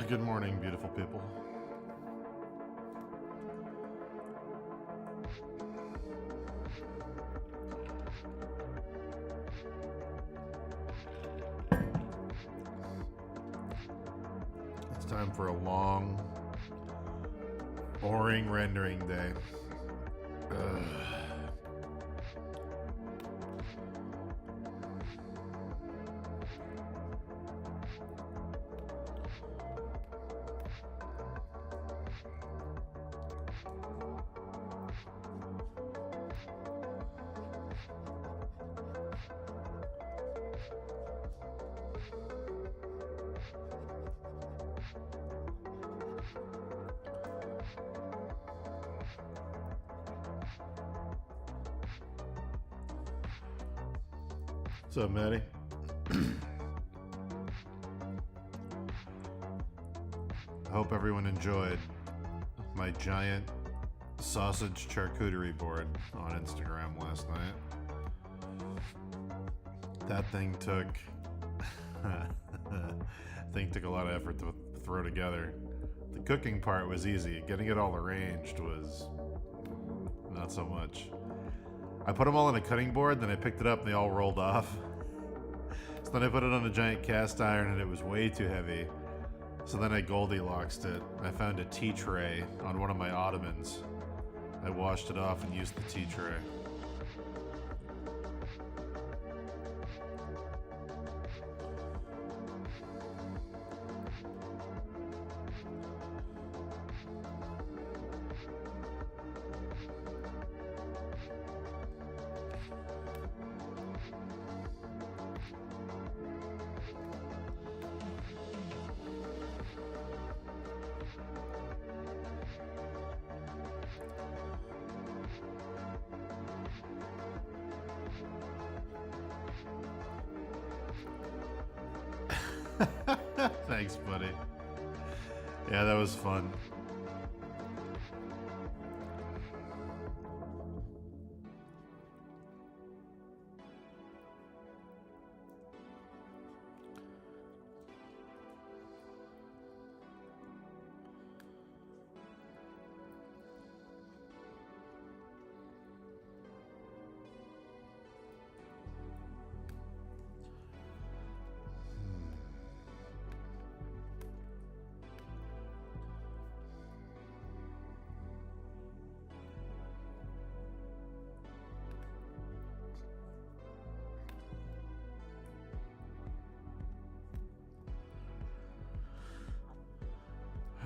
Good morning, beautiful people. It's time for a long, boring rendering day. Ugh. What's up, Maddie? I hope everyone enjoyed my giant sausage charcuterie board on Instagram last night. That thing took took a lot of effort to throw together. The cooking part was easy. Getting it all arranged was not so much. I put them all on a cutting board, then I picked it up and they all rolled off. So then I put it on a giant cast iron and it was way too heavy. So then I Goldilocks it. I found a tea tray on one of my ottomans. I washed it off and used the tea tray. Thanks, buddy. Yeah, that was fun.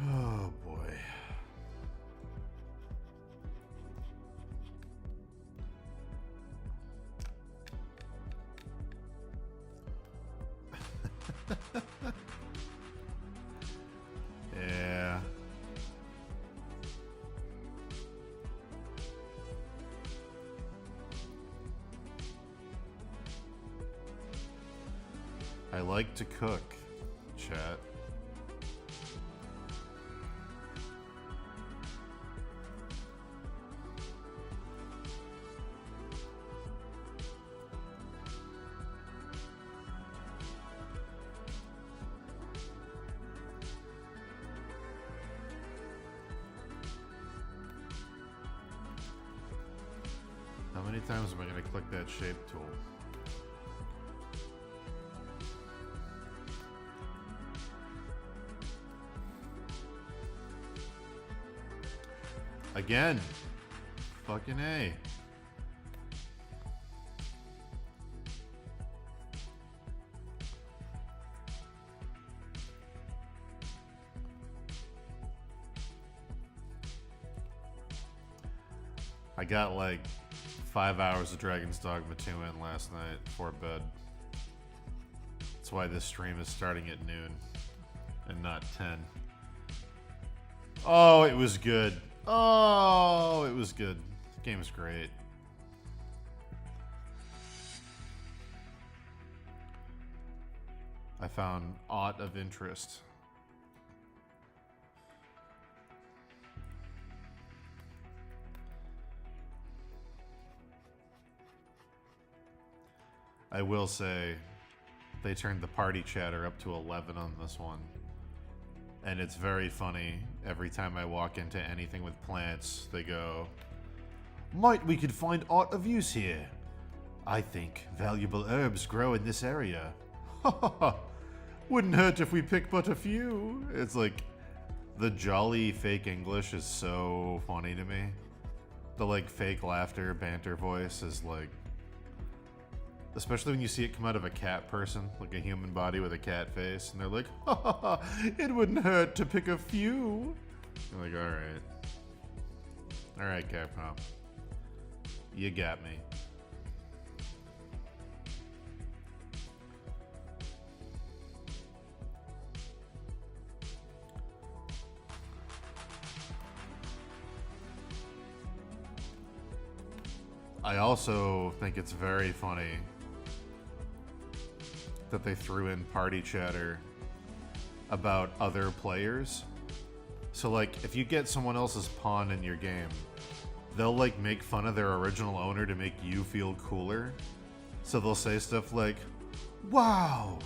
Oh boy. Yeah. I like to cook, chat. How many times am I going to click that shape tool? Again. Fucking A. I got like 5 hours of Dragon's Dogma 2 in last night before bed. That's why this stream is starting at noon and not 10. Oh, it was good. Oh, it was good. The game is great. I found aught of interest. I will say they turned the party chatter up to 11 on this one. And it's very funny. Every time I walk into anything with plants, they go, "Might we could find aught of use here? I think valuable herbs grow in this area. Ha ha ha. Wouldn't hurt if we pick but a few." It's like, the jolly fake English is so funny to me. The like fake laughter, banter voice is like, especially when you see it come out of a cat person, like a human body with a cat face, and they're like, "Ha ha ha, it wouldn't hurt to pick a few." You're like, alright. Alright, Capcom. You got me. I also think it's very funny that they threw in party chatter about other players. So like, if you get someone else's pawn in your game, they'll like make fun of their original owner to make you feel cooler. So they'll say stuff like, "Wow,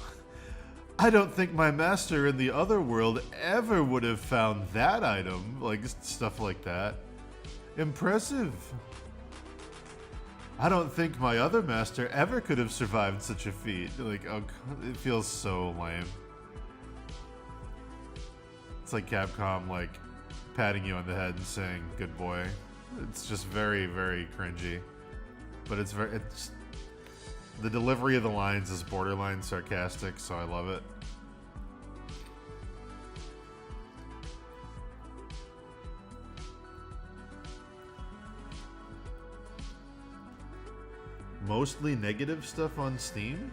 I don't think my master in the other world ever would have found that item." Like, stuff like that. "Impressive. I don't think my other master ever could have survived such a feat." Like, oh, it feels so lame. It's like Capcom, like, patting you on the head and saying, "Good boy." It's just very, very cringy. But it's the delivery of the lines is borderline sarcastic, so I love it. Mostly negative stuff on Steam?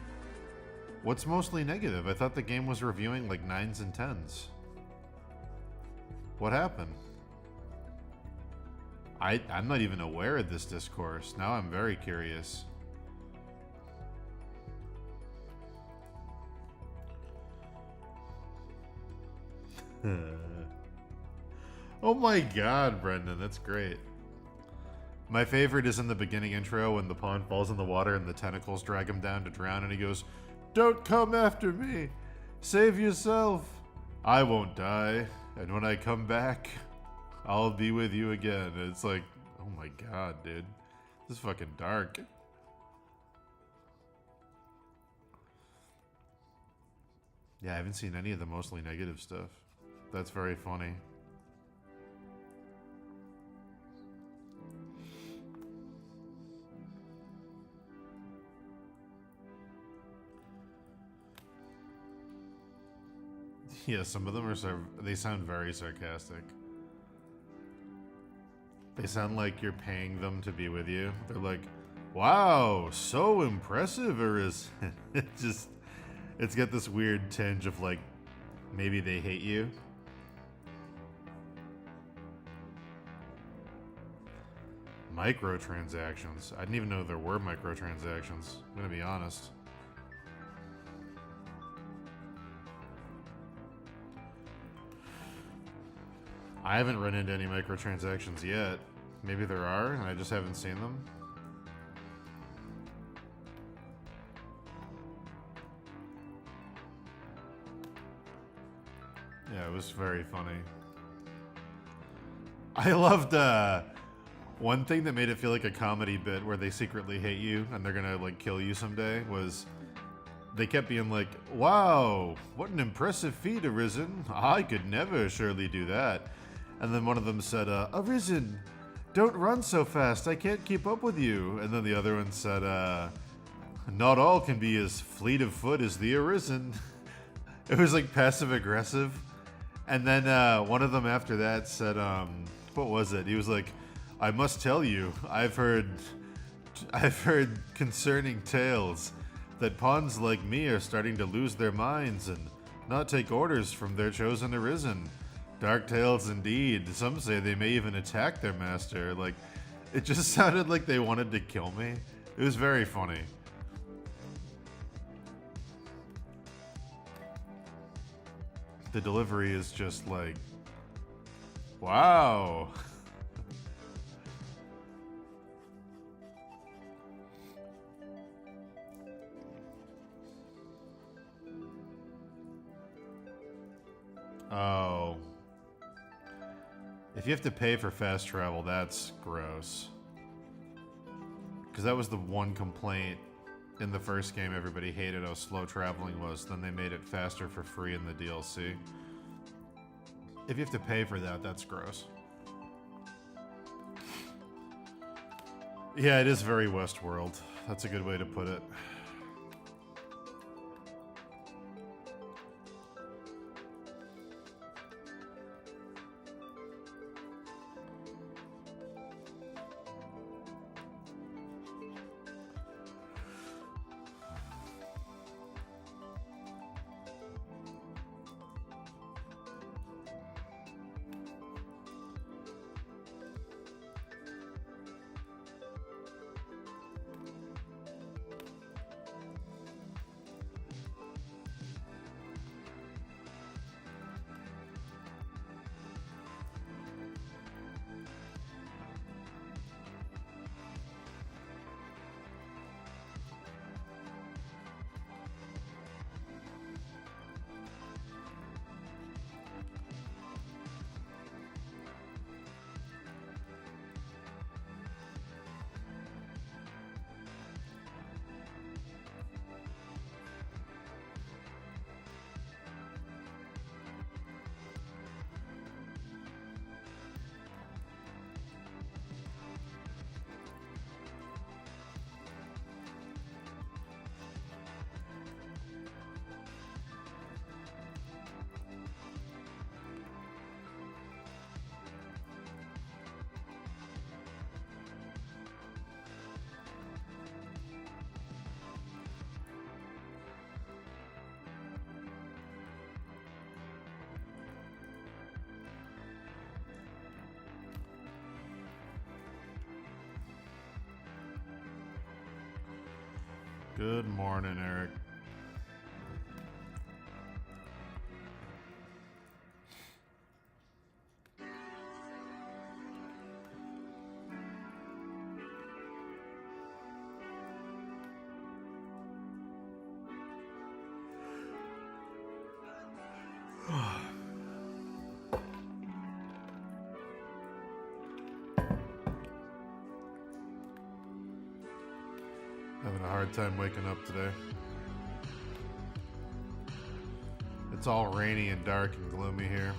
What's mostly negative? I thought the game was reviewing like 9s and 10s. What happened? I'm not even aware of this discourse. Now I'm very curious. Oh my god, Brendan, that's great. My favorite is in the beginning intro when the pawn falls in the water and the tentacles drag him down to drown, and he goes, "Don't come after me! Save yourself! I won't die, and when I come back, I'll be with you again." And it's like, oh my god, dude. This is fucking dark. Yeah, I haven't seen any of the mostly negative stuff. That's very funny. Yeah, some of them are they sound very sarcastic. They sound like you're paying them to be with you. They're like, "Wow, so impressive," or is it's got this weird tinge of like, maybe they hate you. Microtransactions. I didn't even know there were microtransactions. I'm gonna be honest. I haven't run into any microtransactions yet. Maybe there are, and I just haven't seen them. Yeah, it was very funny. I loved one thing that made it feel like a comedy bit where they secretly hate you and they're gonna like kill you someday was they kept being like, "Wow, what an impressive feat, Arisen. I could never surely do that." And then one of them said, "Arisen, don't run so fast. I can't keep up with you." And then the other one said, "Not all can be as fleet of foot as the Arisen." It was like passive aggressive. And then one of them after that said, what was it? He was like, "I must tell you, I've heard concerning tales that pawns like me are starting to lose their minds and not take orders from their chosen Arisen. Dark tales indeed. Some say they may even attack their master." Like, it just sounded like they wanted to kill me. It was very funny. the delivery is just like, wow. Oh. If you have to pay for fast travel, that's gross. Because that was the one complaint in the first game. Everybody hated how slow traveling was. Then they made it faster for free in the DLC. If you have to pay for that, that's gross. Yeah, it is very Westworld. That's a good way to put it. Good morning, Eric. Having a hard time waking up today. It's all rainy and dark and gloomy here.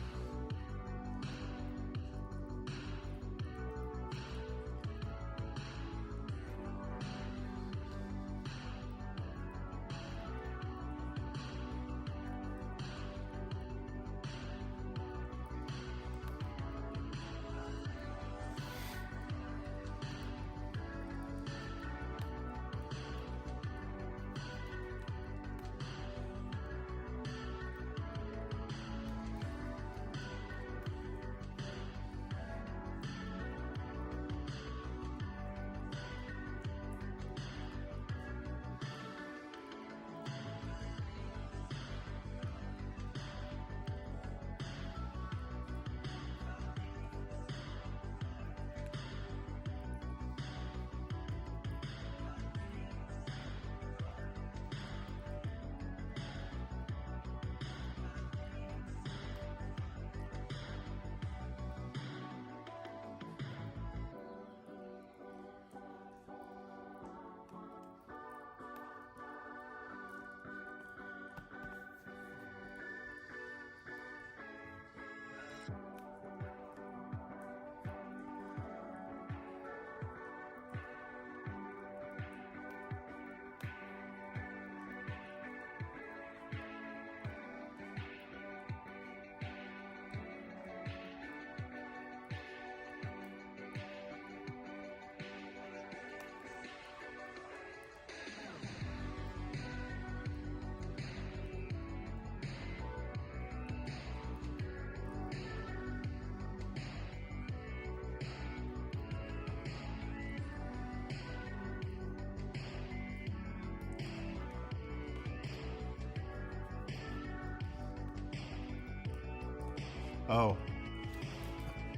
Oh.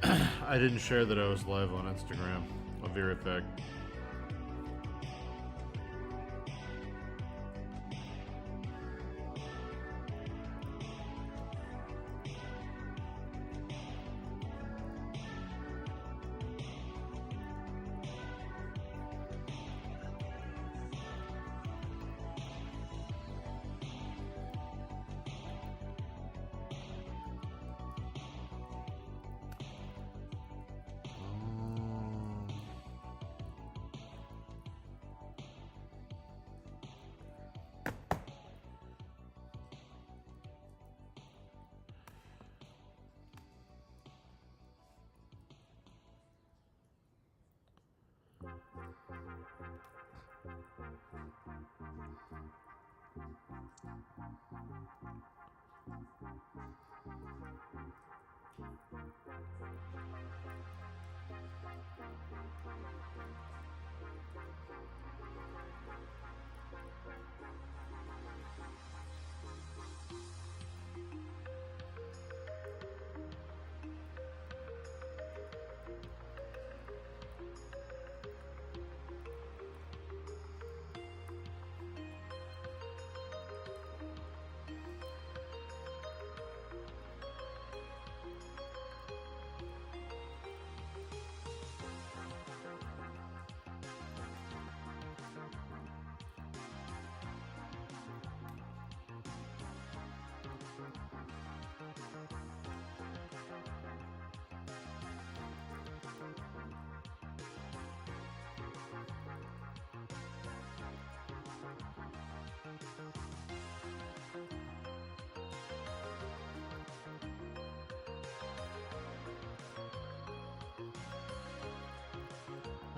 I didn't share that I was live on Instagram. I'll be right back.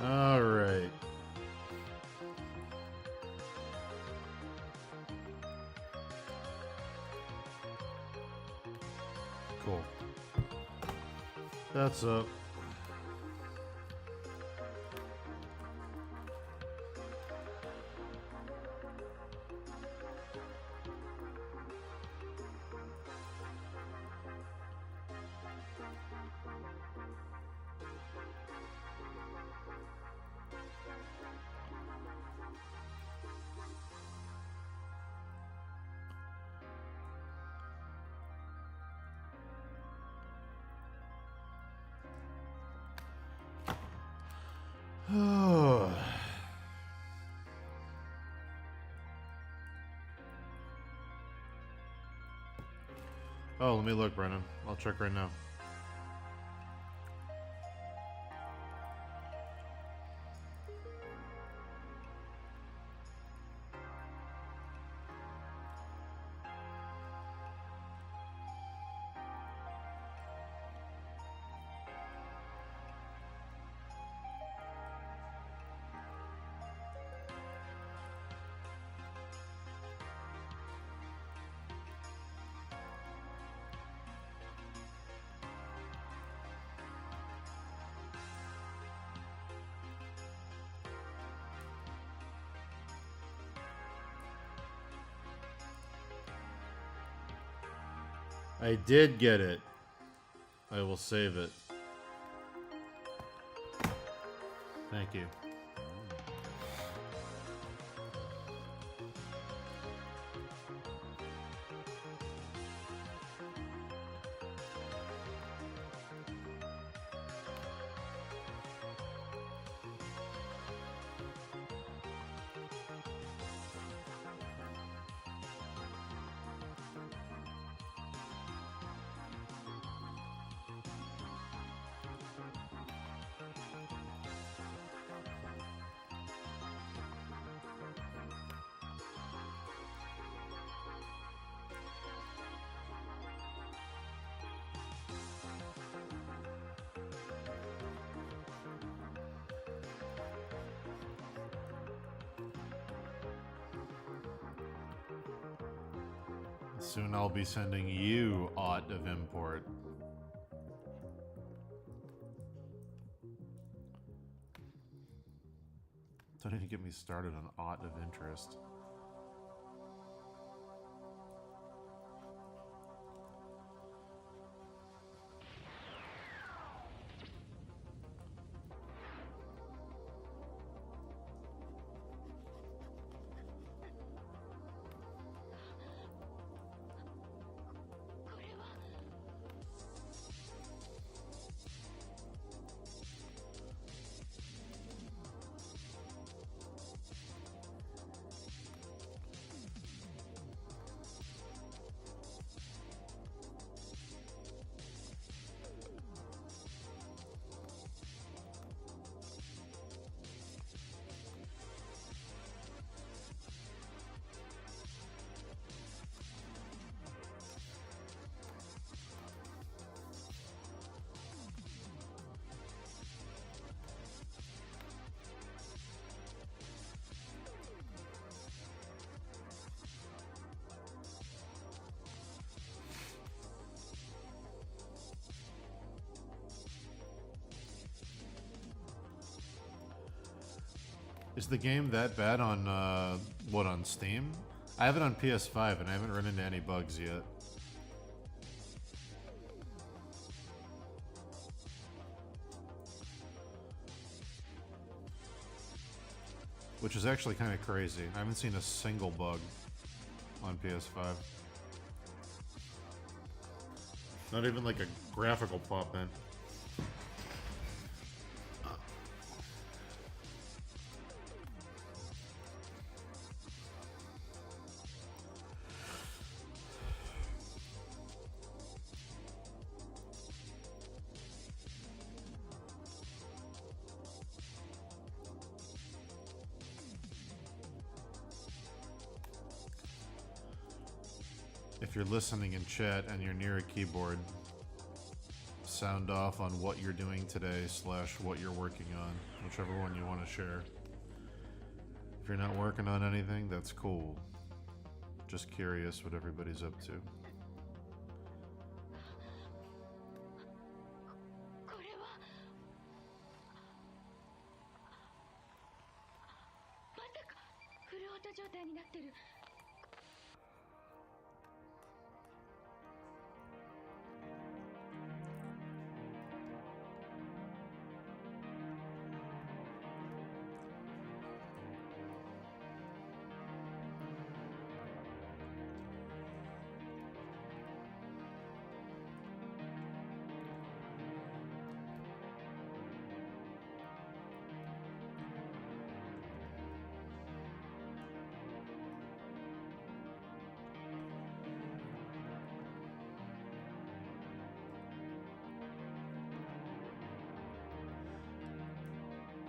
All right. Cool. That's up. Oh, let me look, Brennan. I'll check right now. I did get it. I will save it. Thank you. Soon I'll be sending you aught of import. Don't even get me started on aught of interest. Is the game that bad on, what, on Steam? I have it on PS5 and I haven't run into any bugs yet. Which is actually kind of crazy. I haven't seen a single bug on PS5. Not even like a graphical pop in. If you're listening in chat and you're near a keyboard, sound off on what you're doing today / what you're working on, whichever one you want to share. If you're not working on anything, that's cool. Just curious what everybody's up to.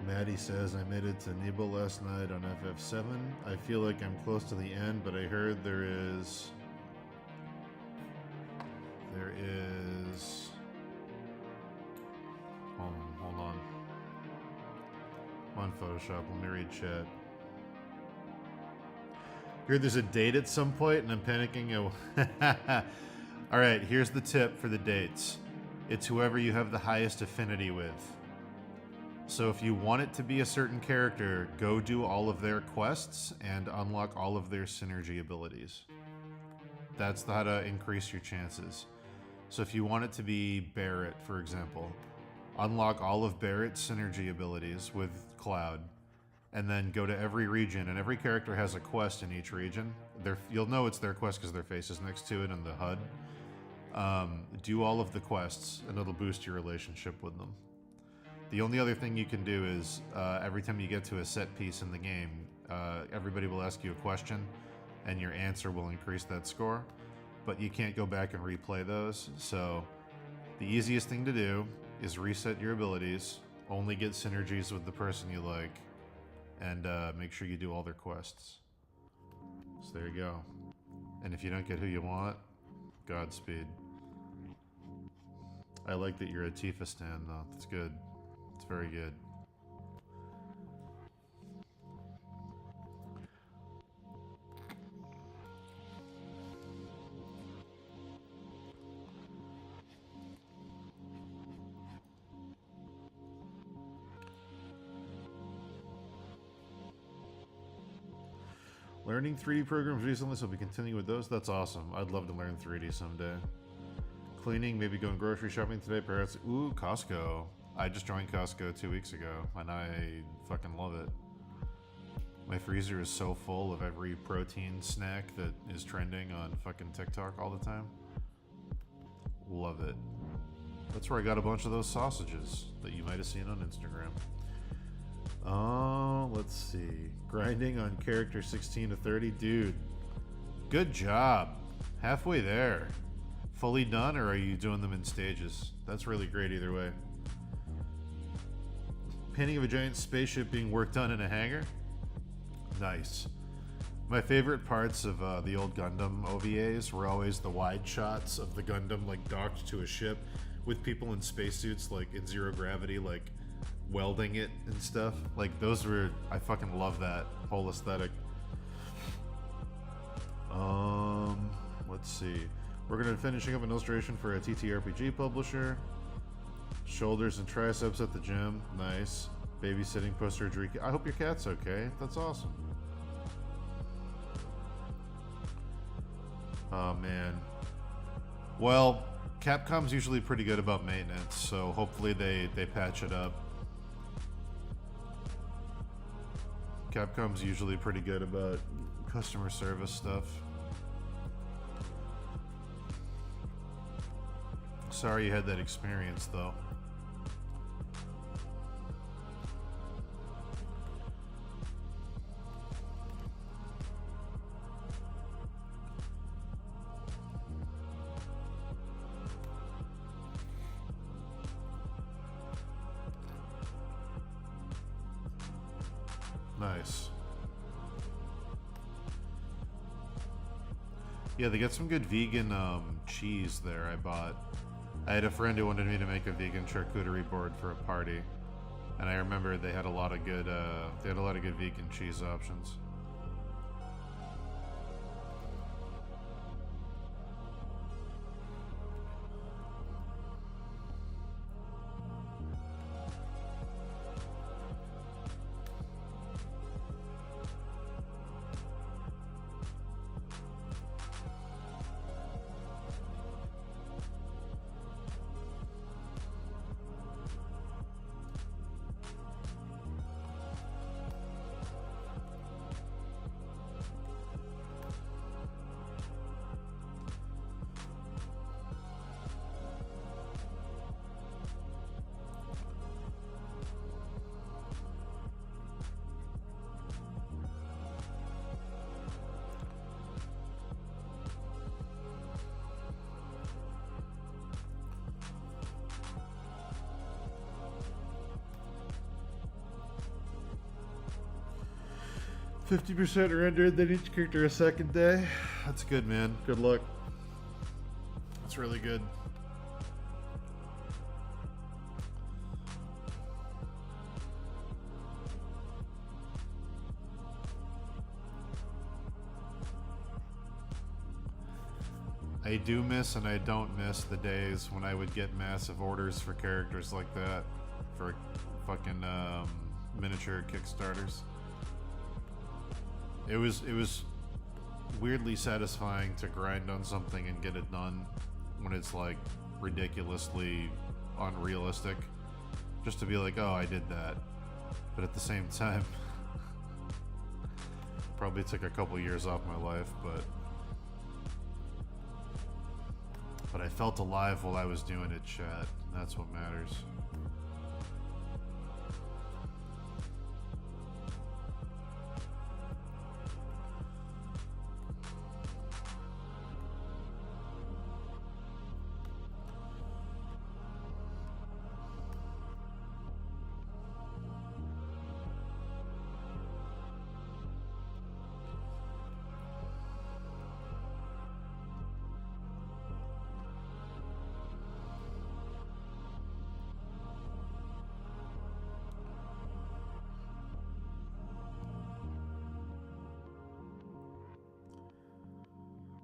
Maddie says, I made it to Nibel last night on FF7. I feel like I'm close to the end, but I heard there is... Hold on. I'm on Photoshop. Let me read chat. Heard there's a date at some point, and I'm panicking. Alright, here's the tip for the dates. It's whoever you have the highest affinity with. So if you want it to be a certain character, go do all of their quests and unlock all of their synergy abilities. That's how to increase your chances. So if you want it to be Barrett, for example, unlock all of Barrett's synergy abilities with Cloud, and then go to every region, and every character has a quest in each region. You'll know it's their quest because their face is next to it in the HUD. Do all of the quests, and it'll boost your relationship with them. The only other thing you can do is every time you get to a set piece in the game, everybody will ask you a question, and your answer will increase that score. But you can't go back and replay those. So the easiest thing to do is reset your abilities, only get synergies with the person you like, and make sure you do all their quests. So there you go. And if you don't get who you want, Godspeed. I like that you're a Tifa stan, though. That's good. It's very good. Learning 3D programs recently, so we'll be continuing with those. That's awesome. I'd love to learn 3D someday. Cleaning, maybe going grocery shopping today, perhaps. Ooh, Costco. I just joined Costco 2 weeks ago, and I fucking love it. My freezer is so full of every protein snack that is trending on fucking TikTok all the time. Love it. That's where I got a bunch of those sausages that you might have seen on Instagram. Oh, let's see. Grinding on character 16 to 30. Dude, good job. Halfway there. Fully done, or are you doing them in stages? That's really great either way. Painting of a giant spaceship being worked on in a hangar. Nice. My favorite parts of the old Gundam OVAs were always the wide shots of the Gundam like docked to a ship with people in spacesuits like in zero gravity, like welding it and stuff. Like those were, I fucking love that whole aesthetic. Let's see. We're gonna be finishing up an illustration for a TTRPG publisher. Shoulders and triceps at the gym. Nice. Babysitting post-surgery. I hope your cat's okay. That's awesome. Oh, man. Well, Capcom's usually pretty good about maintenance, so hopefully they patch it up. Capcom's usually pretty good about customer service stuff. Sorry you had that experience, though. Nice. Yeah, they get some good vegan cheese there I bought. I had a friend who wanted me to make a vegan charcuterie board for a party, and I remember they had a lot of good vegan cheese options. %, rendered, then each character a second day. That's good, man. Good luck. That's really good. I do miss and I don't miss the days when I would get massive orders for characters like that. For fucking miniature Kickstarters. It was weirdly satisfying to grind on something and get it done when it's like ridiculously unrealistic. Just to be like, oh, I did that. But at the same time, probably took a couple years off my life, but I felt alive while I was doing it, chat. That's what matters.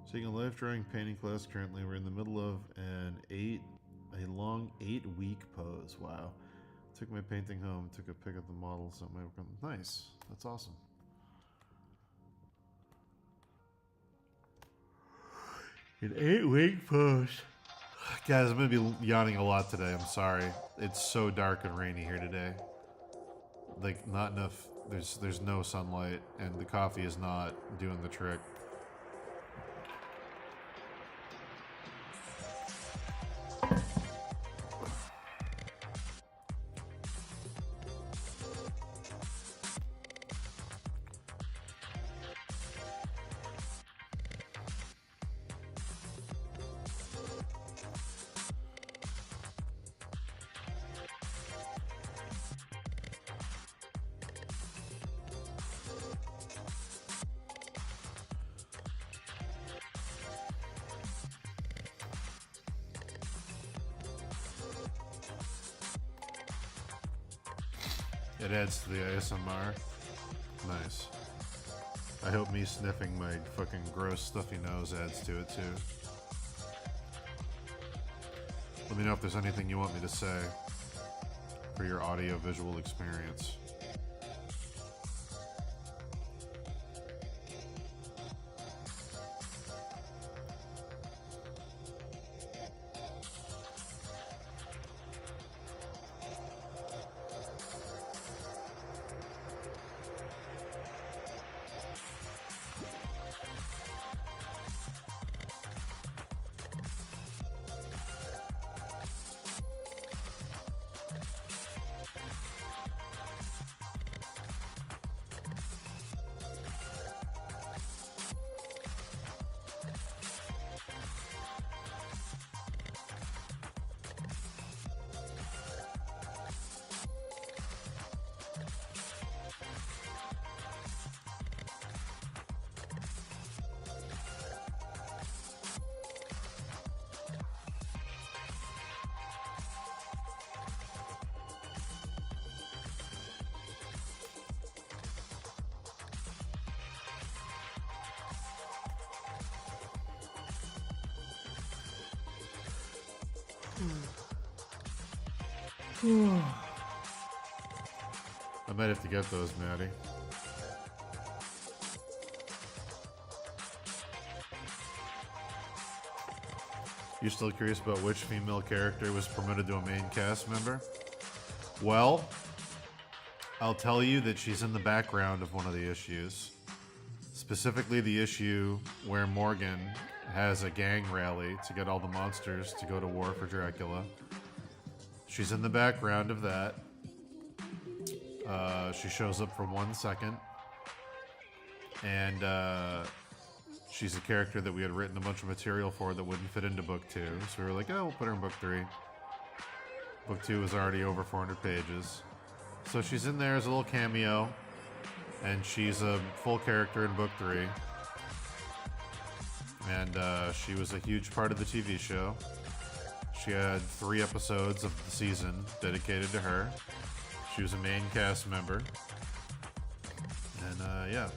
Taking a life drawing painting class currently. We're in the middle of a long 8-week pose. Wow. Took my painting home, took a pic of the model, so my work on. Nice. That's awesome. An 8-week pose. Guys, I'm gonna be yawning a lot today. I'm sorry. It's so dark and rainy here today. Like, not enough. There's no sunlight, and the coffee is not doing the trick. It adds to the ASMR. Nice. I hope me sniffing my fucking gross stuffy nose adds to it too. Let me know if there's anything you want me to say. for your audio-visual experience. I might have to get those, Maddie. You still curious about which female character was promoted to a main cast member? Well, I'll tell you that she's in the background of one of the issues. Specifically the issue where Morgan has a gang rally to get all the monsters to go to war for Dracula. She's in the background of that. She shows up for 1 second. And she's a character that we had written a bunch of material for that wouldn't fit into book 2. So we were like, oh, we'll put her in book 3. Book 2 was already over 400 pages. So she's in there as a little cameo. And she's a full character in book 3. And she was a huge part of the TV show. She had 3 episodes of the season dedicated to her. She was a main cast member. And yeah.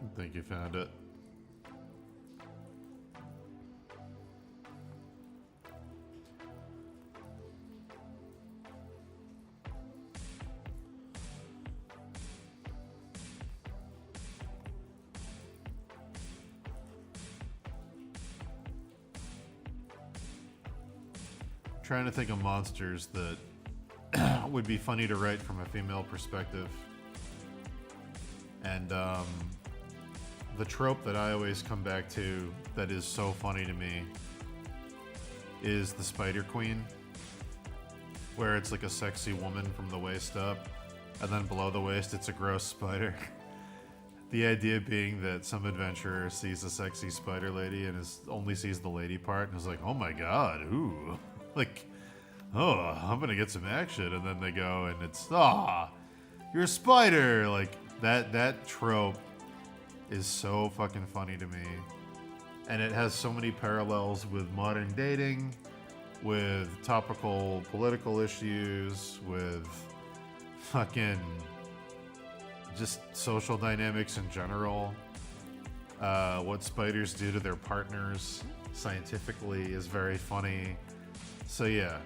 I think you found it. Trying to think of monsters that would be funny to write from a female perspective. And the trope that I always come back to that is so funny to me is the Spider Queen, where it's like a sexy woman from the waist up, and then below the waist it's a gross spider. The idea being that some adventurer sees a sexy spider lady and only sees the lady part and is like, oh my god, ooh. Like, oh, I'm gonna get some action, and then they go and it's, you're a spider. Like, that trope is so fucking funny to me. And it has so many parallels with modern dating, with topical political issues, with fucking just social dynamics in general. What spiders do to their partners scientifically is very funny. So yeah.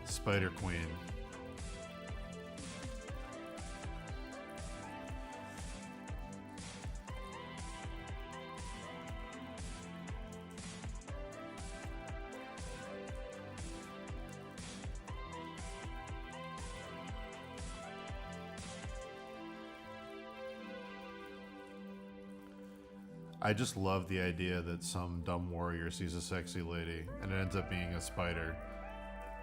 Spider Queen. I just love the idea that some dumb warrior sees a sexy lady and it ends up being a spider.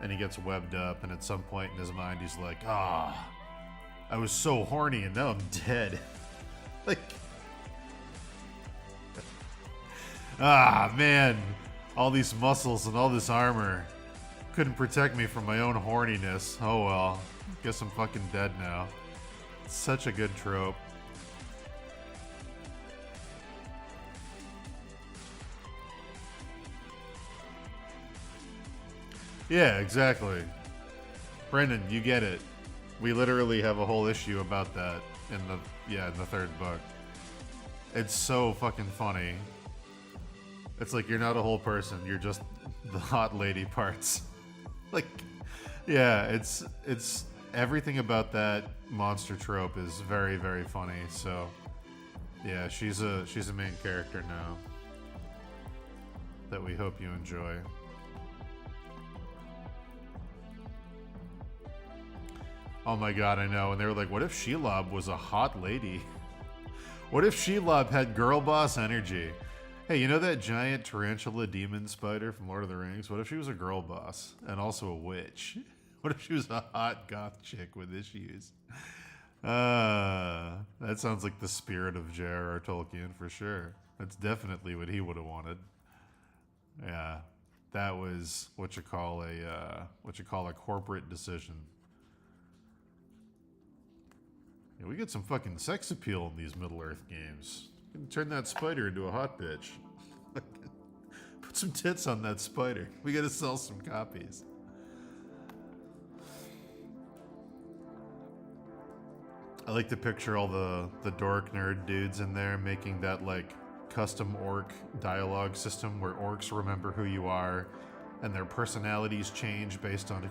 And he gets webbed up, and at some point in his mind, he's like, ah, I was so horny and now I'm dead. Like, ah, man, all these muscles and all this armor couldn't protect me from my own horniness. Oh well, guess I'm fucking dead now. It's such a good trope. Yeah, exactly. Brendan, you get it. We literally have a whole issue about that in the third book. It's so fucking funny. It's like you're not a whole person, you're just the hot lady parts. Like, yeah, it's everything about that monster trope is very, very funny. So, yeah, she's a main character now that we hope you enjoy. Oh my god, I know. And they were like, what if Shelob was a hot lady? What if Shelob had girl boss energy? Hey, you know that giant tarantula demon spider from Lord of the Rings? What if she was a girl boss and also a witch? What if she was a hot goth chick with issues? That sounds like the spirit of J.R.R. Tolkien for sure. That's definitely what he would have wanted. Yeah, that was what you call a corporate decision. Yeah, we get some fucking sex appeal in these Middle-earth games. You can turn that spider into a hot bitch. Put some tits on that spider. We gotta sell some copies. I like to picture all the dork nerd dudes in there making that like custom orc dialogue system where orcs remember who you are and their personalities change based on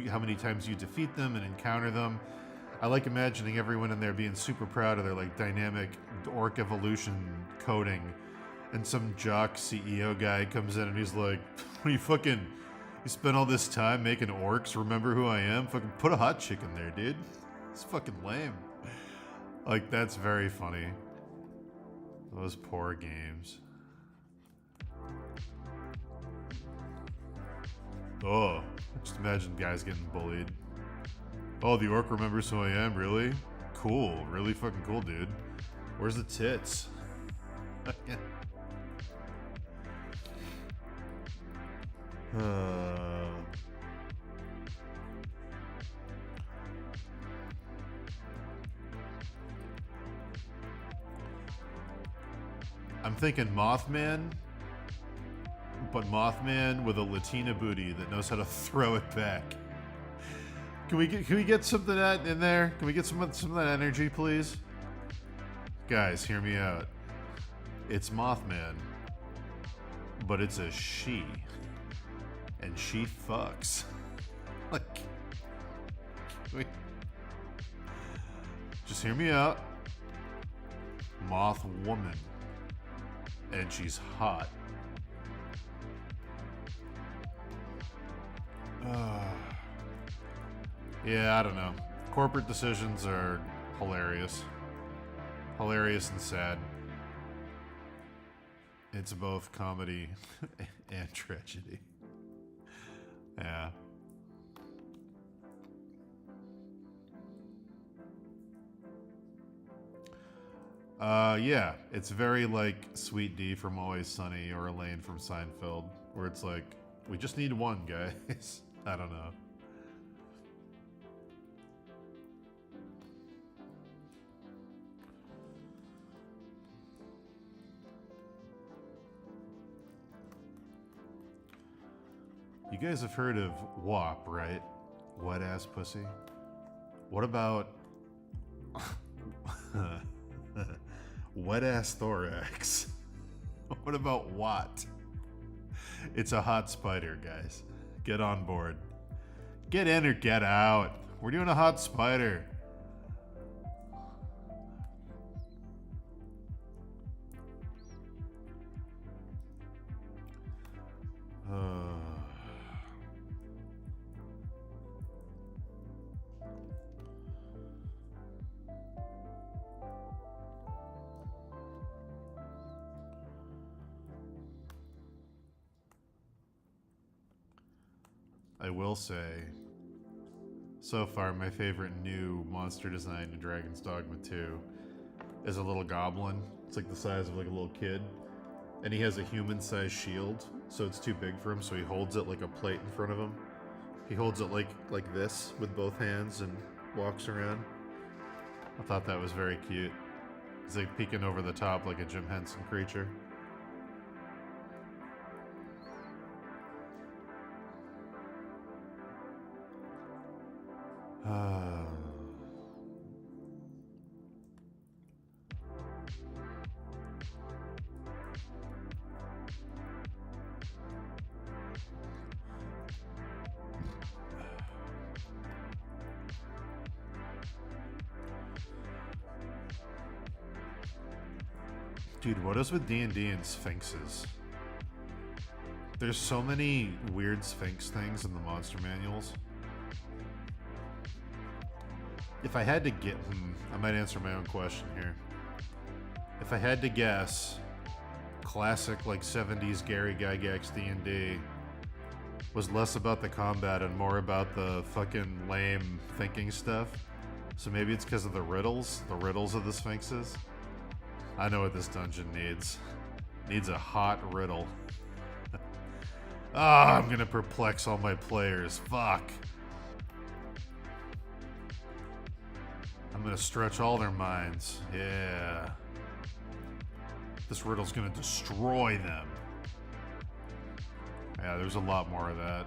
how many times you defeat them and encounter them. I like imagining everyone in there being super proud of their like dynamic orc evolution coding, and some jock CEO guy comes in and he's like, "What you spent all this time making orcs remember who I am? Fucking put a hot chick in there, dude. It's fucking lame." Like, that's very funny. Those poor games. Oh, just imagine guys getting bullied. Oh, the orc remembers who I am, really? Cool, really fucking cool, dude. Where's the tits? I'm thinking Mothman, but Mothman with a Latina booty that knows how to throw it back. Can we get some of that in there? Can we get some of that energy, please? Guys, hear me out. It's Mothman, but it's a she, and she fucks. Like, just hear me out. Moth woman, and she's hot. Yeah, I don't know. Corporate decisions are hilarious. Hilarious and sad. It's both comedy and tragedy. Yeah. Yeah, it's very like Sweet D from Always Sunny or Elaine from Seinfeld, where it's like, we just need one, guys. I don't know. You guys have heard of WAP, right? Wet ass pussy. What about wet ass thorax? What about Watt? It's a hot spider, guys. Get on board. Get in or get out. We're doing a hot spider. I will say, so far my favorite new monster design in Dragon's Dogma 2 is a little goblin. It's like the size of like a little kid. And he has a human-sized shield, so it's too big for him, so he holds it like a plate in front of him. He holds it like this with both hands and walks around. I thought that was very cute. He's like peeking over the top like a Jim Henson creature. Dude, what is with D&D and sphinxes? There's so many weird sphinx things in the monster manuals. If I had to get... I might answer my own question here. If I had to guess, classic like 70s Gary Gygax D&D was less about the combat and more about the fucking lame thinking stuff. So maybe it's because of the riddles of the sphinxes. I know what this dungeon needs. Needs a hot riddle. Ah, I'm gonna perplex all my players. Fuck. I'm gonna stretch all their minds. Yeah. This riddle's gonna destroy them. Yeah, there's a lot more of that.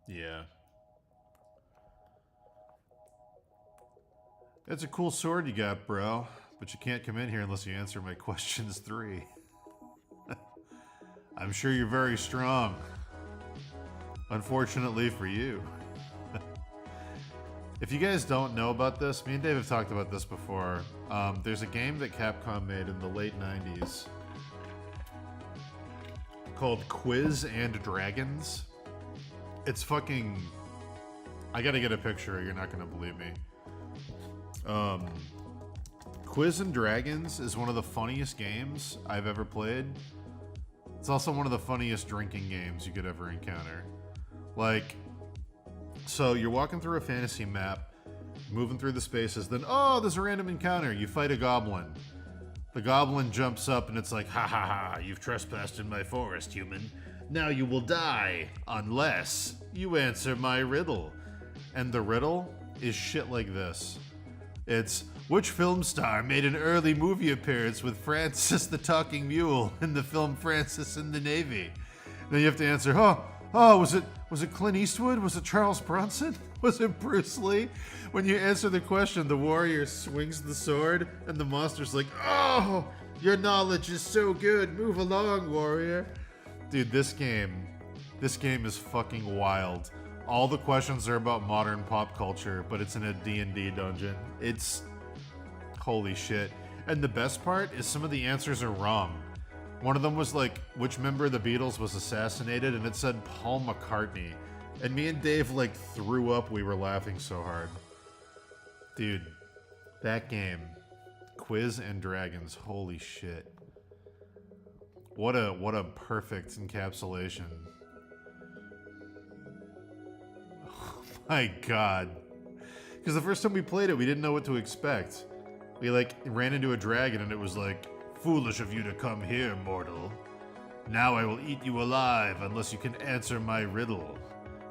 Yeah. It's a cool sword you got, bro. But you can't come in here unless you answer my questions 3. I'm sure you're very strong. Unfortunately for you. If you guys don't know about this, me and Dave have talked about this before. There's a game that Capcom made in the late 90s called Quiz and Dragons. It's fucking... I gotta get a picture, you're not gonna believe me. Quiz and Dragons is one of the funniest games I've ever played. It's also one of the funniest drinking games you could ever encounter. Like, so you're walking through a fantasy map, moving through the spaces, then, oh, there's a random encounter. You fight a goblin. The goblin jumps up and it's like, ha ha ha, you've trespassed in my forest, human. Now you will die, unless you answer my riddle. And the riddle is shit like this. It's, which film star made an early movie appearance with Francis the Talking Mule in the film Francis in the Navy? Then you have to answer, was it Clint Eastwood? Was it Charles Bronson? Was it Bruce Lee? When you answer the question, the warrior swings the sword and the monster's like, oh, your knowledge is so good. Move along, warrior. Dude, this game is fucking wild. All the questions are about modern pop culture, but it's in a D&D dungeon. It's... holy shit. And the best part is some of the answers are wrong. One of them was like, which member of the Beatles was assassinated? And it said Paul McCartney. And me and Dave like threw up, we were laughing so hard. Dude, that game, Quiz and Dragons, holy shit. What a perfect encapsulation. Oh my god. Because the first time we played it, we didn't know what to expect. We like ran into a dragon and it was like, foolish of you to come here, mortal. Now I will eat you alive unless you can answer my riddle.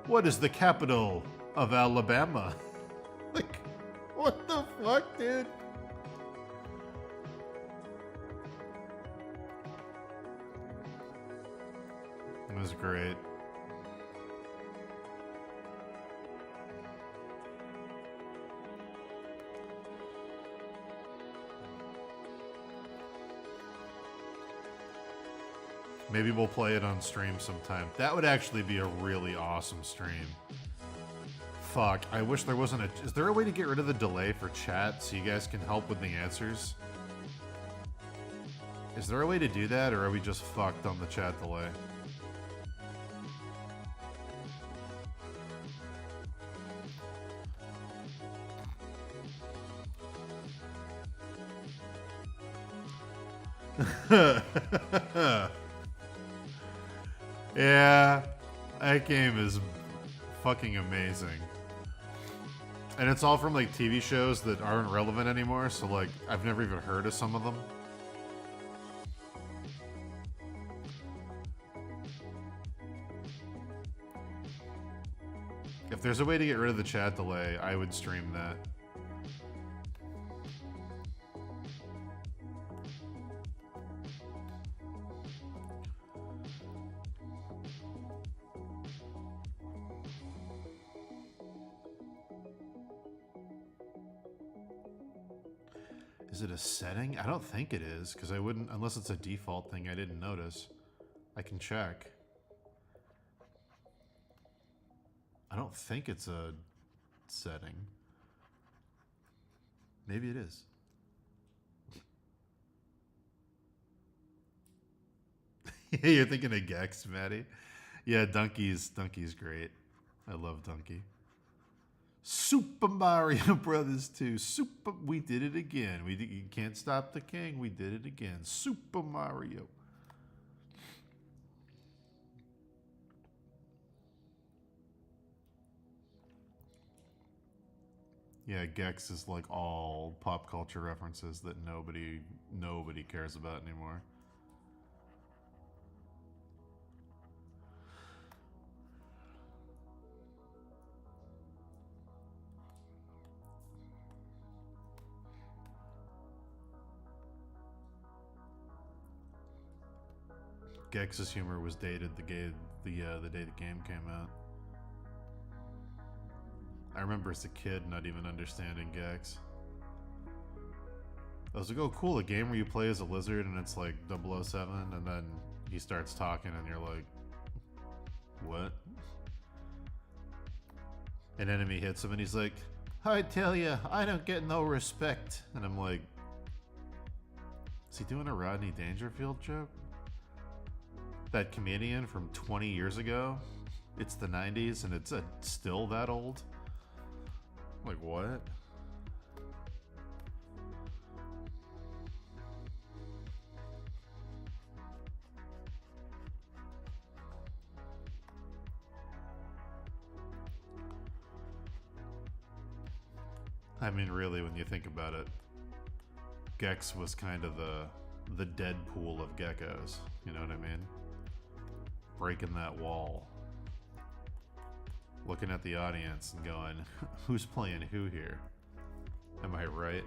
What is the capital of Alabama? Like, what the fuck, dude? It was great. Maybe we'll play it on stream sometime. That would actually be a really awesome stream. Fuck, I wish there wasn't a... Is there a way to get rid of the delay for chat so you guys can help with the answers? Is there a way to do that, or are we just fucked on the chat delay? Yeah, that game is fucking amazing. And it's all from like TV shows that aren't relevant anymore, so like I've never even heard of some of them. If there's a way to get rid of the chat delay, I would stream that. Is it a setting? I don't think it is, because I wouldn't, unless it's a default thing I didn't notice. I can check. I don't think it's a setting. Maybe it is. You're thinking of Gex, Maddie? Yeah, Donkey's great. I love Donkey. Super Mario Brothers 2. We did it again. You can't stop the king. We did it again. Super Mario. Yeah, Gex is like all pop culture references that nobody cares about anymore. Gex's humor was dated the day the game came out. I remember as a kid not even understanding Gex. I was like, oh cool, a game where you play as a lizard and it's like 007, and then he starts talking and you're like, what? An enemy hits him and he's like, I tell ya, I don't get no respect. And I'm like, is he doing a Rodney Dangerfield joke? That comedian from 20 years ago? It's the 90s and it's still that old? Like, what? I mean, really, when you think about it, Gex was kind of the Deadpool of geckos. You know what I mean? Breaking that wall. Looking at the audience and going, who's playing who here? Am I right?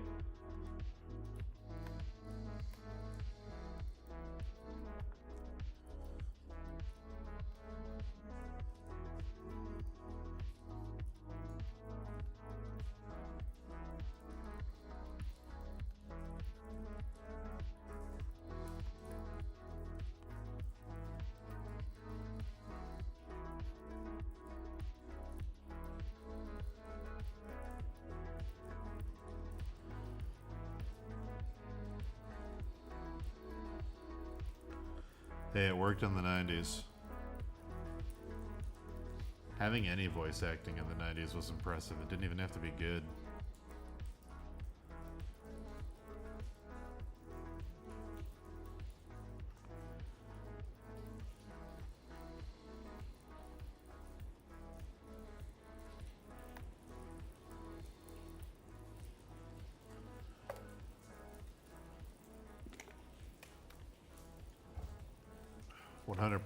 Hey, it worked in the 90s. Having any voice acting in the 90s was impressive. It didn't even have to be good.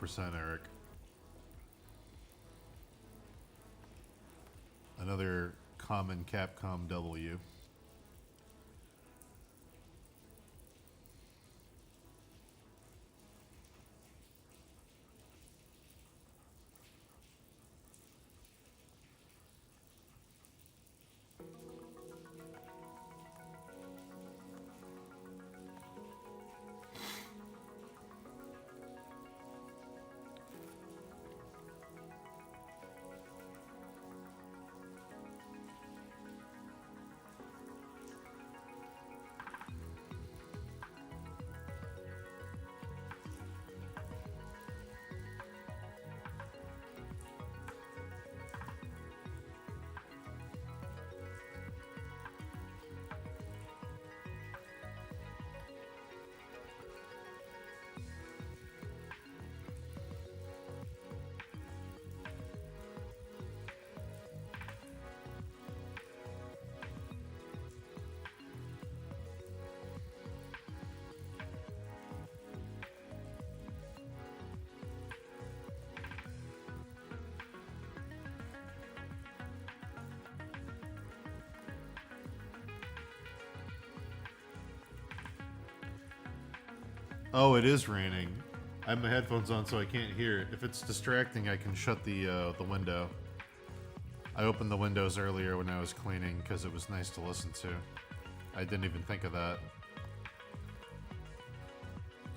%, Eric. Another common Capcom W. Oh, it is raining. I have my headphones on so I can't hear it. If it's distracting, I can shut the window. I opened the windows earlier when I was cleaning because it was nice to listen to. I didn't even think of that.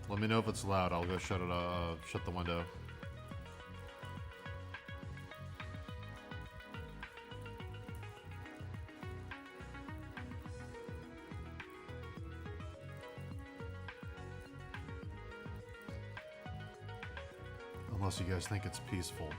Let me know if it's loud. I'll go shut the window. Unless you guys think it's peaceful.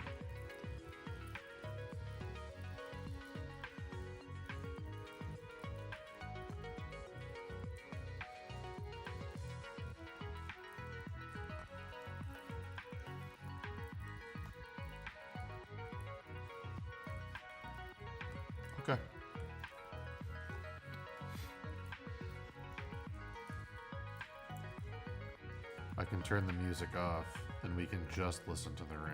Okay. I can turn the music off, and we can just listen to the rain.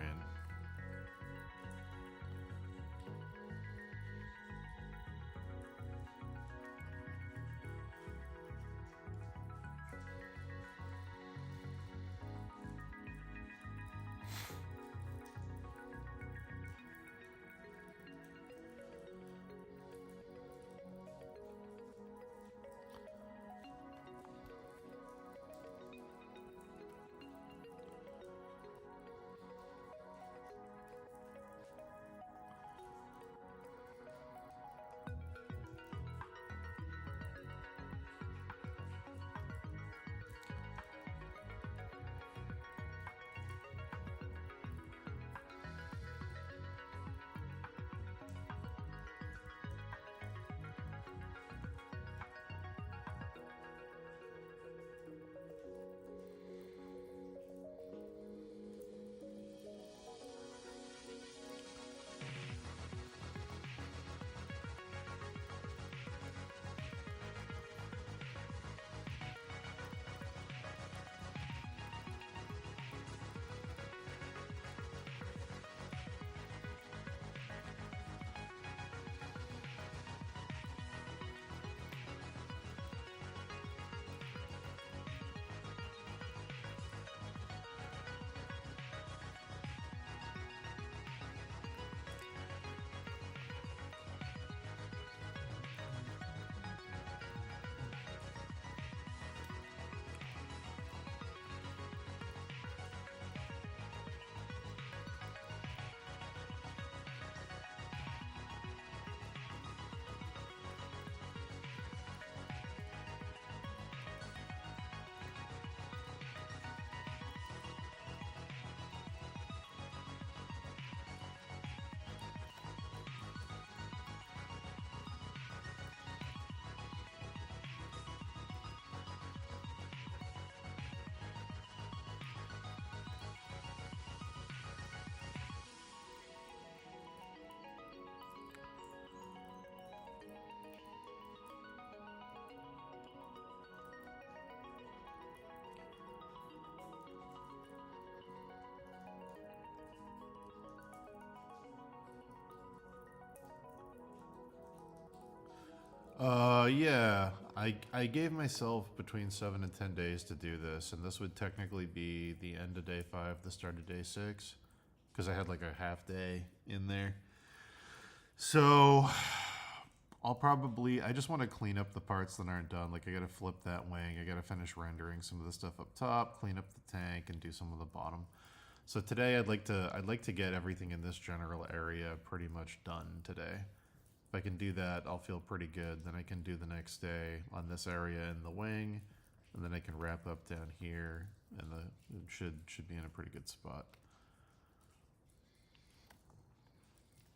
Yeah. I gave myself between 7 and 10 days to do this, and this would technically be the end of day 5, the start of day 6, because I had like a half day in there. So I just want to clean up the parts that aren't done. Like I gotta flip that wing, I gotta finish rendering some of the stuff up top, clean up the tank, and do some of the bottom. So today I'd like to get everything in this general area pretty much done today. If I can do that, I'll feel pretty good. Then I can do the next day on this area in the wing, and then I can wrap up down here, and it should be in a pretty good spot.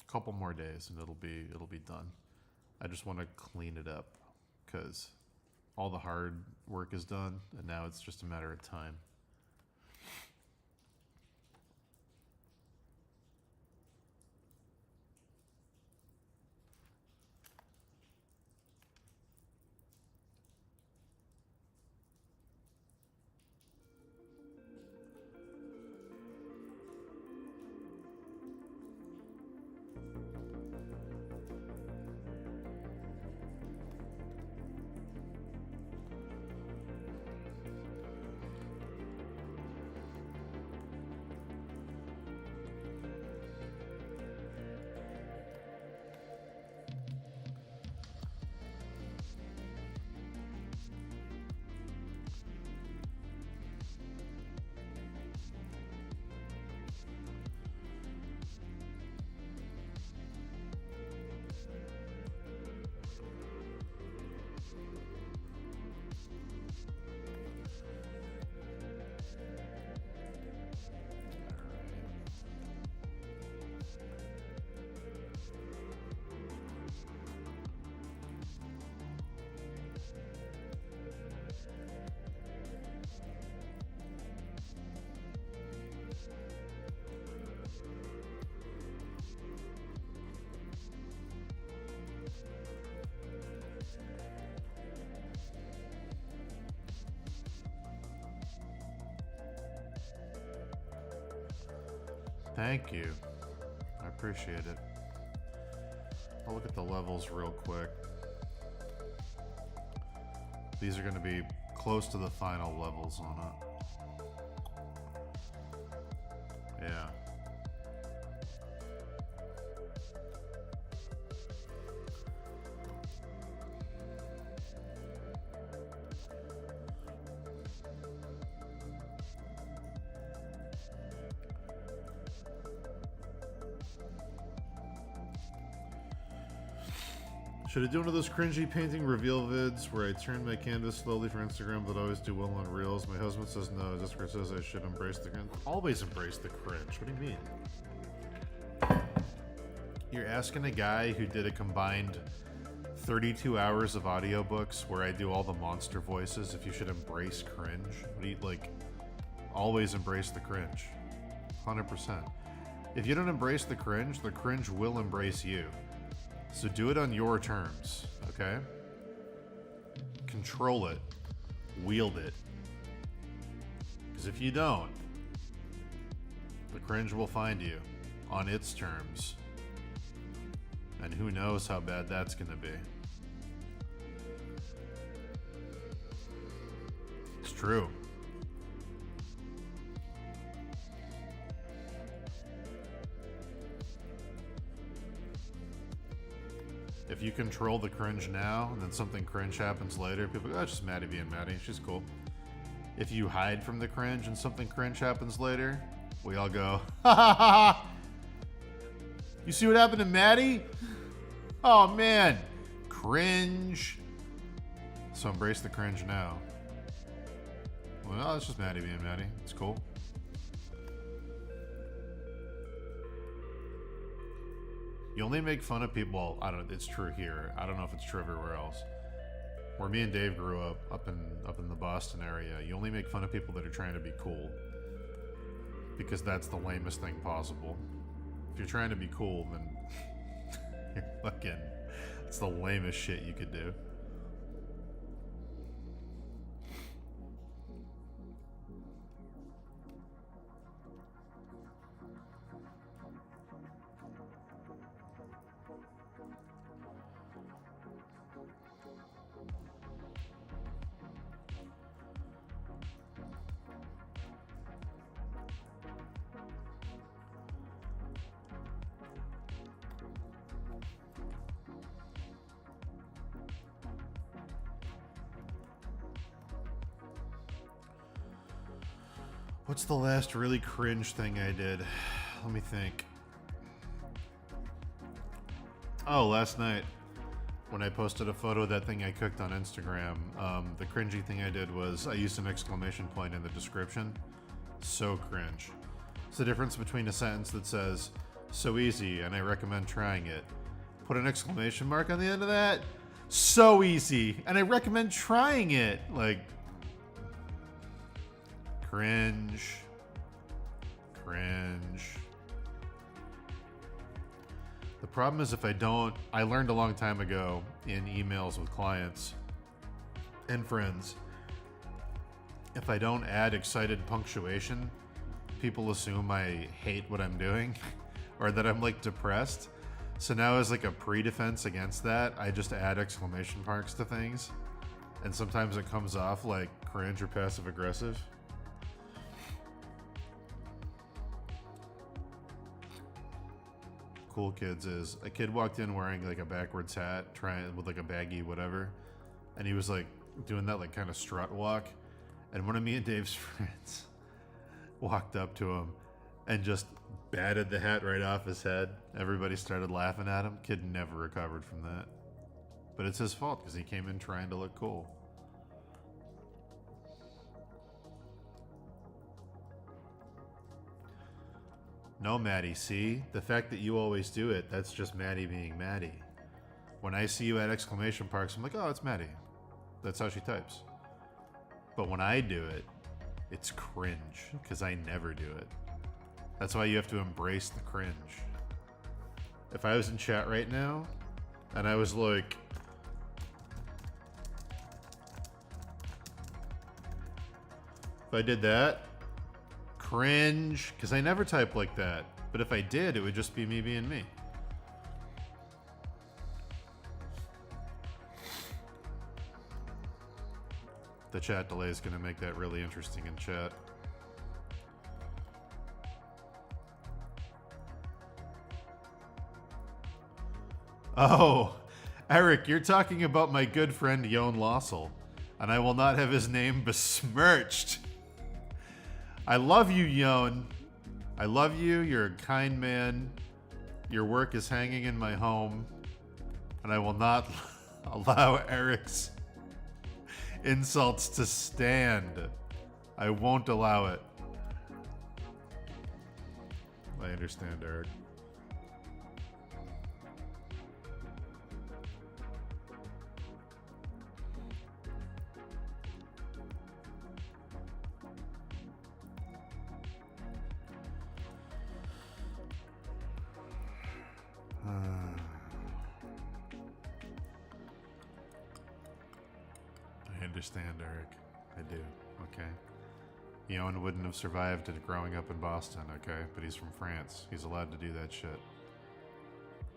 A couple more days, and it'll be done. I just want to clean it up because all the hard work is done, and now it's just a matter of time. Thank you. I appreciate it. I'll look at the levels real quick. These are going to be close to the final levels on it. Yeah. Should I do one of those cringy painting reveal vids where I turn my canvas slowly for Instagram but always do well on reels? My husband says no. Jessica says I should embrace the cringe. Always embrace the cringe. What do you mean? You're asking a guy who did a combined 32 hours of audiobooks where I do all the monster voices if you should embrace cringe? What do you, like, always embrace the cringe. 100%. If you don't embrace the cringe will embrace you. So do it on your terms, okay? Control it. Wield it. Because if you don't, the cringe will find you on its terms. And who knows how bad that's going to be. It's true. If you control the cringe now, and then something cringe happens later, people go, oh, it's just Maddie being Maddie. She's cool. If you hide from the cringe and something cringe happens later, we all go, ha ha ha ha! You see what happened to Maddie? Oh, man. Cringe. So embrace the cringe now. Well, it's just Maddie being Maddie. It's cool. You only make fun of people. Well, I don't. It's true here. I don't know if it's true everywhere else. Where me and Dave grew up in the Boston area, you only make fun of people that are trying to be cool, because that's the lamest thing possible. If you're trying to be cool, then you're fucking. It's the lamest shit you could do. What's the last really cringe thing I did? Let me think. Oh, last night when I posted a photo of that thing I cooked on Instagram, the cringy thing I did was I used an exclamation point in the description. So cringe. It's the difference between a sentence that says, so easy and I recommend trying it. Put an exclamation mark on the end of that. So easy and I recommend trying it. Like, cringe. The problem is if I don't, I learned a long time ago in emails with clients and friends, if I don't add excited punctuation, people assume I hate what I'm doing or that I'm like depressed. So now as like a pre-defense against that, I just add exclamation marks to things. And sometimes it comes off like cringe or passive aggressive. Cool kids is a kid walked in wearing like a backwards hat, trying with like a baggy whatever, and he was like doing that like kind of strut walk, and one of me and Dave's friends walked up to him and just batted the hat right off his head. Everybody started laughing at him. Kid never recovered from that, but it's his fault because he came in trying to look cool. No, Maddie, see? The fact that you always do it, that's just Maddie being Maddie. When I see you at exclamation marks, I'm like, oh, it's Maddie. That's how she types. But when I do it, it's cringe, because I never do it. That's why you have to embrace the cringe. If I was in chat right now, and I was like, if I did that, cringe, because I never type like that. But if I did, it would just be me being me. The chat delay is going to make that really interesting in chat. Oh, Eric, you're talking about my good friend Jon Lossel, and I will not have his name besmirched. I love you, Jon. I love you. You're a kind man. Your work is hanging in my home, and I will not allow Eric's insults to stand. I won't allow it. I understand, Eric. I understand, Eric. I do. Okay. Jon wouldn't have survived it growing up in Boston, okay? But he's from France. He's allowed to do that shit.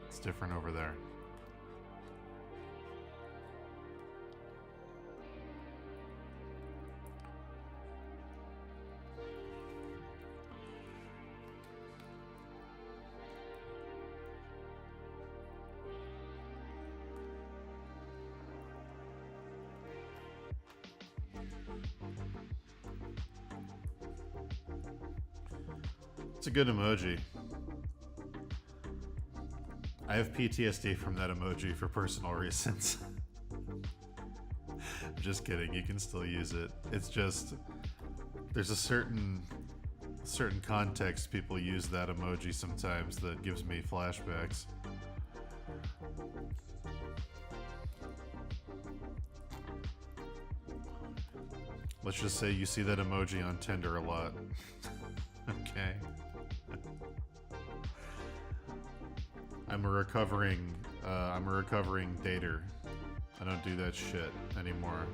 It's different over there. It's a good emoji. I have PTSD from that emoji for personal reasons. I'm just kidding. You can still use it. It's just there's a certain context people use that emoji sometimes that gives me flashbacks. Let's just say you see that emoji on Tinder a lot. Okay. I'm a recovering dater. I don't do that shit anymore.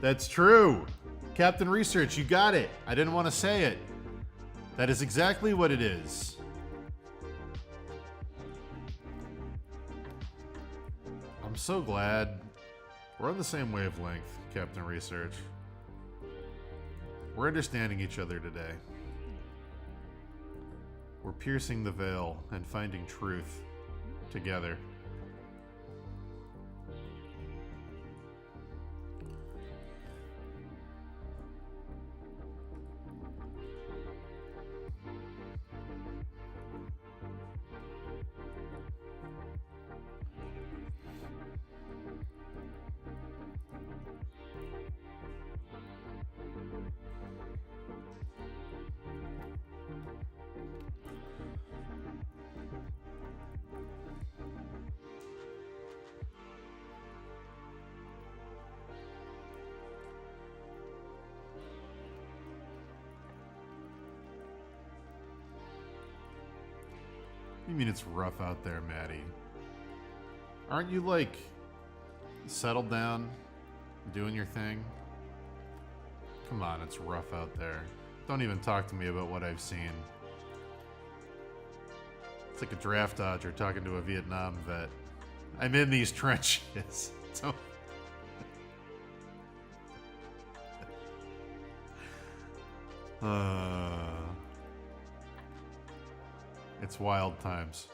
That's true. Captain Research, you got it. I didn't want to say it. That is exactly what it is. I'm so glad we're on the same wavelength, Captain Research. We're understanding each other today. We're piercing the veil and finding truth together. You mean it's rough out there, Maddie? Aren't you, like, settled down, doing your thing? Come on, it's rough out there. Don't even talk to me about what I've seen. It's like a draft dodger talking to a Vietnam vet. I'm in these trenches. Don't... It's wild times.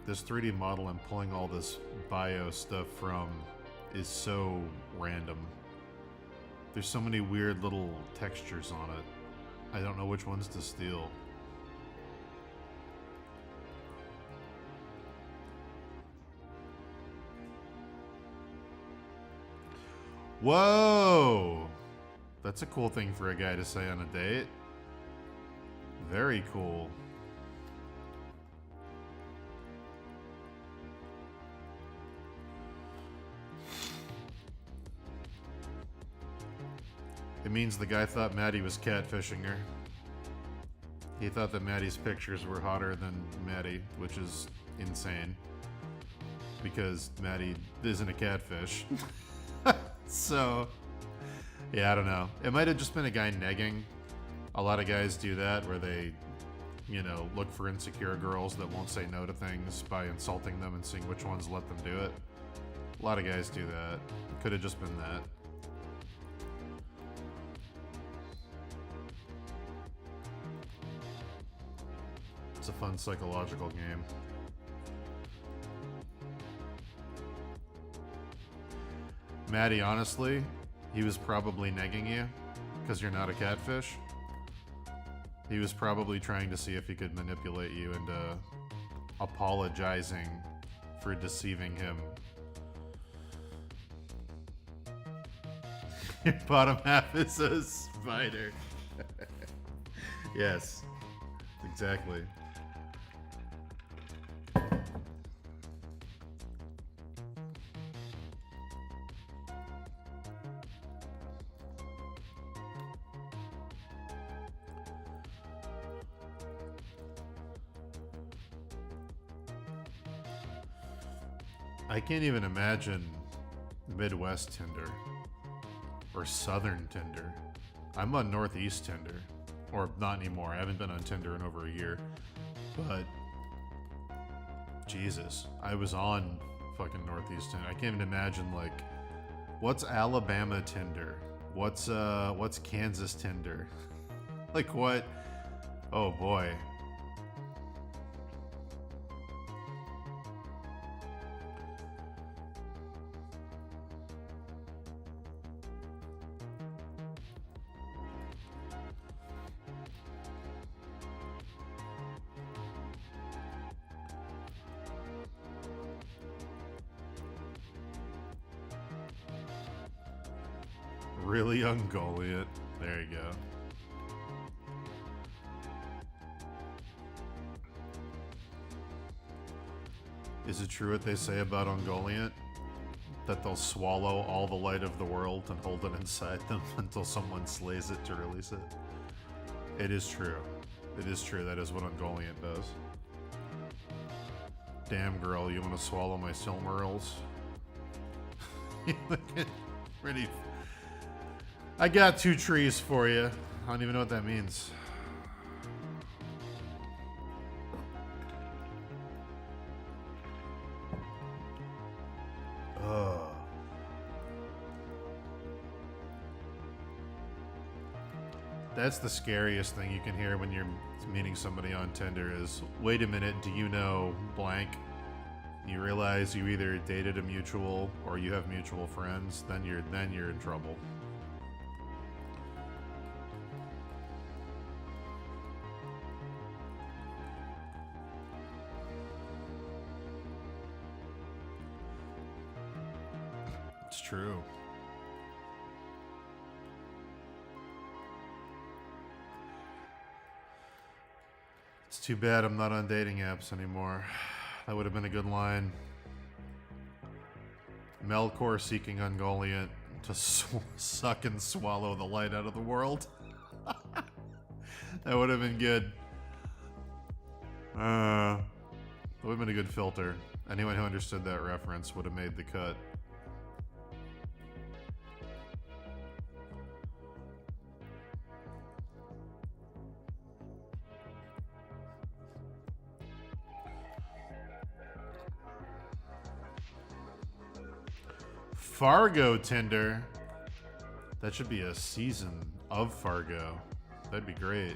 This 3D model I'm pulling all this bio stuff from is so random. There's so many weird little textures on it. I don't know which ones to steal. Whoa! That's a cool thing for a guy to say on a date. Very cool. It means the guy thought Maddie was catfishing her. He thought that Maddie's pictures were hotter than Maddie, which is insane. Because Maddie isn't a catfish. So, yeah, I don't know. It might have just been a guy negging. A lot of guys do that where they, you know, look for insecure girls that won't say no to things by insulting them and seeing which ones let them do it. A lot of guys do that. It could have just been that. It's a fun psychological game. Maddie, honestly, he was probably negging you because you're not a catfish. He was probably trying to see if he could manipulate you into apologizing for deceiving him. Your bottom half is a spider. Yes, exactly. I can't even imagine Midwest Tinder or Southern Tinder. I'm on Northeast Tinder, or not anymore. I haven't been on Tinder in over a year, but Jesus, I was on fucking Northeast Tinder. I can't even imagine, like, what's Alabama Tinder? What's Kansas Tinder? Like what? Oh boy. Really Ungoliant. There you go. Is it true what they say about Ungoliant? That they'll swallow all the light of the world and hold it inside them until someone slays it to release it? It is true. It is true. That is what Ungoliant does. Damn girl, you want to swallow my Silmarils? Pretty... I got 2 trees for you. I don't even know what that means. Ugh. That's the scariest thing you can hear when you're meeting somebody on Tinder is, wait a minute, do you know blank? You realize you either dated a mutual or you have mutual friends, then you're in trouble. It's true. It's too bad I'm not on dating apps anymore. That would have been a good line. Melkor seeking Ungoliant to suck and swallow the light out of the world. That would have been good. That would have been a good filter. Anyone who understood that reference would have made the cut. Fargo Tinder. That should be a season of Fargo. That'd be great.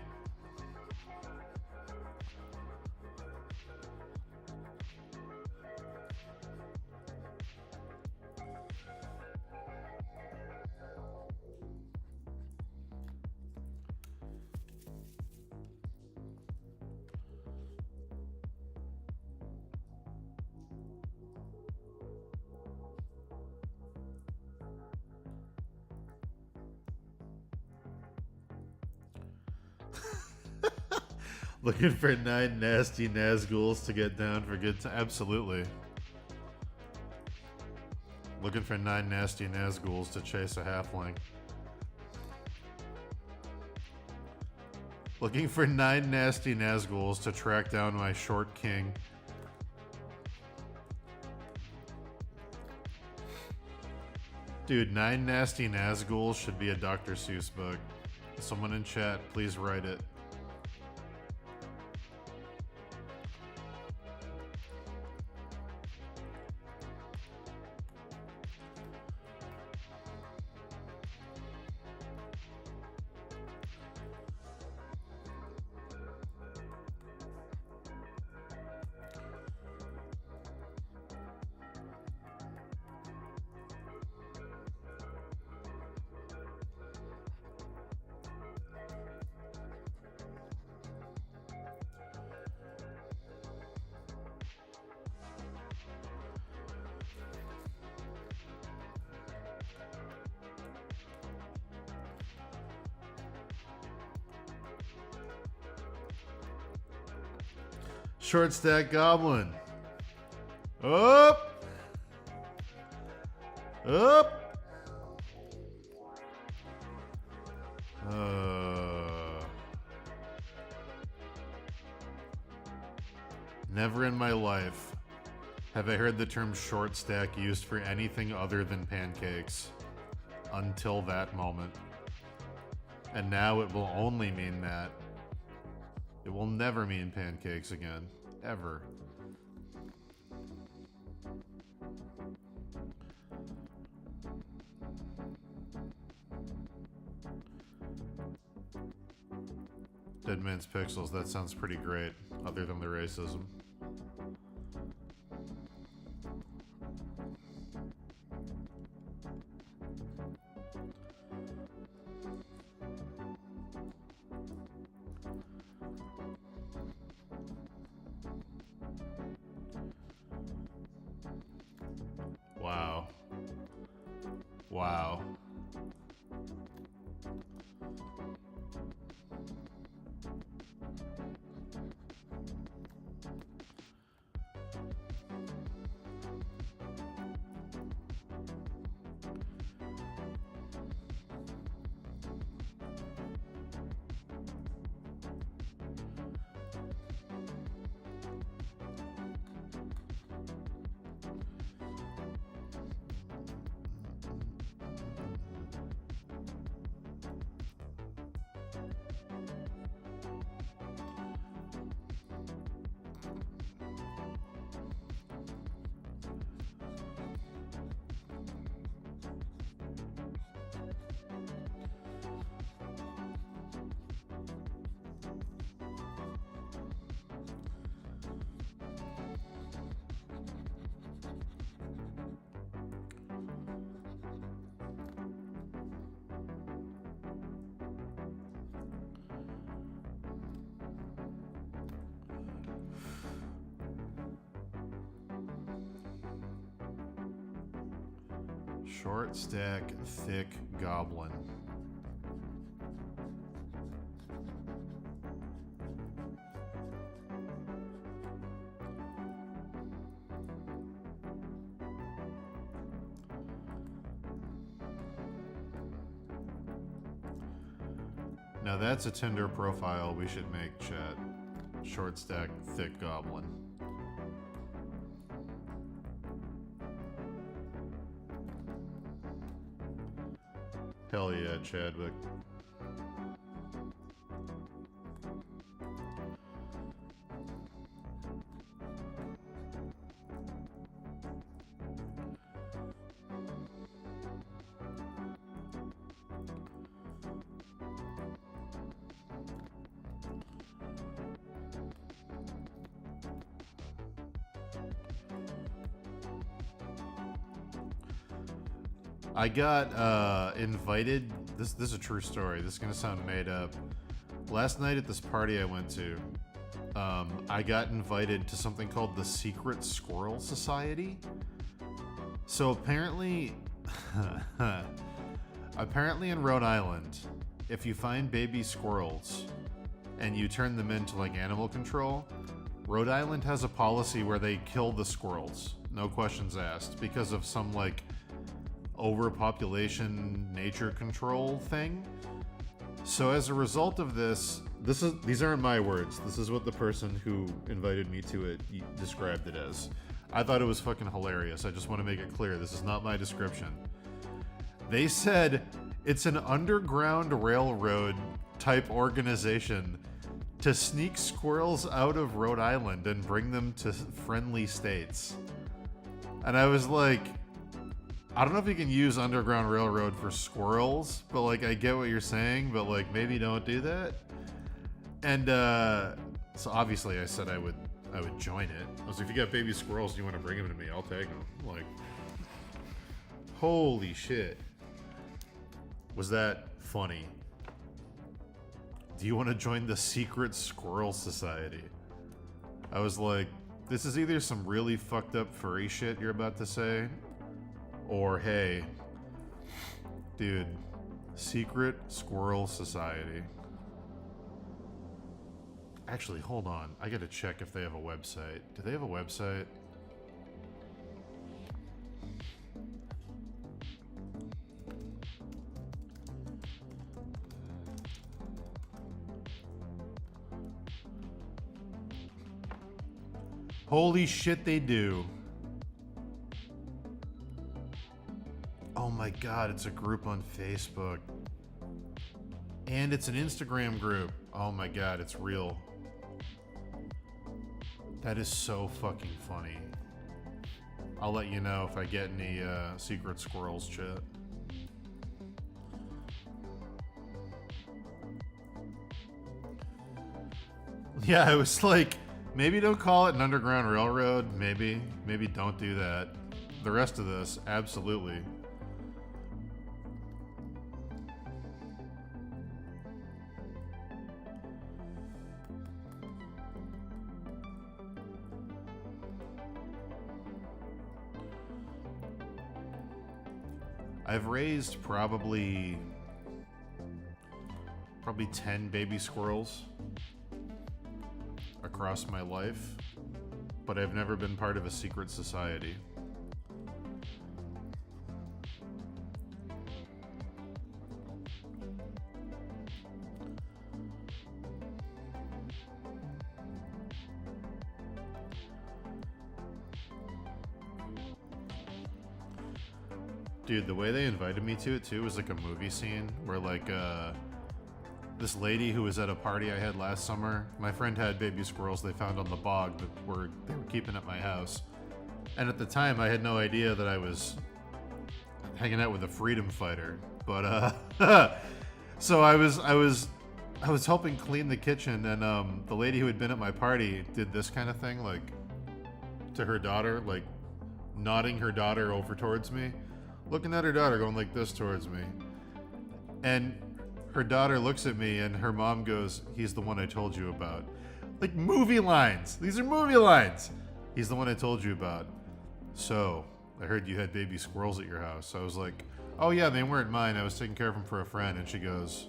Looking for 9 nasty Nazguls to get down for good time. Absolutely. Looking for 9 nasty Nazguls to chase a halfling. Looking for 9 nasty Nazguls to track down my short king. Dude, 9 nasty Nazguls should be a Dr. Seuss book. Someone in chat, please write it. Short stack goblin. Up. Up. Never in my life have I heard the term short stack used for anything other than pancakes until that moment. And now it will only mean that. It will never mean pancakes again. Ever. Dead Man's Pixels, that sounds pretty great, other than the racism. Wow. Wow. Short stack, thick goblin. Now that's a Tinder profile we should make, chat. Short stack, thick goblin. Hell yeah, Chadwick. I got invited. This is a true story. This is gonna sound made up. Last night at this party I went to, I got invited to something called the Secret Squirrel Society. So apparently, apparently in Rhode Island, if you find baby squirrels, and you turn them into like animal control, Rhode Island has a policy where they kill the squirrels, no questions asked, because of some like overpopulation nature control thing. So as a result of this, these aren't my words. This is what the person who invited me to it described it as. I thought it was fucking hilarious. I just want to make it clear, this is not my description. They said it's an underground railroad type organization to sneak squirrels out of Rhode Island and bring them to friendly states. And I was like, I don't know if you can use Underground Railroad for squirrels, but like I get what you're saying, but like maybe don't do that. And so obviously I said I would join it. I was like, if you got baby squirrels and you want to bring them to me, I'll take them. Like, holy shit. Was that funny? Do you want to join the Secret Squirrel Society? I was like, this is either some really fucked up furry shit you're about to say, or hey, dude, Secret Squirrel Society. Actually, hold on. I gotta check if they have a website. Do they have a website? Holy shit, they do. Oh my god, it's a group on Facebook. And it's an Instagram group. Oh my god, it's real. That is so fucking funny. I'll let you know if I get any secret squirrels chat. Yeah, I was like, maybe don't call it an underground railroad. Maybe don't do that. The rest of this, absolutely. I've raised probably 10 baby squirrels across my life, but I've never been part of a secret society. Dude, the way they invited me to it too was like a movie scene where like this lady who was at a party I had last summer, my friend had baby squirrels they found on the bog that they were keeping at my house. And at the time I had no idea that I was hanging out with a freedom fighter. But so I was helping clean the kitchen, and the lady who had been at my party did this kind of thing, like to her daughter, like nodding her daughter over towards me, looking at her daughter going like this towards me. And her daughter looks at me and her mom goes, "He's the one I told you about." Like movie lines. These are movie lines. "He's the one I told you about. So, I heard you had baby squirrels at your house." So I was like, "Oh yeah, they weren't mine. I was taking care of them for a friend." And she goes,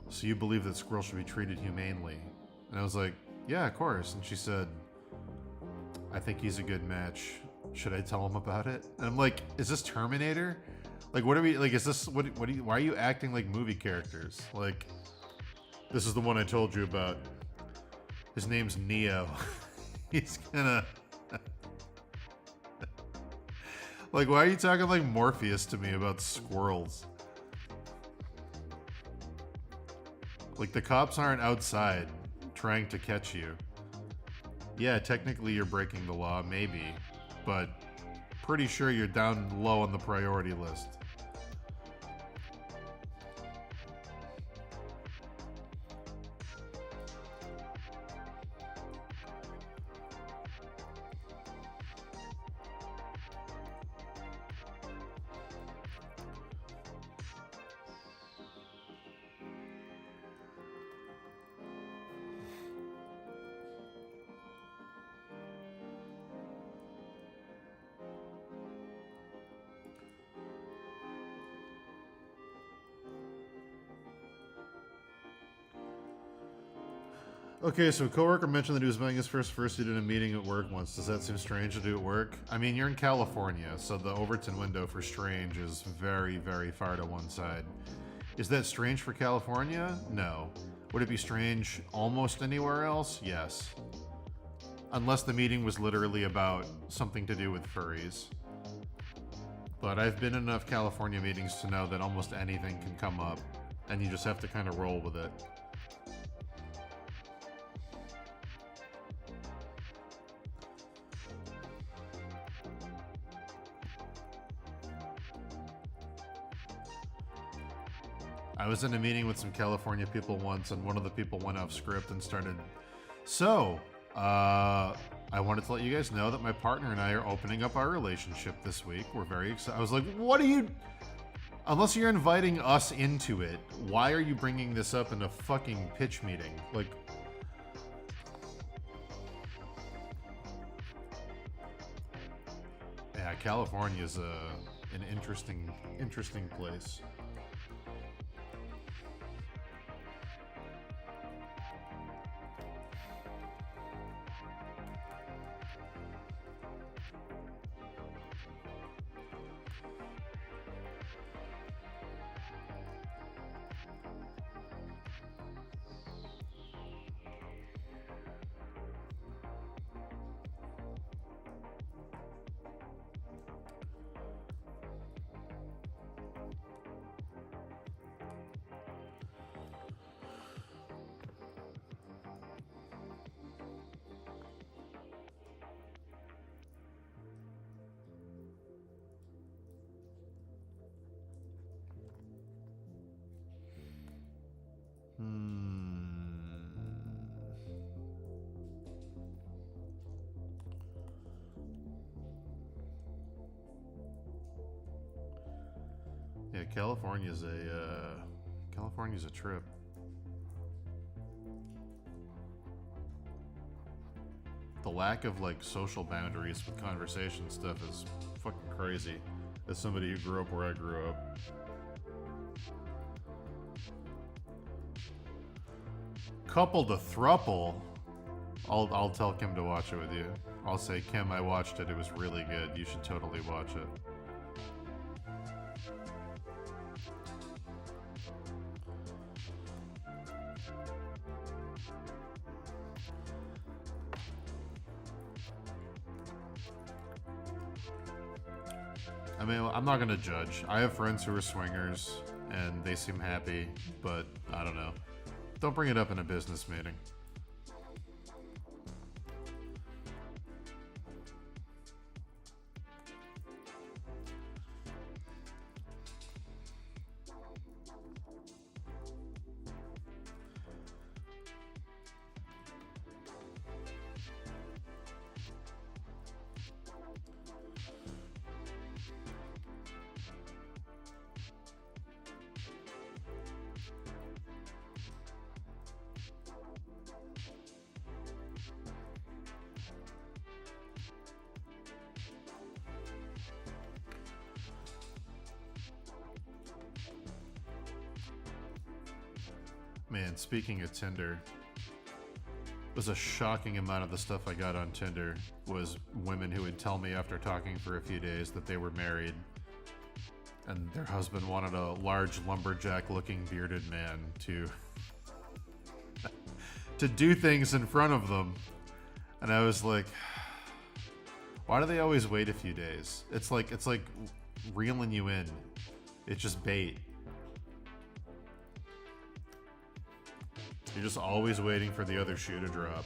"So you believe that squirrels should be treated humanely?" And I was like, "Yeah, of course." And she said, "I think he's a good match. Should I tell him about it?" And I'm like, "Is this Terminator? Like, what are we, like, is this, why are you acting like movie characters? Like, this is the one I told you about. His name's Neo." He's gonna, like, why are you talking like Morpheus to me about squirrels? Like, the cops aren't outside trying to catch you. Yeah, technically you're breaking the law, maybe, but pretty sure you're down low on the priority list. Okay, so a coworker mentioned that he was buying his first fursuit in a meeting at work once. Does that seem strange to do at work? I mean, you're in California, so the Overton window for strange is very, very far to one side. Is that strange for California? No. Would it be strange almost anywhere else? Yes. Unless the meeting was literally about something to do with furries. But I've been in enough California meetings to know that almost anything can come up, and you just have to kind of roll with it. I was in a meeting with some California people once, and one of the people went off script and started, so, I wanted to let you guys know that my partner and I are opening up our relationship this week. We're very excited. I was like, what are you... Unless you're inviting us into it, why are you bringing this up in a fucking pitch meeting? Like... Yeah, California's an interesting place. Yeah, California's a trip. The lack of like social boundaries with conversation stuff is fucking crazy. As somebody who grew up where I grew up. Couple to thruple. I'll tell Kim to watch it with you. I'll say, Kim, I watched it. It was really good. You should totally watch it. I mean, I'm not gonna judge. I have friends who are swingers, and they seem happy, but I don't know. Don't bring it up in a business meeting. Man, speaking of Tinder, it was a shocking amount of the stuff I got on Tinder was women who would tell me after talking for a few days that they were married and their husband wanted a large lumberjack-looking bearded man to to do things in front of them. And I was like, why do they always wait a few days? It's like reeling you in. It's just bait. You're just always waiting for the other shoe to drop.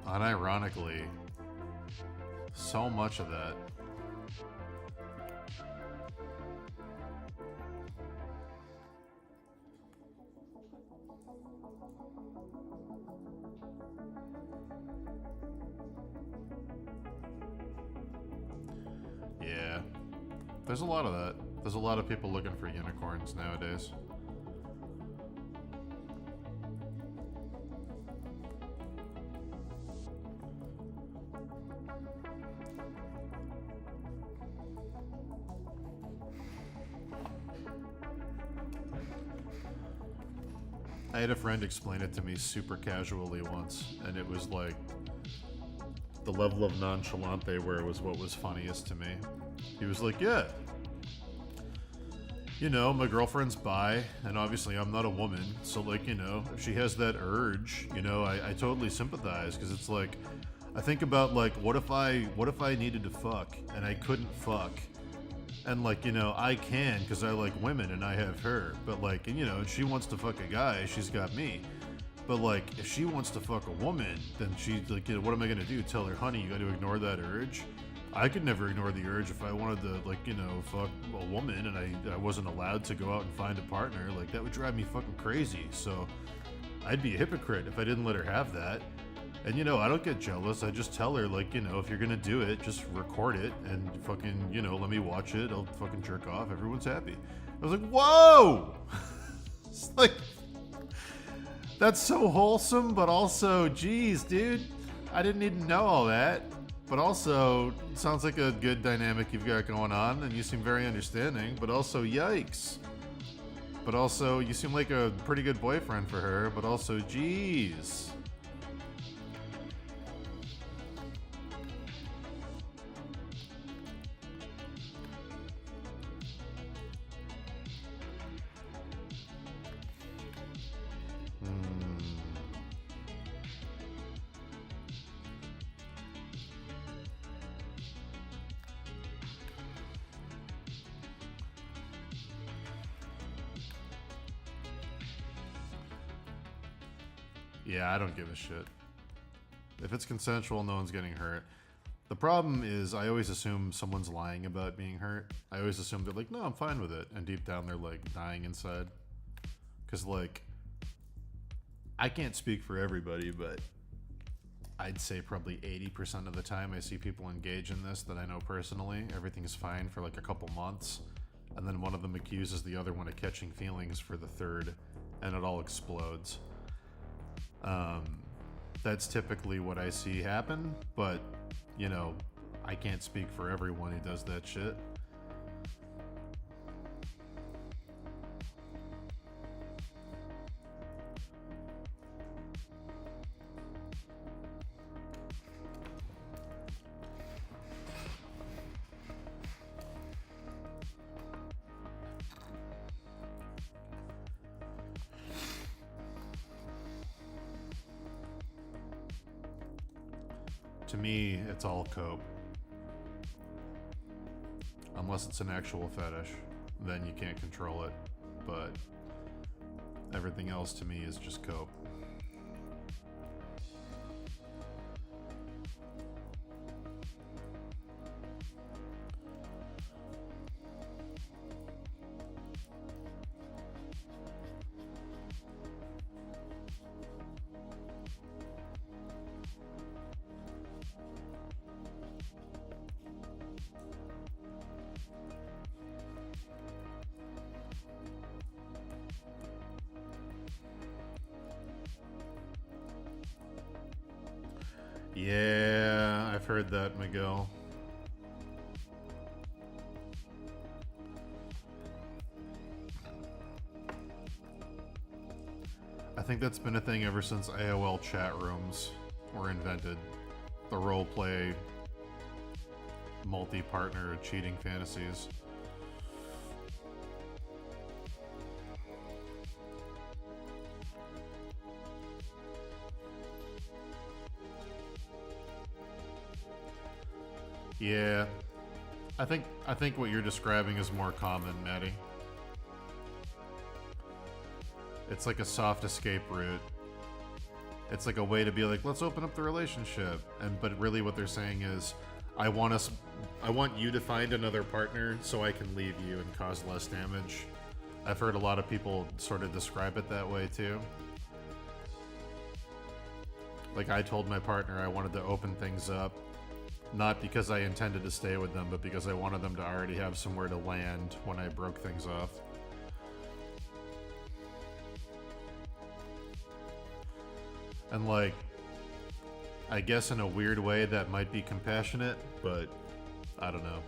Unironically, so much of that. There's a lot of that. There's a lot of people looking for unicorns nowadays. I had a friend explain it to me super casually once, and it was like the level of nonchalance they were was what was funniest to me. He was like, yeah, you know, my girlfriend's bi, and obviously I'm not a woman, so like, you know, if she has that urge, you know, I totally sympathize, because it's like, I think about like, what if I needed to fuck, and I couldn't fuck? And like, you know, I can because I like women and I have her. But like, and you know, if she wants to fuck a guy, she's got me. But like, if she wants to fuck a woman, then she's like, you know, what am I gonna do? Tell her, honey, you gotta ignore that urge? I could never ignore the urge if I wanted to, like, you know, fuck a woman and I wasn't allowed to go out and find a partner. Like, that would drive me fucking crazy. So I'd be a hypocrite if I didn't let her have that. And, you know, I don't get jealous. I just tell her, like, you know, if you're gonna do it, just record it and fucking, you know, let me watch it. I'll fucking jerk off. Everyone's happy. I was like, whoa! It's like, that's so wholesome, but also, geez, dude, I didn't need to know all that. But also, it sounds like a good dynamic you've got going on, and you seem very understanding, but also, yikes. But also, you seem like a pretty good boyfriend for her, but also, geez. Yeah, I don't give a shit. If it's consensual, no one's getting hurt. The problem is, I always assume someone's lying about being hurt. I always assume they're like, no, I'm fine with it. And deep down, they're like dying inside. Because, like, I can't speak for everybody, but I'd say probably 80% of the time I see people engage in this that I know personally. Everything's fine for like a couple months. And then one of them accuses the other one of catching feelings for the third. And it all explodes. That's typically what I see happen, but, you know, I can't speak for everyone who does that shit. To me, it's all cope. Unless it's an actual fetish, then you can't control it. But everything else to me is just cope. Yeah, I've heard that, Miguel. I think that's been a thing ever since AOL chat rooms were invented. The roleplay, multi-partner cheating fantasies. Yeah, I think what you're describing is more common, Maddie. It's like a soft escape route. It's like a way to be like, let's open up the relationship, but really what they're saying is, I want you to find another partner so I can leave you and cause less damage. I've heard a lot of people sort of describe it that way too. Like, I told my partner I wanted to open things up Not because I intended to stay with them, but because I wanted them to already have somewhere to land when I broke things off. And like, I guess in a weird way that might be compassionate, but I don't know.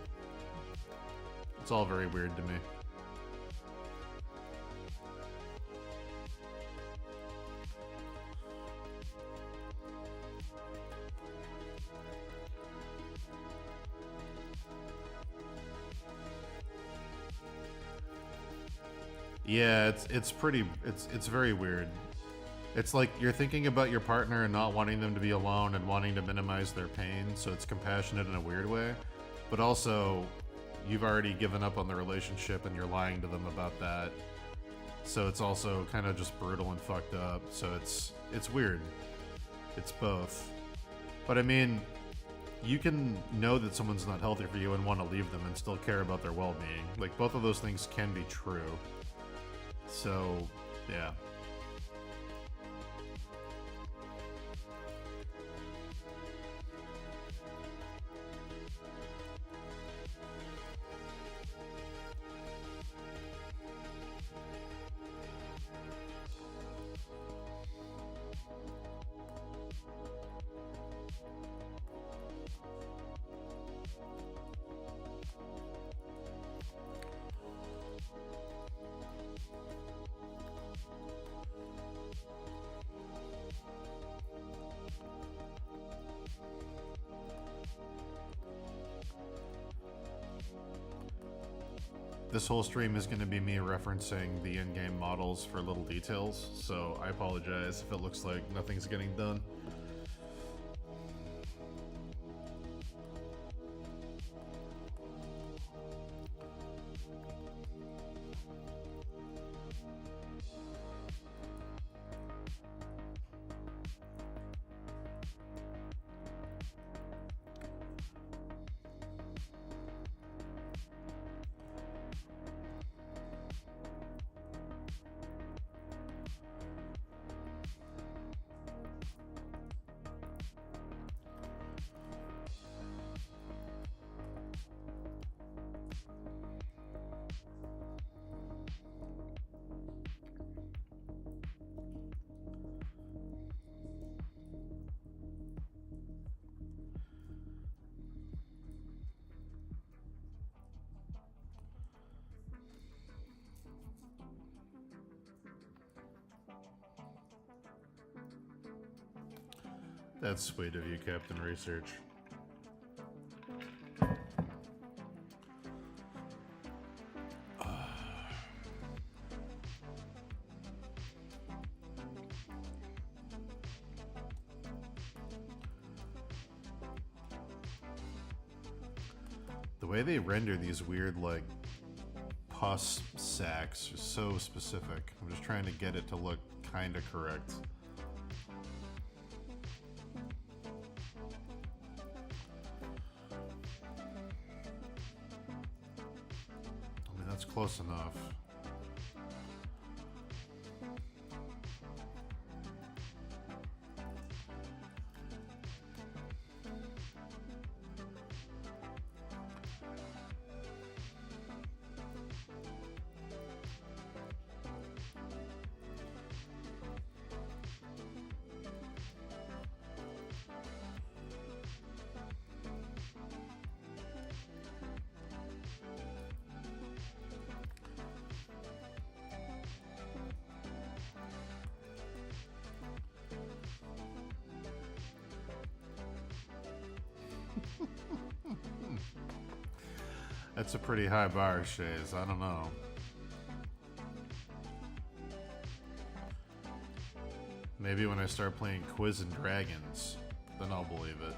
It's all very weird to me. Yeah, it's very weird. It's like you're thinking about your partner and not wanting them to be alone and wanting to minimize their pain, so it's compassionate in a weird way. But also, you've already given up on the relationship and you're lying to them about that. So it's also kind of just brutal and fucked up. So it's weird. It's both. But I mean, you can know that someone's not healthy for you and want to leave them and still care about their well-being. Like, both of those things can be true. So, yeah. This whole stream is going to be me referencing the in-game models for little details, so I apologize if it looks like nothing's getting done. That's sweet of you, Captain Research. The way they render these weird, like, pus sacks is so specific. I'm just trying to get it to look kind of correct. Close enough. That's a pretty high bar, Shays. I don't know. Maybe when I start playing Quiz and Dragons, then I'll believe it.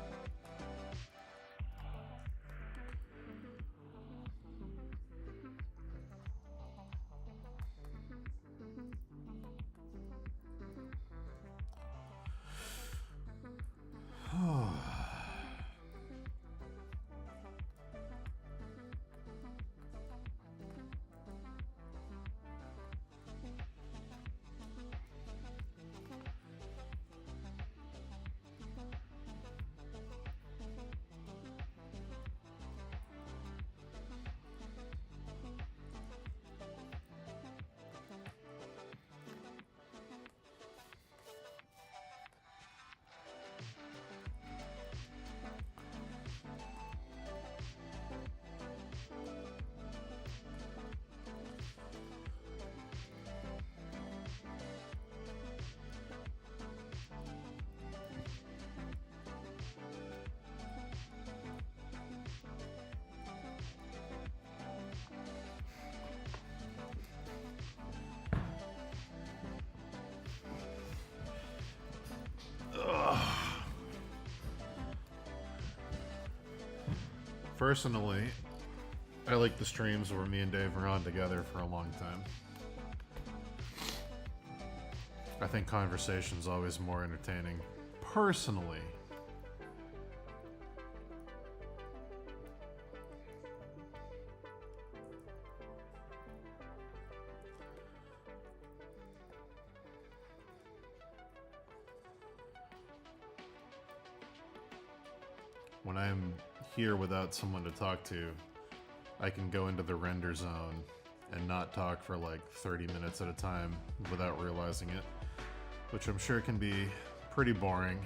Personally, I like the streams where me and Dave are on together for a long time. I think conversation's always more entertaining. Personally. When I'm here without someone to talk to, I can go into the render zone and not talk for like 30 minutes at a time without realizing it, which I'm sure can be pretty boring.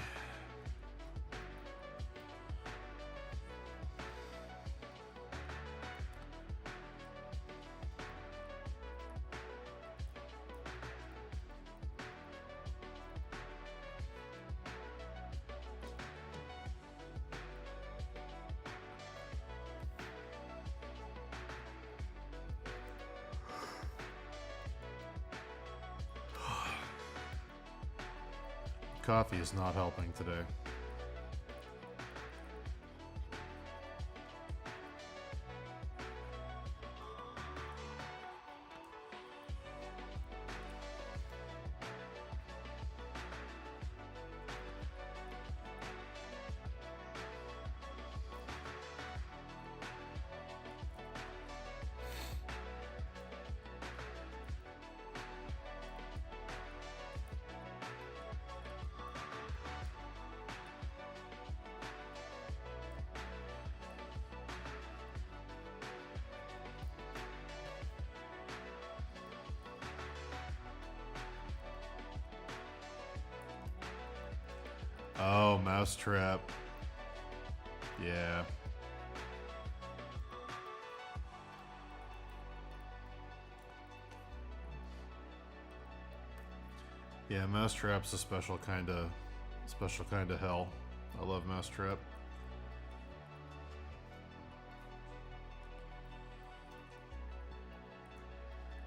Coffee is not helping today. Oh, Mousetrap. Yeah. Yeah, Mousetrap's a special kind of hell. I love Mousetrap.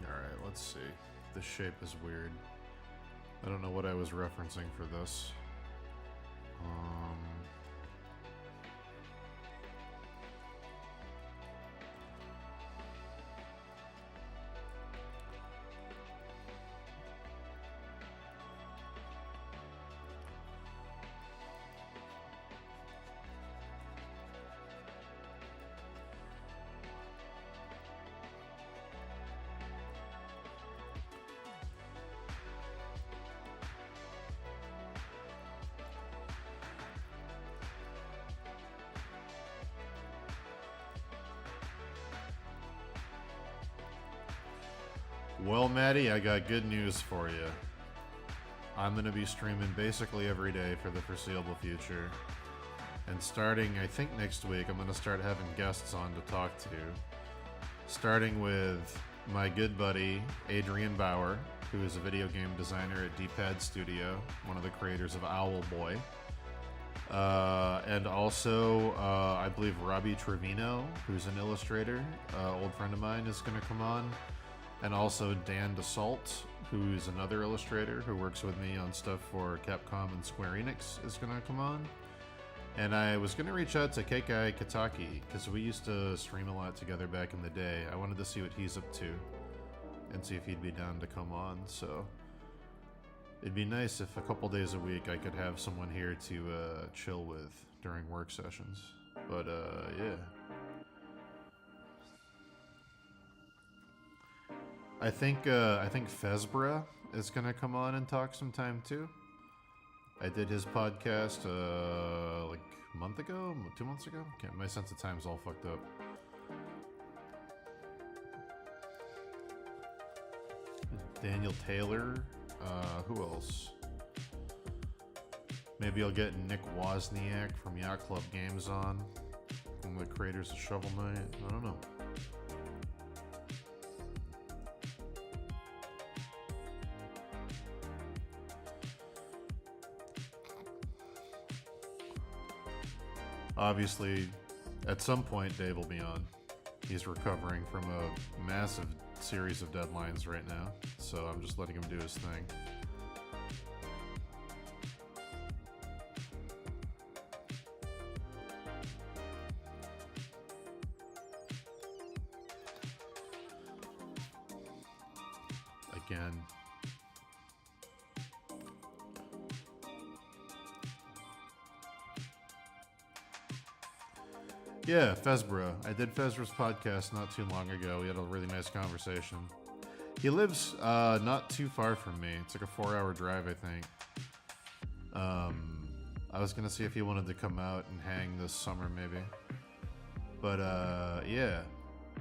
Alright, let's see. This shape is weird. I don't know what I was referencing for this. Well, Maddie, I got good news for you. I'm going to be streaming basically every day for the foreseeable future. And starting, I think next week, I'm going to start having guests on to talk to. Starting with my good buddy, Adrian Bauer, who is a video game designer at D-Pad Studio, one of the creators of Owlboy. And also, I believe Robbie Trevino, who's an illustrator, old friend of mine, is going to come on. And also Dan DeSalt, who's another illustrator who works with me on stuff for Capcom and Square Enix, is going to come on. And I was going to reach out to Keikai Kitaki, because we used to stream a lot together back in the day. I wanted to see what he's up to, and see if he'd be down to come on, so... It'd be nice if a couple days a week I could have someone here to chill with during work sessions. But, yeah. I think Fezbra is gonna come on and talk sometime too. I did his podcast like a month ago, 2 months ago. My sense of time's all fucked up. Daniel Taylor. Who else? Maybe I'll get Nick Wozniak from Yacht Club Games on, one of the creators of Shovel Knight. I don't know. Obviously, at some point, Dave will be on. He's recovering from a massive series of deadlines right now, so I'm just letting him do his thing. skin. Yeah, Fezbra. I did Fezbra's podcast not too long ago. We had a really nice conversation. He lives not too far from me. It's like a 4-hour drive, I think. I was gonna see if he wanted to come out and hang this summer, maybe. But yeah,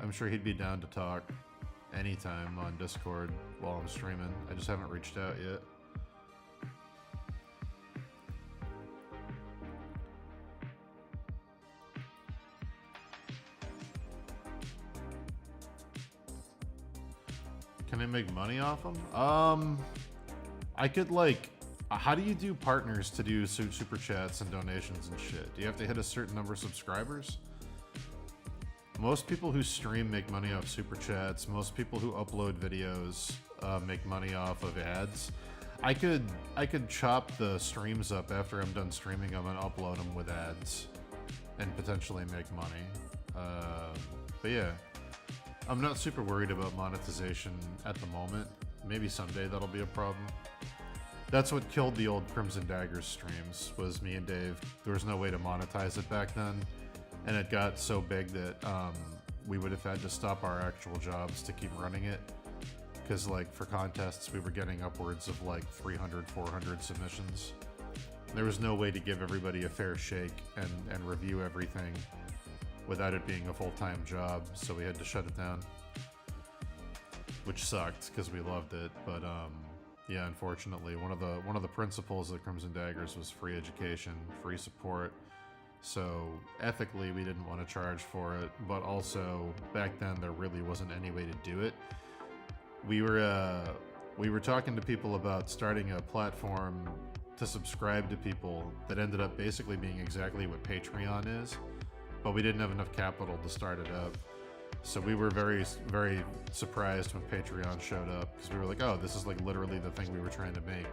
I'm sure he'd be down to talk anytime on Discord while I'm streaming. I just haven't reached out yet. Can I make money off them? I could like, how do you do partners to do super chats and donations and shit? Do you have to hit a certain number of subscribers? Most people who stream make money off super chats. Most people who upload videos make money off of ads. I could chop the streams up after I'm done streaming them and upload them with ads and potentially make money. But yeah. I'm not super worried about monetization at the moment. Maybe someday that'll be a problem. That's what killed the old Crimson Daggers streams, was me and Dave. There was no way to monetize it back then, and it got so big that we would have had to stop our actual jobs to keep running it. Because like for contests, we were getting upwards of like 300, 400 submissions. There was no way to give everybody a fair shake and review everything without it being a full-time job, so we had to shut it down, which sucked because we loved it. But yeah, unfortunately, one of the principles of Crimson Daggers was free education, free support. So ethically, we didn't want to charge for it, but also back then there really wasn't any way to do it. We were talking to people about starting a platform to subscribe to people that ended up basically being exactly what Patreon is. But we didn't have enough capital to start it up. So we were very, very surprised when Patreon showed up, because we were like, oh, this is like literally the thing we were trying to make.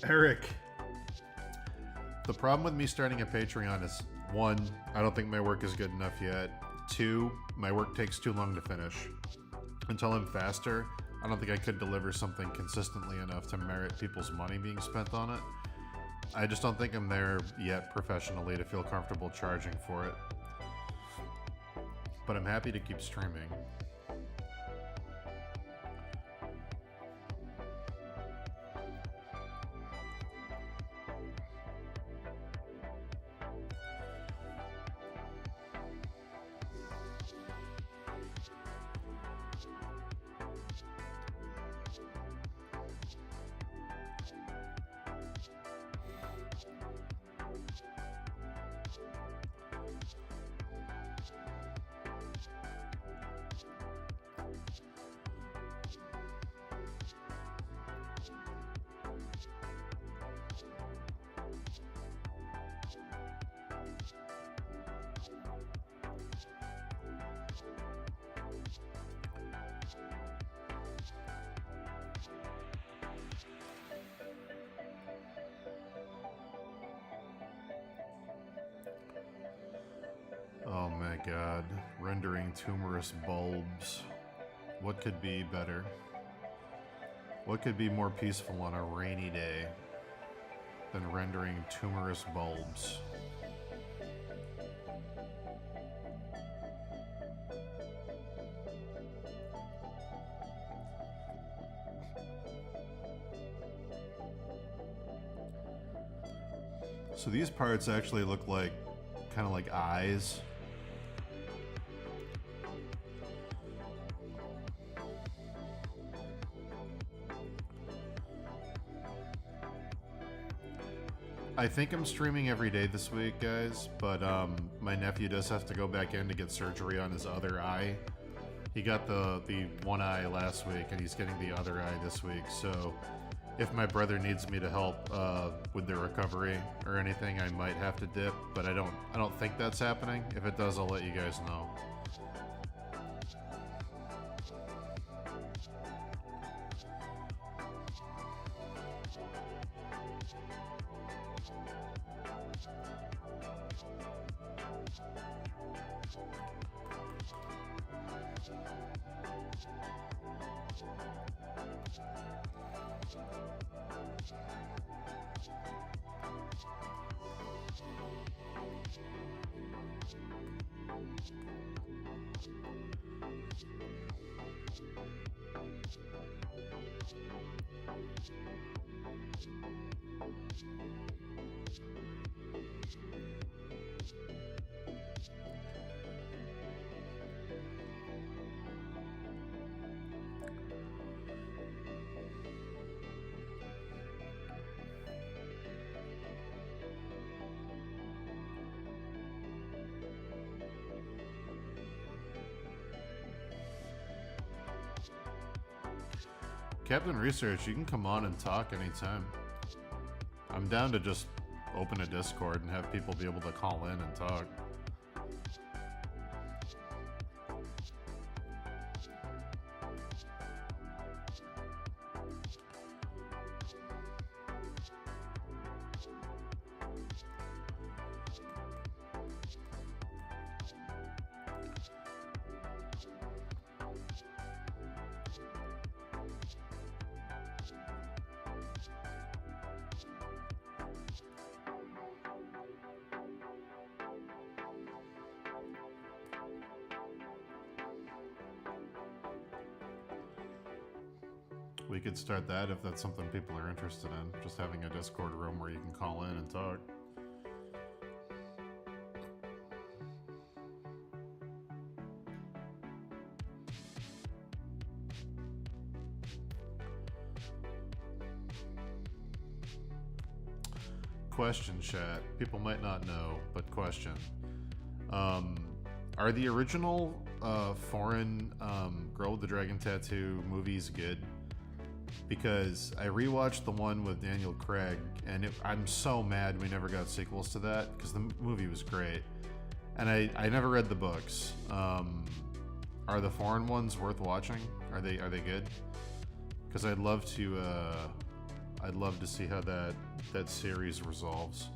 Eric. The problem with me starting a Patreon is, 1, I don't think my work is good enough yet. 2, my work takes too long to finish. Until I'm faster, I don't think I could deliver something consistently enough to merit people's money being spent on it. I just don't think I'm there yet professionally to feel comfortable charging for it. But I'm happy to keep streaming. Oh my god, rendering tumorous bulbs. What could be better? What could be more peaceful on a rainy day than rendering tumorous bulbs? So these parts actually look like kind of like eyes. I think I'm streaming every day this week, guys, but my nephew does have to go back in to get surgery on his other eye. He got the one eye last week, and he's getting the other eye this week, so if my brother needs me to help with the recovery or anything, I might have to dip, but I don't think that's happening. If it does, I'll let you guys know. Captain Research, you can come on and talk anytime. I'm down to just open a Discord and have people be able to call in and talk. We could start that if that's something people are interested in. Just having a Discord room where you can call in and talk. Question, chat. People might not know, but question. Are the original foreign Girl with the Dragon Tattoo movies good? Because I rewatched the one with Daniel Craig, and I'm so mad we never got sequels to that, because the movie was great. And I never read the books. Are the foreign ones worth watching? Are they good? Because I'd love to see how that series resolves.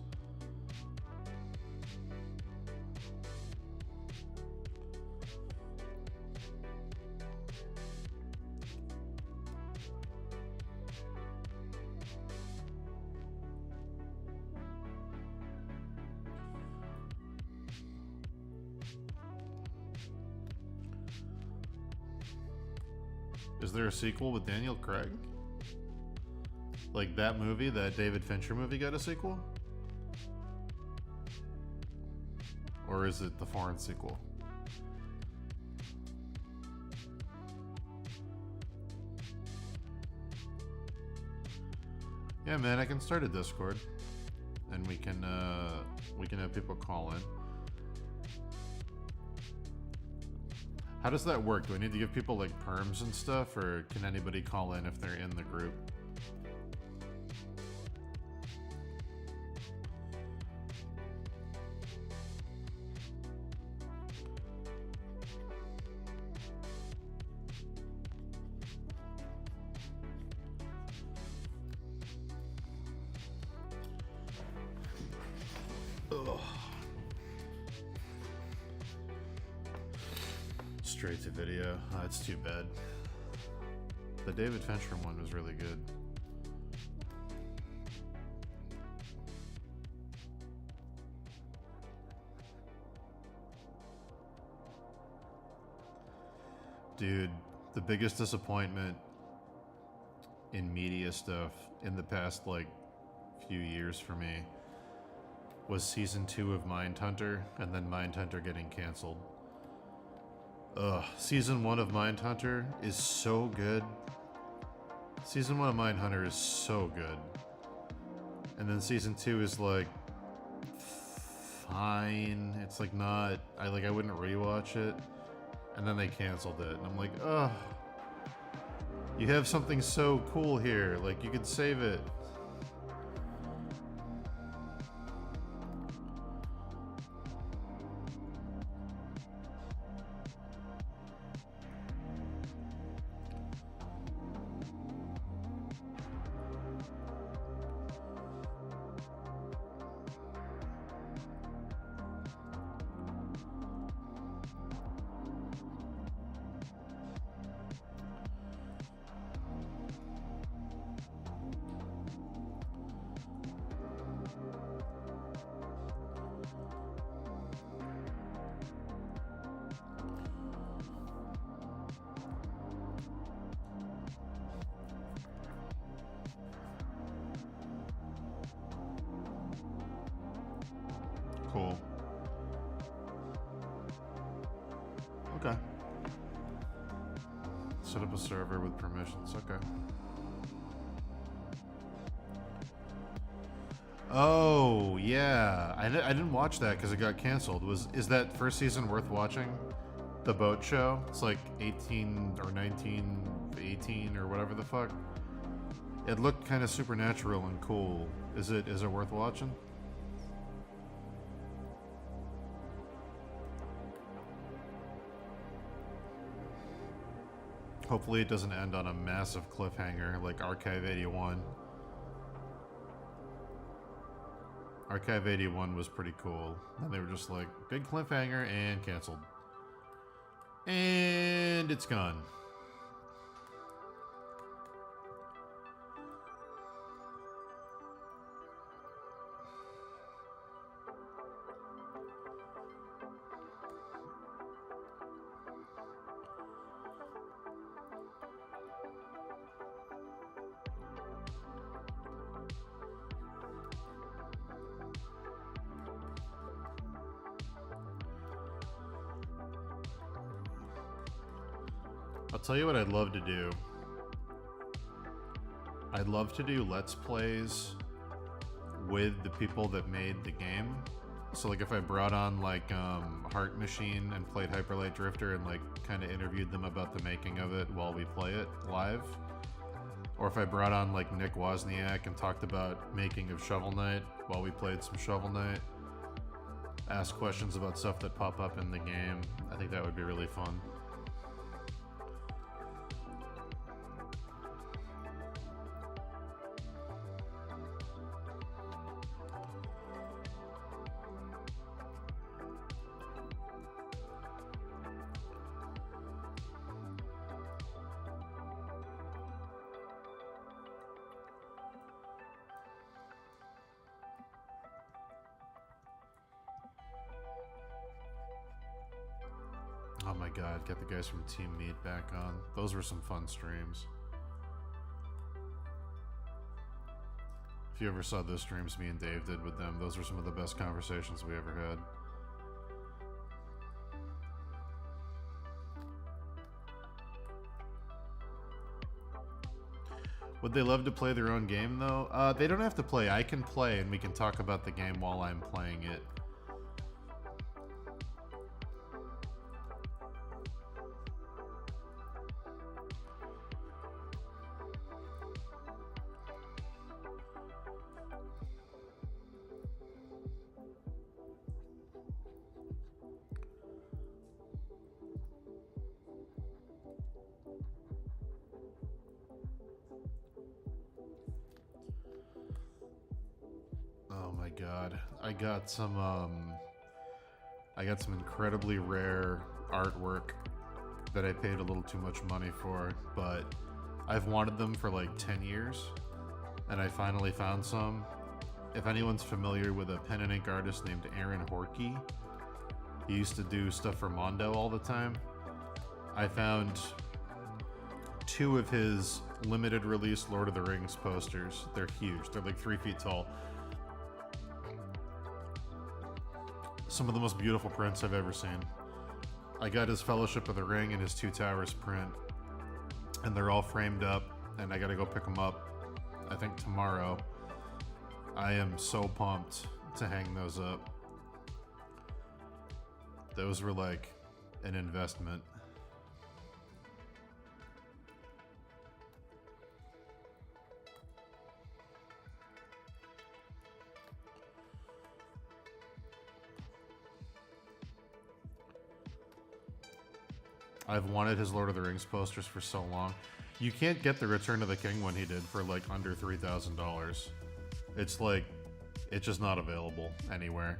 Is there a sequel with Daniel Craig? Like that movie, that David Fincher movie, got a sequel? Or is it the foreign sequel? Yeah, man, I can start a Discord, and we can have people call in. How does that work? Do I need to give people like perms and stuff, or can anybody call in if they're in the group? Straight to video. Oh, that's too bad. The David Fincher one was really good. Dude, the biggest disappointment in media stuff in the past like few years for me was season 2 of Mindhunter, and then Mindhunter getting canceled. Ugh, season 1 of Mindhunter is so good. Season 1 of Mindhunter is so good. And then season 2 is like fine. It's like not, I wouldn't rewatch it. And then they canceled it. And I'm like, ugh. You have something so cool here. Like, you could save it. Set up a server with permissions. Okay. Oh yeah, I didn't watch that because it got canceled. Is that first season worth watching? The boat show. It's like 18 or 1918 or whatever the fuck. It looked kind of supernatural and cool. Is it worth watching? Hopefully it doesn't end on a massive cliffhanger like Archive 81. Archive 81 was pretty cool. And they were just like, big cliffhanger and canceled. And it's gone. I'll tell you what I'd love to do. I'd love to do Let's Plays with the people that made the game. So like if I brought on like Heart Machine and played Hyper Light Drifter and like kind of interviewed them about the making of it while we play it live. Or if I brought on like Nick Wozniak and talked about making of Shovel Knight while we played some Shovel Knight. Ask questions about stuff that pop up in the game. I think that would be really fun. Oh my god, get the guys from Team Meat back on. Those were some fun streams. If you ever saw those streams me and Dave did with them, those were some of the best conversations we ever had. Would they love to play their own game though? They don't have to play. I can play and we can talk about the game while I'm playing it. Oh my god. I got some incredibly rare artwork that I paid a little too much money for, but I've wanted them for like 10 years and I finally found some. If anyone's familiar with a pen and ink artist named Aaron Horkey, he used to do stuff for Mondo all the time. I found 2 of his limited release Lord of the Rings posters. They're huge. They're like 3 feet tall. Some of the most beautiful prints I've ever seen. I got his Fellowship of the Ring and his Two Towers print, and they're all framed up, and I gotta go pick them up, I think tomorrow. I am so pumped to hang those up. Those were like an investment. I've wanted his Lord of the Rings posters for so long. You can't get the Return of the King one he did for like under $3,000. It's like, it's just not available anywhere.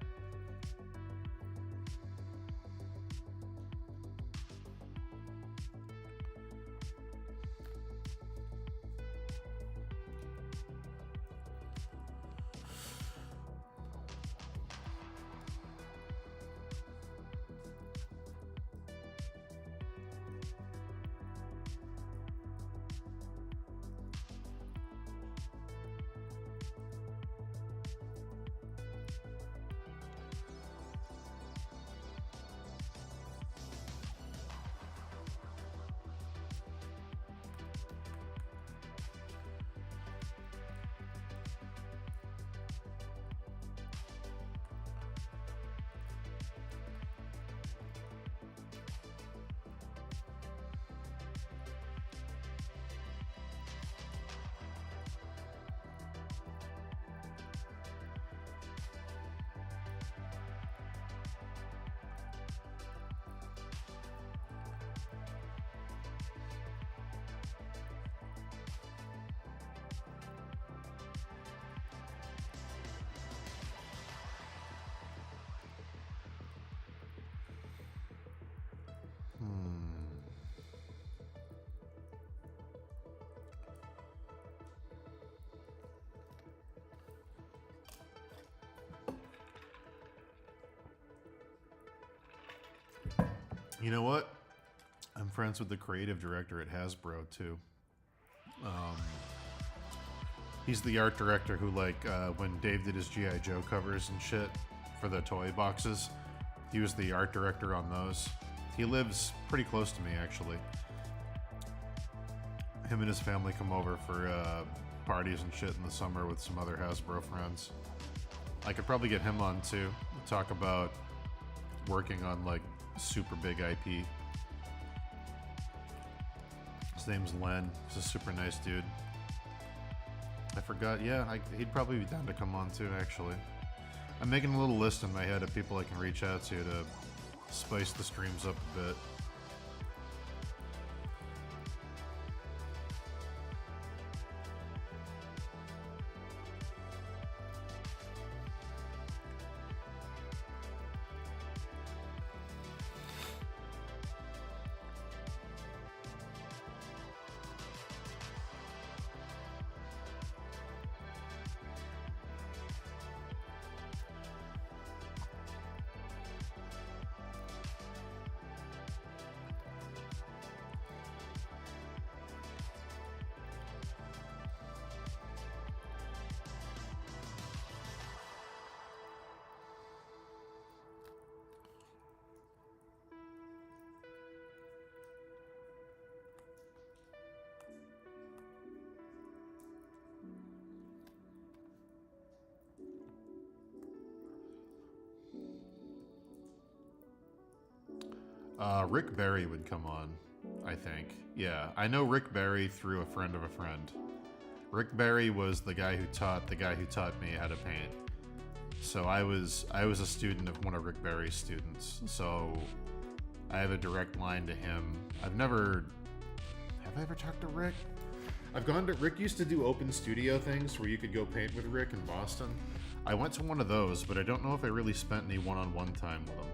You know what? I'm friends with the creative director at Hasbro too. He's the art director who, like, when Dave did his G.I. Joe covers and shit for the toy boxes, he was the art director on those. He lives pretty close to me, actually. Him and his family come over for parties and shit in the summer with some other Hasbro friends. I could probably get him on too, talk about working on, like, super big IP. His name's Len. He's a super nice dude. I forgot, yeah, he'd probably be down to come on too, actually. I'm making a little list in my head of people I can reach out to spice the streams up a bit. Rick Berry would come on, I think. Yeah, I know Rick Berry through a friend of a friend. Rick Berry was the guy who taught me how to paint. So I was a student of one of Rick Berry's students. So I have a direct line to him. Have I ever talked to Rick? Rick used to do open studio things where you could go paint with Rick in Boston. I went to one of those, but I don't know if I really spent any one-on-one time with him.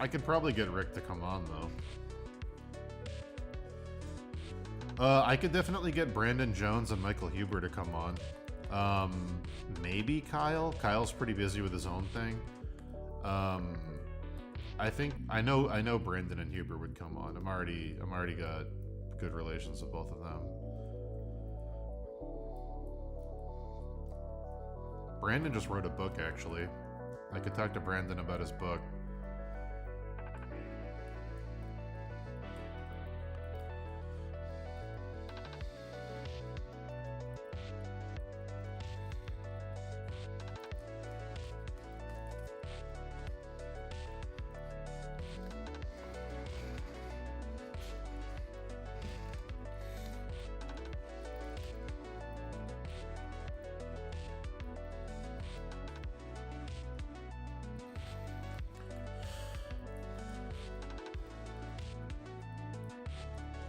I could probably get Rick to come on, though. I could definitely get Brandon Jones and Michael Huber to come on. Maybe Kyle. Kyle's pretty busy with his own thing. I know Brandon and Huber would come on. I'm already got good relations with both of them. Brandon just wrote a book, actually. I could talk to Brandon about his book.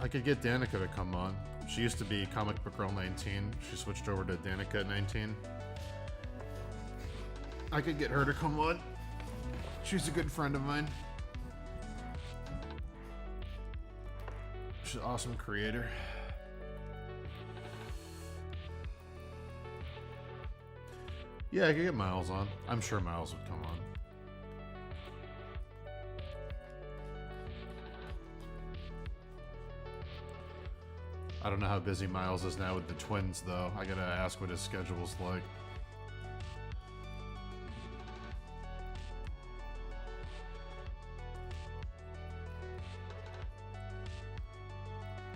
I could get Danica to come on. She used to be Comic Book Girl 19. She switched over to Danica 19. I could get her to come on. She's a good friend of mine. She's an awesome creator. Yeah, I could get Miles on. I'm sure Miles would come on. I don't know how busy Miles is now with the twins, though. I gotta ask what his schedule's like.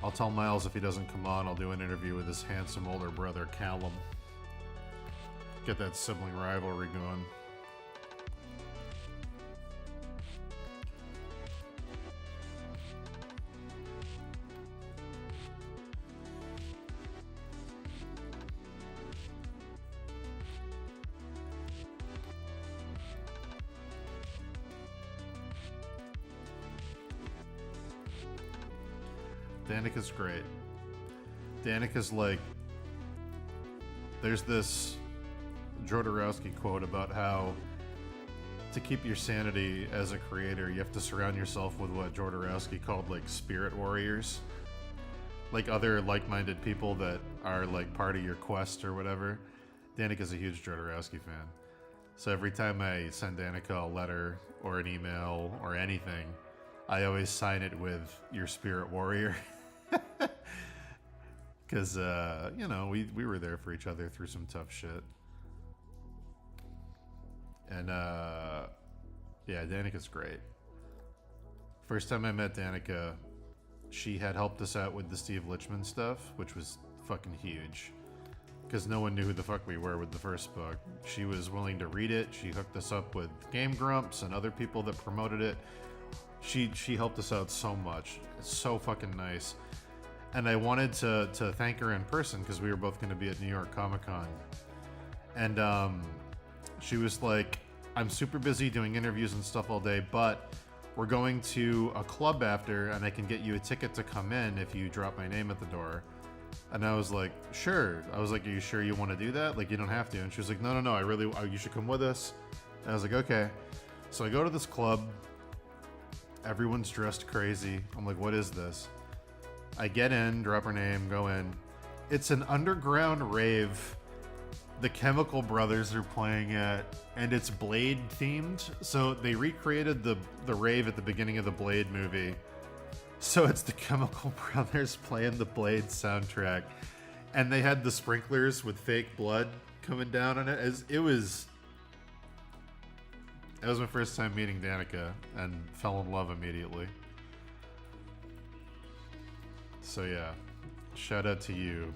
I'll tell Miles if he doesn't come on, I'll do an interview with his handsome older brother, Callum. Get that sibling rivalry going. Danica's great. Danica's like... There's this Jodorowsky quote about how to keep your sanity as a creator, you have to surround yourself with what Jodorowsky called, like, spirit warriors. Like other like-minded people that are, like, part of your quest or whatever. Danica's a huge Jodorowsky fan. So every time I send Danica a letter or an email or anything, I always sign it with your spirit warrior. Because, you know, we were there for each other through some tough shit. And, yeah, Danica's great. First time I met Danica, she had helped us out with the Steve Lichman stuff, which was fucking huge. Because no one knew who the fuck we were with the first book. She was willing to read it. She hooked us up with Game Grumps and other people that promoted it. She helped us out so much. It's so fucking nice. And I wanted to thank her in person because we were both going to be at New York Comic Con. And she was like, I'm super busy doing interviews and stuff all day, but we're going to a club after and I can get you a ticket to come in if you drop my name at the door. And I was like, sure. I was like, are you sure you want to do that? Like, you don't have to. And she was like, no, you should come with us. And I was like, okay. So I go to this club. Everyone's dressed crazy. I'm like, what is this? I get in, drop her name, go in. It's an underground rave the Chemical Brothers are playing at, and it's Blade themed. So they recreated the rave at the beginning of the Blade movie. So it's the Chemical Brothers playing the Blade soundtrack. And they had the sprinklers with fake blood coming down on it. It was my first time meeting Danica and fell in love immediately. So yeah, shout out to you.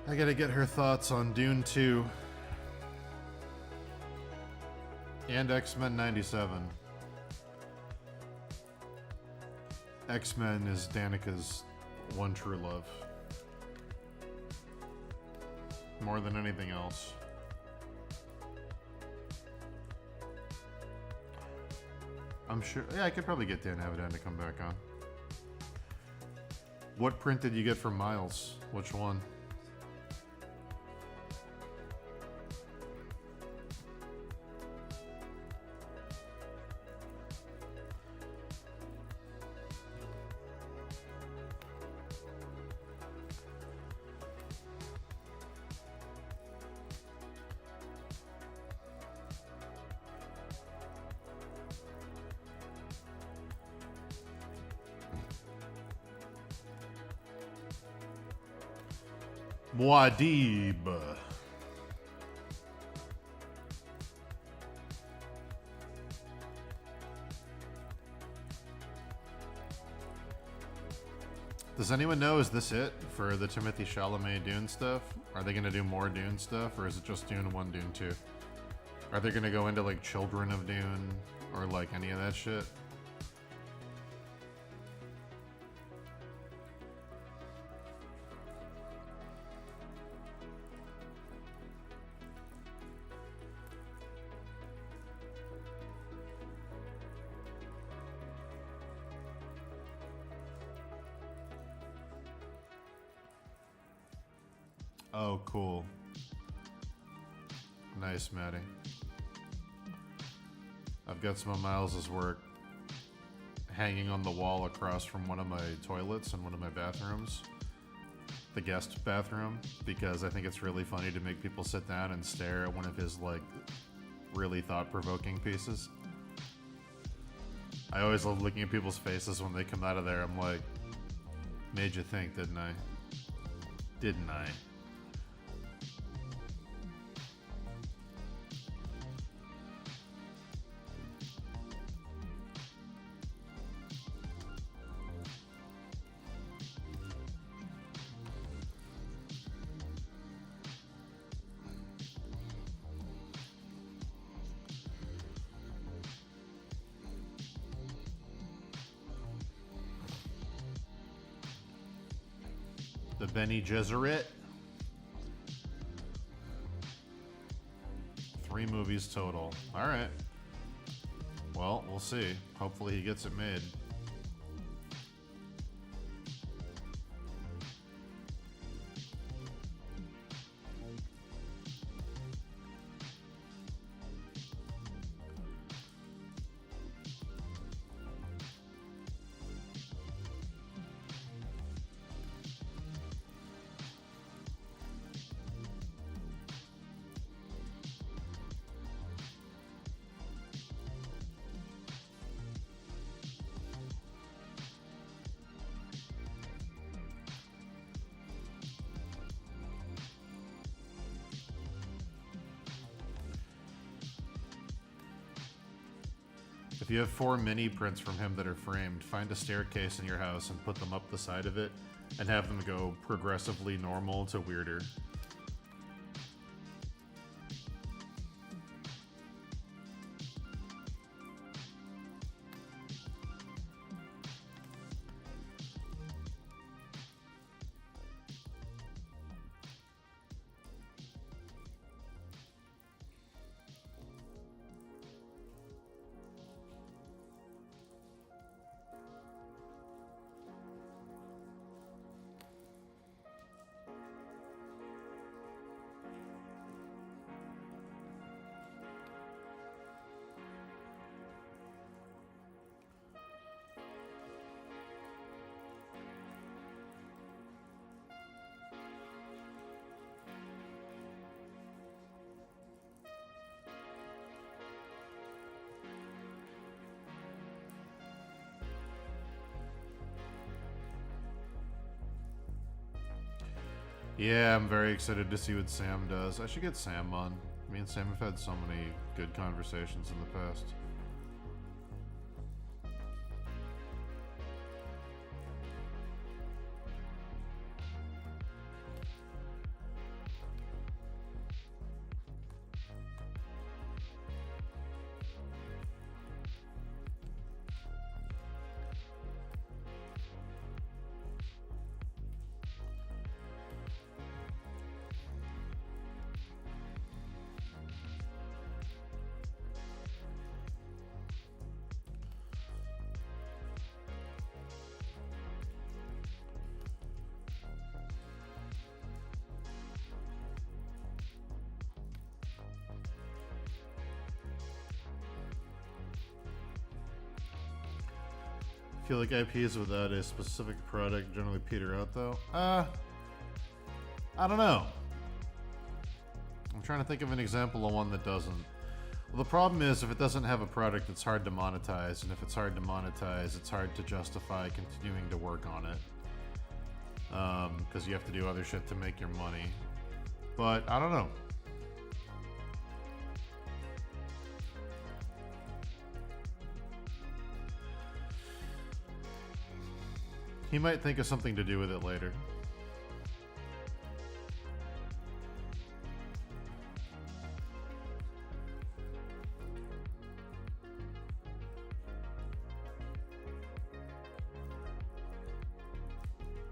I gotta get her thoughts on Dune 2 and X-Men 97. X-Men is Danica's one true love. More than anything else. I'm sure, yeah, I could probably get Dan Avidan to come back on. What print did you get from Miles? Which one? Muad'Dib. Does anyone know, is this it for the Timothée Chalamet Dune stuff? Are they going to do more Dune stuff, or is it just Dune 1, Dune 2? Are they going to go into, like, Children of Dune, or, like, any of that shit? Oh, cool. Nice, Maddie. I've got some of Miles's work hanging on the wall across from one of my toilets in one of my bathrooms. The guest bathroom, because I think it's really funny to make people sit down and stare at one of his, like, really thought-provoking pieces. I always love looking at people's faces when they come out of there. I'm like, made you think, didn't I? Didn't I? The Bene Gesserit. 3 movies total. Alright. Well, we'll see. Hopefully he gets it made. If you have 4 mini prints from him that are framed, find a staircase in your house and put them up the side of it and have them go progressively normal to weirder. Yeah, I'm very excited to see what Sam does. I should get Sam on. Me and Sam have had so many good conversations in the past. I feel like IPs without a specific product generally peter out, though. I don't know. I'm trying to think of an example of one that doesn't. Well, the problem is if it doesn't have a product, it's hard to monetize, and if it's hard to monetize, it's hard to justify continuing to work on it. Because you have to do other shit to make your money. But, I don't know. He might think of something to do with it later.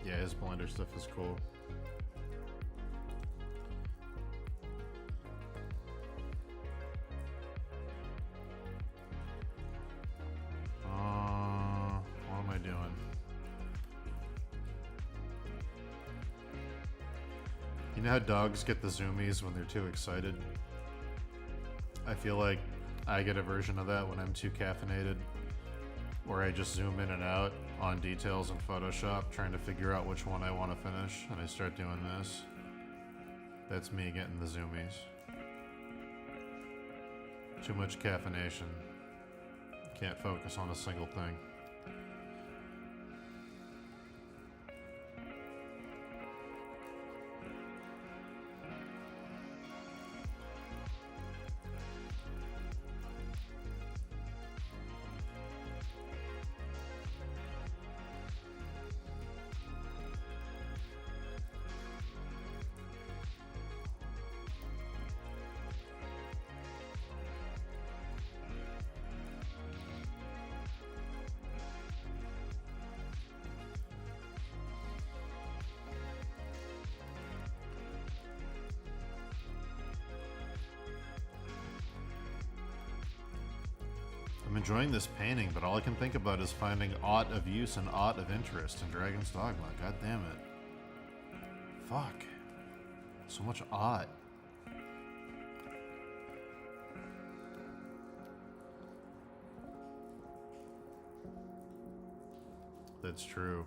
Yeah, his Blender stuff is cool. What am I doing? You know how dogs get the zoomies when they're too excited? I feel like I get a version of that when I'm too caffeinated, where I just zoom in and out on details in Photoshop, trying to figure out which one I want to finish, and I start doing this. That's me getting the zoomies. Too much caffeination. Can't focus on a single thing. enjoying this painting, but all I can think about is finding aught of use and aught of interest in Dragon's Dogma. God damn it. Fuck. So much aught. That's true.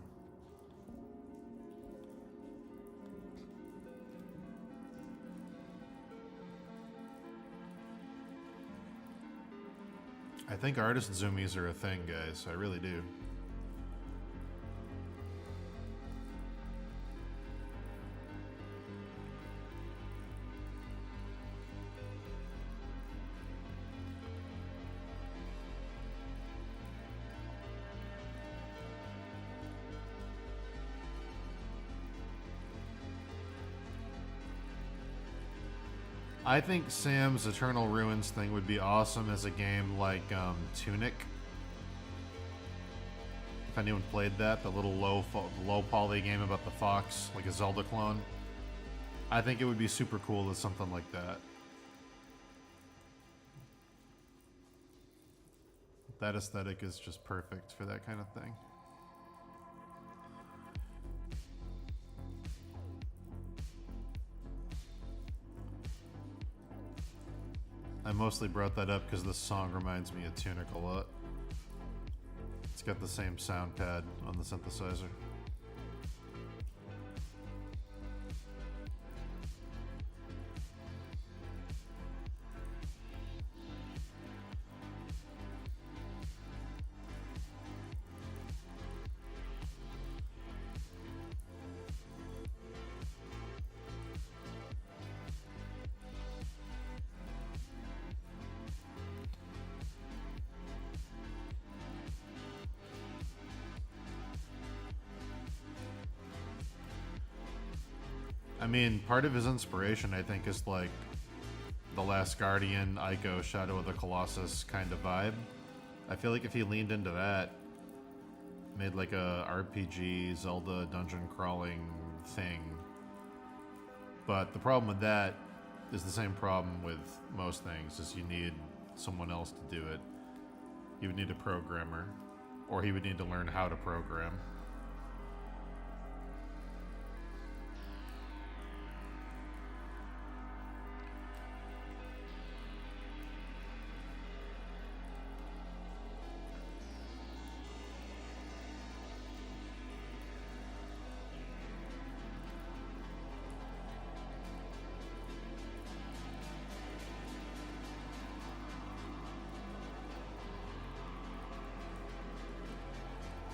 I think artist zoomies are a thing, guys. I really do. I think Sam's Eternal Ruins thing would be awesome as a game like Tunic. If anyone played that, the little low poly game about the fox, like a Zelda clone. I think it would be super cool as something like that. That aesthetic is just perfect for that kind of thing. I mostly brought that up because this song reminds me of Tunic a lot. It's got the same sound pad on the synthesizer. I mean, part of his inspiration, I think, is like The Last Guardian, Ico, Shadow of the Colossus kind of vibe. I feel like if he leaned into that, made like a RPG, Zelda dungeon crawling thing. But the problem with that is the same problem with most things, is you need someone else to do it. You would need a programmer, or he would need to learn how to program.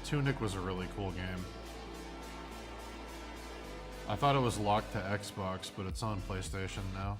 Tunic was a really cool game. I thought it was locked to Xbox, but it's on PlayStation now.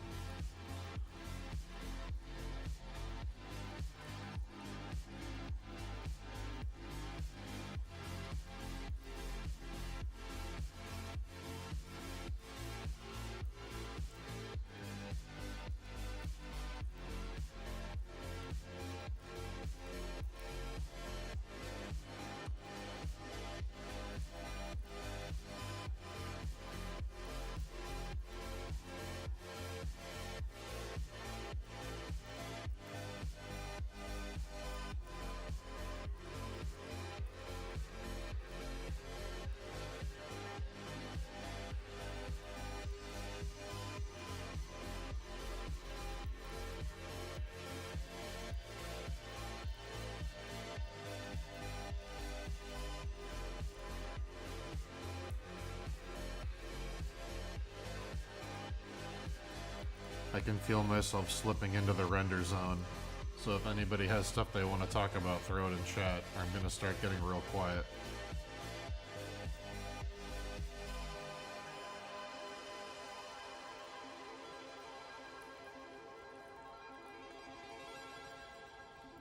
I can feel myself slipping into the render zone. So if anybody has stuff they want to talk about, throw it in chat, or I'm going to start getting real quiet.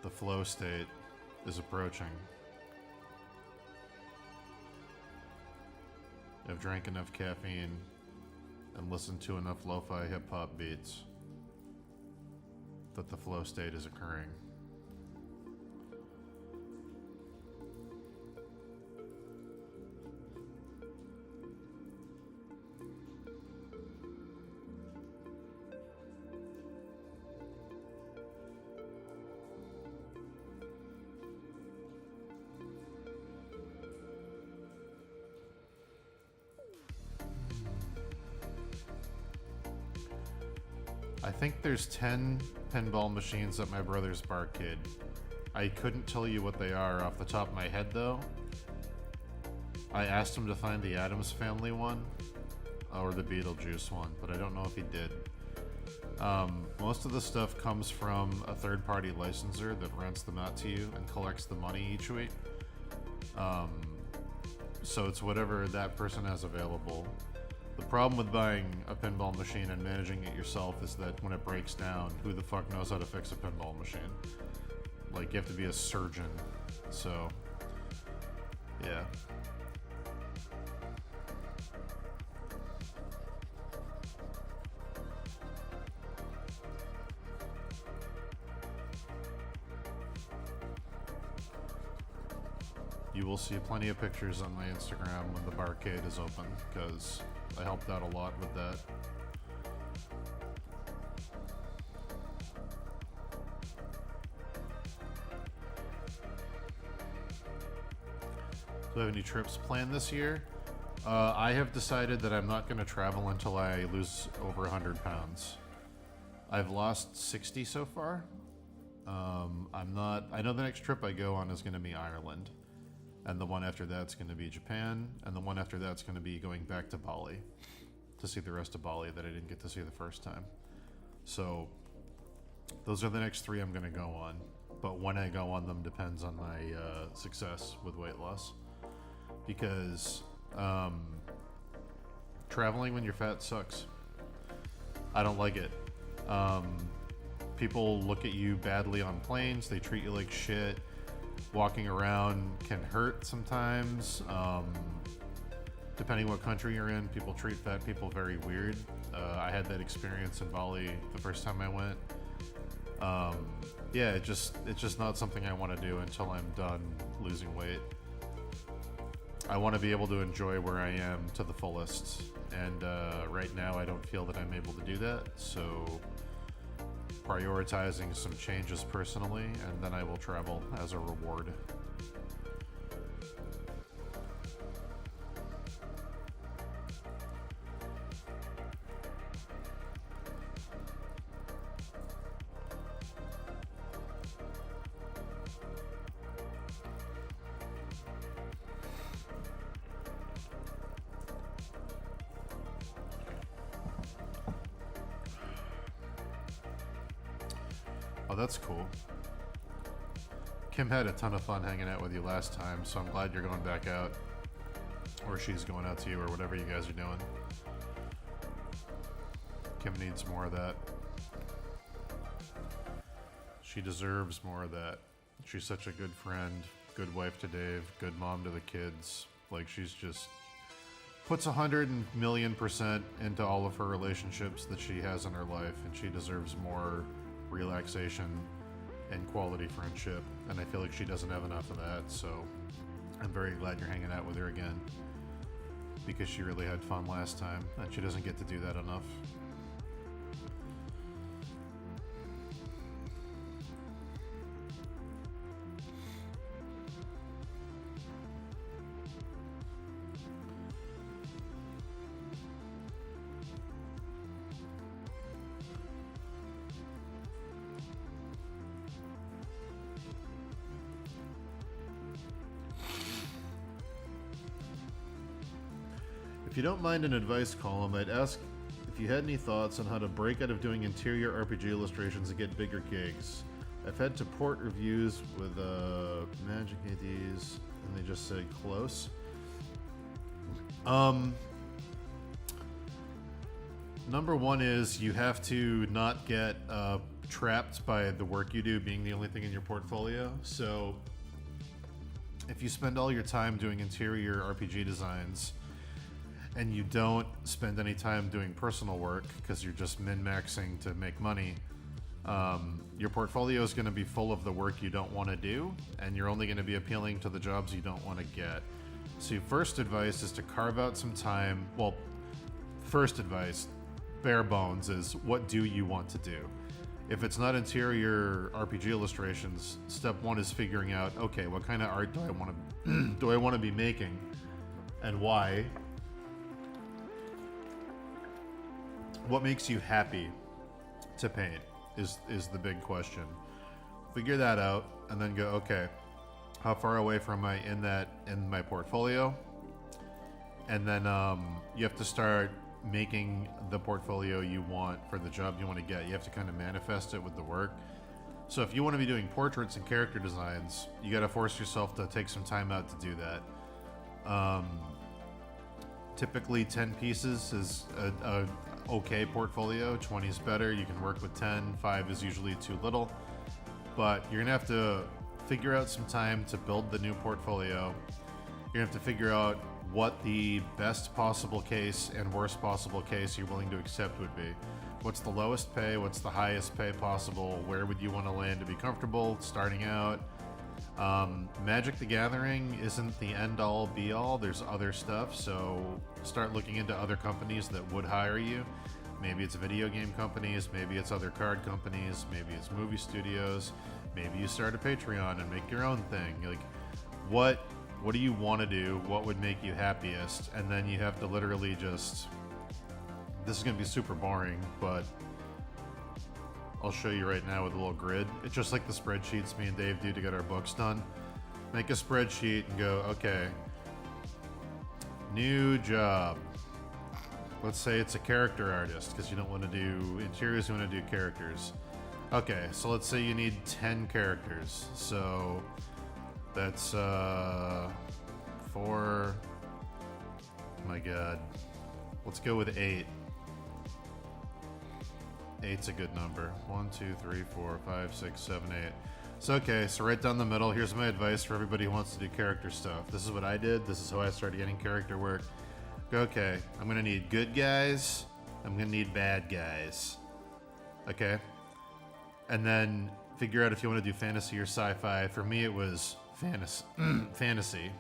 The flow state is approaching. I've drank enough caffeine and listened to enough lo-fi hip-hop beats that the flow state is occurring. I think there's 10 pinball machines at my brother's barcade. I couldn't tell you what they are off the top of my head, though. I asked him to find the Addams Family one, or the Beetlejuice one, but I don't know if he did. Most of the stuff comes from a third-party licensor that rents them out to you and collects the money each week. So it's whatever that person has available. The problem with buying a pinball machine and managing it yourself is that when it breaks down, who the fuck knows how to fix a pinball machine? Like, you have to be a surgeon. So, yeah. You will see plenty of pictures on my Instagram when the barcade is open, because I helped out a lot with that. Do I have any trips planned this year? I have decided that I'm not going to travel until I lose over 100 pounds. I've lost 60 so far. I know the next trip I go on is going to be Ireland. And the one after that's going to be Japan, and the one after that's going to be going back to Bali to see the rest of Bali that I didn't get to see the first time. So those are the next 3 I'm going to go on. But when I go on them depends on my success with weight loss. Because traveling when you're fat sucks. I don't like it. People look at you badly on planes. They treat you like shit. Walking around can hurt sometimes. Depending what country you're in, people treat fat people very weird. I had that experience in Bali the first time I went. Yeah, it's just not something I want to do until I'm done losing weight. I want to be able to enjoy where I am to the fullest, and right now I don't feel that I'm able to do that, so prioritizing some changes personally, and then I will travel as a reward. Oh, that's cool. Kim had a ton of fun hanging out with you last time, so I'm glad you're going back out. Or she's going out to you, or whatever you guys are doing. Kim needs more of that. She deserves more of that. She's such a good friend, good wife to Dave, good mom to the kids. Like, she's just puts 100,000,000% into all of her relationships that she has in her life, and she deserves more relaxation and quality friendship, and I feel like she doesn't have enough of that, so I'm very glad you're hanging out with her again, because she really had fun last time, and she doesn't get to do that enough. If you don't mind an advice column, I'd ask if you had any thoughts on how to break out of doing interior RPG illustrations and get bigger gigs. I've had to port reviews with Magic ADs, and they just said close. Number one is you have to not get trapped by the work you do being the only thing in your portfolio. So if you spend all your time doing interior RPG designs, and you don't spend any time doing personal work because you're just min-maxing to make money, your portfolio is going to be full of the work you don't want to do, and you're only going to be appealing to the jobs you don't want to get. So your first advice is to carve out some time. Well, first advice, bare bones, is what do you want to do? If it's not interior RPG illustrations, step one is figuring out, okay, what kind of art do I want to do I want to be making, and why? What makes you happy to paint is the big question. Figure that out, and then go, okay, how far away from I in my portfolio? And then you have to start making the portfolio you want for the job you want to get. You have to kind of manifest it with the work. So if you want to be doing portraits and character designs, you got to force yourself to take some time out to do that. Typically 10 pieces is a okay portfolio. 20 is better. You can work with 10. 5 is usually too little. But you're gonna have to figure out some time to build the new portfolio. You're gonna have to figure out what the best possible case and worst possible case you're willing to accept would be. What's the lowest pay? What's the highest pay possible? Where would you want to land to be comfortable starting out? Magic the Gathering isn't the end-all be-all. There's other stuff, so start looking into other companies that would hire you. Maybe it's video game companies, maybe it's other card companies, maybe it's movie studios, maybe you start a Patreon and make your own thing. Like, what do you want to do? What would make you happiest? And then you have to literally just... This is going to be super boring, but I'll show you right now with a little grid. It's just like the spreadsheets me and Dave do to get our books done. Make a spreadsheet and go, okay, new job. Let's say it's a character artist, because you don't want to do interiors, you want to do characters. Okay, so let's say you need 10 characters. So that's 4. My god. Let's go with 8. 8's a good number. 1, 2, 3, 4, 5, 6, 7, 8. So okay, so right down the middle, here's my advice for everybody who wants to do character stuff. This is what I did. This is how I started getting character work. Okay, I'm gonna need good guys. I'm gonna need bad guys. Okay? And then figure out if you want to do fantasy or sci-fi. For me, it was fantasy.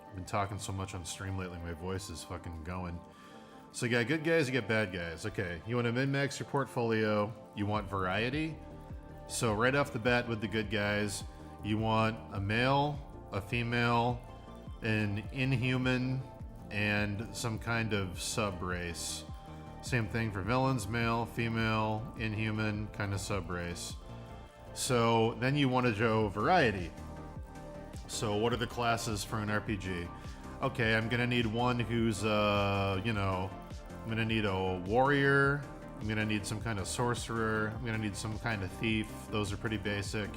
I've been talking so much on stream lately, my voice is fucking going. So you got good guys, you get bad guys. Okay, you want to min-max your portfolio. You want variety. So right off the bat with the good guys, you want a male, a female, an inhuman, and some kind of sub-race. Same thing for villains, male, female, inhuman, kind of sub-race. So then you want to show variety. So what are the classes for an RPG? Okay, I'm gonna need one who's, I'm gonna need a warrior, I'm gonna need some kind of sorcerer, I'm gonna need some kind of thief. Those are pretty basic.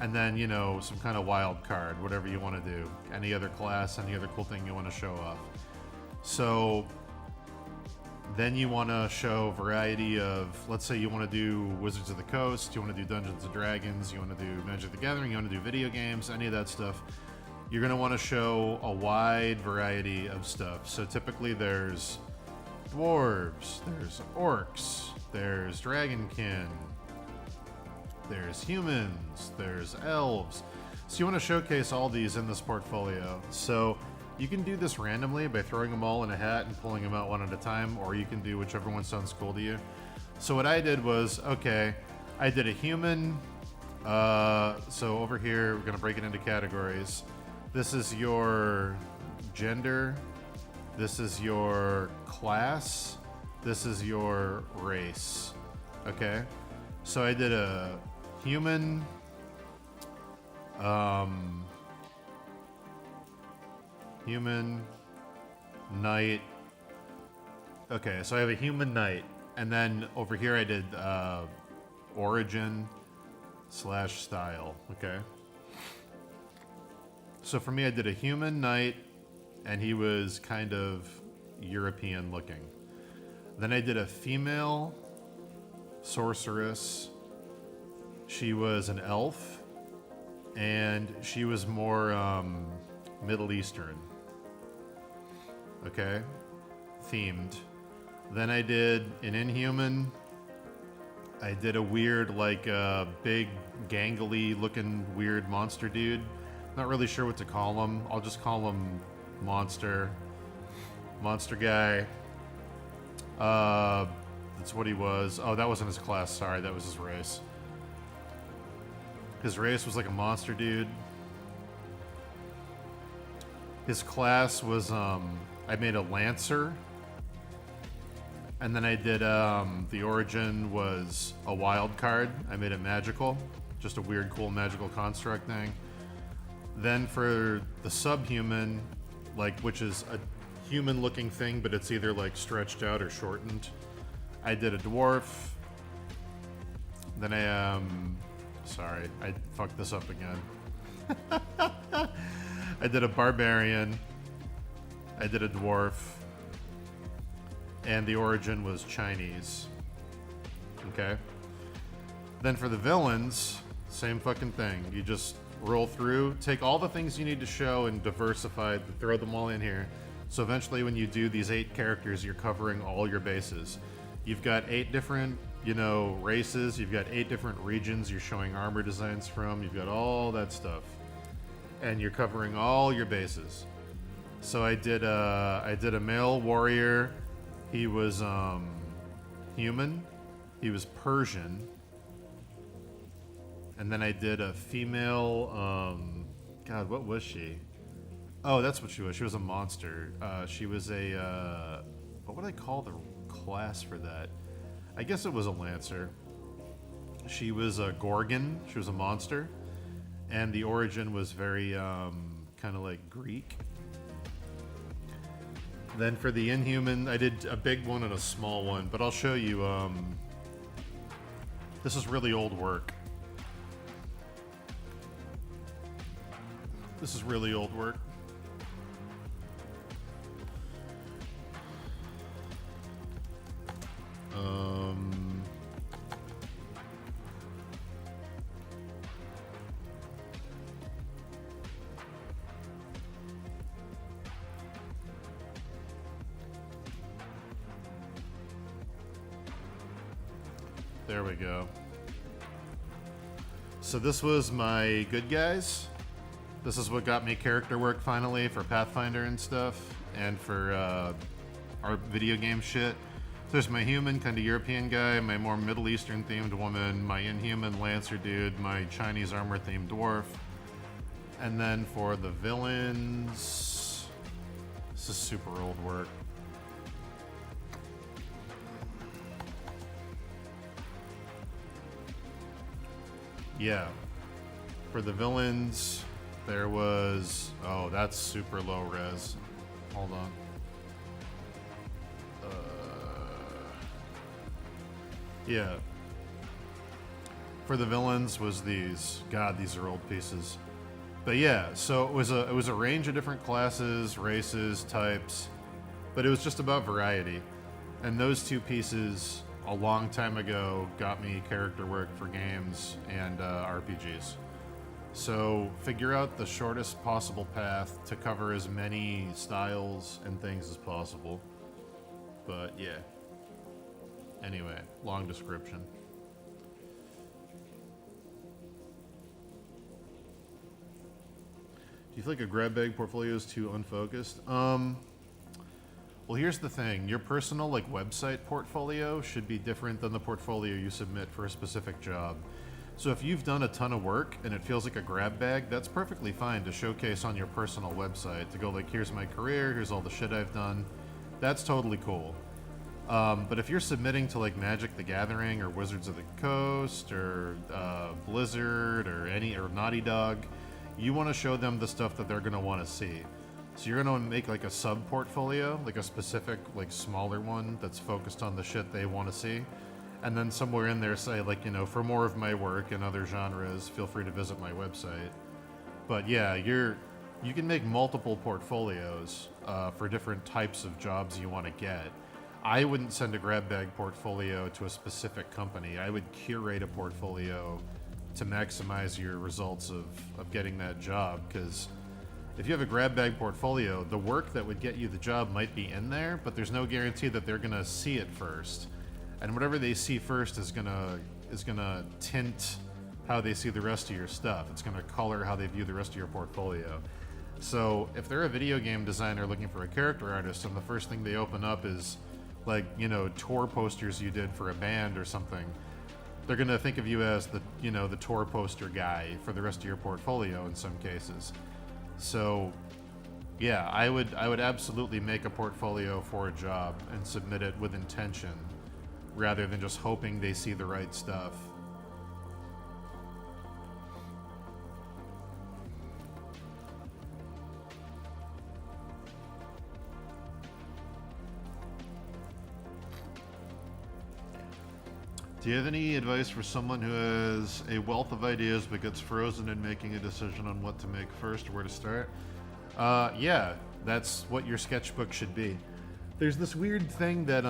And then, some kind of wild card, whatever you want to do. Any other class, any other cool thing you want to show off. So then you want to show variety of, let's say you want to do Wizards of the Coast, you want to do Dungeons and Dragons, you want to do Magic the Gathering, you want to do video games, any of that stuff. You're going to want to show a wide variety of stuff. So typically there's dwarves, there's orcs, there's dragonkin, there's humans, there's elves. So you want to showcase all these in this portfolio. So you can do this randomly by throwing them all in a hat and pulling them out one at a time, or you can do whichever one sounds cool to you. So what I did was, okay, I did a human. So over here, we're going to break it into categories. This is your gender. This is your class. This is your race. Okay? So I did a human, human, knight. Okay, so I have a human knight. And then over here I did origin / style. Okay? So for me, I did a human knight, and he was kind of European looking. Then I did a female sorceress. She was an elf, and she was more Middle Eastern. Okay? Themed. Then I did an inhuman. I did a weird, big, gangly looking weird monster dude. Not really sure what to call him. I'll just call him Monster. Monster guy. That's what he was. Oh, that wasn't his class. Sorry, that was his race. His race was like a monster dude. His class was, I made a Lancer. And then I did the origin was a wild card. I made it magical, just a weird, cool magical construct thing. Then for the subhuman, like which is a human-looking thing, but it's either like stretched out or shortened. I did a dwarf. Then sorry, I fucked this up again. I did a barbarian. I did a dwarf. And the origin was Chinese. Okay. Then for the villains, same fucking thing. You just roll through, take all the things you need to show and diversify, throw them all in here. So eventually when you do these 8 characters, you're covering all your bases. You've got 8 different, races. You've got 8 different regions you're showing armor designs from. You've got all that stuff. And you're covering all your bases. So I did a male warrior. He was human. He was Persian. And then I did a female, God, what was she? Oh, that's what she was. She was a monster. She was a, what would I call the class for that? I guess it was a Lancer. She was a Gorgon. She was a monster. And the origin was very, kind of like Greek. Then for the Inhuman, I did a big one and a small one, but I'll show you, this is really old work. This is really old work. There we go. So this was my good guys. This is what got me character work finally for Pathfinder and stuff, and for our video game shit. There's my human, kind of European guy, my more Middle Eastern themed woman, my Inhuman Lancer dude, my Chinese armor themed dwarf. And then for the villains, this is super old work. Yeah, for the villains, there was, oh, that's super low res. Hold on. Yeah. For the villains was these. God, these are old pieces. But yeah, so it was a range of different classes, races, types, but it was just about variety. And those 2 pieces a long time ago got me character work for games and RPGs. So figure out the shortest possible path to cover as many styles and things as possible. But yeah. Anyway, long description. Do you feel like a grab bag portfolio is too unfocused? Well, here's the thing. Your personal website portfolio should be different than the portfolio you submit for a specific job. So if you've done a ton of work and it feels like a grab bag, that's perfectly fine to showcase on your personal website. To go here's my career, here's all the shit I've done. That's totally cool. But if you're submitting to Magic the Gathering or Wizards of the Coast or Blizzard or Naughty Dog, you want to show them the stuff that they're going to want to see. So you're going to make a sub portfolio, a specific smaller one that's focused on the shit they want to see. And then somewhere in there say for more of my work and other genres, feel free to visit my website. But yeah, you can make multiple portfolios for different types of jobs you want to get. I wouldn't send a grab bag portfolio to a specific company. I would curate a portfolio to maximize your results of getting that job, because if you have a grab bag portfolio, the work that would get you the job might be in there, but there's no guarantee that they're gonna see it first. And whatever they see first is gonna tint how they see the rest of your stuff. It's gonna color how they view the rest of your portfolio. So if they're a video game designer looking for a character artist and the first thing they open up is tour posters you did for a band or something, they're gonna think of you as the tour poster guy for the rest of your portfolio in some cases. So Yeah, I would absolutely make a portfolio for a job and submit it with intention rather than just hoping they see the right stuff. Do you have any advice for someone who has a wealth of ideas but gets frozen in making a decision on what to make first or where to start? Yeah, that's what your sketchbook should be. There's this weird thing that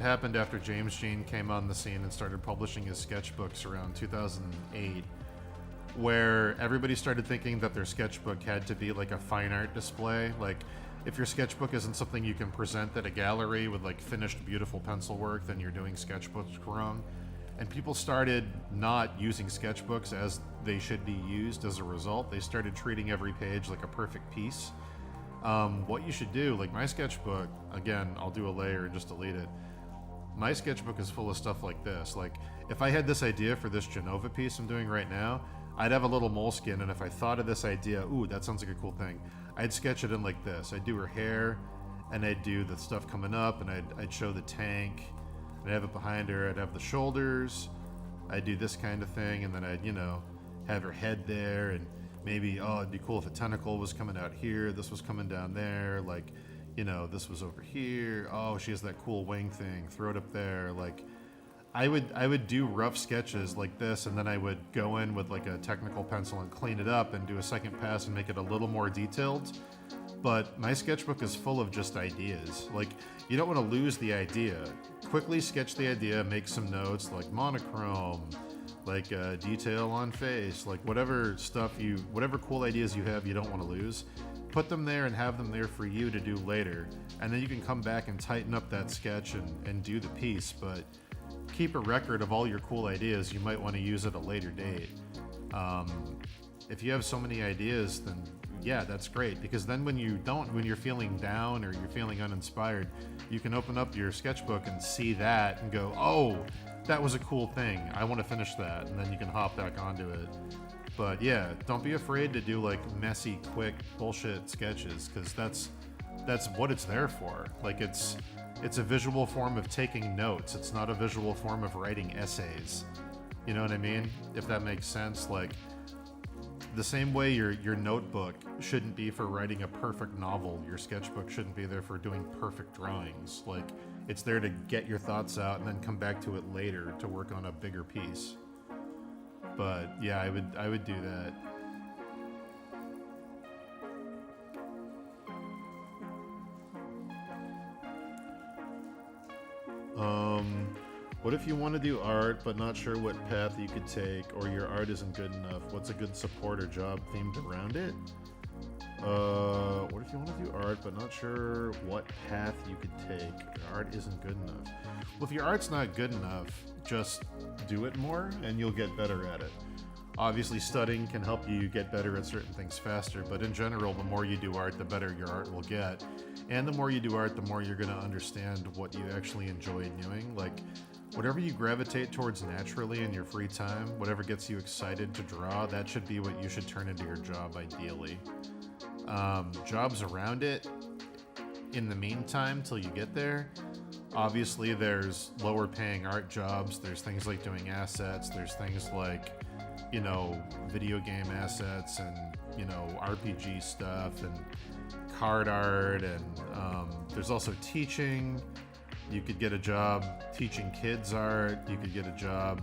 happened after James Jean came on the scene and started publishing his sketchbooks around 2008, where everybody started thinking that their sketchbook had to be like a fine art display. Like, if your sketchbook isn't something you can present at a gallery with like finished beautiful pencil work, then you're doing sketchbooks wrong. And people started not using sketchbooks as they should be used as a result. They started treating every page like a perfect piece. What you should do, like my sketchbook, again, I'll do a layer and just delete it. My sketchbook is full of stuff like this. Like, if I had this idea for this Genova piece I'm doing right now, I'd have a little moleskin, and if I thought of this idea, ooh, that sounds like a cool thing, I'd sketch it in like this. I'd do her hair, and I'd do the stuff coming up, and I'd show the tank, and I'd have it behind her, I'd have the shoulders, I'd do this kind of thing, and then I'd, have her head there, and maybe, oh, it'd be cool if a tentacle was coming out here, this was coming down there, like, this was over here, oh, she has that cool wing thing, throw it up there, like, I would do rough sketches like this, and then I would go in with like a technical pencil and clean it up and do a second pass and make it a little more detailed. But my sketchbook is full of just ideas. Like, you don't want to lose the idea. Quickly sketch the idea, make some notes like monochrome, like detail on face, like whatever cool ideas you have you don't want to lose. Put them there and have them there for you to do later. And then you can come back and tighten up that sketch and do the piece. But keep a record of all your cool ideas you might want to use at a later date. If you have so many ideas, then yeah, that's great, because then when you're feeling down or you're feeling uninspired, you can open up your sketchbook and see that and go, oh, that was a cool thing, I want to finish that, and then you can hop back onto it. But yeah, don't be afraid to do like messy, quick bullshit sketches, because that's what it's there for. Like, it's a visual form of taking notes. It's not a visual form of writing essays. You know what I mean? If that makes sense. Like, the same way your notebook shouldn't be for writing a perfect novel, your sketchbook shouldn't be there for doing perfect drawings. Like, it's there to get your thoughts out and then come back to it later to work on a bigger piece. But yeah, I would do that. What if you want to do art but not sure what path you could take, or your art isn't good enough? What's a good support or job themed around it? What if you want to do art but not sure what path you could take? Your art isn't good enough. Well, if your art's not good enough, just do it more and you'll get better at it. Obviously, studying can help you get better at certain things faster, but in general, the more you do art, the better your art will get. And the more you do art, the more you're going to understand what you actually enjoy doing. Like, whatever you gravitate towards naturally in your free time, whatever gets you excited to draw, that should be what you should turn into your job, ideally. Jobs around it, in the meantime, till you get there, obviously there's lower paying art jobs, there's things like doing assets, there's things like, video game assets and, RPG stuff and card art, and there's also teaching. You could get a job teaching kids art. You could get a job,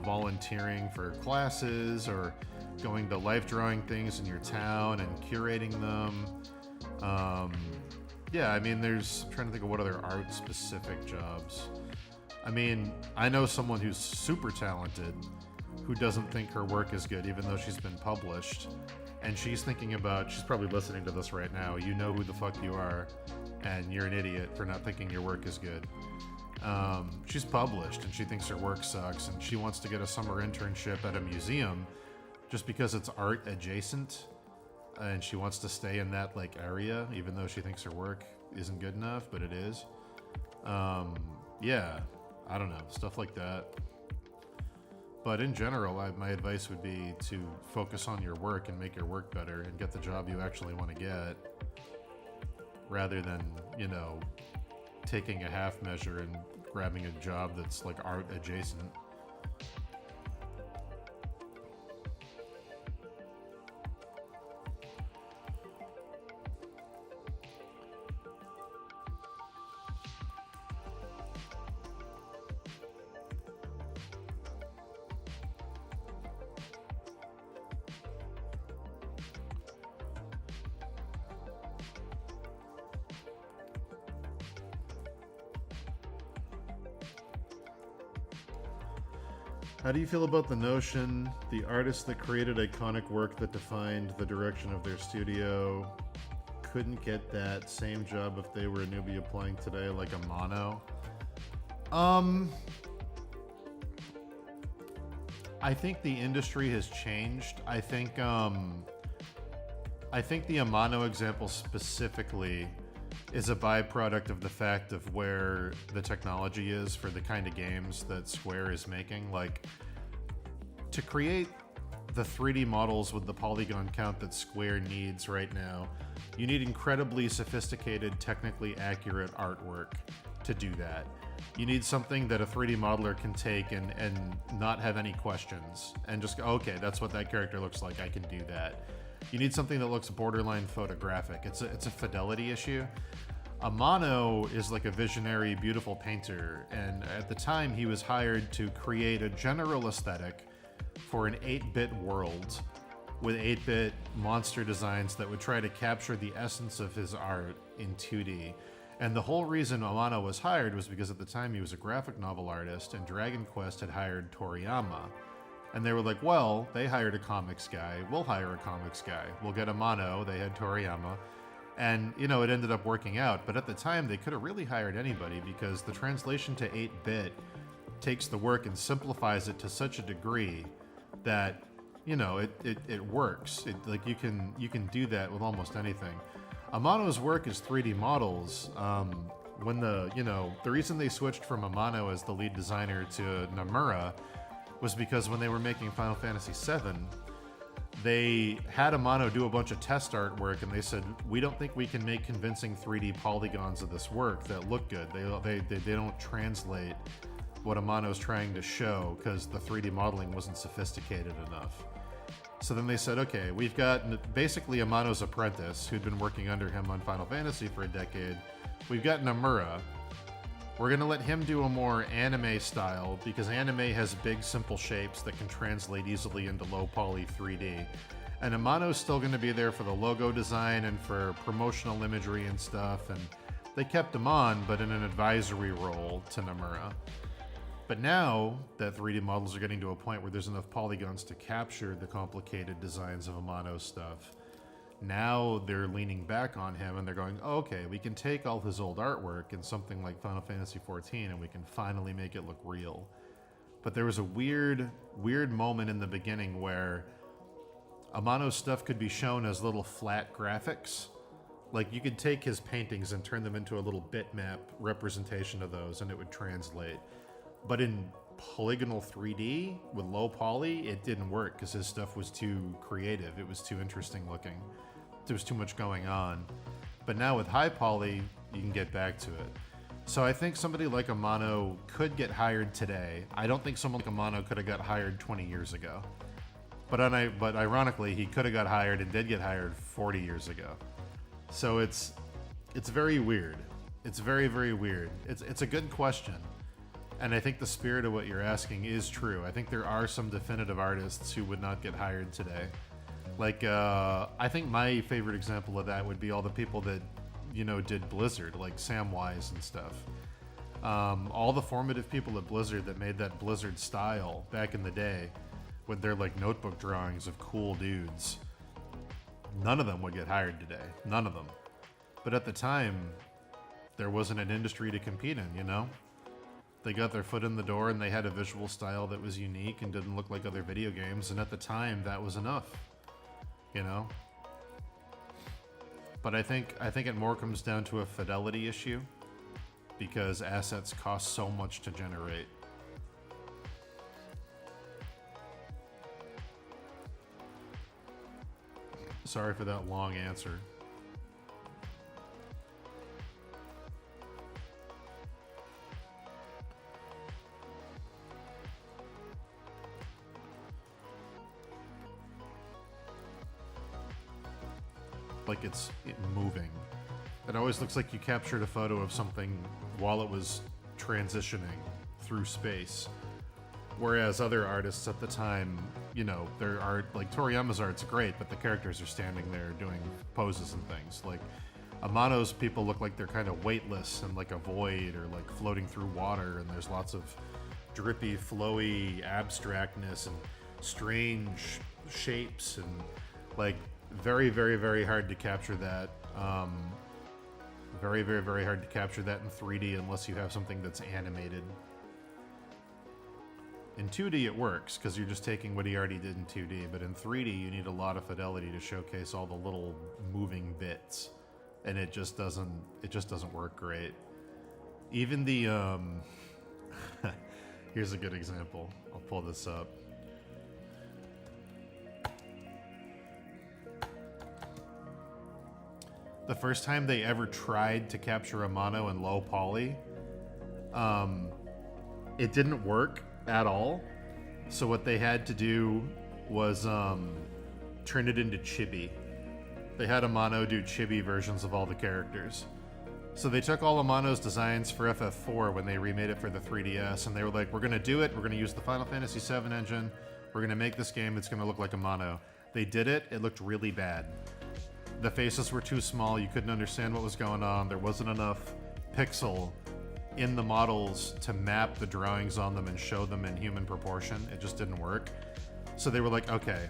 volunteering for classes or going to life drawing things in your town and curating them. Yeah, I mean, I'm trying to think of what other art specific jobs. I mean, I know someone who's super talented who doesn't think her work is good even though she's been published. And she's probably listening to this right now. You know who the fuck you are, and you're an idiot for not thinking your work is good. She's published and she thinks her work sucks, and she wants to get a summer internship at a museum just because it's art adjacent, and she wants to stay in that area even though she thinks her work isn't good enough, but it is. Yeah, I don't know, stuff like that. But in general, my advice would be to focus on your work and make your work better and get the job you actually want to get, rather than, you know, taking a half measure and grabbing a job that's like art adjacent. How do you feel about the notion the artists that created iconic work that defined the direction of their studio couldn't get that same job if they were a newbie applying today, like Amano? I think the industry has changed. I think the Amano example specifically is a byproduct of the fact of where the technology is for the kind of games that Square is making. Like, to create the 3D models with the polygon count that Square needs right now, you need incredibly sophisticated, technically accurate artwork to do that. You need something that a 3D modeler can take and not have any questions and just go, okay, that's what that character looks like, I can do that. You need something that looks borderline photographic. It's a fidelity issue. Amano is like a visionary, beautiful painter, and at the time he was hired to create a general aesthetic for an 8-bit world with 8-bit monster designs that would try to capture the essence of his art in 2D. And the whole reason Amano was hired was because at the time he was a graphic novel artist, and Dragon Quest had hired Toriyama. And they were like, well, they hired a comics guy, we'll hire a comics guy. We'll get Amano, they had Toriyama. And, you know, it ended up working out. But at the time, they could have really hired anybody because the translation to 8-bit takes the work and simplifies it to such a degree that, you know, it works. Like, you can do that with almost anything. Amano's work is 3D models. When the reason they switched from Amano as the lead designer to Nomura was because when they were making Final Fantasy VII, they had Amano do a bunch of test artwork, and they said, we don't think we can make convincing 3D polygons of this work that look good. They don't translate what Amano's trying to show because the 3D modeling wasn't sophisticated enough. So then they said, okay, we've got basically Amano's apprentice who'd been working under him on Final Fantasy for a decade. We've got Nomura. We're going to let him do a more anime style because anime has big, simple shapes that can translate easily into low poly 3D. And Amano's still going to be there for the logo design and for promotional imagery and stuff. And they kept him on, but in an advisory role to Nomura. But now that 3D models are getting to a point where there's enough polygons to capture the complicated designs of Amano's stuff, now they're leaning back on him and they're going, oh, okay, we can take all his old artwork in something like Final Fantasy XIV and we can finally make it look real. But there was a weird moment in the beginning where Amano's stuff could be shown as little flat graphics. Like, you could take his paintings and turn them into a little bitmap representation of those and it would translate. But in polygonal 3D with low poly, it didn't work because his stuff was too creative. It was too interesting looking. There was too much going on. But now with high poly, you can get back to it. So I think somebody like Amano could get hired today. I don't think someone like Amano could have got hired 20 years ago. But ironically, he could have got hired and did get hired 40 years ago. So it's very weird. It's very, very weird. It's a good question. And I think the spirit of what you're asking is true. I think there are some definitive artists who would not get hired today. Like, I think my favorite example of that would be all the people that, you know, did Blizzard, like Samwise and stuff. All the formative people at Blizzard that made that Blizzard style back in the day with their, like, notebook drawings of cool dudes. None of them would get hired today. None of them. But at the time, there wasn't an industry to compete in, you know? They got their foot in the door and they had a visual style that was unique and didn't look like other video games, and at the time that was enough, you know? But I think it more comes down to a fidelity issue because assets cost so much to generate. Sorry for that long answer. Like it's moving. It always looks like you captured a photo of something while it was transitioning through space. Whereas other artists at the time, you know, their art, like Toriyama's art's great, but the characters are standing there doing poses and things. Like Amano's people look like they're kind of weightless and like a void or like floating through water, and there's lots of drippy, flowy abstractness and strange shapes, and like very, very, very hard to capture that. Very, very, very hard to capture that in 3D unless you have something that's animated. In 2D it works, because you're just taking what he already did in 2D, but in 3D you need a lot of fidelity to showcase all the little moving bits, and it just doesn't work great. Even the, here's a good example. I'll pull this up. The first time they ever tried to capture Amano in low poly, it didn't work at all. So what they had to do was turn it into chibi. They had Amano do chibi versions of all the characters. So they took all Amano's designs for FF4 when they remade it for the 3DS, and they were like, we're going to do it. We're going to use the Final Fantasy VII engine. We're going to make this game. It's going to look like Amano. They did it. It looked really bad. The faces were too small. You couldn't understand what was going on. There wasn't enough pixel in the models to map the drawings on them and show them in human proportion. It just didn't work. So they were like, okay,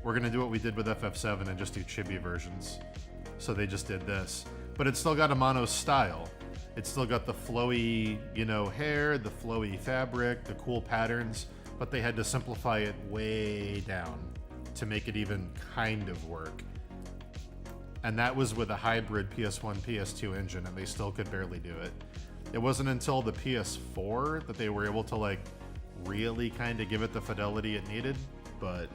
we're going to do what we did with FF7 and just do chibi versions. So they just did this. But it still got Amano's style. It still got the flowy, you know, hair, the flowy fabric, the cool patterns, but they had to simplify it way down to make it even kind of work. And that was with a hybrid PS1, PS2 engine, and they still could barely do it. It wasn't until the PS4 that they were able to, like, really kind of give it the fidelity it needed, but...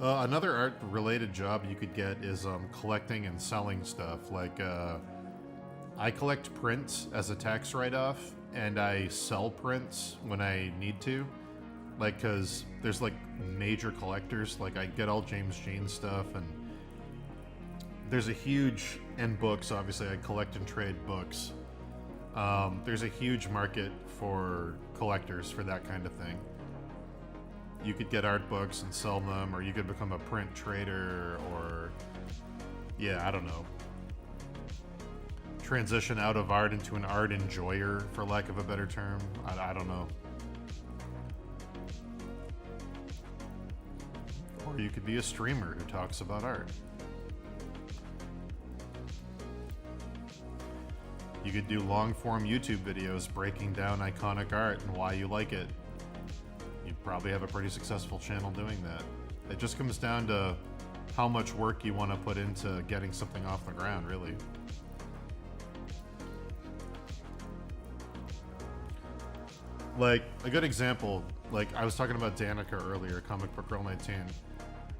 Another art-related job you could get is collecting and selling stuff. Like, I collect prints as a tax write-off, and I sell prints when I need to. Like, because there's, like, major collectors. Like, I get all James Jean stuff, and there's a huge... And books, obviously. I collect and trade books. There's a huge market for collectors for that kind of thing. You could get art books and sell them, or you could become a print trader, or... Yeah, I don't know. Transition out of art into an art enjoyer, for lack of a better term. I don't know. Or you could be a streamer who talks about art. You could do long-form YouTube videos breaking down iconic art and why you like it. You'd probably have a pretty successful channel doing that. It just comes down to how much work you want to put into getting something off the ground, really. Like, a good example, like I was talking about Danica earlier, Comic Book Girl 19.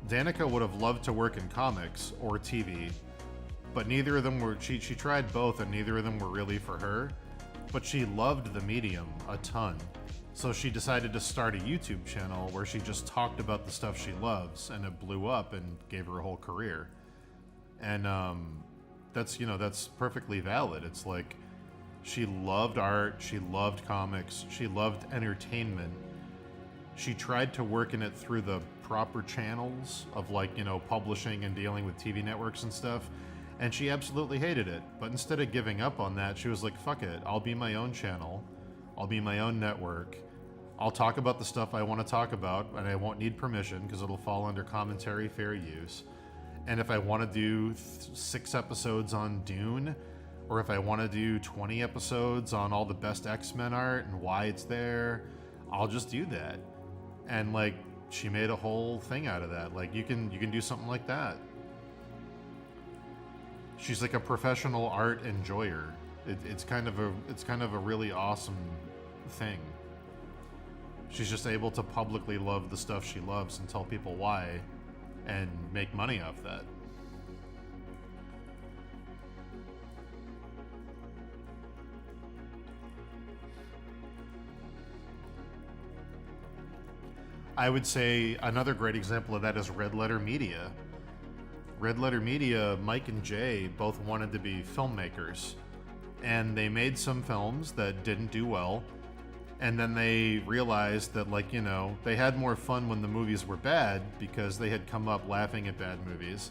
Danica would have loved to work in comics or TV, but neither of them were, she tried both and neither of them were really for her, but she loved the medium a ton. So she decided to start a YouTube channel where she just talked about the stuff she loves, and it blew up and gave her a whole career. And that's, you know, that's perfectly valid. It's like she loved art, she loved comics, she loved entertainment. She tried to work in it through the proper channels of, like, you know, publishing and dealing with TV networks and stuff. And she absolutely hated it. But instead of giving up on that, she was like, fuck it, I'll be my own channel. I'll be my own network. I'll talk about the stuff I want to talk about, and I won't need permission because it'll fall under commentary fair use. And if I want to do 6 episodes on Dune, Or if I want to do 20 episodes on all the best X-Men art and why it's there, I'll just do that. And like, she made a whole thing out of that. Like, you can do something like that. She's like a professional art enjoyer. It's kind of a really awesome thing. She's just able to publicly love the stuff she loves and tell people why, and make money off that. I would say another great example of that is Red Letter Media. Red Letter Media, Mike and Jay both wanted to be filmmakers, and they made some films that didn't do well, and then they realized that, like, you know, they had more fun when the movies were bad because they had come up laughing at bad movies.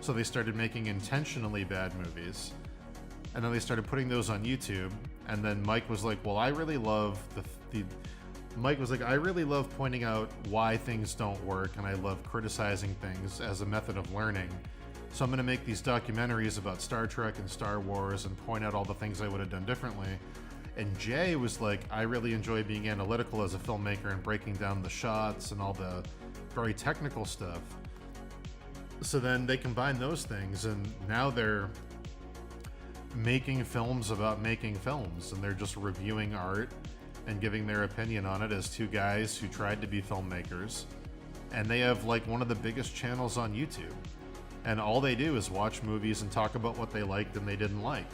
So they started making intentionally bad movies, and then they started putting those on YouTube. And then Mike was like, well, I really love Mike was like, I really love pointing out why things don't work, and I love criticizing things as a method of learning. So I'm going to make these documentaries about Star Trek and Star Wars and point out all the things I would have done differently. And Jay was like, I really enjoy being analytical as a filmmaker and breaking down the shots and all the very technical stuff. So then they combine those things, and now they're making films about making films, and they're just reviewing art and giving their opinion on it as two guys who tried to be filmmakers. And they have like one of the biggest channels on YouTube. And all they do is watch movies and talk about what they liked and they didn't like.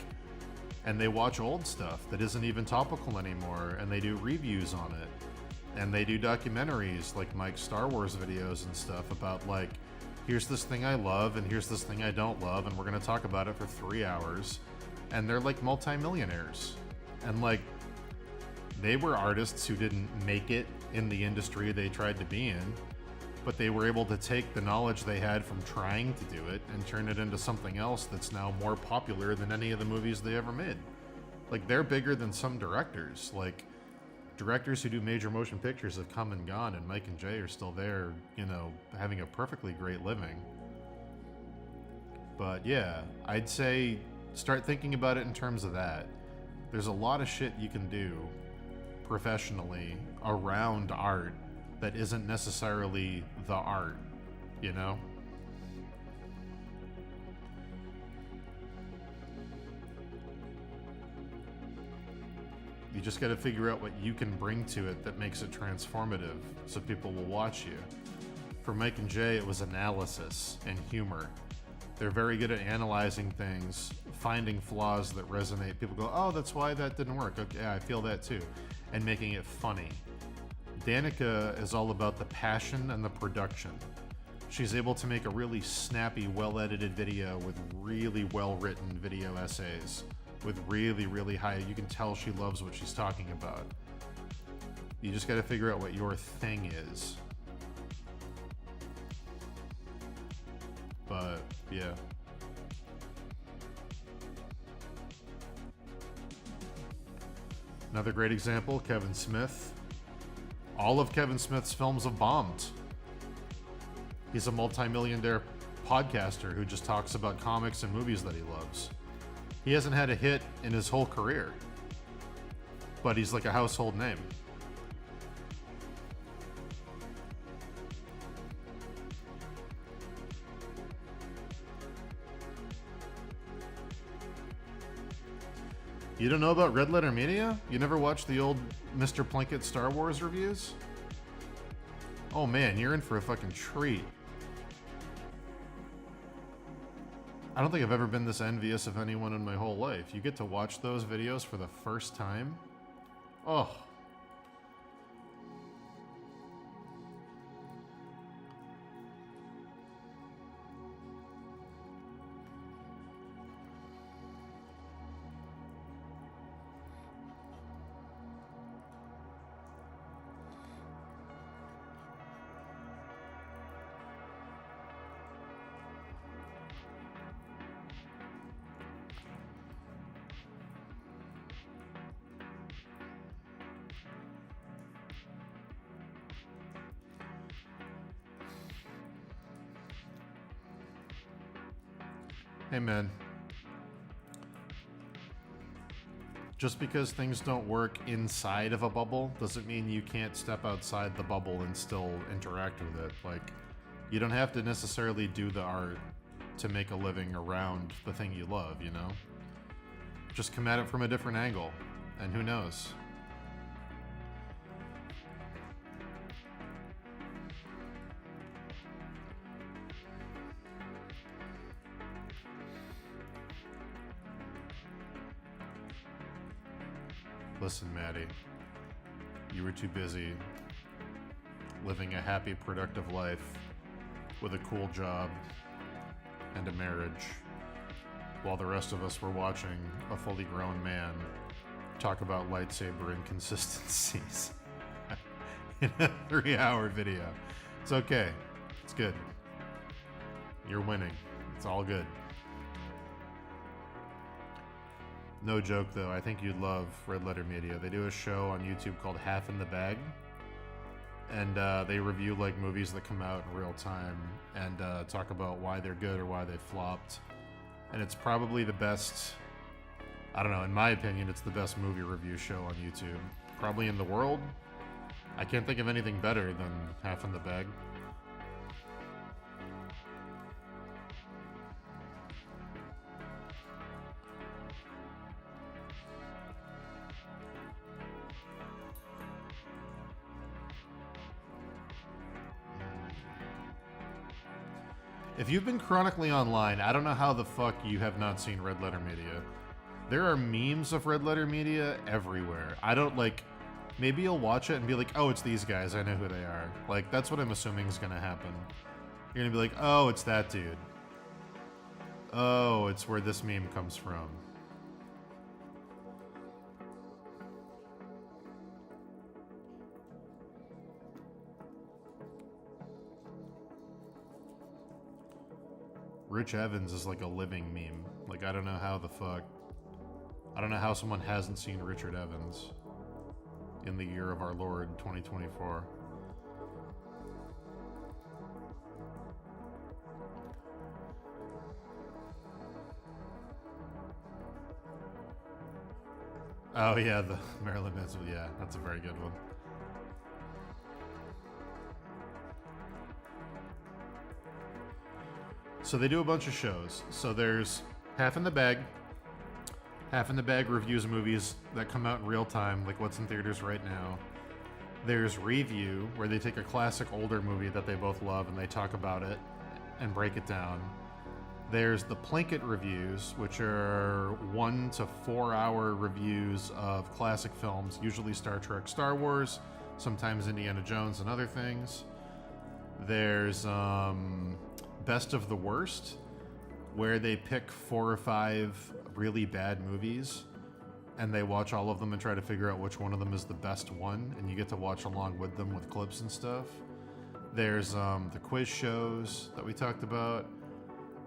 And they watch old stuff that isn't even topical anymore, and they do reviews on it. And they do documentaries like Mike's Star Wars videos and stuff about like, here's this thing I love and here's this thing I don't love, and we're gonna talk about it for 3 hours. And they're like multimillionaires. And like, they were artists who didn't make it in the industry they tried to be in, but they were able to take the knowledge they had from trying to do it and turn it into something else that's now more popular than any of the movies they ever made. Like, they're bigger than some directors. Like, directors who do major motion pictures have come and gone, and Mike and Jay are still there, you know, having a perfectly great living. But yeah, I'd say start thinking about it in terms of that. There's a lot of shit you can do professionally around art that isn't necessarily the art, you know? You just got to figure out what you can bring to it that makes it transformative so people will watch you. For Mike and Jay, it was analysis and humor. They're very good at analyzing things, finding flaws that resonate. People go, oh, that's why that didn't work. Okay, I feel that too. And making it funny. Danica is all about the passion and the production. She's able to make a really snappy, well-edited video with really well-written video essays with really, really high, you can tell she loves what she's talking about. You just got to figure out what your thing is. But, yeah. Another great example, Kevin Smith. All of Kevin Smith's films have bombed. He's a multi-millionaire podcaster who just talks about comics and movies that he loves. He hasn't had a hit in his whole career, but he's like a household name. You don't know about Red Letter Media? You never watched the old Mr. Plinkett Star Wars reviews? Oh man, you're in for a fucking treat. I don't think I've ever been this envious of anyone in my whole life. You get to watch those videos for the first time. Oh. Hey man, Just because things don't work inside of a bubble doesn't mean you can't step outside the bubble and still interact with it. Like, you don't have to necessarily do the art to make a living around the thing you love, you know? Just come at it from a different angle, and who knows? Listen, Maddie, you were too busy living a happy, productive life with a cool job and a marriage, while the rest of us were watching a fully grown man talk about lightsaber inconsistencies in a 3-hour video. It's okay. It's good. You're winning. It's all good. No joke, though. I think you'd love Red Letter Media. They do a show on YouTube called Half in the Bag, and they review like movies that come out in real time and talk about why they're good or why they flopped. And it's probably the best, I don't know, in my opinion, it's the best movie review show on YouTube. Probably in the world. I can't think of anything better than Half in the Bag. If you've been chronically online, I don't know how the fuck you have not seen Red Letter Media. There are memes of Red Letter Media everywhere. I don't like... Maybe you'll watch it and be like, oh, it's these guys, I know who they are. Like, that's what I'm assuming is gonna happen. You're gonna be like, oh, it's that dude. Oh, it's where this meme comes from. Rich Evans is like a living meme. Like, I don't know how the fuck... I don't know how someone hasn't seen Richard Evans in the year of our Lord, 2024. Oh yeah, the Marilyn Manson. Yeah, that's a very good one. So they do a bunch of shows. So there's Half in the Bag. Half in the Bag reviews movies that come out in real time, like what's in theaters right now. There's Review, where they take a classic older movie that they both love and they talk about it and break it down. There's the Plinkett Reviews, which are 1 to 4 hour reviews of classic films, usually Star Trek, Star Wars, sometimes Indiana Jones and other things. There's Best of the Worst, where they pick 4 or 5 really bad movies and they watch all of them and try to figure out which one of them is the best one, and you get to watch along with them with clips and stuff. There's the quiz shows that we talked about.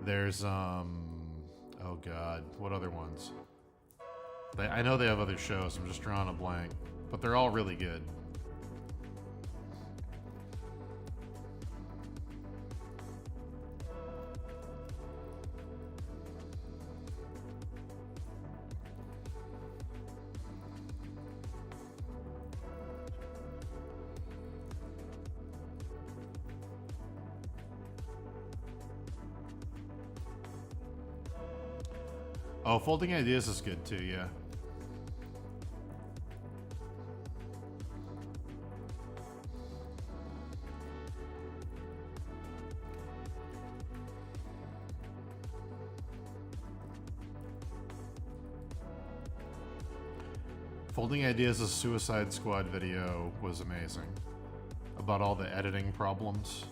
There's oh god, what other ones? I know they have other shows, I'm just drawing a blank, but they're all really good. Oh, Folding Ideas is good too, yeah. Folding Ideas' Suicide Squad video was amazing. About all the editing problems.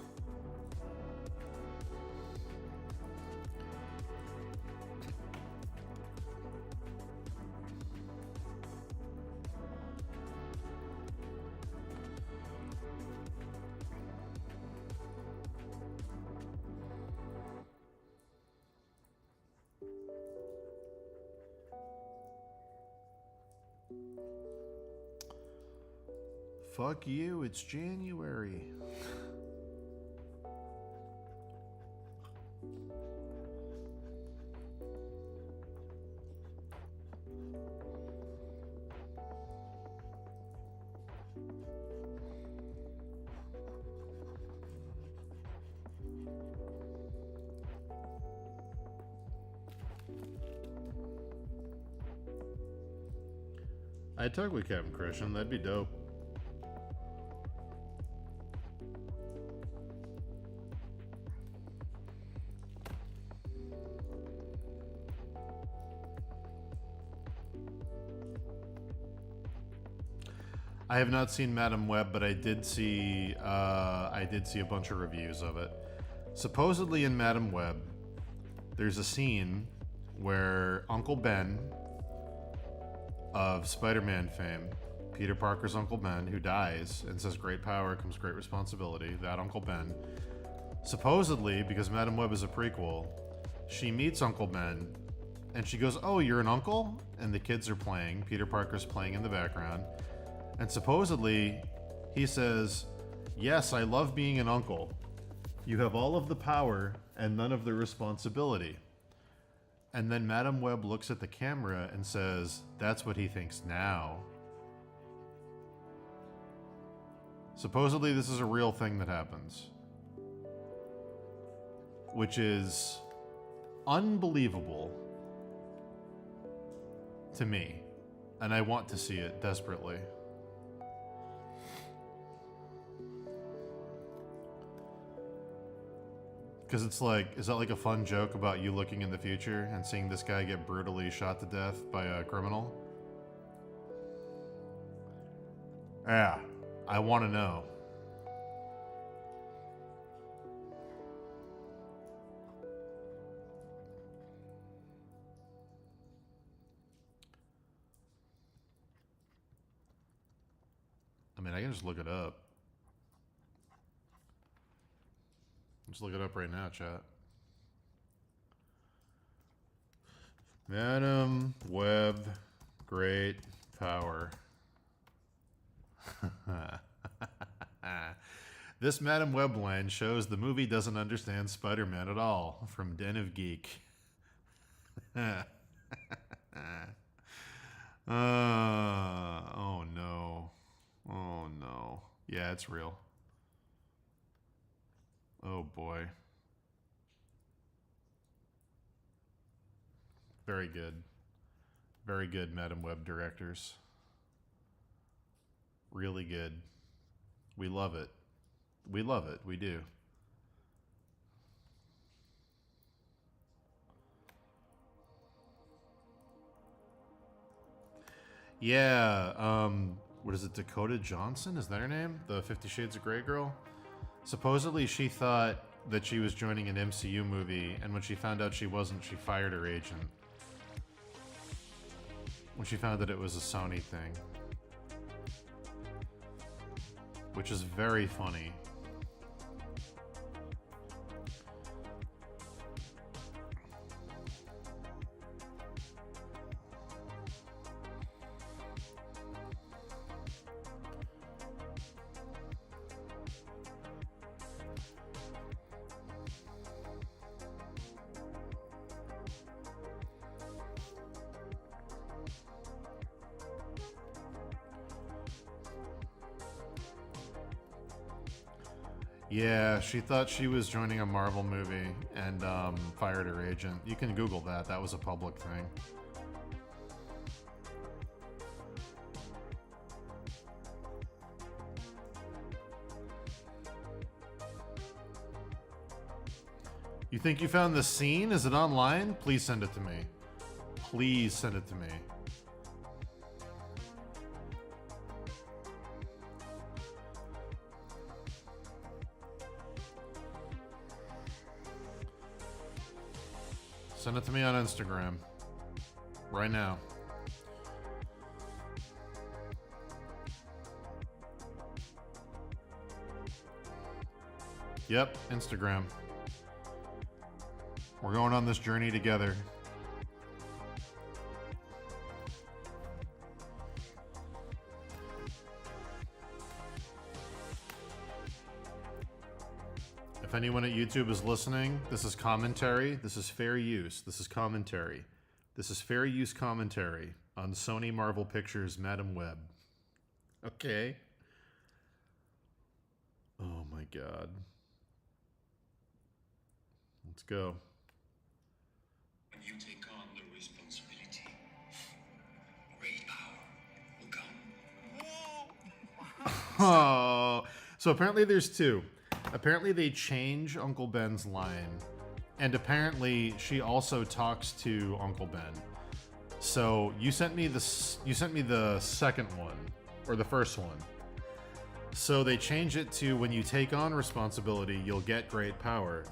Fuck you, it's January. I'd talk with Captain Christian. That'd be dope. I have not seen Madam Web, but I did see a bunch of reviews of it. Supposedly in Madam Web, there's a scene where Uncle Ben of Spider-Man fame, Peter Parker's Uncle Ben, who dies and says great power comes great responsibility, that Uncle Ben, supposedly, because Madam Web is a prequel, she meets Uncle Ben and she goes, "Oh, you're an uncle?" And the kids are playing, Peter Parker's playing in the background. And supposedly, he says, "Yes, I love being an uncle. You have all of the power and none of the responsibility." And then Madam Web looks at the camera and says, "That's what he thinks now." Supposedly, this is a real thing that happens. Which is unbelievable to me. And I want to see it desperately. Because it's like, is that like a fun joke about you looking in the future and seeing this guy get brutally shot to death by a criminal? Yeah, I want to know. I mean, I can just look it up. Just look it up right now, chat. Madam Web, great power. This Madam Web line shows the movie doesn't understand Spider-Man at all. From Den of Geek. Oh no. Oh no. Yeah, it's real. Oh boy. Very good. Very good, Madam Web directors. Really good. We love it. We love it. We do. Yeah, what is it, Dakota Johnson? Is that her name? The 50 Shades of Grey girl? Supposedly she thought that she was joining an MCU movie, and when she found out she wasn't, she fired her agent. When she found that it was a Sony thing. Which is very funny. Yeah, she thought she was joining a Marvel movie and fired her agent. You can Google that. That was a public thing. You think you found the scene? Is it online? Please send it to me. Please send it to me. Send it to me on Instagram. Right now. Yep, Instagram. We're going on this journey together. If anyone at YouTube is listening, this is commentary. This is fair use. This is commentary. This is fair use commentary on Sony Marvel Pictures Madam Web. Okay. Oh my God. Let's go. When you take on the responsibility, great power will Oh, so apparently there's two. Apparently they change Uncle Ben's line, and apparently she also talks to Uncle Ben. So you sent me the second one, or the first one. So they change it to when you take on responsibility, you'll get great power.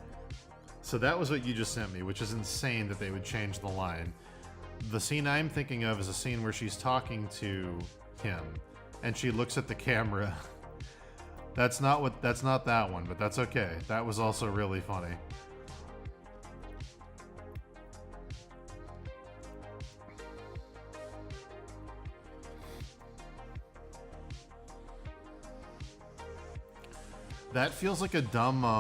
So that was what you just sent me, which is insane that they would change the line. The scene I'm thinking of is a scene where she's talking to him, and she looks at the camera. That's not that one, but that's okay. That was also really funny. That feels like a dumb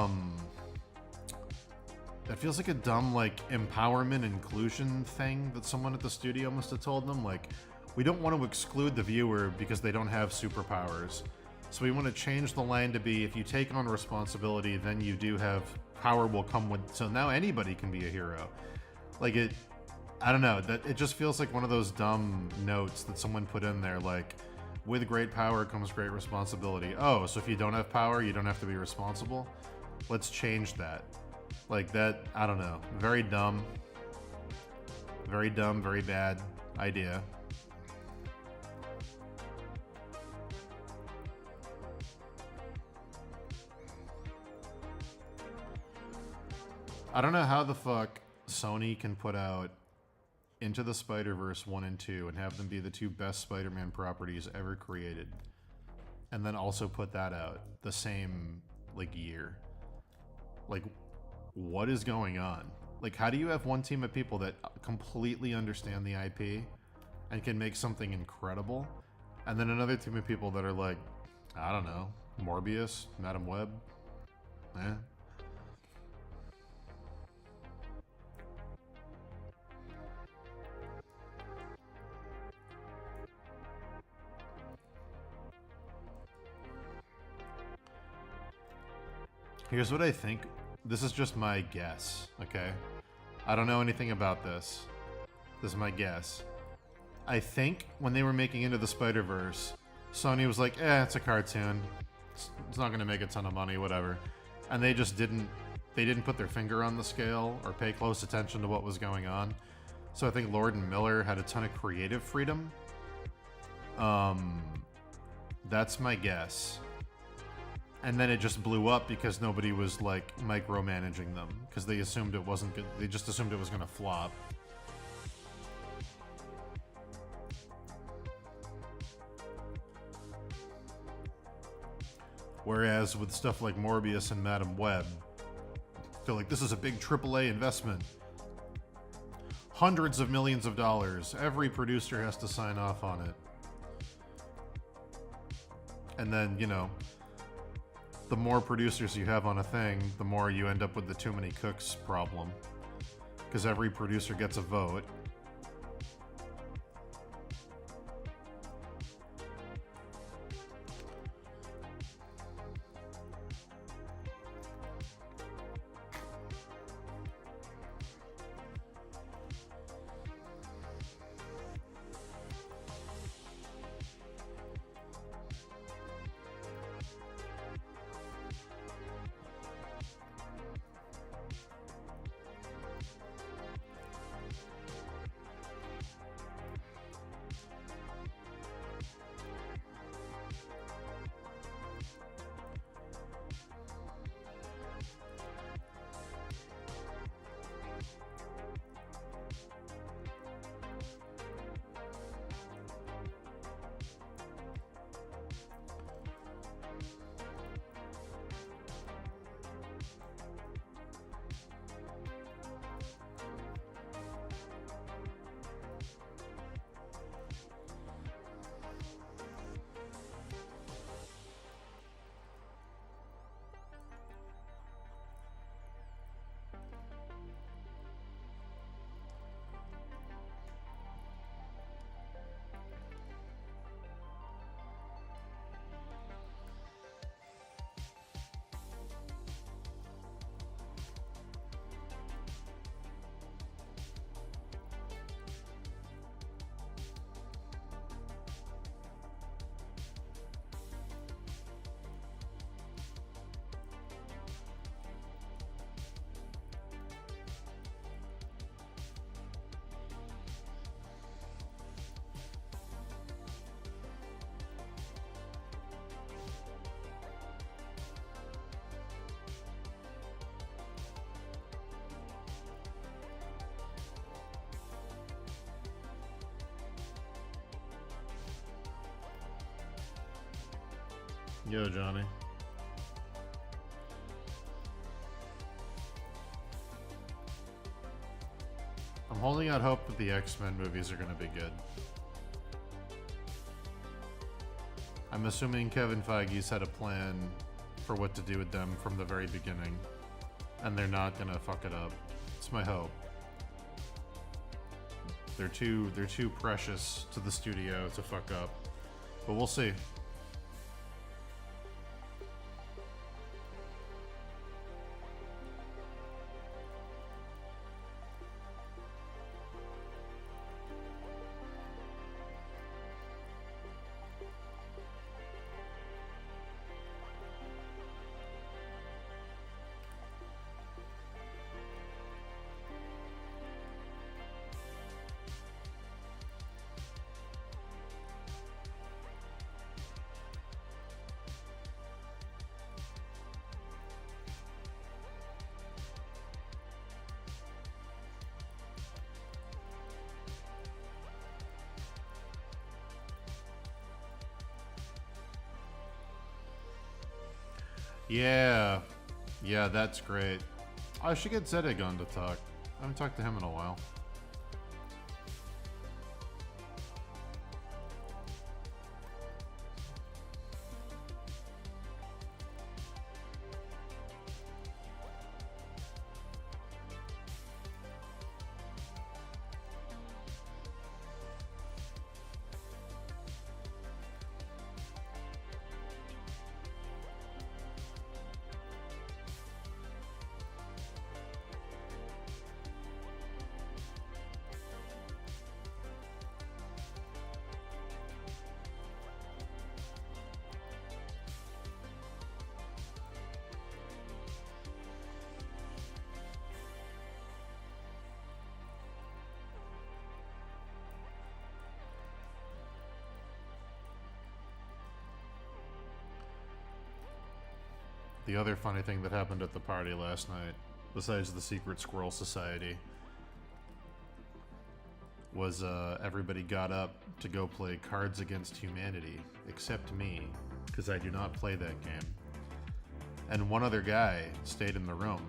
like empowerment inclusion thing that someone at the studio must have told them, like, we don't want to exclude the viewer because they don't have superpowers. So we want to change the line to be, if you take on responsibility, then you do have power will come with, so now anybody can be a hero. Like, I don't know, that it just feels like one of those dumb notes that someone put in there, like, with great power comes great responsibility. Oh, so if you don't have power, you don't have to be responsible? Let's change that. Like that, I don't know. Very dumb, very bad idea. I don't know how the fuck Sony can put out Into the Spider-Verse 1 and 2 and have them be the two best Spider-Man properties ever created, and then also put that out the same, like, year. Like, what is going on? Like, how do you have one team of people that completely understand the IP and can make something incredible, and then another team of people that are like, I don't know, Morbius, Madam Web? Eh? Here's what I think. This is just my guess, okay? I don't know anything about this. This is my guess. I think when they were making Into the Spider-Verse, Sony was like, it's a cartoon. It's not going to make a ton of money, whatever. And they just didn't put their finger on the scale or pay close attention to what was going on. So I think Lord and Miller had a ton of creative freedom. That's my guess. And then it just blew up because nobody was, like, micromanaging them, because they assumed it wasn't good. They just assumed it was going to flop. Whereas with stuff like Morbius and Madam Web, I feel like this is a big AAA investment. Hundreds of millions of dollars. Every producer has to sign off on it. And then, you know, the more producers you have on a thing, the more you end up with the too many cooks problem. Because every producer gets a vote. Yo, Johnny. I'm holding out hope that the X-Men movies are going to be good. I'm assuming Kevin Feige's had a plan for what to do with them from the very beginning, and they're not going to fuck it up. It's my hope. They're too precious to the studio to fuck up, but we'll see. Yeah, that's great. I should get Zedek on to talk. I haven't talked to him in a while. The other funny thing that happened at the party last night, besides the Secret Squirrel Society, was everybody got up to go play Cards Against Humanity, except me, because I do not play that game. And one other guy stayed in the room.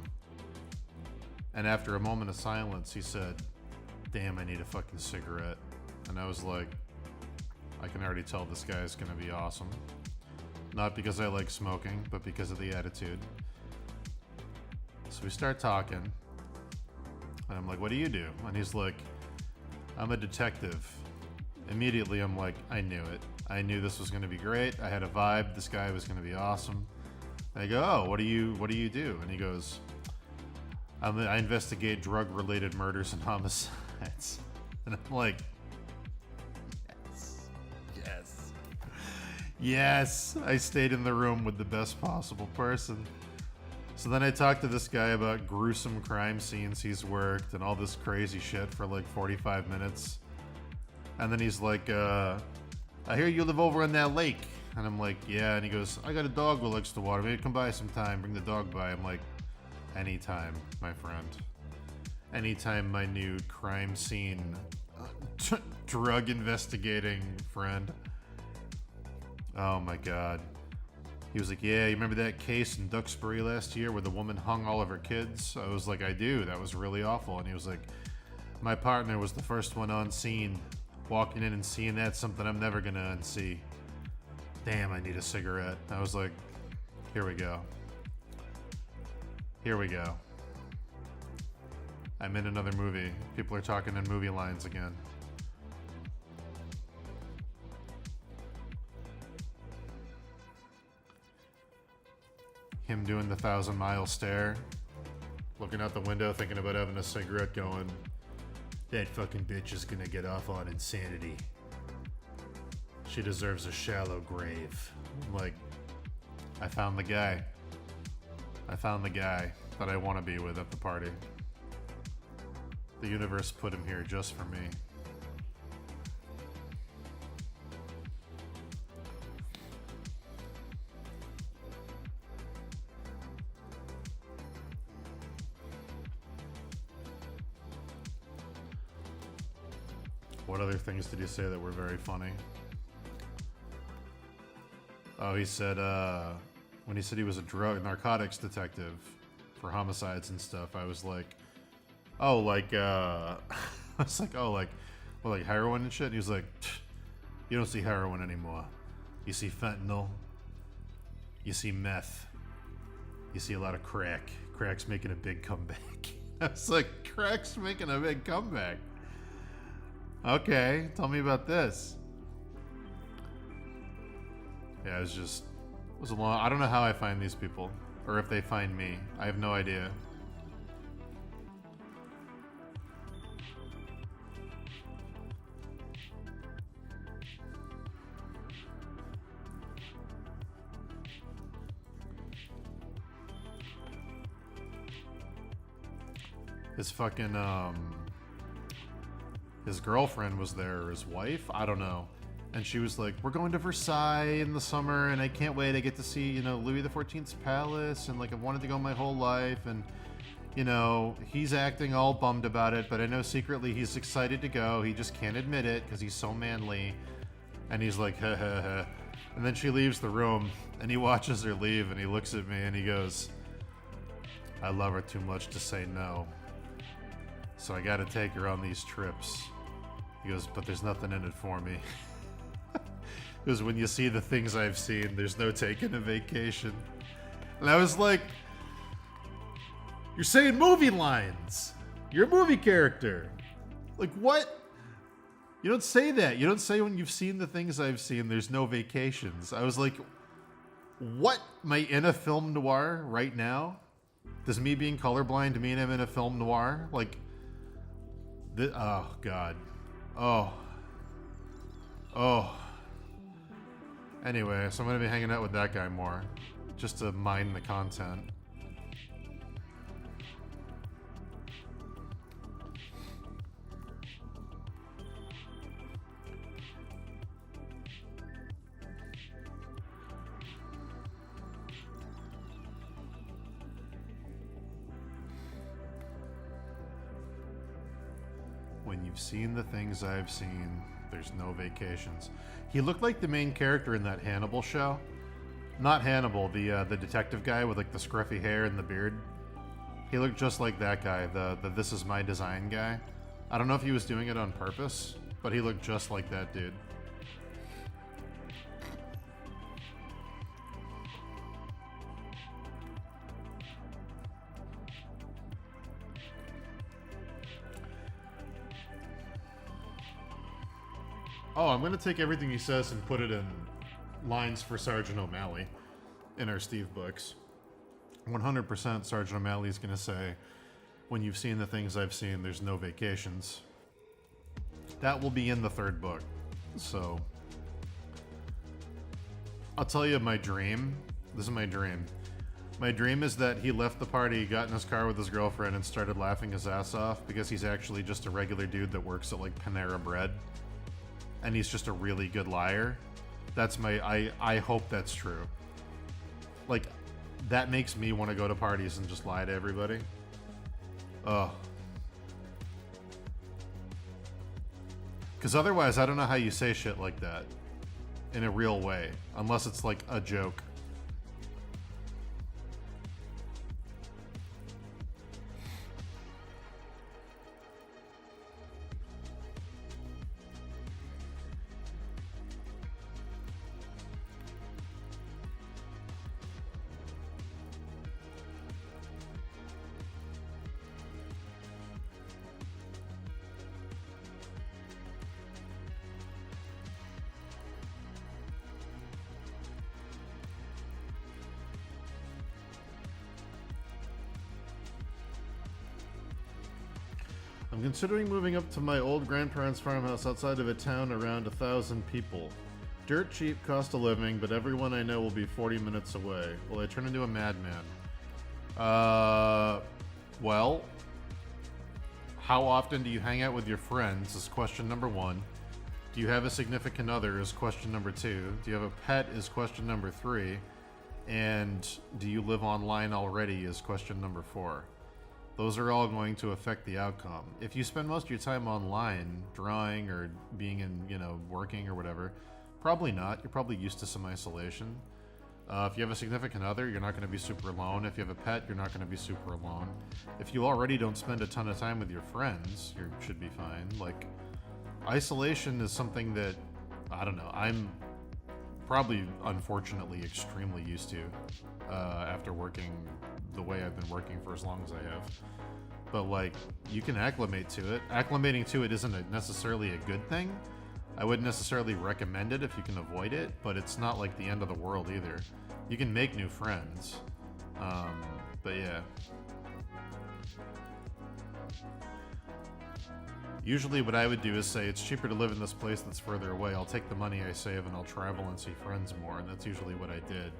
And after a moment of silence, he said, "Damn, I need a fucking cigarette." And I was like, I can already tell this guy is going to be awesome. Not because I like smoking, but because of the attitude. So we start talking. And I'm like, "What do you do?" And he's like, "I'm a detective." Immediately I'm like, I knew it. I knew this was going to be great. I had a vibe. This guy was going to be awesome. And I go, "Oh, what do you do?" And he goes, I investigate drug-related murders and homicides." And I'm like, yes, I stayed in the room with the best possible person. So then I talked to this guy about gruesome crime scenes he's worked and all this crazy shit for like 45 minutes. And then he's like, "I hear you live over on that lake." And I'm like, "Yeah." And he goes, "I got a dog who likes the water. Maybe come by sometime, bring the dog by." I'm like, anytime, my friend. Anytime, my new crime scene drug investigating friend. Oh my god. He was like, "Yeah, you remember that case in Duxbury last year where the woman hung all of her kids?" I was like, "I do. That was really awful." And he was like, "My partner was the first one on scene. Walking in and seeing that's something I'm never gonna unsee. Damn, I need a cigarette." I was like, here we go. Here we go. I'm in another movie. People are talking in movie lines again. Him doing the 1,000-mile stare, looking out the window, thinking about having a cigarette, going, "That fucking bitch is gonna get off on insanity. She deserves a shallow grave." I'm like, I found the guy. I found the guy that I want to be with at the party. The universe put him here just for me. What other things did you say that were very funny? Oh, he said, when he said he was a narcotics detective for homicides and stuff, I was like, oh, like, I was like, oh, like, well, like heroin and shit? And he was like, you don't see heroin anymore. You see fentanyl. You see meth. You see a lot of crack. Crack's making a big comeback. I was like, crack's making a big comeback. Okay, tell me about this. Yeah, it was a long, I don't know how I find these people, or if they find me. I have no idea. His fucking, his girlfriend was there, or his wife? I don't know. And she was like, we're going to Versailles in the summer, and I can't wait. I get to see, you know, Louis XIV's palace, and like I've wanted to go my whole life, and you know, he's acting all bummed about it, but I know secretly he's excited to go. He just can't admit it because he's so manly. And he's like, ha ha ha. And then she leaves the room, and he watches her leave, and he looks at me, and he goes, I love her too much to say no. So I gotta take her on these trips. He goes, but there's nothing in it for me. Because when you see the things I've seen, there's no taking a vacation. And I was like, you're saying movie lines. You're a movie character. Like, what? You don't say that. You don't say when you've seen the things I've seen, there's no vacations. I was like, what? Am I in a film noir right now? Does me being colorblind mean I'm in a film noir? Like, oh, God. Oh. Anyway, so I'm going to be hanging out with that guy more. Just to mine the content. When you've seen the things I've seen, there's no vacations. He looked like the main character in that Hannibal show. Not Hannibal, the detective guy with like the scruffy hair and the beard. He looked just like that guy, the This Is My Design guy. I don't know if he was doing it on purpose, but he looked just like that dude. Oh, I'm going to take everything he says and put it in lines for Sergeant O'Malley in our Steve books. 100% Sergeant O'Malley's going to say, when you've seen the things I've seen, there's no vacations. That will be in the third book. So, I'll tell you my dream. This is my dream. My dream is that he left the party, got in his car with his girlfriend, and started laughing his ass off because he's actually just a regular dude that works at like Panera Bread. And he's just a really good liar. That's my, I hope that's true. Like, that makes me want to go to parties and just lie to everybody. Ugh. Because otherwise, I don't know how you say shit like that in a real way, unless it's like a joke. I'm considering moving up to my old grandparents' farmhouse outside of a town around 1,000 people. Dirt cheap, cost of living, but everyone I know will be 40 minutes away. Will I turn into a madman? Well, how often do you hang out with your friends is question number 1. Do you have a significant other is question number 2. Do you have a pet is question number 3. And do you live online already is question number 4. Those are all going to affect the outcome. If you spend most of your time online, drawing or being in, you know, working or whatever, Probably not. You're probably used to some isolation. If you have a significant other, you're not going to be super alone. If you have a pet, you're not going to be super alone. If you already don't spend a ton of time with your friends, you should be fine. Like, isolation is something that, I don't know, I'm probably, unfortunately, extremely used to after working the way I've been working for as long as I have. But, like, you can acclimate to it. Acclimating to it isn't necessarily a good thing. I wouldn't necessarily recommend it if you can avoid it, but it's not like the end of the world either. You can make new friends. But yeah. Usually what I would do is say, it's cheaper to live in this place that's further away. I'll take the money I save and I'll travel and see friends more, and that's usually what I did.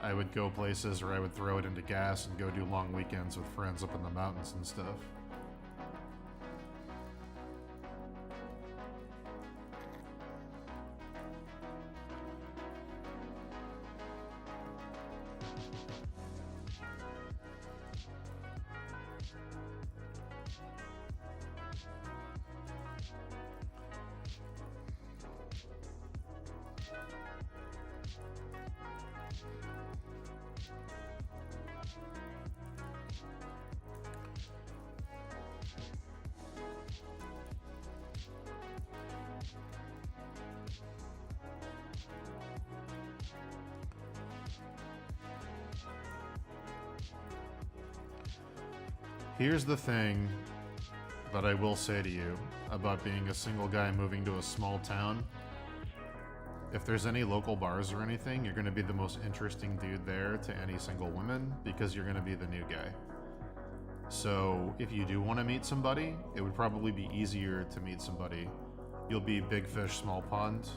I would go places, or I would throw it into gas and go do long weekends with friends up in the mountains and stuff. Here's the thing that I will say to you about being a single guy moving to a small town. If there's any local bars or anything, you're going to be the most interesting dude there to any single woman because you're going to be the new guy. So if you do want to meet somebody, it would probably be easier to meet somebody. You'll be big fish, small pond.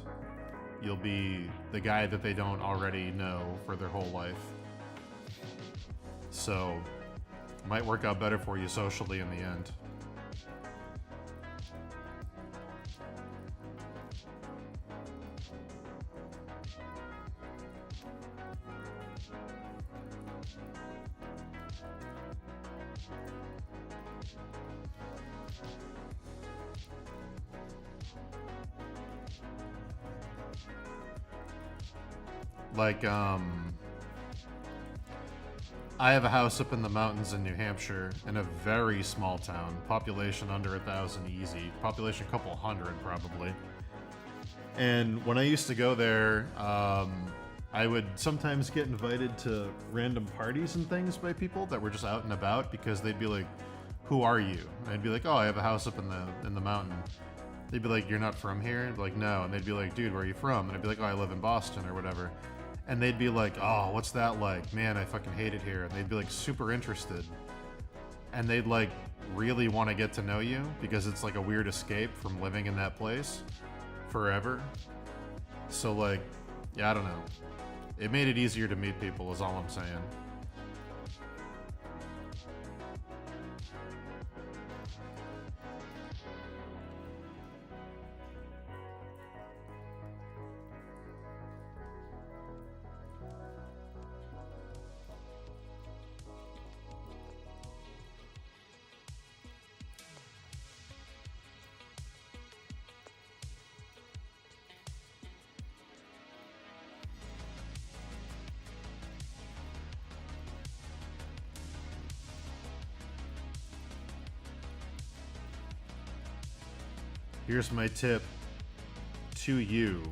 You'll be the guy that they don't already know for their whole life. So might work out better for you socially in the end. Like, I have a house up in the mountains in New Hampshire in a very small town. Population under 1,000 easy. Population a couple hundred probably. And when I used to go there, I would sometimes get invited to random parties and things by people that were just out and about because they'd be like, "Who are you?" And I'd be like, "Oh, I have a house up in the mountain." They'd be like, "You're not from here?" I'd be like, "No." And they'd be like, "Dude, where are you from?" And I'd be like, "Oh, I live in Boston," or whatever. And they'd be like, "Oh, what's that like? Man, I fucking hate it here." And they'd be like super interested. And they'd like really want to get to know you because it's like a weird escape from living in that place forever. So like, yeah, I don't know. It made it easier to meet people is all I'm saying. Here's my tip to you,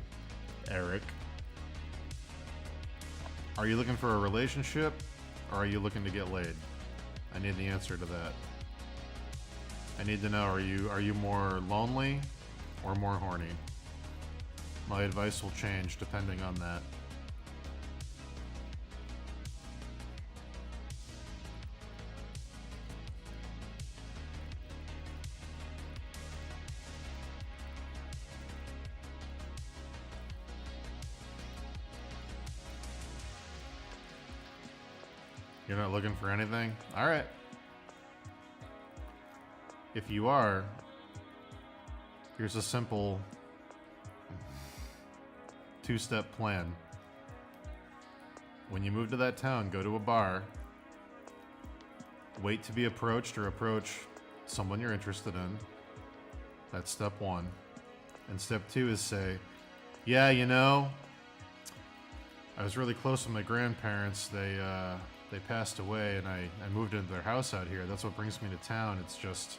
Eric. Are you looking for a relationship or are you looking to get laid? I need the answer to that. I need to know, are you more lonely or more horny? My advice will change depending on that. You're not looking for anything? All right. If you are, here's a simple two-step plan. When you move to that town, go to a bar, wait to be approached or approach someone you're interested in. That's step one. And step two is say, Yeah, I was really close with my grandparents. They passed away, and I moved into their house out here. That's what brings me to town. It's just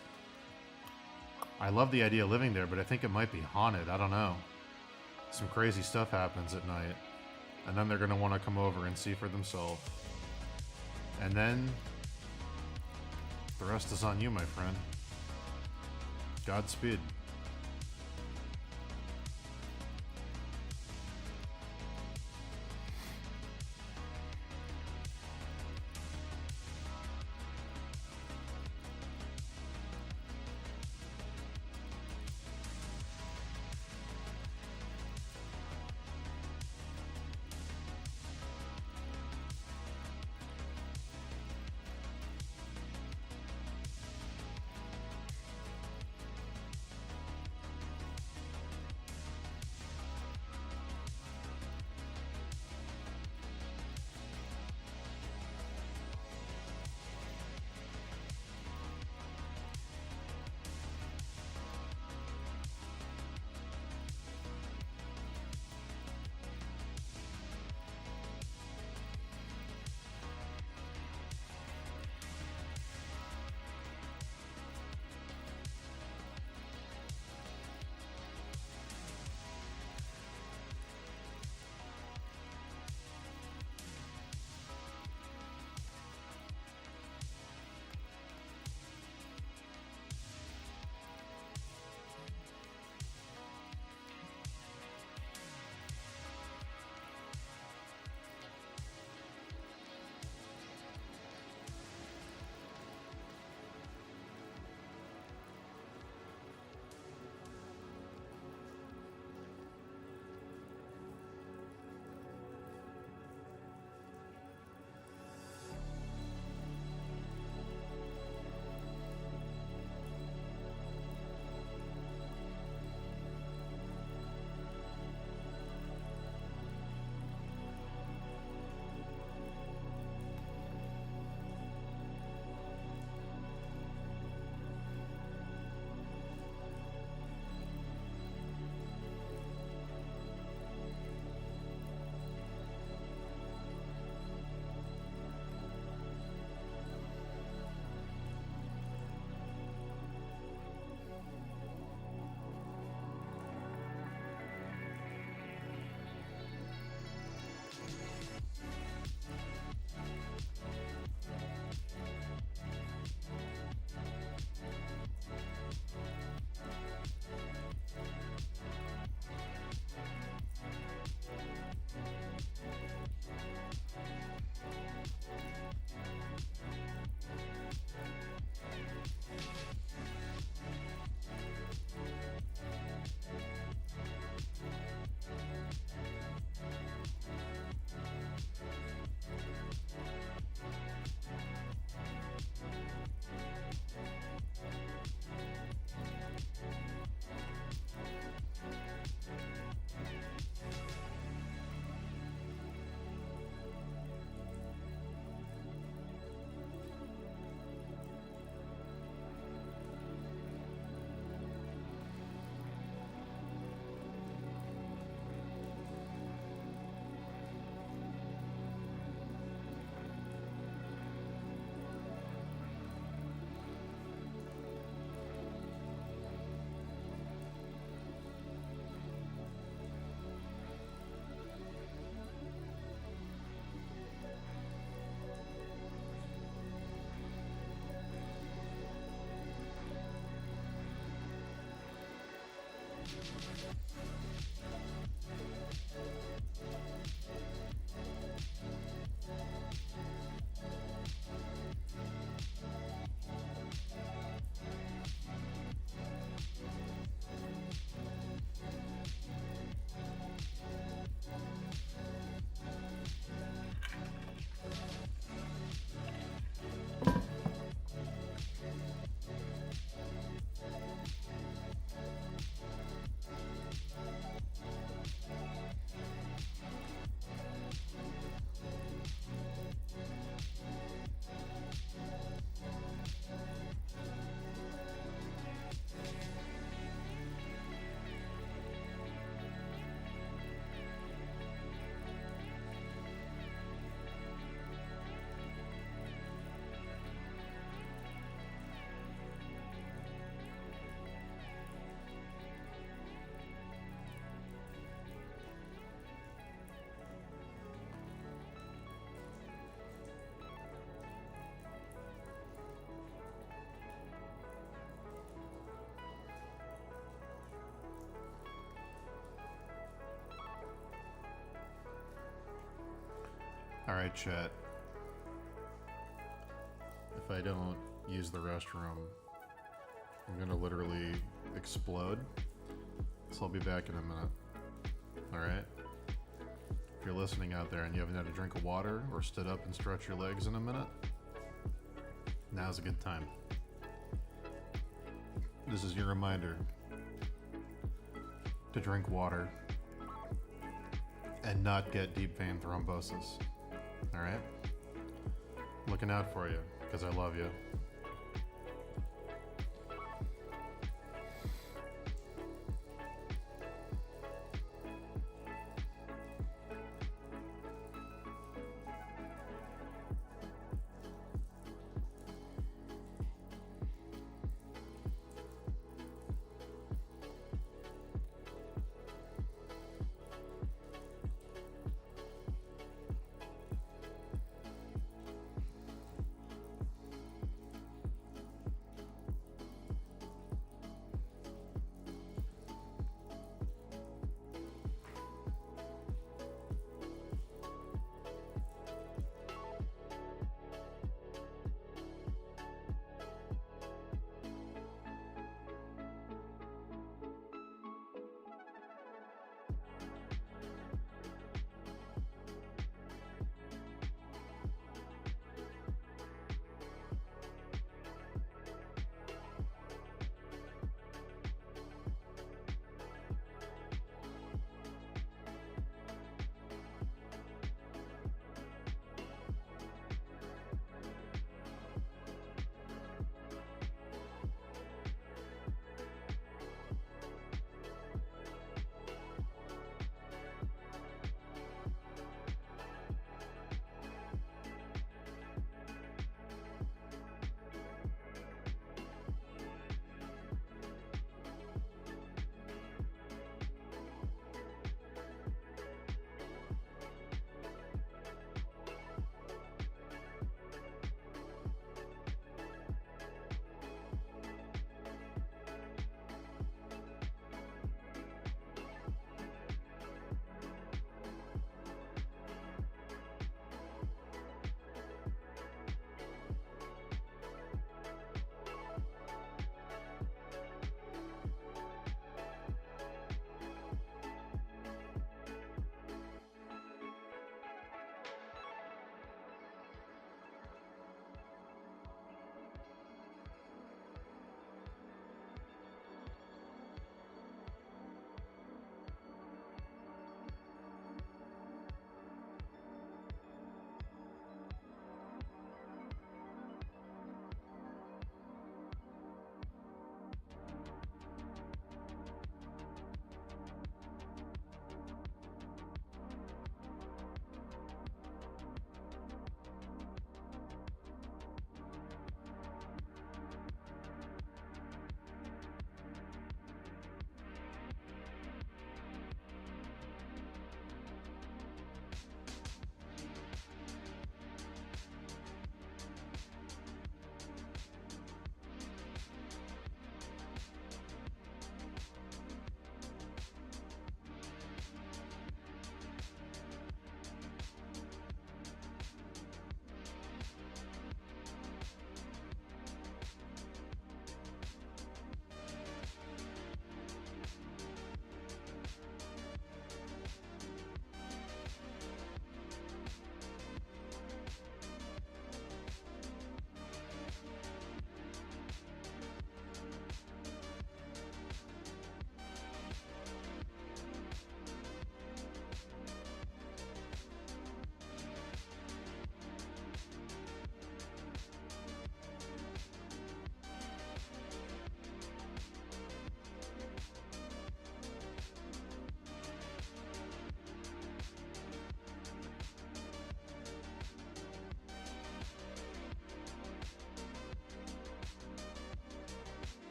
I love the idea of living there, but I think it might be haunted. I don't know. Some crazy stuff happens at night, and then they're gonna want to come over and see for themselves. And then the rest is on you, my friend. Godspeed. Alright, chat. If I don't use the restroom, I'm gonna literally explode. So I'll be back in a minute. Alright? If you're listening out there and you haven't had a drink of water or stood up and stretched your legs in a minute, now's a good time. This is your reminder to drink water and not get deep vein thrombosis. Alright? Looking out for you, because I love you.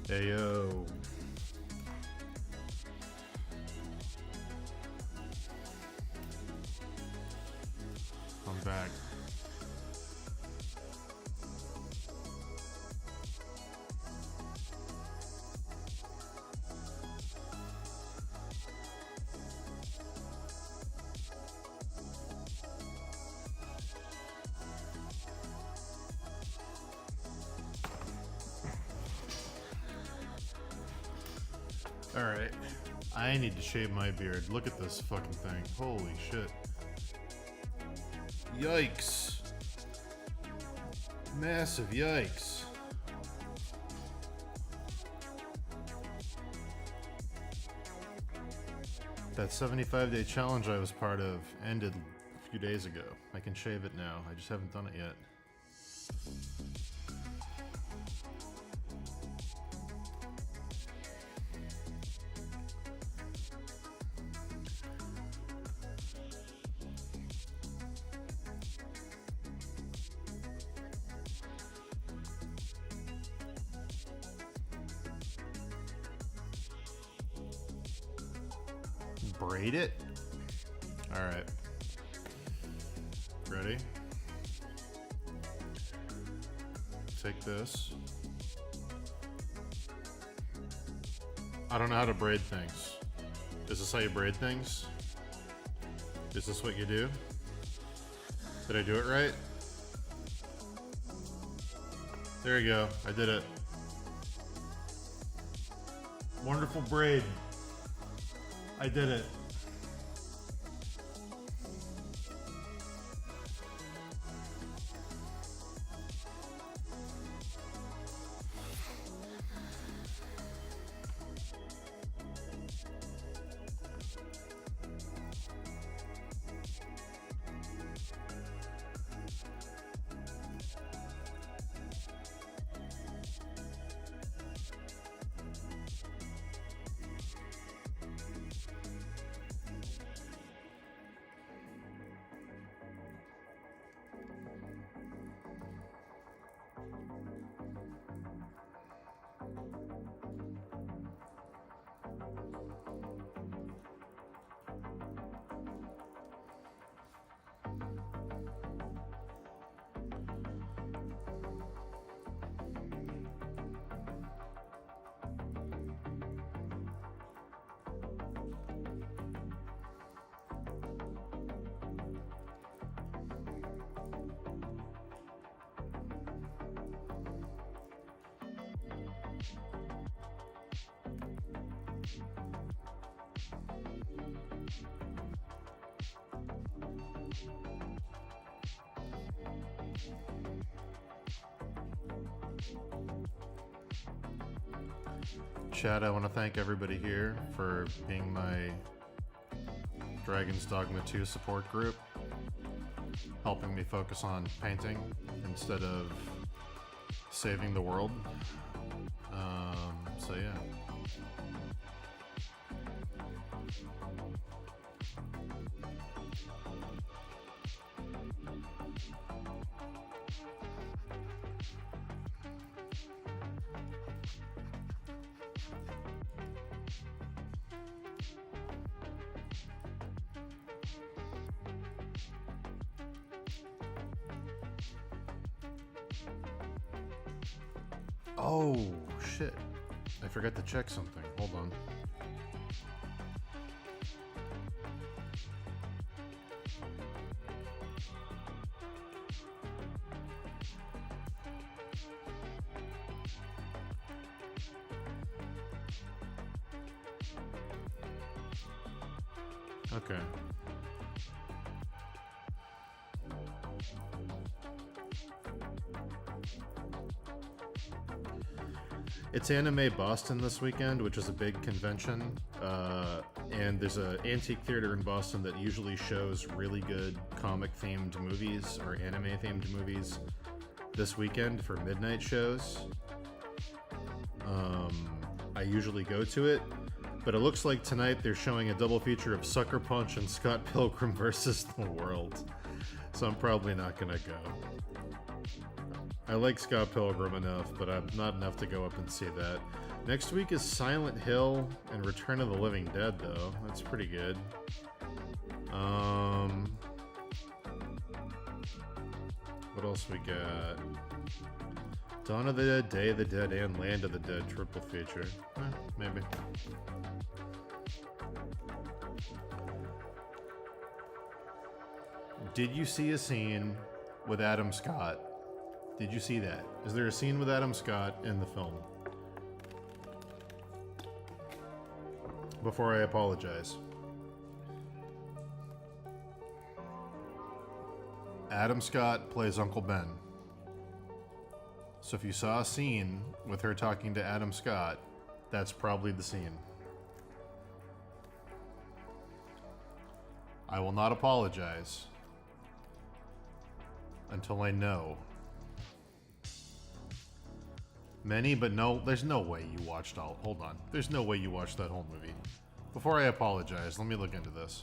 Ayo. I'm back. Alright. I need to shave my beard. Look at this fucking thing. Holy shit. Yikes. Massive yikes. That 75-day challenge I was part of ended a few days ago. I can shave it now. I just haven't done it yet. Braid it? Alright. Ready? Take this. I don't know how to braid things. Is this how you braid things? Is this what you do? Did I do it right? There you go. I did it. Wonderful braid. I did it. Chad, I want to thank everybody here for being my Dragon's Dogma 2 support group, helping me focus on painting instead of saving the world. So yeah. Oh, shit. I forgot to check something. Hold on. Okay. It's Anime Boston this weekend, which is a big convention, and there's an antique theater in Boston that usually shows really good comic-themed movies or anime-themed movies this weekend for midnight shows. I usually go to it, but it looks like tonight they're showing a double feature of Sucker Punch and Scott Pilgrim vs. the World, so I'm probably not gonna go. I like Scott Pilgrim enough, but I'm not enough to go up and see that. Next week is Silent Hill and Return of the Living Dead, though. That's pretty good. What else we got? Dawn of the Dead, Day of the Dead, and Land of the Dead triple feature. Maybe. Did you see a scene with Adam Scott? Did you see that? Is there a scene with Adam Scott in the film? Before I apologize. Adam Scott plays Uncle Ben. So if you saw a scene with her talking to Adam Scott, that's probably the scene. I will not apologize until I know. Many, but no, there's no way you watched all. Hold on. There's no way you watched that whole movie. Before I apologize, let me look into this.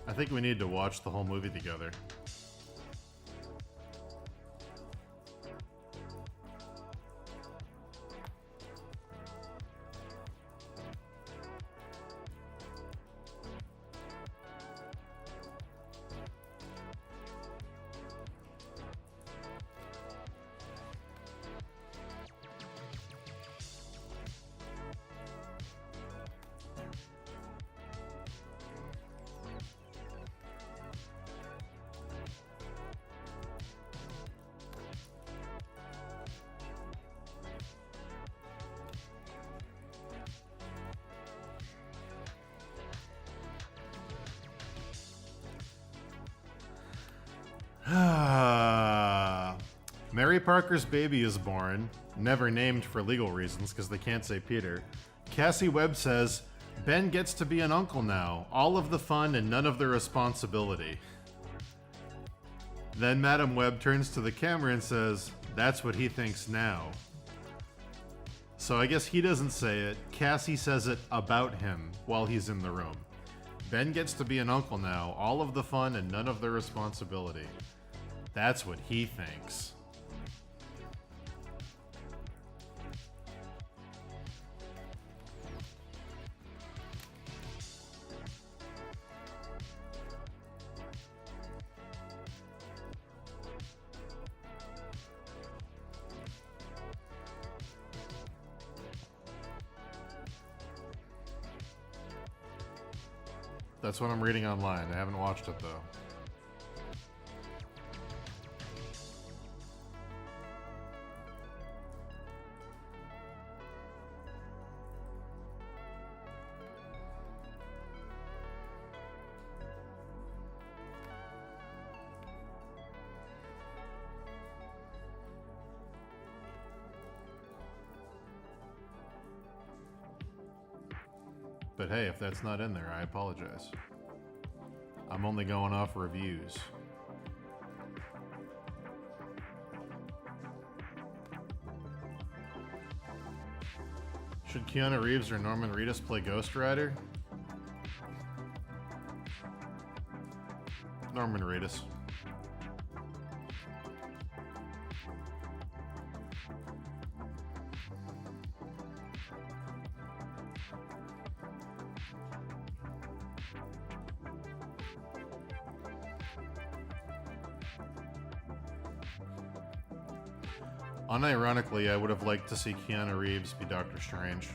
I think we need to watch the whole movie together. Mary Parker's baby is born, never named for legal reasons because they can't say Peter. Cassie Webb says, Ben gets to be an uncle now, all of the fun and none of the responsibility. Then Madam Webb turns to the camera and says, that's what he thinks now. So I guess he doesn't say it, Cassie says it about him while he's in the room. Ben gets to be an uncle now, all of the fun and none of the responsibility. That's what he thinks. That's what I'm reading online. I haven't watched it, though. But hey, if that's not in there, I apologize. I'm only going off reviews. Should Keanu Reeves or Norman Reedus play Ghost Rider? Norman Reedus. Unironically, I would have liked to see Keanu Reeves be Doctor Strange.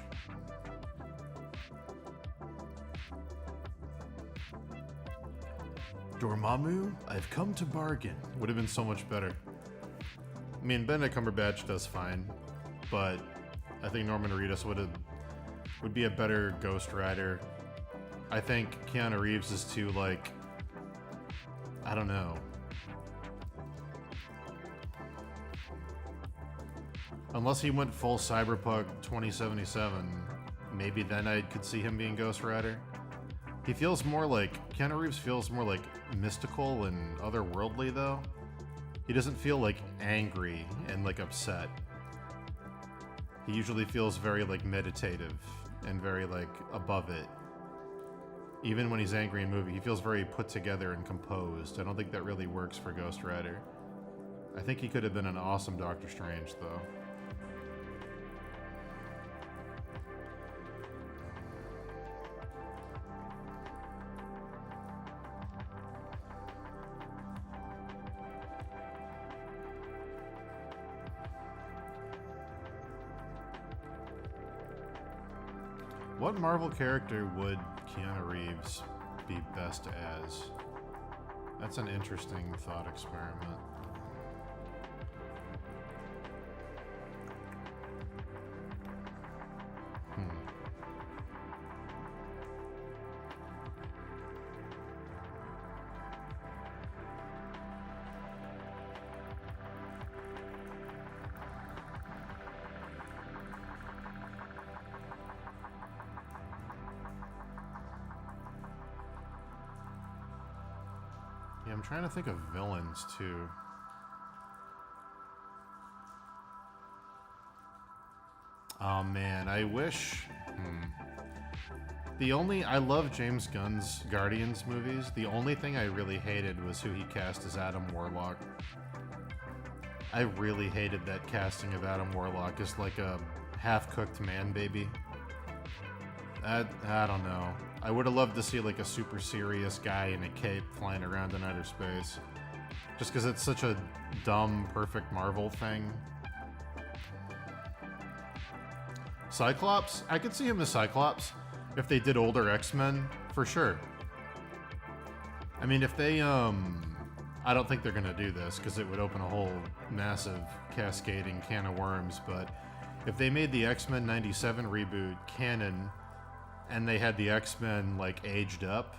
Dormammu, I've come to bargain. Would have been so much better. I mean, Benedict Cumberbatch does fine, but I think Norman Reedus would be a better Ghost Rider. I think Keanu Reeves is too, like, I don't know. Unless he went full Cyberpunk 2077, maybe then I could see him being Ghost Rider. He feels more like, Keanu Reeves feels more like mystical and otherworldly though. He doesn't feel like angry and like upset. He usually feels very like meditative and very like above it. Even when he's angry in movie, he feels very put together and composed. I don't think that really works for Ghost Rider. I think he could have been an awesome Doctor Strange though. What Marvel character would Keanu Reeves be best as? That's an interesting thought experiment. Yeah, I'm trying to think of villains too. Oh man, I wish. I love James Gunn's Guardians movies. The only thing I really hated was who he cast as Adam Warlock. I really hated that casting of Adam Warlock as like a half-cooked man baby. I don't know. I would have loved to see like a super serious guy in a cape flying around in outer space. Just because it's such a dumb, perfect Marvel thing. Cyclops? I could see him as Cyclops if they did older X-Men, for sure. I mean, if they, I don't think they're gonna do this because it would open a whole massive cascading can of worms, but if they made the X-Men 97 reboot canon and they had the X-Men, like, aged up,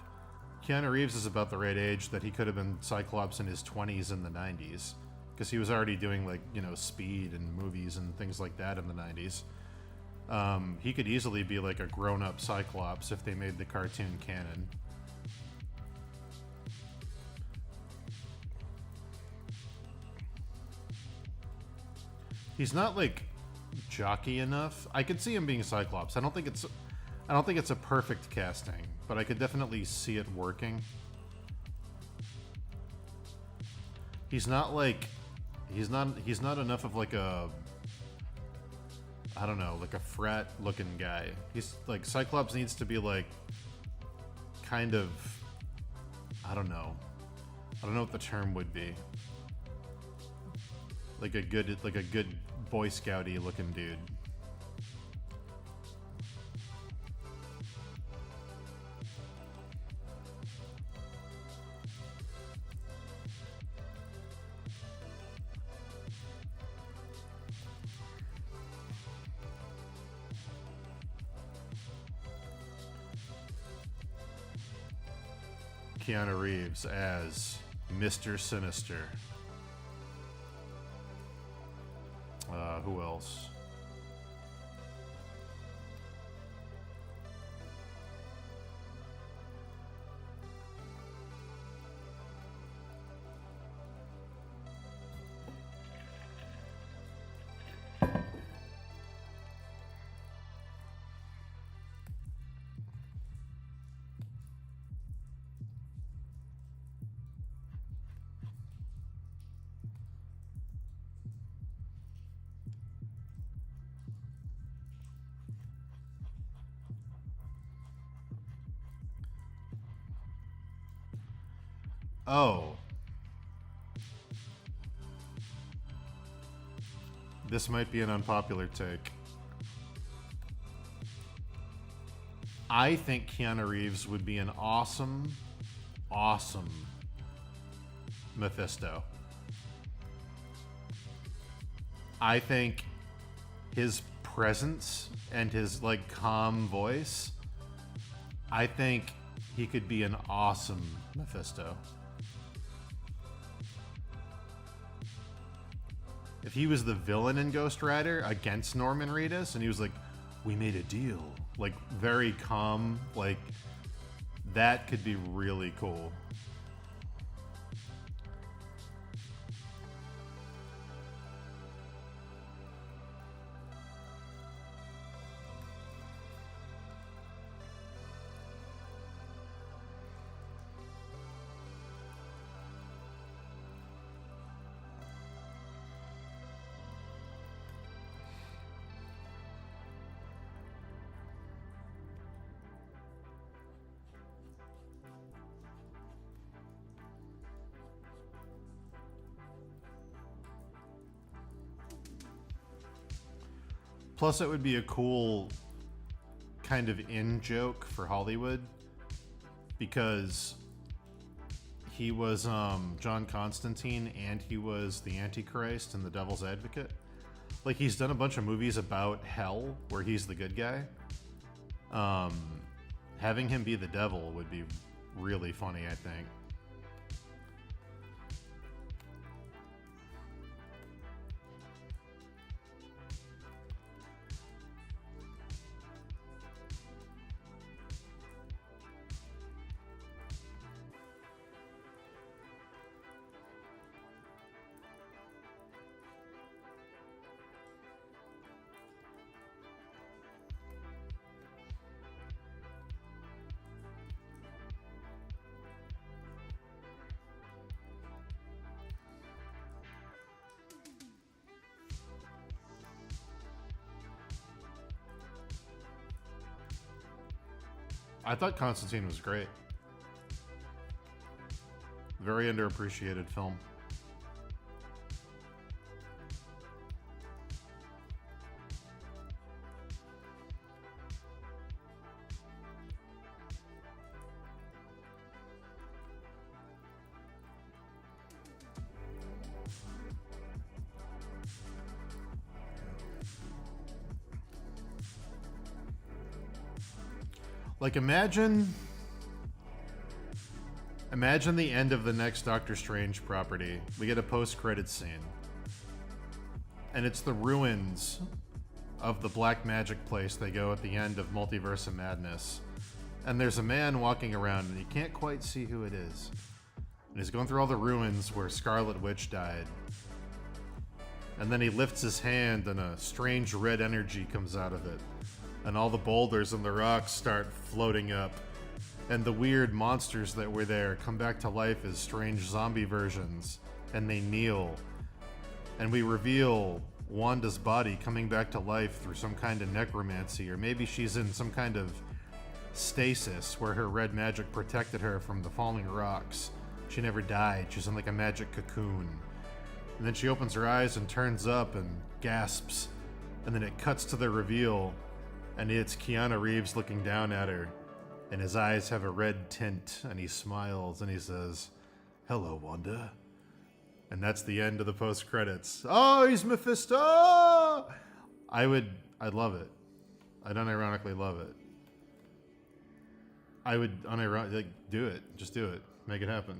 Keanu Reeves is about the right age that he could have been Cyclops in his 20s in the 90s. Because he was already doing, like, you know, Speed and movies and things like that in the 90s. He could easily be, like, a grown-up Cyclops if they made the cartoon canon. He's not, like, jockey enough. I could see him being Cyclops. I don't think it's a perfect casting, but I could definitely see it working. He's not enough of like a, I don't know, like a frat looking guy. He's like, Cyclops needs to be like kind of, I don't know what the term would be. Like a good Boy Scouty looking dude. Keanu Reeves as Mr. Sinister. Who else? Oh. This might be an unpopular take. I think Keanu Reeves would be an awesome Mephisto. I think his presence and his like calm voice, I think he could be an awesome Mephisto. If he was the villain in Ghost Rider against Norman Reedus and he was like, we made a deal, like very calm, like that could be really cool. Plus, it would be a cool kind of in joke for Hollywood because he was John Constantine and he was the Antichrist and the Devil's Advocate. Like, he's done a bunch of movies about hell where he's the good guy. Having him be the devil would be really funny, I think. I thought Constantine was great. Very underappreciated film. Like, imagine the end of the next Doctor Strange property. We get a post-credits scene. And it's the ruins of the black magic place they go at the end of Multiverse of Madness. And there's a man walking around and you can't quite see who it is. And he's going through all the ruins where Scarlet Witch died. And then he lifts his hand and a strange red energy comes out of it. And all the boulders and the rocks start floating up. And the weird monsters that were there come back to life as strange zombie versions. And they kneel. And we reveal Wanda's body coming back to life through some kind of necromancy. Or maybe she's in some kind of stasis where her red magic protected her from the falling rocks. She never died. She's in like a magic cocoon. And then she opens her eyes and turns up and gasps. And then it cuts to the reveal. And it's Keanu Reeves looking down at her, and his eyes have a red tint, and he smiles, and he says, "Hello, Wanda." And that's the end of the post-credits. Oh, he's Mephisto! I'd love it. I'd unironically love it. I would unironically, do it. Just do it. Make it happen.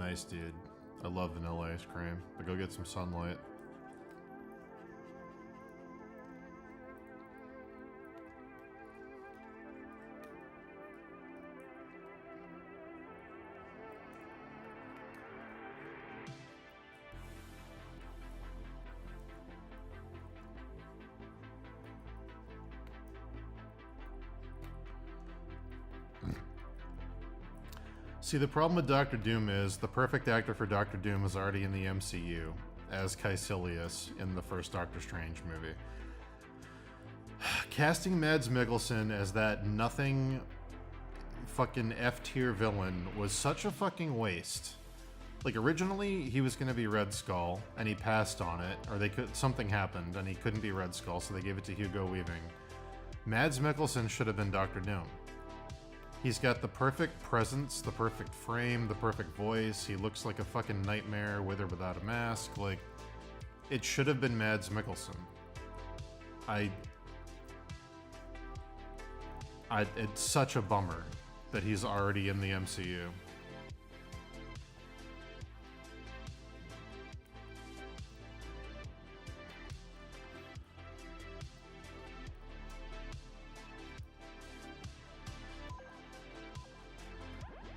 Nice, dude. I love vanilla ice cream, but go get some sunlight. See, the problem with Doctor Doom is the perfect actor for Doctor Doom is already in the MCU as Caecilius in the first Doctor Strange movie. Casting Mads Mikkelsen as that nothing fucking F-tier villain was such a fucking waste. Like, originally he was going to be Red Skull and he passed on it, or something happened and he couldn't be Red Skull, so they gave it to Hugo Weaving. Mads Mikkelsen should have been Doctor Doom. He's got the perfect presence, the perfect frame, the perfect voice. He looks like a fucking nightmare with or without a mask. Like, it should have been Mads Mikkelsen. It's such a bummer that he's already in the MCU.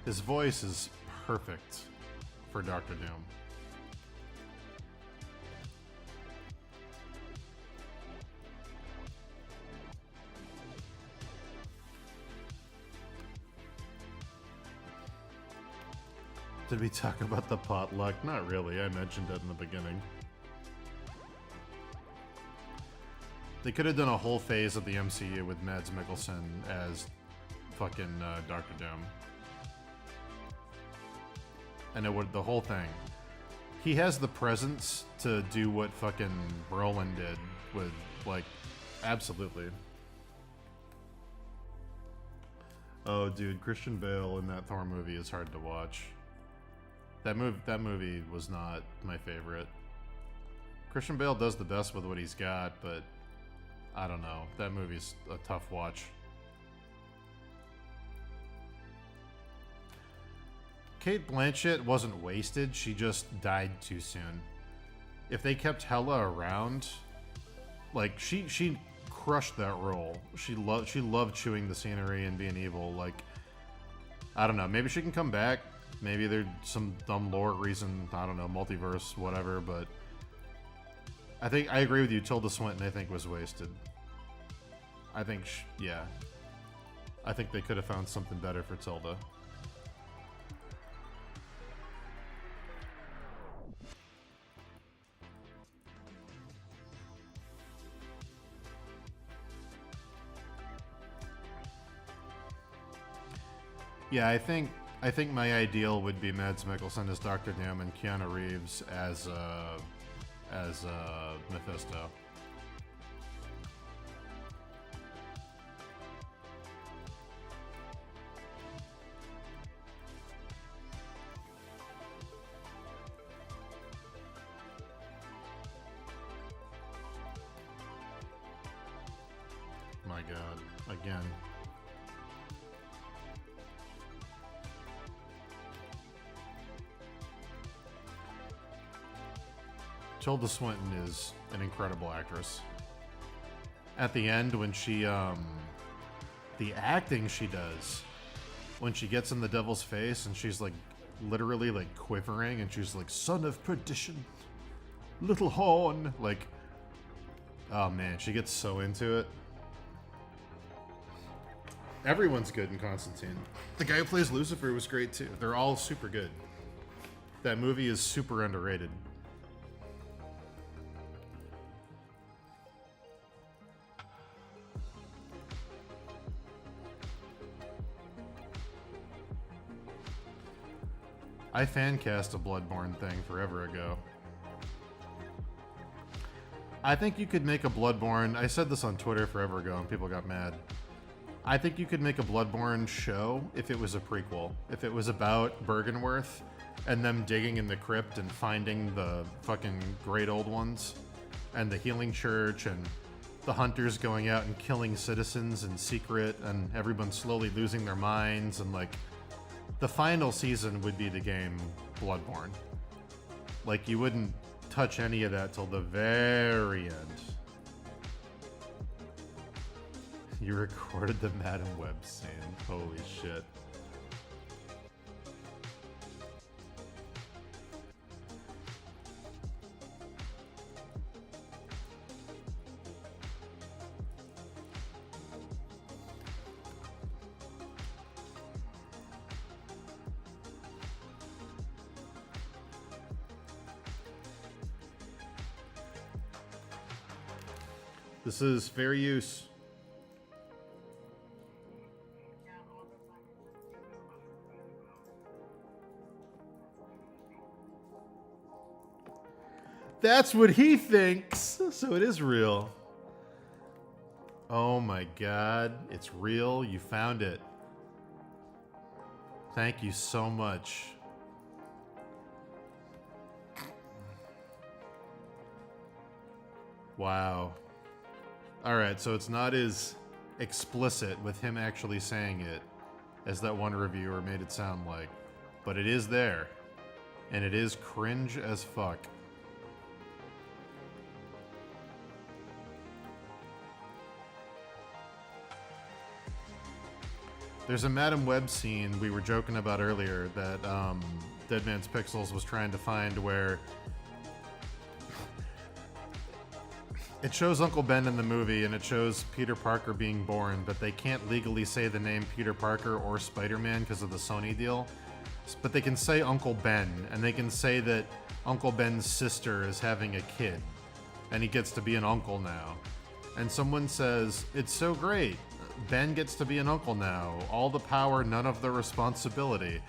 His voice is perfect for Doctor Doom. Did we talk about the potluck? Not really. I mentioned it in the beginning. They could have done a whole phase of the MCU with Mads Mikkelsen as fucking Doctor Doom. And it would, the whole thing. He has the presence to do what fucking Brolin did with, like, absolutely. Oh, dude, Christian Bale in that Thor movie is hard to watch. That movie was not my favorite. Christian Bale does the best with what he's got, but I don't know. That movie's a tough watch. Cate Blanchett wasn't wasted, she just died too soon. If they kept Hela around, like, she crushed that role. She loved chewing the scenery and being evil. Like, I don't know, maybe she can come back. Maybe there's some dumb lore reason, I don't know, multiverse, whatever, but I agree with you, Tilda Swinton, I think, was wasted. I think, yeah. I think they could have found something better for Tilda. Yeah, I think my ideal would be Mads Mikkelsen as Doctor Doom and Keanu Reeves as Mephisto. My God, again. Tilda Swinton is an incredible actress. At the end, when she, the acting she does, when she gets in the devil's face and she's like, literally like quivering and she's like, "Son of perdition, little horn," like, oh man, she gets so into it. Everyone's good in Constantine. The guy who plays Lucifer was great too. They're all super good. That movie is super underrated. I fan cast a Bloodborne thing forever ago. I think you could make a Bloodborne. I said this on Twitter forever ago and people got mad. I think you could make a Bloodborne show if it was a prequel. If it was about Byrgenwerth and them digging in the crypt and finding the fucking great old ones and the healing church and the hunters going out and killing citizens in secret and everyone slowly losing their minds, and like the final season would be the game Bloodborne. Like, you wouldn't touch any of that till the very end. You recorded the Madam Web scene. Holy shit. This is fair use. That's what he thinks. So it is real. Oh my god. It's real. You found it. Thank you so much. Wow. Alright, so it's not as explicit with him actually saying it as that one reviewer made it sound like. But it is there. And it is cringe as fuck. There's a Madam Web scene we were joking about earlier that Dead Man's Pixels was trying to find where it shows Uncle Ben in the movie and it shows Peter Parker being born, but they can't legally say the name Peter Parker or Spider-Man because of the Sony deal. But they can say Uncle Ben, and they can say that Uncle Ben's sister is having a kid, and he gets to be an uncle now. And someone says, it's so great. Ben gets to be an uncle now. All the power, none of the responsibility.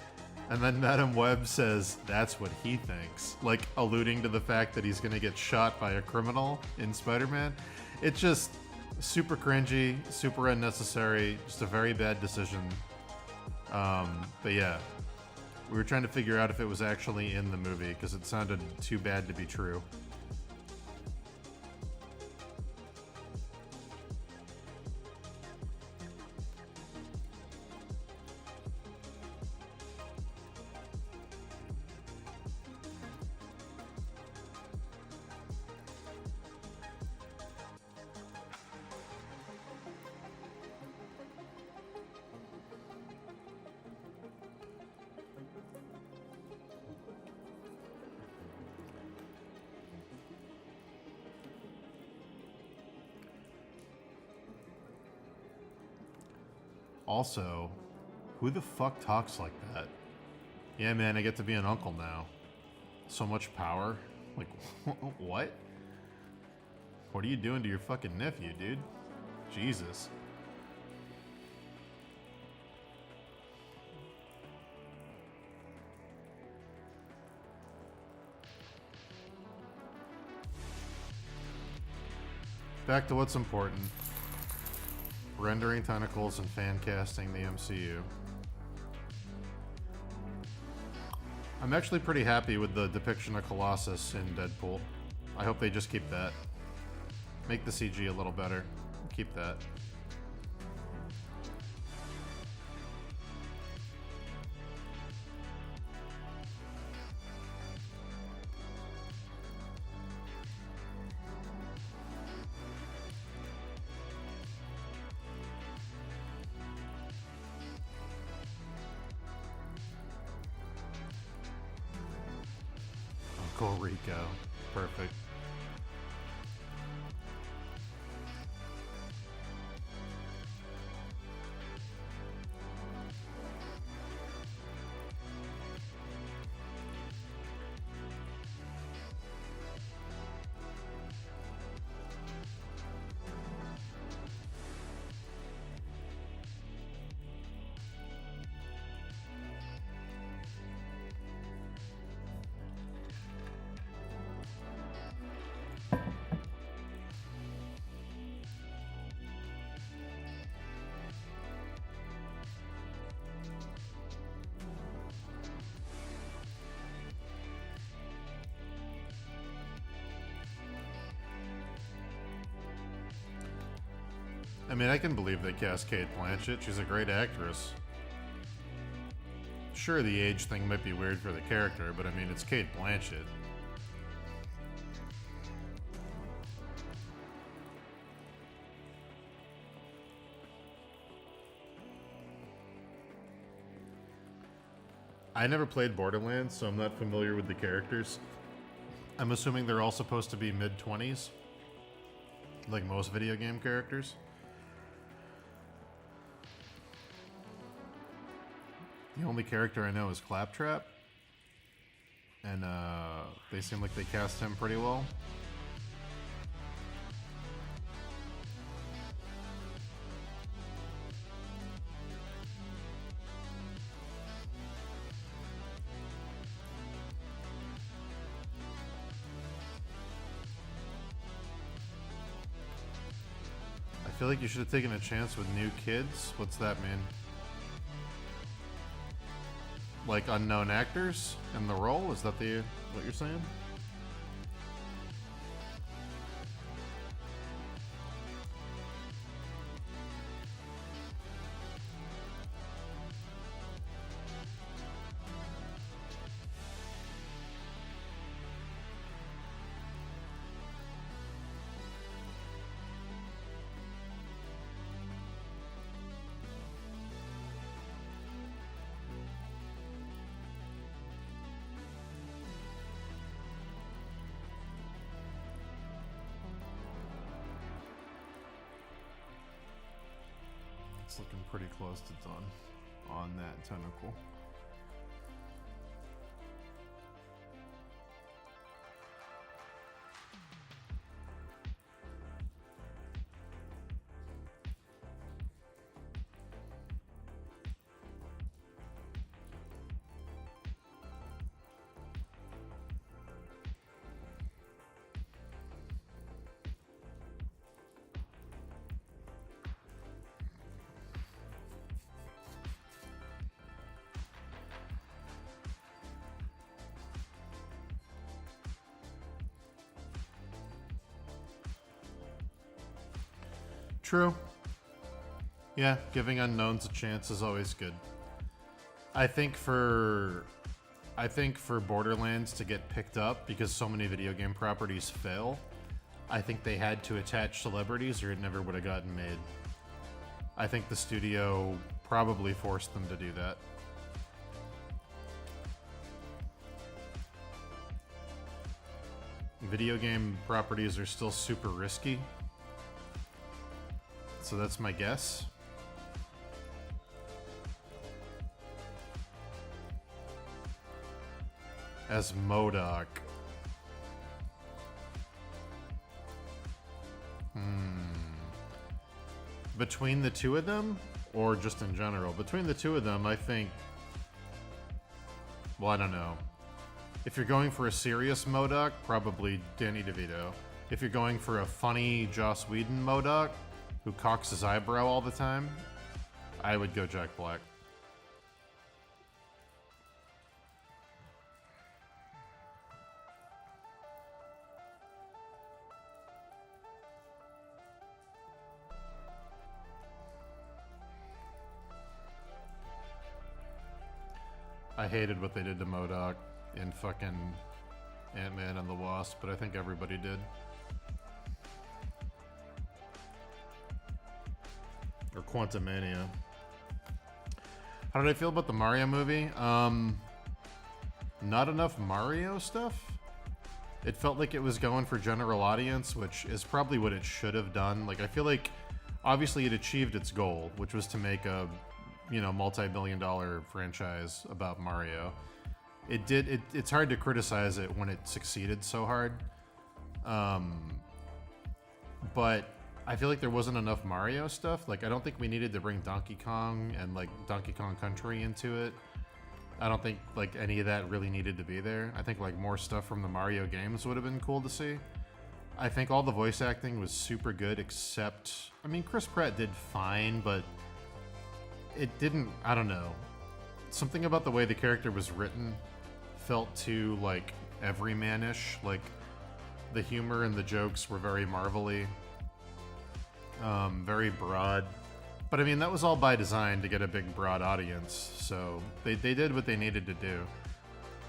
And then Madam Web says, that's what he thinks. Like, alluding to the fact that he's gonna get shot by a criminal in Spider-Man. It's just super cringy, super unnecessary, just a very bad decision. But yeah, we were trying to figure out if it was actually in the movie, because it sounded too bad to be true. Also, who the fuck talks like that? Yeah, man, I get to be an uncle now. So much power. Like, what? What are you doing to your fucking nephew, dude? Jesus. Back to what's important. Rendering tentacles and fan casting the MCU. I'm actually pretty happy with the depiction of Colossus in Deadpool. I hope they just keep that. Make the CG a little better. Keep that. Uncle Rico. Perfect. I mean, I can believe they cast Cate Blanchett. She's a great actress. sure the age thing might be weird for the character, but I mean, it's Cate Blanchett. I never played Borderlands, so I'm not familiar with the characters. I'm assuming they're all supposed to be mid-20s, like most video game characters. The only character I know is Claptrap, and they seem like they cast him pretty well. I feel like you should have taken a chance with new kids. What's that mean? Like unknown actors in the role? Is that what you're saying? It's looking pretty close to done on that tentacle. True. Yeah, giving unknowns a chance is always good. I think for Borderlands to get picked up, because so many video game properties fail, I think they had to attach celebrities or it never would have gotten made. I think the studio probably forced them to do that. Video game properties are still super risky. So that's my guess. As MODOK. Between the two of them, or just in general? Between the two of them, I think... Well, I don't know. If you're going for a serious MODOK, probably Danny DeVito. If you're going for a funny Joss Whedon MODOK, who cocks his eyebrow all the time, I would go Jack Black. I hated what they did to MODOK in fucking Ant-Man and the Wasp, but I think everybody did. Or Quantumania. How did I feel about the Mario movie? Not enough Mario stuff. It felt like it was going for general audience, which is probably what it should have done. Like, I feel like obviously it achieved its goal, which was to make a, multi-billion-dollar franchise about Mario. It's hard to criticize it when it succeeded so hard. But I feel like there wasn't enough Mario stuff. Like, I don't think we needed to bring Donkey Kong and, like, Donkey Kong Country into it. I don't think, like, any of that really needed to be there. I think, like, more stuff from the Mario games would have been cool to see. I think all the voice acting was super good, except... I mean, Chris Pratt did fine, but it didn't... I don't know. Something about the way the character was written felt too, like, everyman-ish. Like, the humor and the jokes were very Marvel-y. Very broad. But I mean, that was all by design to get a big, broad audience. So they did what they needed to do.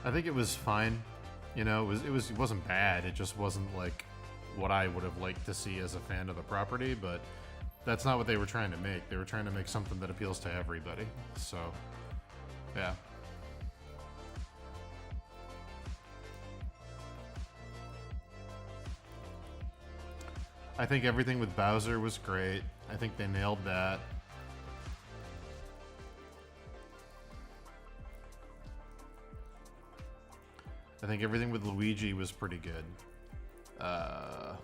I think it was fine. You know, it wasn't bad. It just wasn't like what I would have liked to see as a fan of the property. But that's not what they were trying to make. They were trying to make something that appeals to everybody. So, yeah. I think everything with Bowser was great. I think they nailed that. I think everything with Luigi was pretty good. Yeah.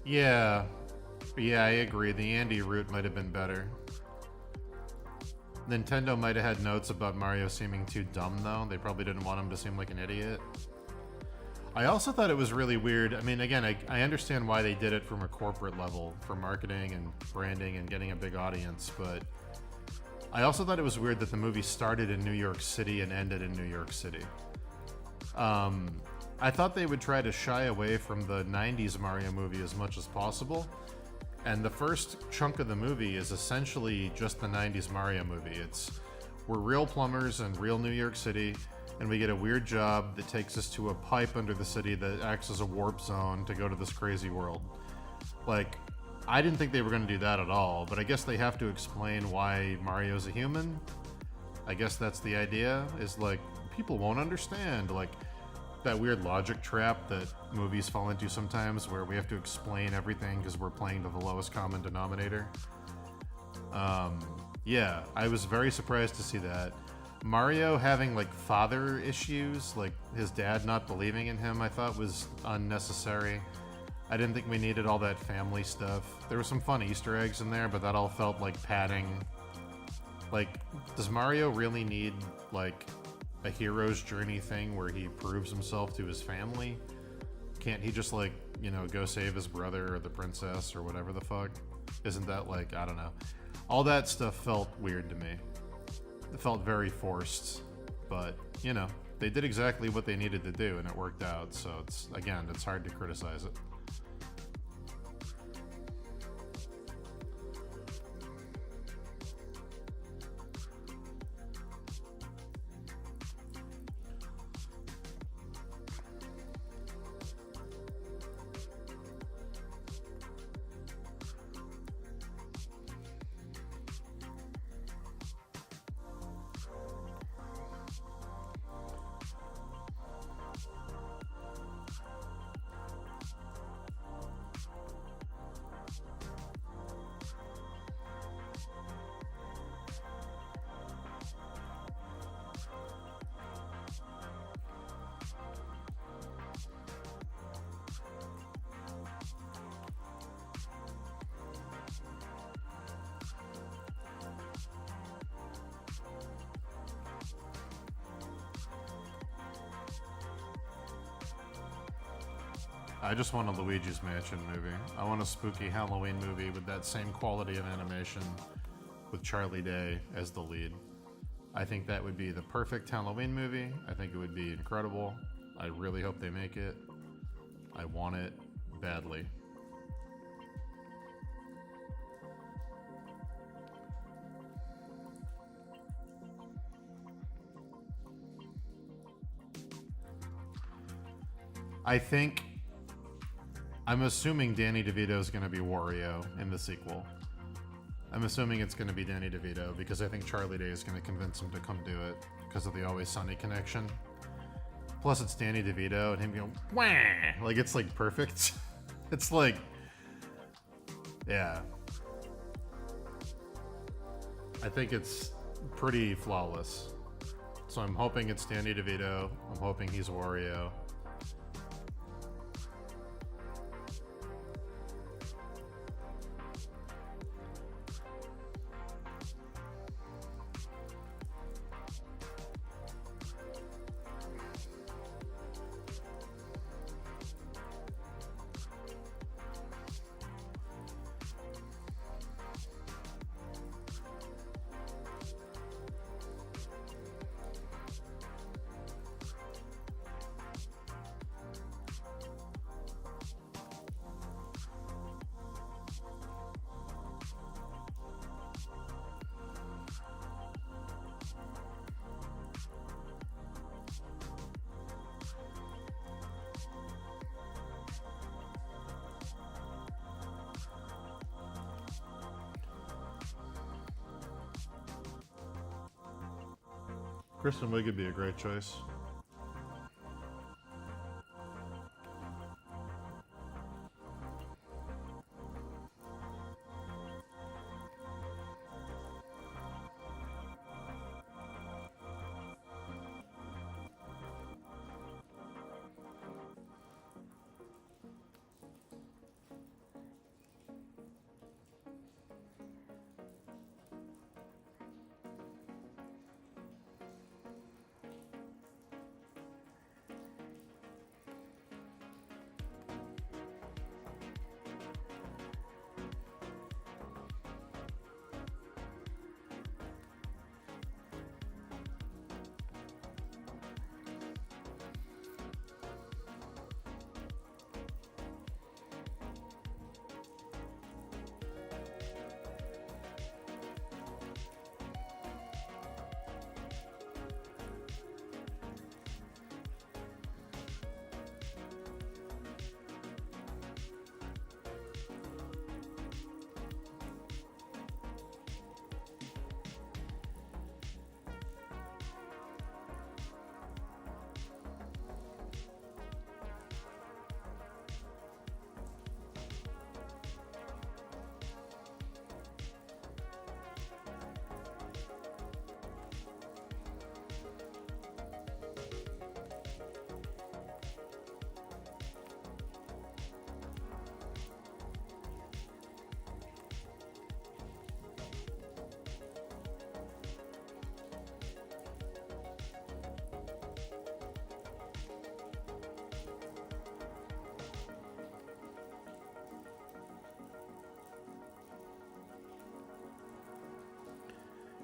Yeah. Yeah, I agree. The Andy route might have been better. Nintendo might have had notes about Mario seeming too dumb, though. They probably didn't want him to seem like an idiot. I also thought it was really weird. I mean, again, I understand why they did it from a corporate level, for marketing and branding and getting a big audience, but I also thought it was weird that the movie started in New York City and ended in New York City. I thought they would try to shy away from the 90s Mario movie as much as possible. And the first chunk of the movie is essentially just the 90s Mario movie. We're real plumbers in real New York City, and we get a weird job that takes us to a pipe under the city that acts as a warp zone to go to this crazy world. Like, I didn't think they were going to do that at all, but I guess they have to explain why Mario's a human. I guess that's the idea, is like, people won't understand. Like, that weird logic trap that movies fall into sometimes where we have to explain everything because we're playing to the lowest common denominator. Yeah, I was very surprised to see that. Mario having like father issues, like his dad not believing in him, I thought was unnecessary. I didn't think we needed all that family stuff. There were some fun Easter eggs in there, but that all felt like padding. Like, does Mario really need like a hero's journey thing where he proves himself to his family? Can't he just like, you know, go save his brother or the princess or whatever the fuck? Isn't that like, I don't know. All that stuff felt weird to me. It felt very forced, but you know, they did exactly what they needed to do and it worked out. So it's hard to criticize it. I just want a Luigi's Mansion movie. I want a spooky Halloween movie with that same quality of animation with Charlie Day as the lead. I think that would be the perfect Halloween movie. I think it would be incredible. I really hope they make it. I want it badly. I'm assuming Danny DeVito is going to be Wario in the sequel. I'm assuming it's going to be Danny DeVito because I think Charlie Day is going to convince him to come do it because of the Always Sunny connection. Plus, it's Danny DeVito and him going, wah! Like, it's like perfect. It's like, yeah. I think it's pretty flawless. So I'm hoping it's Danny DeVito. I'm hoping he's Wario. Kristen Wiig would be a great choice.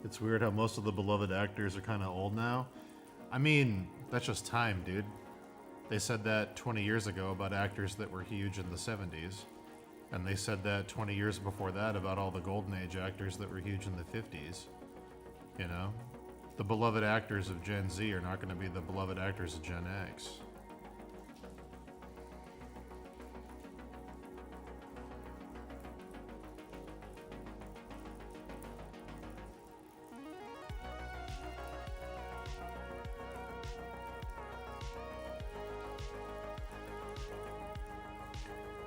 It's weird how most of the beloved actors are kind of old now. I mean, that's just time, dude. They said that 20 years ago about actors that were huge in the 70s. And they said that 20 years before that about all the Golden Age actors that were huge in the 50s. You know? The beloved actors of Gen Z are not going to be the beloved actors of Gen X.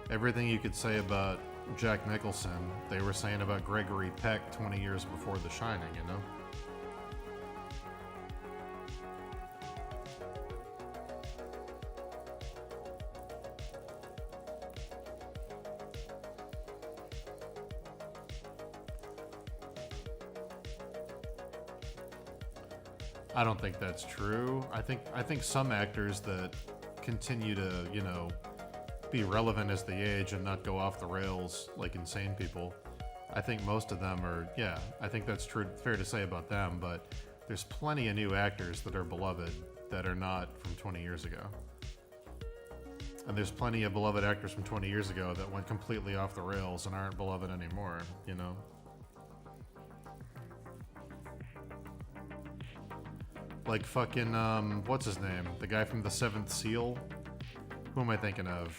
Everything you could say about Jack Nicholson, they were saying about Gregory Peck 20 years before The Shining, you know? I don't think that's true. I think some actors that continue to, you know, be relevant as they age and not go off the rails like insane people. I think most of them are, yeah, I think that's true, fair to say about them, but there's plenty of new actors that are beloved that are not from 20 years ago. And there's plenty of beloved actors from 20 years ago that went completely off the rails and aren't beloved anymore, you know? Like fucking, what's his name? The guy from The Seventh Seal? Who am I thinking of?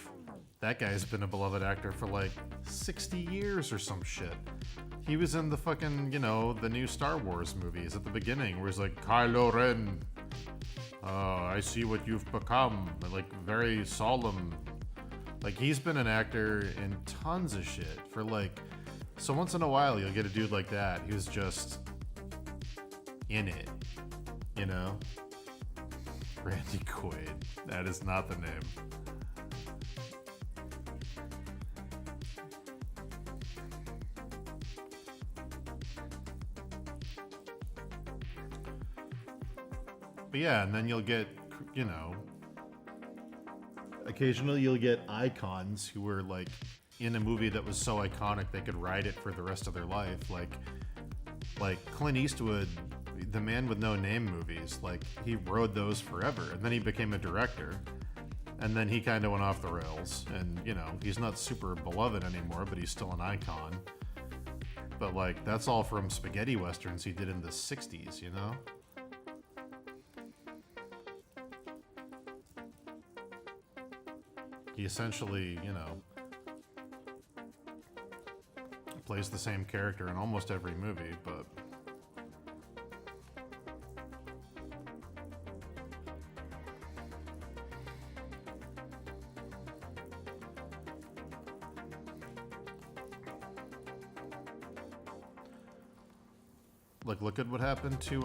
That guy's been a beloved actor for like 60 years or some shit. He was in the fucking, you know, the new Star Wars movies at the beginning where he's like, Kylo Ren, I see what you've become. Like, very solemn. Like, he's been an actor in tons of shit for like, so once in a while you'll get a dude like that who's just in it, you know? Randy Quaid. That is not the name. But yeah, and then you'll get, you know, occasionally you'll get icons who were like in a movie that was so iconic they could ride it for the rest of their life. Like Clint Eastwood, the Man with No Name movies, like he rode those forever. And then he became a director. And then he kind of went off the rails. And, you know, he's not super beloved anymore, but he's still an icon. But like, that's all from spaghetti westerns he did in the 60s, you know? He essentially, you know, plays the same character in almost every movie, but Like, look at what happened to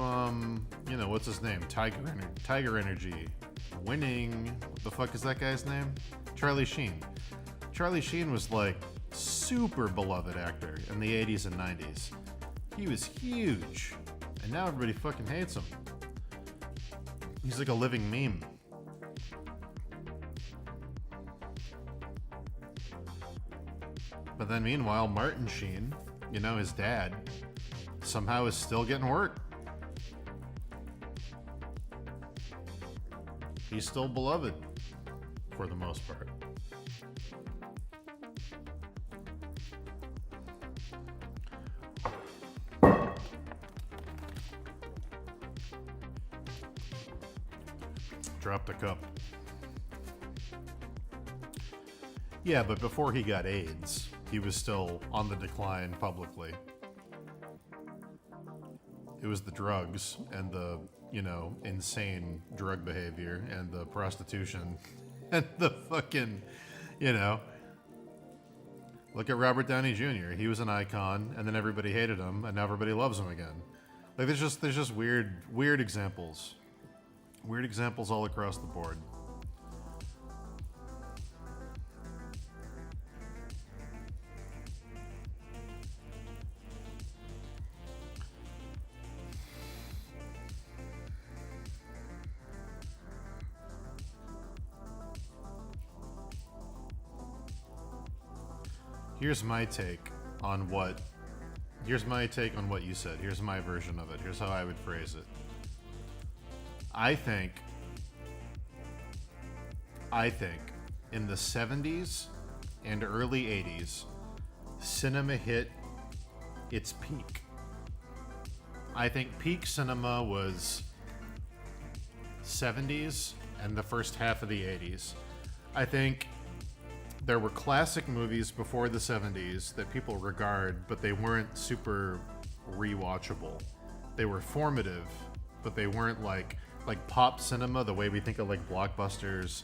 you know, what's his name? Tiger Energy, winning. What the fuck is that guy's name? Charlie Sheen. Charlie Sheen was like super beloved actor in the 80s and 90s. He was huge, and now everybody fucking hates him. He's like a living meme. But then meanwhile, Martin Sheen, you know, his dad, somehow is still getting work. He's still beloved, for the most part. Drop the cup. Yeah, but before he got AIDS, he was still on the decline publicly. It was the drugs and the, you know, insane drug behavior and the prostitution and the fucking, you know. Look at Robert Downey Jr. He was an icon, and then everybody hated him, and now everybody loves him again. Like, there's just weird examples. Weird examples all across the board. Here's my take on what you said. Here's my version of it. Here's how I would phrase it. I think in the 70s and early 80s, cinema hit its peak. I think peak cinema was 70s and the first half of the 80s. I think there were classic movies before the 70s that people regard, but they weren't super rewatchable. They were formative, but they weren't like pop cinema, the way we think of like blockbusters,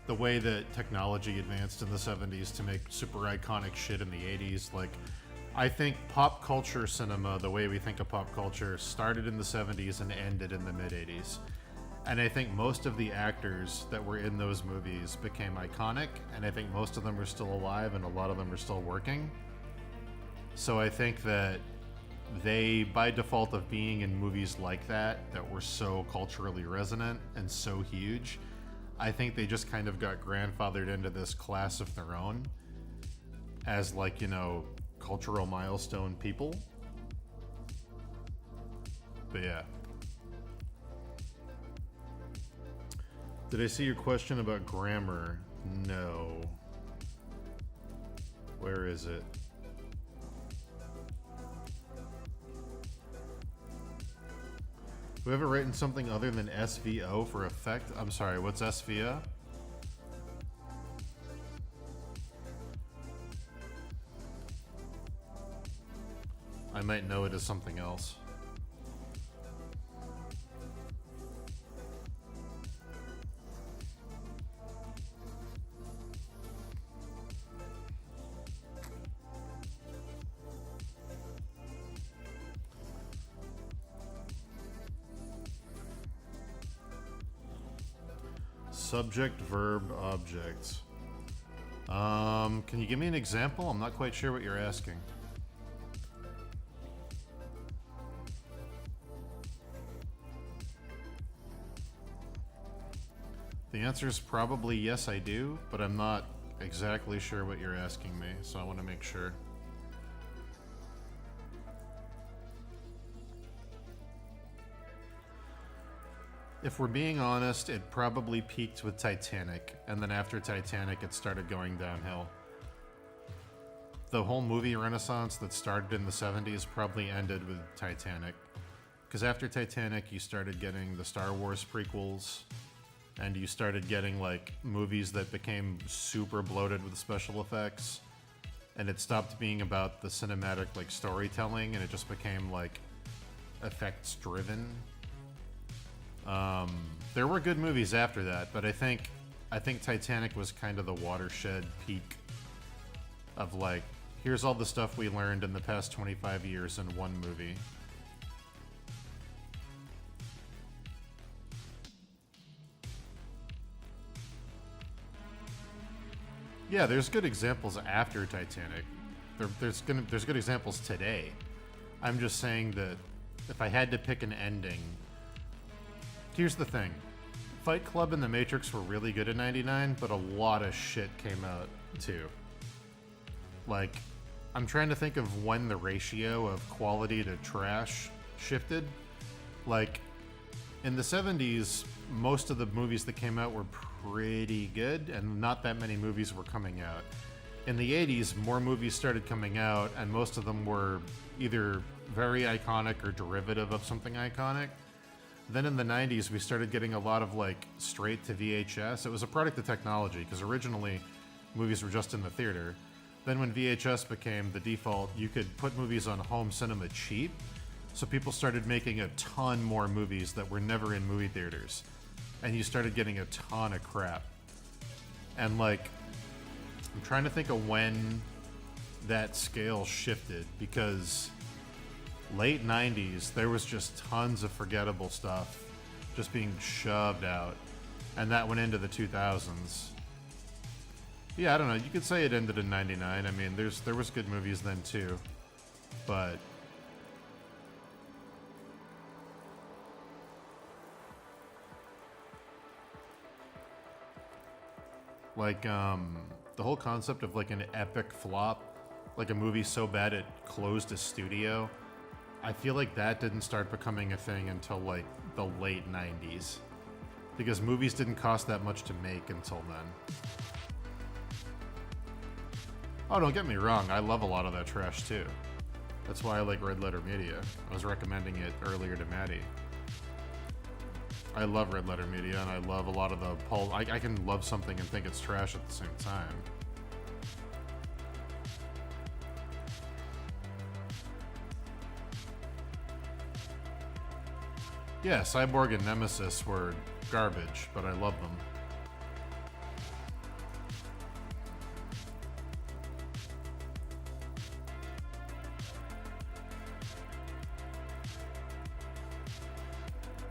the way that technology advanced in the 70s to make super iconic shit in the 80s. Like, I think pop culture cinema, the way we think of pop culture, started in the 70s and ended in the mid 80s. And I think most of the actors that were in those movies became iconic, and I think most of them are still alive and a lot of them are still working. So I think that they, by default of being in movies like that were so culturally resonant and so huge, I think they just kind of got grandfathered into this class of their own as, like, you know, cultural milestone people. But yeah. Did I see your question about grammar? No. Where is it? Have you ever written something other than SVO for effect? I'm sorry, what's SVO? I might know it as something else. Subject, verb, object. Can you give me an example? I'm not quite sure what you're asking. The answer is probably yes, I do, but I'm not exactly sure what you're asking me, so I want to make sure. If we're being honest, it probably peaked with Titanic, and then after Titanic, it started going downhill. The whole movie renaissance that started in the 70s probably ended with Titanic. Because after Titanic, you started getting the Star Wars prequels, and you started getting, like, movies that became super bloated with special effects, and it stopped being about the cinematic, like, storytelling, and it just became, like, effects-driven. There were good movies after that, but I think Titanic was kind of the watershed peak of, like, here's all the stuff we learned in the past 25 years in one movie. Yeah, there's good examples after Titanic. There's good examples today. I'm just saying that if I had to pick an ending, here's the thing. Fight Club and The Matrix were really good in 99, but a lot of shit came out too. Like, I'm trying to think of when the ratio of quality to trash shifted. Like, in the 70s, most of the movies that came out were pretty good, and not that many movies were coming out. In the 80s, more movies started coming out, and most of them were either very iconic or derivative of something iconic. Then in the 90s, we started getting a lot of, like, straight to VHS. It was a product of technology, because originally movies were just in the theater. Then when VHS became the default, you could put movies on home cinema cheap. So people started making a ton more movies that were never in movie theaters. And you started getting a ton of crap. And, like, I'm trying to think of when that scale shifted, because late 90s, there was just tons of forgettable stuff just being shoved out. And that went into the 2000s. Yeah, I don't know. You could say it ended in 99. I mean, there was good movies then too. But like the whole concept of like an epic flop, like a movie so bad it closed a studio, I feel like that didn't start becoming a thing until like the late 90s. Because movies didn't cost that much to make until then. Oh, don't get me wrong, I love a lot of that trash too. That's why I like Red Letter Media. I was recommending it earlier to Maddie. I love Red Letter Media, and I love a lot of the pulp. I can love something and think it's trash at the same time. Yeah, Cyborg and Nemesis were garbage, but I love them.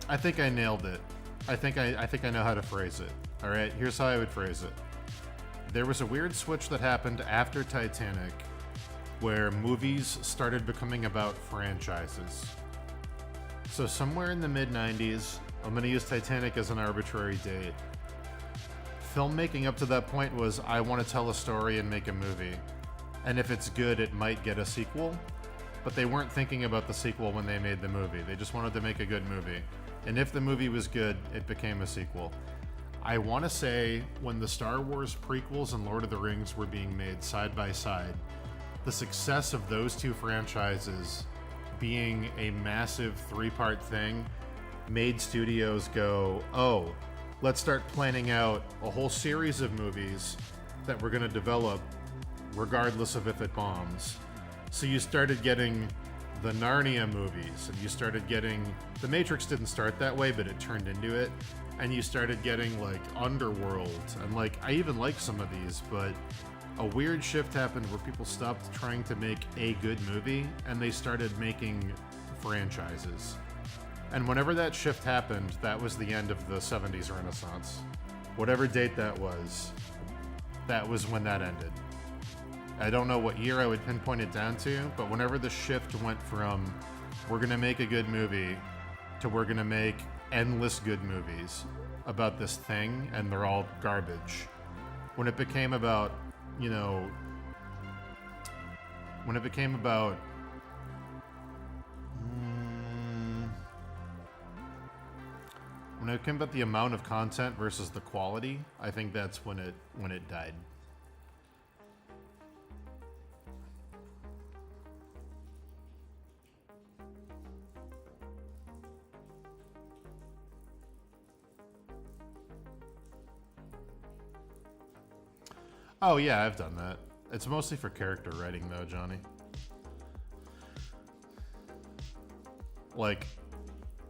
I think I nailed it. I think I know how to phrase it. All right, here's how I would phrase it. There was a weird switch that happened after Titanic where movies started becoming about franchises. So somewhere in the mid-90s, I'm going to use Titanic as an arbitrary date. Filmmaking up to that point was, I want to tell a story and make a movie. And if it's good, it might get a sequel. But they weren't thinking about the sequel when they made the movie. They just wanted to make a good movie. And if the movie was good, it became a sequel. I want to say when the Star Wars prequels and Lord of the Rings were being made side by side, the success of those two franchises being a massive three-part thing made studios go, oh, let's start planning out a whole series of movies that we're going to develop regardless of if it bombs. So you started getting the Narnia movies, and you started getting... The Matrix didn't start that way, but it turned into it. And you started getting, like, Underworld. And, like, I even like some of these, but a weird shift happened where people stopped trying to make a good movie, and they started making franchises. And whenever that shift happened, that was the end of the 70s Renaissance. Whatever date that was when that ended. I don't know what year I would pinpoint it down to, but whenever the shift went from we're going to make a good movie to we're going to make endless good movies about this thing and they're all garbage. When it became about, you know, when it became about the amount of content versus the quality, I think that's when it died. Oh yeah, I've done that. It's mostly for character writing though, Johnny. Like,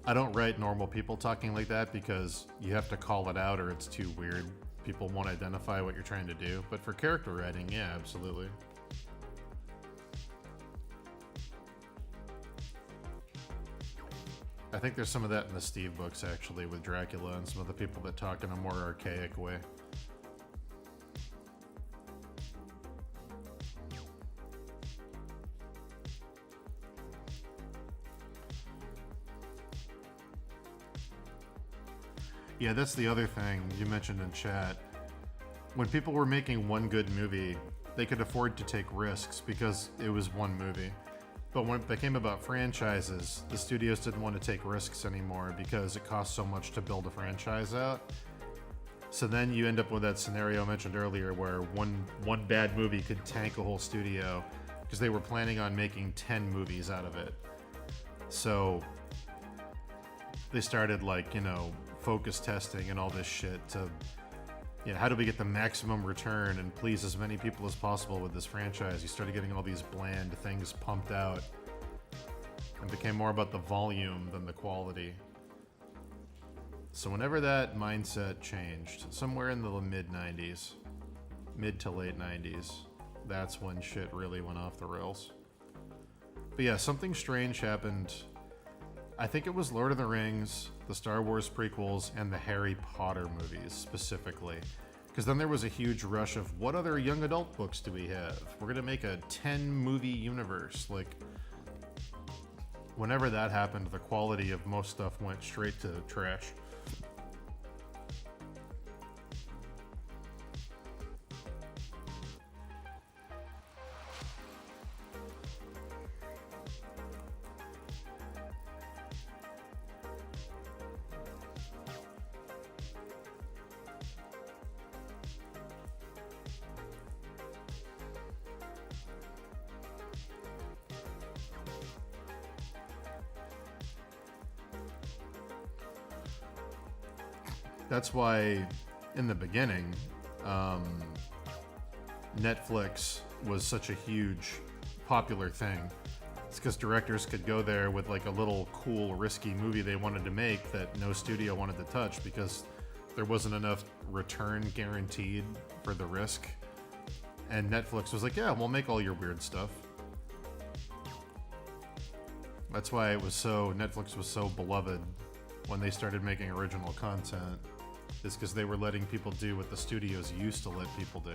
I don't write normal people talking like that because you have to call it out or it's too weird. People won't identify what you're trying to do. But for character writing, yeah, absolutely. I think there's some of that in the Steve books actually with Dracula and some of the people that talk in a more archaic way. Yeah, that's the other thing you mentioned in chat. When people were making one good movie, they could afford to take risks because it was one movie. But when it became about franchises, the studios didn't want to take risks anymore because it costs so much to build a franchise out. So then you end up with that scenario I mentioned earlier where one bad movie could tank a whole studio because they were planning on making 10 movies out of it. So they started focus testing and all this shit to, how do we get the maximum return and please as many people as possible with this franchise? You started getting all these bland things pumped out and became more about the volume than the quality. So whenever that mindset changed, somewhere in the mid-90s, mid to late 90s, that's when shit really went off the rails. But yeah, something strange happened. I think it was Lord of the Rings, the Star Wars prequels, and the Harry Potter movies specifically. Because then there was a huge rush of what other young adult books do we have? We're going to make a 10-movie universe. Whenever that happened, the quality of most stuff went straight to trash. That's why, in the beginning, Netflix was such a huge, popular thing. It's because directors could go there with a little cool, risky movie they wanted to make that no studio wanted to touch because there wasn't enough return guaranteed for the risk. And Netflix was like, yeah, we'll make all your weird stuff. That's why Netflix was so beloved when they started making original content. Is because they were letting people do what the studios used to let people do.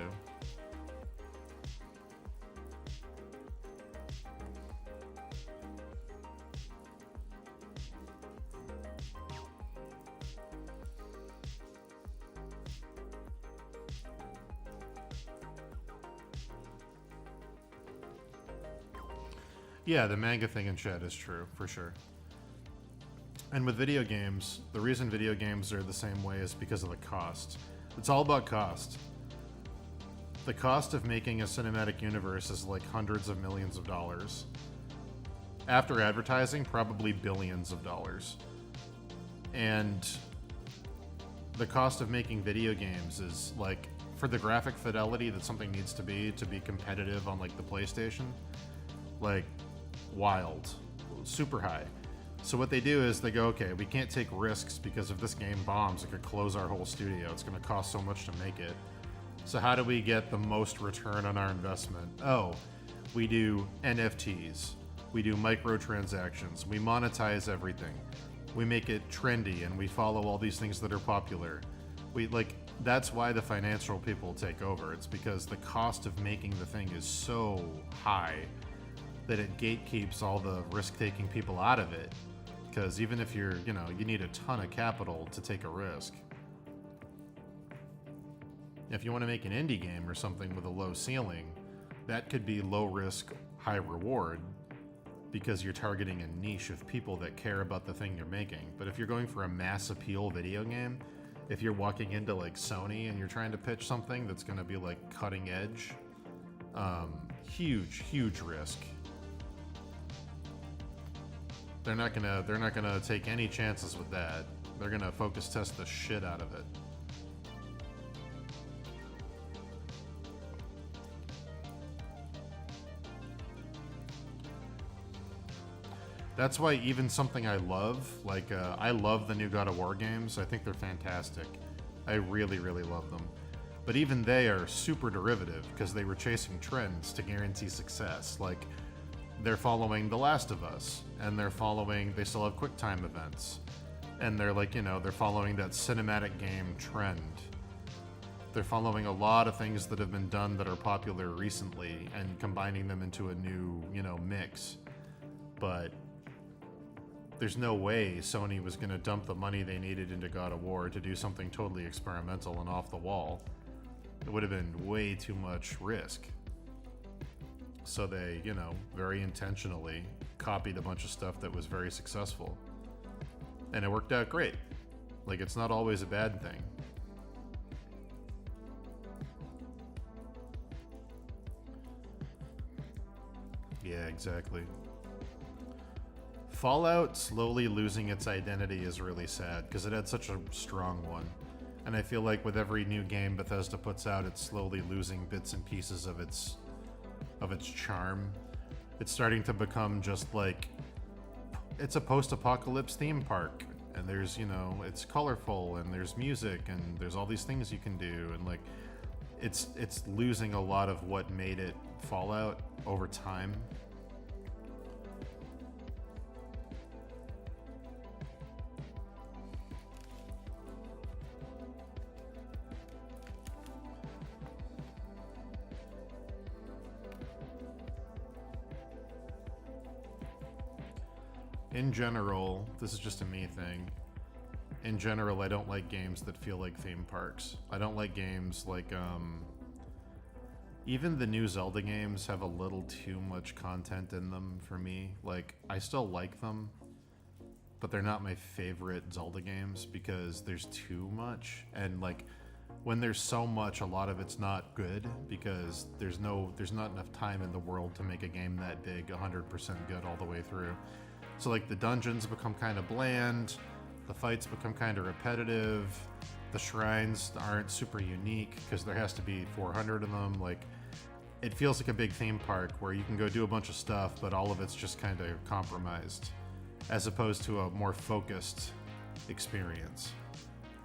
Yeah, the manga thing in chat is true, for sure. And with video games, the reason video games are the same way is because of the cost. It's all about cost. The cost of making a cinematic universe is hundreds of millions of dollars. After advertising, probably billions of dollars. And the cost of making video games is for the graphic fidelity that something needs to be competitive on the PlayStation, wild, super high. So what they do is they go, okay, we can't take risks because if this game bombs, it could close our whole studio. It's going to cost so much to make it. So how do we get the most return on our investment? Oh, we do NFTs. We do microtransactions. We monetize everything. We make it trendy and we follow all these things that are popular. That's why the financial people take over. It's because the cost of making the thing is so high that it gatekeeps all the risk-taking people out of it. Because even if you need a ton of capital to take a risk. If you want to make an indie game or something with a low ceiling, that could be low risk, high reward because you're targeting a niche of people that care about the thing you're making. But if you're going for a mass appeal video game, if you're walking into Sony and you're trying to pitch something that's going to be cutting edge, huge risk. They're not gonna take any chances with that. They're gonna focus test the shit out of it. That's why even something I love, I love the new God of War games. I think they're fantastic. I really love them. But even they are super derivative because they were chasing trends to guarantee success. They're following The Last of Us, and they still have QuickTime events. And they're they're following that cinematic game trend. They're following a lot of things that have been done that are popular recently and combining them into a new, mix. But there's no way Sony was going to dump the money they needed into God of War to do something totally experimental and off the wall. It would have been way too much risk. So they, you know, very intentionally copied a bunch of stuff that was very successful. And it worked out great. Like, it's not always a bad thing. Yeah, exactly. Fallout slowly losing its identity is really sad because it had such a strong one. And I feel like with every new game Bethesda puts out, it's slowly losing bits and pieces of its charm. It's starting to become just like, it's a post-apocalypse theme park, and there's, you know, it's colorful and there's music and there's all these things you can do, and like it's losing a lot of what made it Fallout over time. In general, this is just a me thing. In general, I don't like games that feel like theme parks. I don't like games like, even the new Zelda games have a little too much content in them for me. Like, I still like them, but they're not my favorite Zelda games because there's too much. And like, when there's so much, a lot of it's not good because there's not enough time in the world to make a game that big 100% good all the way through. So like the dungeons become kind of bland, the fights become kind of repetitive, the shrines aren't super unique because there has to be 400 of them. Like, it feels like a big theme park where you can go do a bunch of stuff, but all of it's just kind of compromised, as opposed to a more focused experience.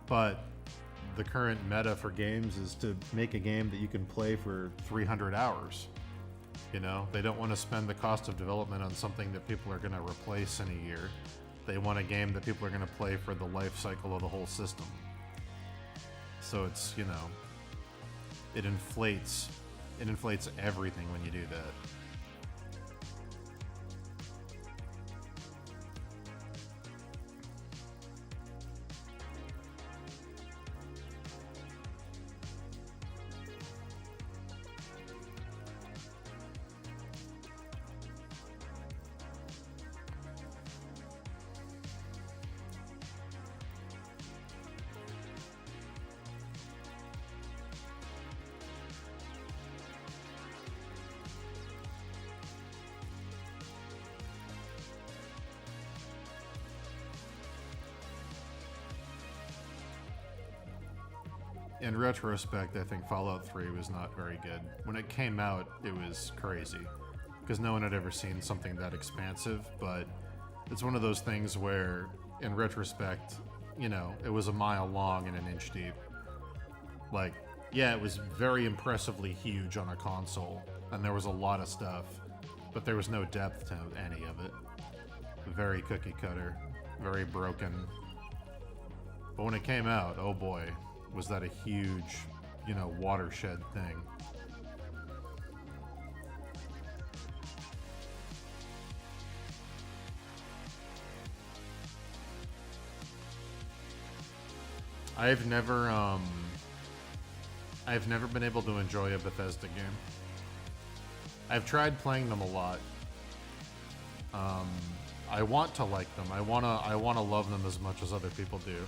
But the current meta for games is to make a game that you can play for 300 hours. You know, they don't want to spend the cost of development on something that people are going to replace in a year. They want a game that people are going to play for the life cycle of the whole system. So it's, you know, it inflates everything when you do that. In retrospect, I think Fallout 3 was not very good. When it came out, it was crazy, because no one had ever seen something that expansive, but it's one of those things where, in retrospect, you know, it was a mile long and an inch deep. Like, yeah, it was very impressively huge on a console, and there was a lot of stuff, but there was no depth to any of it. Very cookie cutter, very broken. But when it came out, oh boy, was that a huge, you know, watershed thing. I've never been able to enjoy a Bethesda game. I've tried playing them a lot. I want to like them. I wanna love them as much as other people do.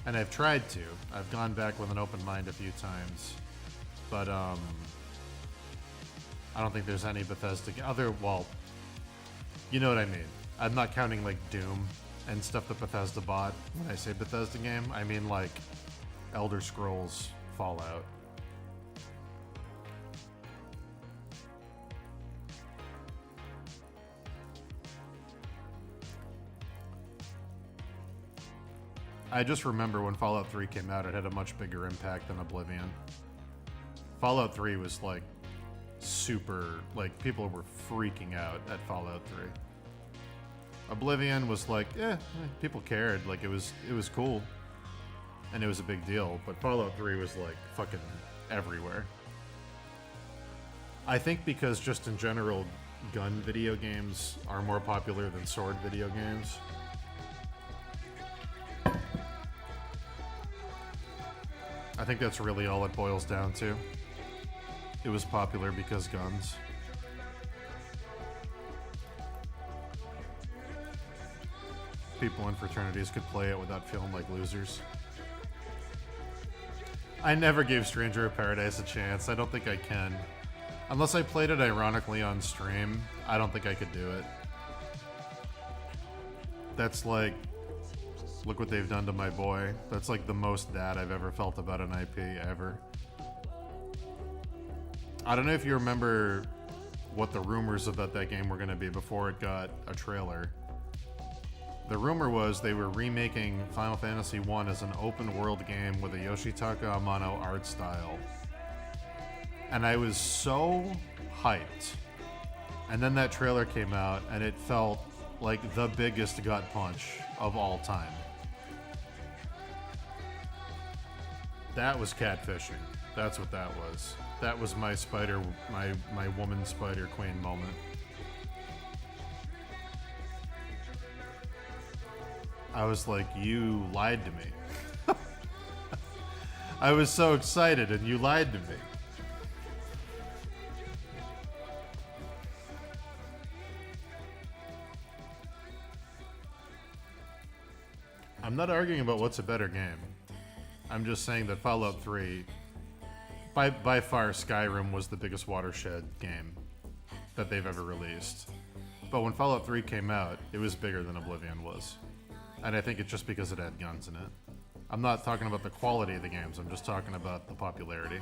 And I've tried to. I've gone back with an open mind a few times. But, I don't think there's any Bethesda well, you know what I mean. I'm not counting, like, Doom and stuff that Bethesda bought. When I say Bethesda game, I mean, like, Elder Scrolls, Fallout. I just remember when Fallout 3 came out, it had a much bigger impact than Oblivion. Fallout 3 was like super, like people were freaking out at Fallout 3. Oblivion was like, people cared, like it was cool. And it was a big deal, but Fallout 3 was like fucking everywhere. I think because just in general, gun video games are more popular than sword video games. I think that's really all it boils down to. It was popular because guns. People in fraternities could play it without feeling like losers. I never gave Stranger of Paradise a chance. I don't think I can. Unless I played it ironically on stream, I don't think I could do it. That's like, look what they've done to my boy. That's like the most dad I've ever felt about an IP ever. I don't know if you remember what the rumors about that game were going to be before it got a trailer. The rumor was they were remaking Final Fantasy I as an open world game with a Yoshitaka Amano art style. And I was so hyped. And then that trailer came out and it felt like the biggest gut punch of all time. That was catfishing. That's what that was. That was my my woman Spider Queen moment. I was like, you lied to me. I was so excited and you lied to me. I'm not arguing about what's a better game. I'm just saying that Fallout 3, by far, Skyrim was the biggest watershed game that they've ever released. But when Fallout 3 came out, it was bigger than Oblivion was. And I think it's just because it had guns in it. I'm not talking about the quality of the games, I'm just talking about the popularity.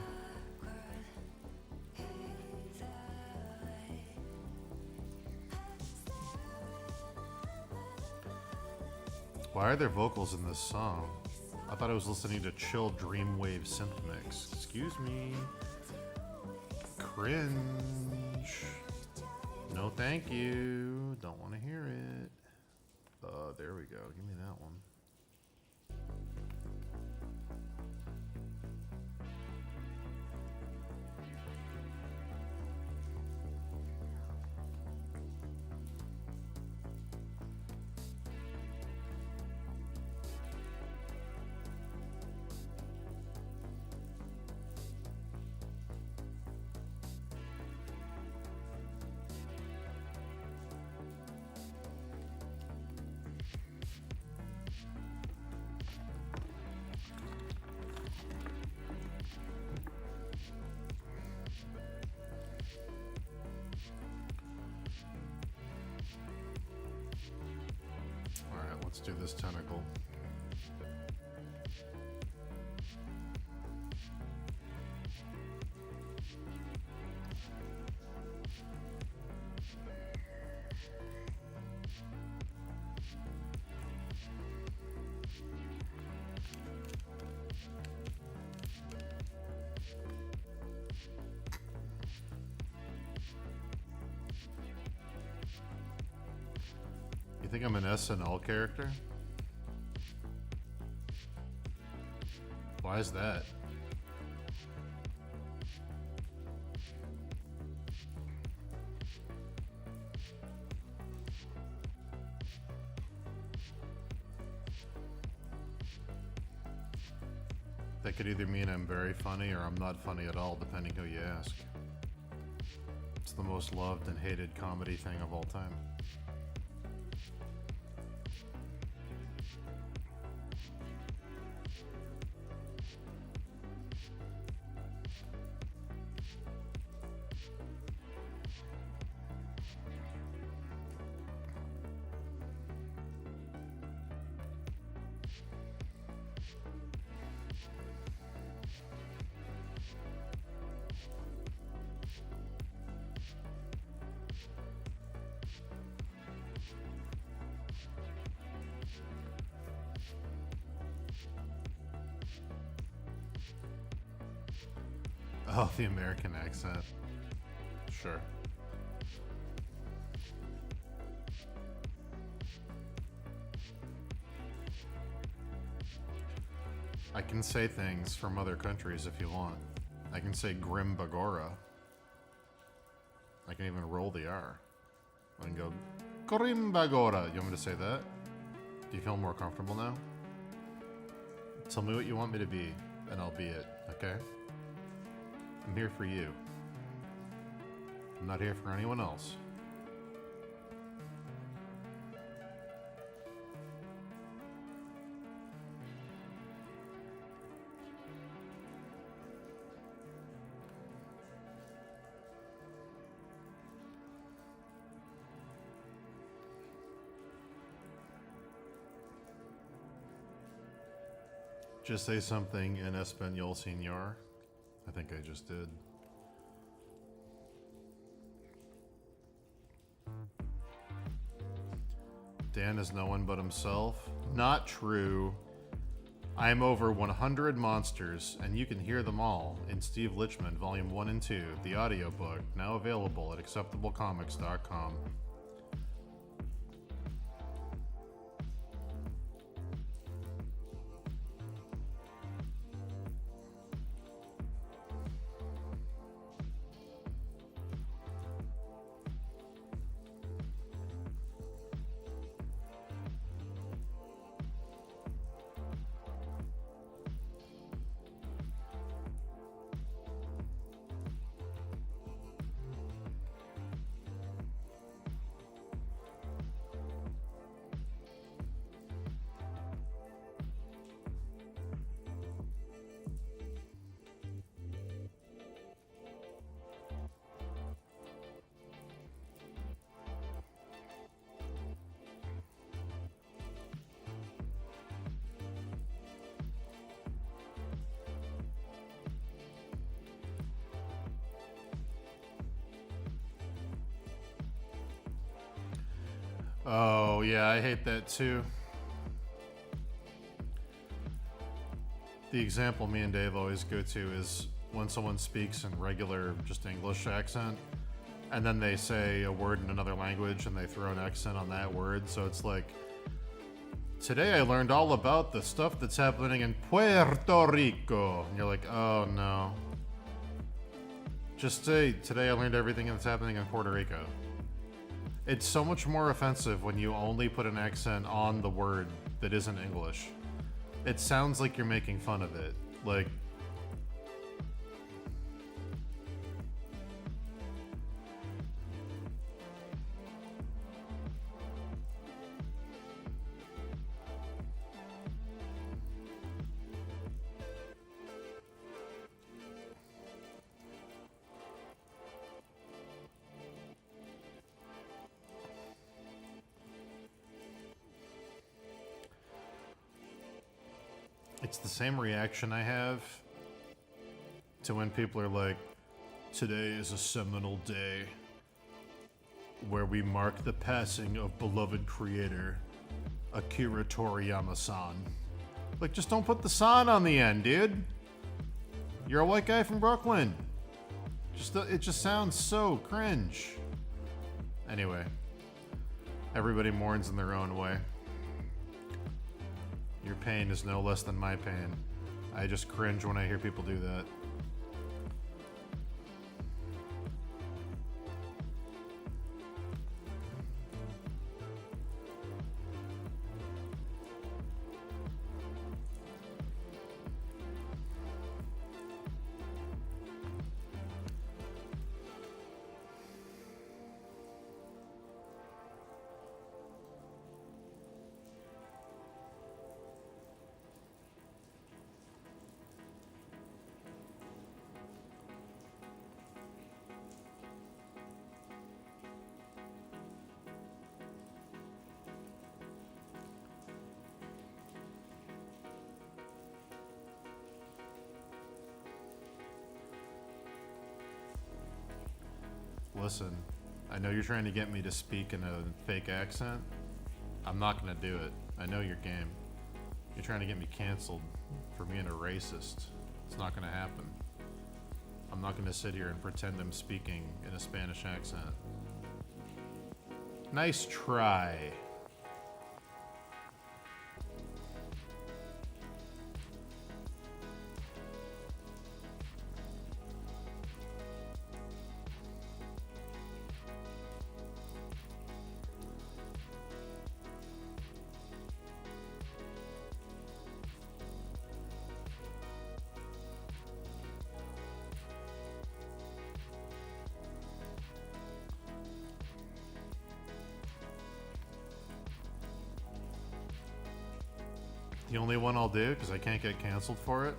Why are there vocals in this song? I thought I was listening to chill Dreamwave synth mix. Excuse me. Cringe. No thank you. Don't want to hear it. There we go. Give me that one. Let's do this tentacle. You think I'm an SNL character? Why is that? That could either mean I'm very funny or I'm not funny at all, depending who you ask. It's the most loved and hated comedy thing of all time. Oh, the American accent. Sure. I can say things from other countries if you want. I can say Grim Bagora. I can even roll the R. I can go Grim Bagora. You want me to say that? Do you feel more comfortable now? Tell me what you want me to be. and I'll be it, okay? I'm here for you. I'm not here for anyone else. Just say something in Espanol, senor. I think I just did. Dan is no one but himself. Not true. I am over 100 monsters, and you can hear them all in Steve Lichman, Volume 1 and 2, the audiobook, now available at acceptablecomics.com. Oh, yeah, I hate that too. The example me and Dave always go to is when someone speaks in regular, just English accent, and then they say a word in another language and they throw an accent on that word. So it's like, today I learned all about the stuff that's happening in Puerto Rico. And you're like, oh no. Just say, today I learned everything that's happening in Puerto Rico. It's so much more offensive when you only put an accent on the word that isn't English. It sounds like you're making fun of it. Like, it's the same reaction I have to when people are like, today is a seminal day where we mark the passing of beloved creator Akira Toriyama-san. Like, just don't put the san on the end, dude. You're a white guy from Brooklyn. It just sounds so cringe. Anyway, everybody mourns in their own way. Your pain is no less than my pain. I just cringe when I hear people do that. Listen, I know you're trying to get me to speak in a fake accent. I'm not gonna do it. I know your game. You're trying to get me canceled for being a racist. It's not gonna happen. I'm not gonna sit here and pretend I'm speaking in a Spanish accent. Nice try. The only one I'll do, because I can't get canceled for it,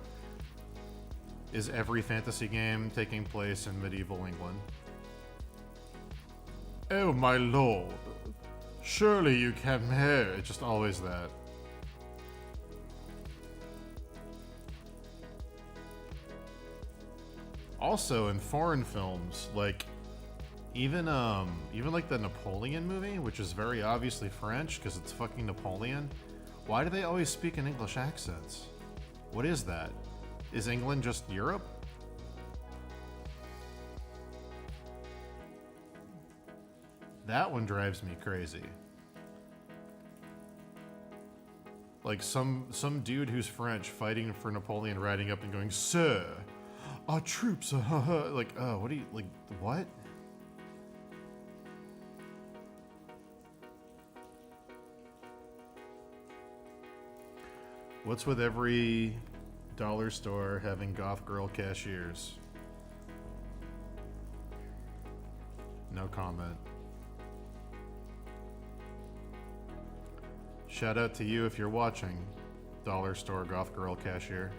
is every fantasy game taking place in medieval England. Oh my lord, surely you came here. It's just always that. Also, in foreign films, like even like the Napoleon movie, which is very obviously French because it's fucking Napoleon. Why do they always speak in English accents? What is that? Is England just Europe? That one drives me crazy. Like some dude who's French fighting for Napoleon riding up and going, "Sir, our troops are..." Like, oh, what do you... Like, what? What's with every dollar store having goth girl cashiers? No comment. Shout out to you if you're watching, dollar store goth girl cashier.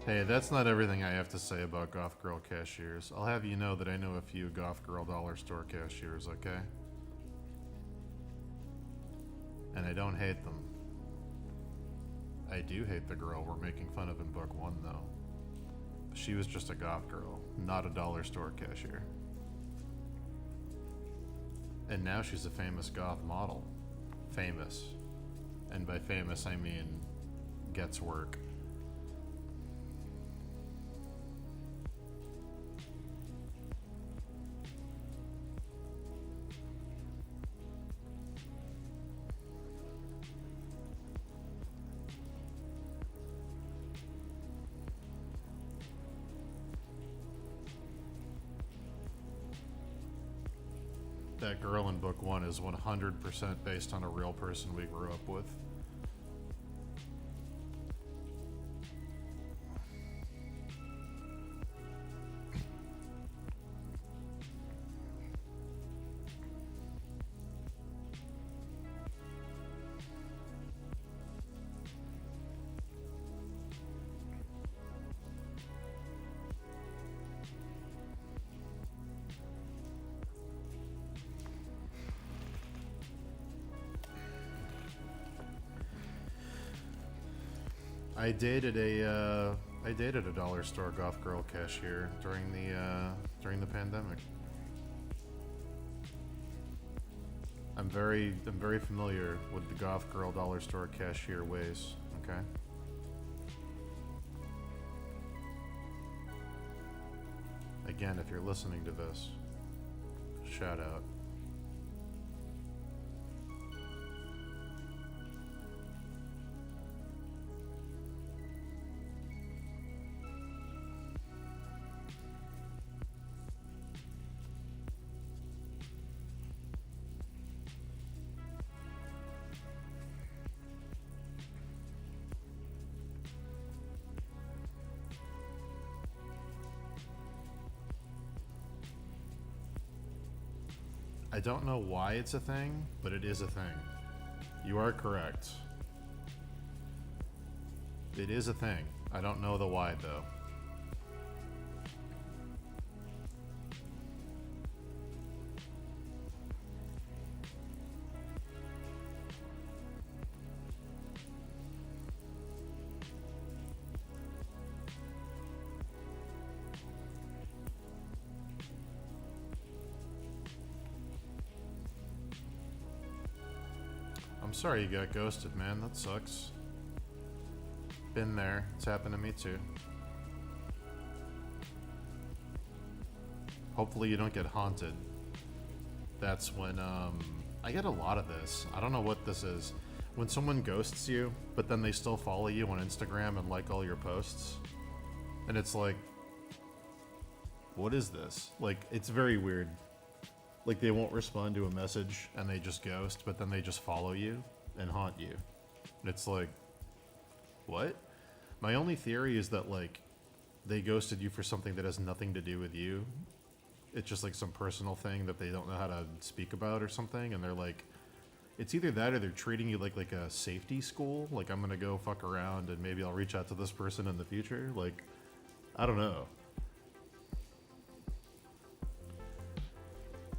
Hey, that's not everything I have to say about goth girl cashiers. I'll have you know that I know a few goth girl dollar store cashiers, okay? And I don't hate them. I do hate the girl we're making fun of in book 1, though. She was just a goth girl, not a dollar store cashier. And now she's a famous goth model. Famous. And by famous, I mean gets work. That girl in book 1 is 100% based on a real person we grew up with. I dated a dollar store goth girl cashier during the pandemic. I'm very familiar with the goth girl dollar store cashier ways, okay? Again, if you're listening to this, shout out. I don't know why it's a thing, but it is a thing. You are correct. It is a thing. I don't know the why, though. I'm sorry you got ghosted, man. That sucks. Been there. It's happened to me too. Hopefully you don't get haunted. That's when, I get a lot of this. I don't know what this is. When someone ghosts you, but then they still follow you on Instagram and like all your posts. And it's like, what is this? Like, it's very weird. Like, they won't respond to a message and they just ghost, but then they just follow you and haunt you. And it's like, what? My only theory is that, like, they ghosted you for something that has nothing to do with you. It's just like some personal thing that they don't know how to speak about or something, and they're like, it's either that or they're treating you like a safety school. Like, I'm gonna go fuck around and maybe I'll reach out to this person in the future. Like, I don't know.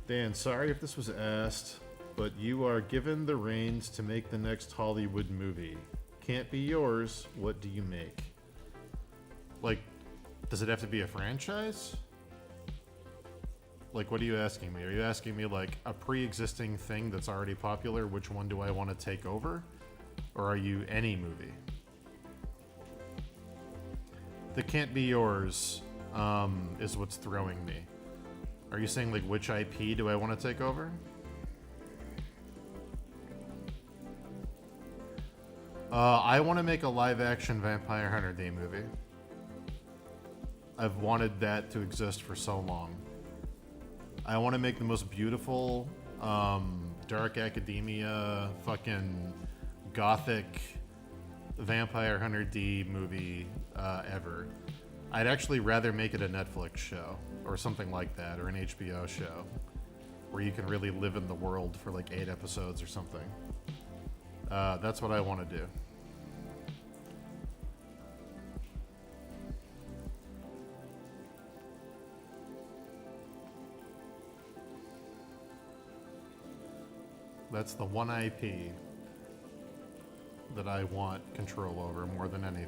Dan, sorry if this was asked, but you are given the reins to make the next Hollywood movie. Can't be yours. What do you make? Like, does it have to be a franchise? Like, what are you asking me? Are you asking me, like, a pre-existing thing that's already popular? Which one do I want to take over? Or are you any movie? The can't be yours is what's throwing me. Are you saying, like, which IP do I want to take over? I want to make a live-action Vampire Hunter D movie. I've wanted that to exist for so long. I want to make the most beautiful, dark academia, fucking gothic Vampire Hunter D movie ever. I'd actually rather make it a Netflix show or something like that, or an HBO show where you can really live in the world for like 8 episodes or something. That's what I want to do. That's the one IP that I want control over more than anything.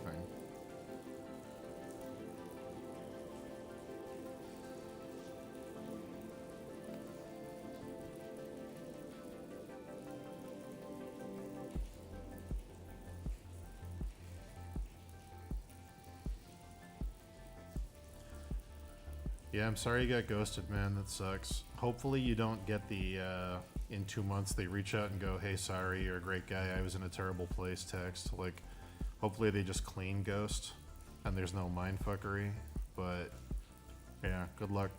Yeah, I'm sorry you got ghosted, man. That sucks. Hopefully you don't get the, in 2 months they reach out and go, hey, sorry, you're a great guy, I was in a terrible place text. Like, hopefully they just clean ghost and there's no mindfuckery. But, yeah, good luck.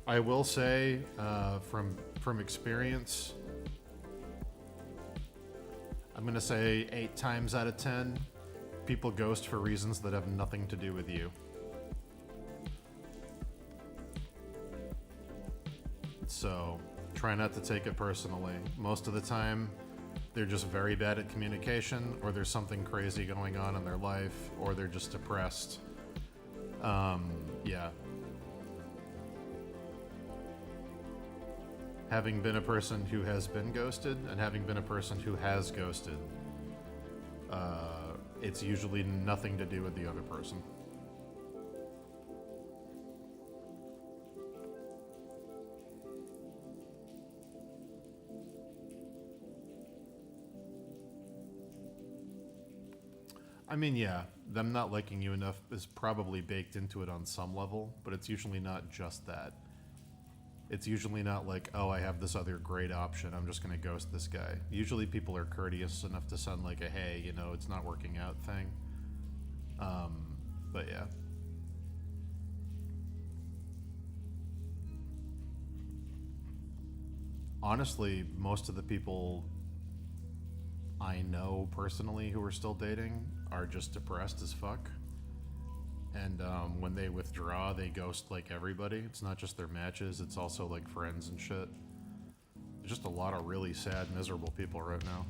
I will say, from experience, I'm gonna say 8 times out of 10, people ghost for reasons that have nothing to do with you. So, try not to take it personally. Most of the time, they're just very bad at communication, or there's something crazy going on in their life, or they're just depressed. Yeah. Having been a person who has been ghosted, and having been a person who has ghosted, it's usually nothing to do with the other person. I mean, yeah, them not liking you enough is probably baked into it on some level, but it's usually not just that. It's usually not like, oh, I have this other great option, I'm just gonna ghost this guy. Usually people are courteous enough to send like a, hey, you know, it's not working out thing. But yeah. Honestly, most of the people I know personally who are still dating are just depressed as fuck. And when they withdraw, they ghost like everybody. It's not just their matches; it's also like friends and shit. There's just a lot of really sad, miserable people right now.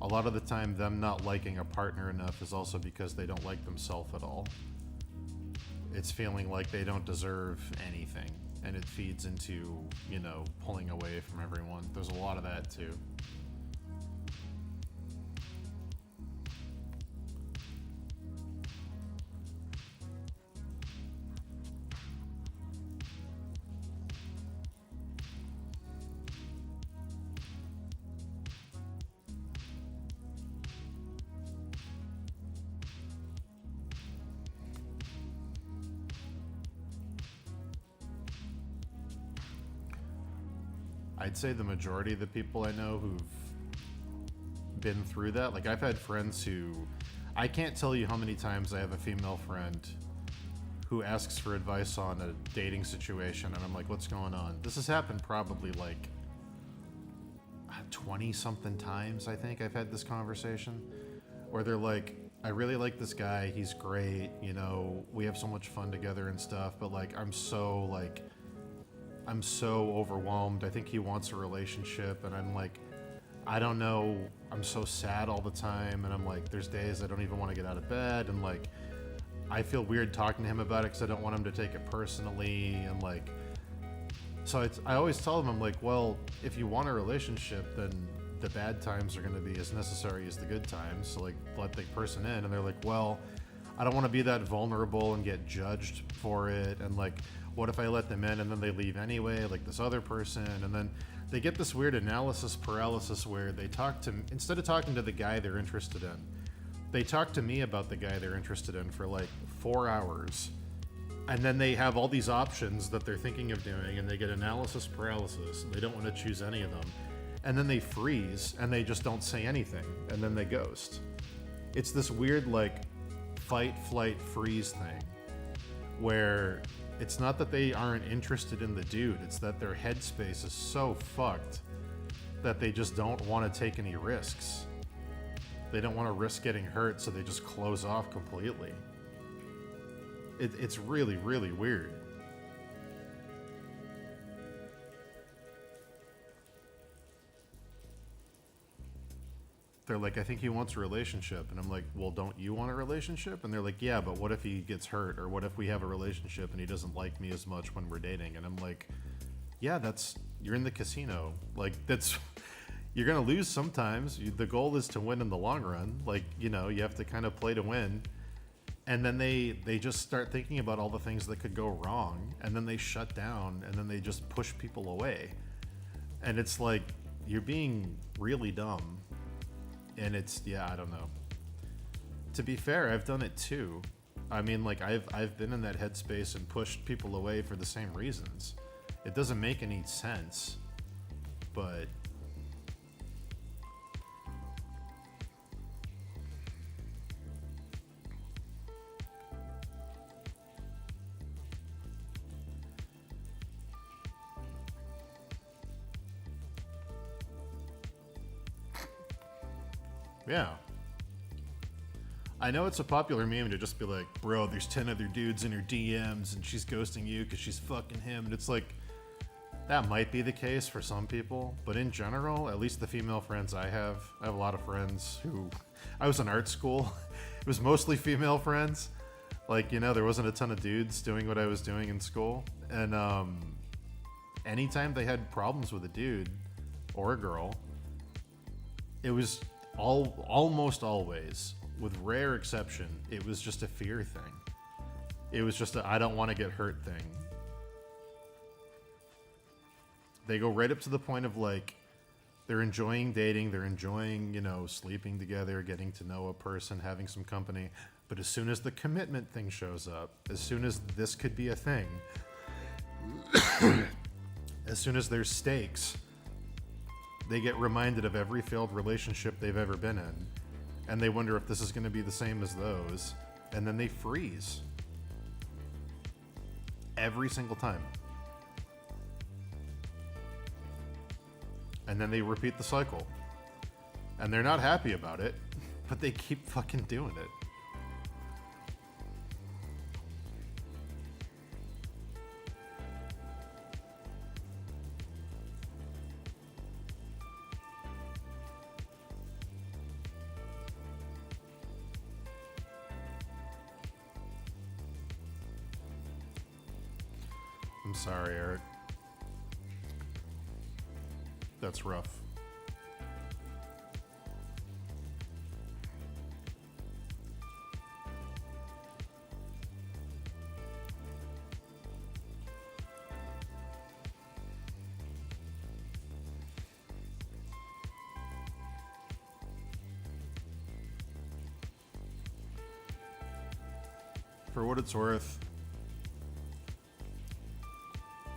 A lot of the time, them not liking a partner enough is also because they don't like themselves at all. It's feeling like they don't deserve anything, and it feeds into, you know, pulling away from everyone. There's a lot of that too. I'd say the majority of the people I know who've been through that, like I've had friends who, I can't tell you how many times I have a female friend who asks for advice on a dating situation, and I'm like, what's going on? This has happened probably like 20 something times, I think I've had this conversation, where they're like, I really like this guy, he's great, you know, we have so much fun together and stuff, but like, I'm so overwhelmed. I think he wants a relationship, and I'm like, I don't know. I'm so sad all the time, and I'm like, there's days I don't even want to get out of bed, and like, I feel weird talking to him about it because I don't want him to take it personally, and like, so I always tell him, I'm like, well, if you want a relationship, then the bad times are going to be as necessary as the good times. So like, let the person in, and they're like, well, I don't want to be that vulnerable and get judged for it, and like, what if I let them in and then they leave anyway, like this other person, and then they get this weird analysis paralysis where they talk to, instead of talking to the guy they're interested in, they talk to me about the guy they're interested in for like 4 hours, and then they have all these options that they're thinking of doing, and they get analysis paralysis, and they don't want to choose any of them, and then they freeze and they just don't say anything, and then they ghost. It's this weird like fight, flight, freeze thing where it's not that they aren't interested in the dude, it's that their headspace is so fucked that they just don't want to take any risks. They don't want to risk getting hurt, so they just close off completely. It's really, really weird. They're like, I think he wants a relationship. And I'm like, well, don't you want a relationship? And they're like, yeah, but what if he gets hurt? Or what if we have a relationship and he doesn't like me as much when we're dating? And I'm like, yeah, you're in the casino. Like, you're going to lose sometimes. The goal is to win in the long run. Like, you know, you have to kind of play to win. And then they just start thinking about all the things that could go wrong. And then they shut down, and then they just push people away. And it's like, you're being really dumb. And it's, yeah, I don't know. To be fair, I've done it too. I mean, like, I've been in that headspace and pushed people away for the same reasons. It doesn't make any sense, but yeah. I know it's a popular meme to just be like, bro, there's 10 other dudes in her DMs and she's ghosting you because she's fucking him. And it's like, that might be the case for some people, but in general, at least the female friends I have a lot of friends who, I was in art school. It was mostly female friends. Like, you know, there wasn't a ton of dudes doing what I was doing in school. And anytime they had problems with a dude or a girl, it was almost always, with rare exception, it was just a fear thing. It was just a I don't want to get hurt thing. They go right up to the point of like, they're enjoying dating, they're enjoying, you know, sleeping together, getting to know a person, having some company. But as soon as the commitment thing shows up, as soon as this could be a thing, as soon as there's stakes, they get reminded of every failed relationship they've ever been in, and they wonder if this is going to be the same as those, and then they freeze. Every single time. And then they repeat the cycle. And they're not happy about it, but they keep fucking doing it. I'm sorry, Eric. That's rough. For what it's worth,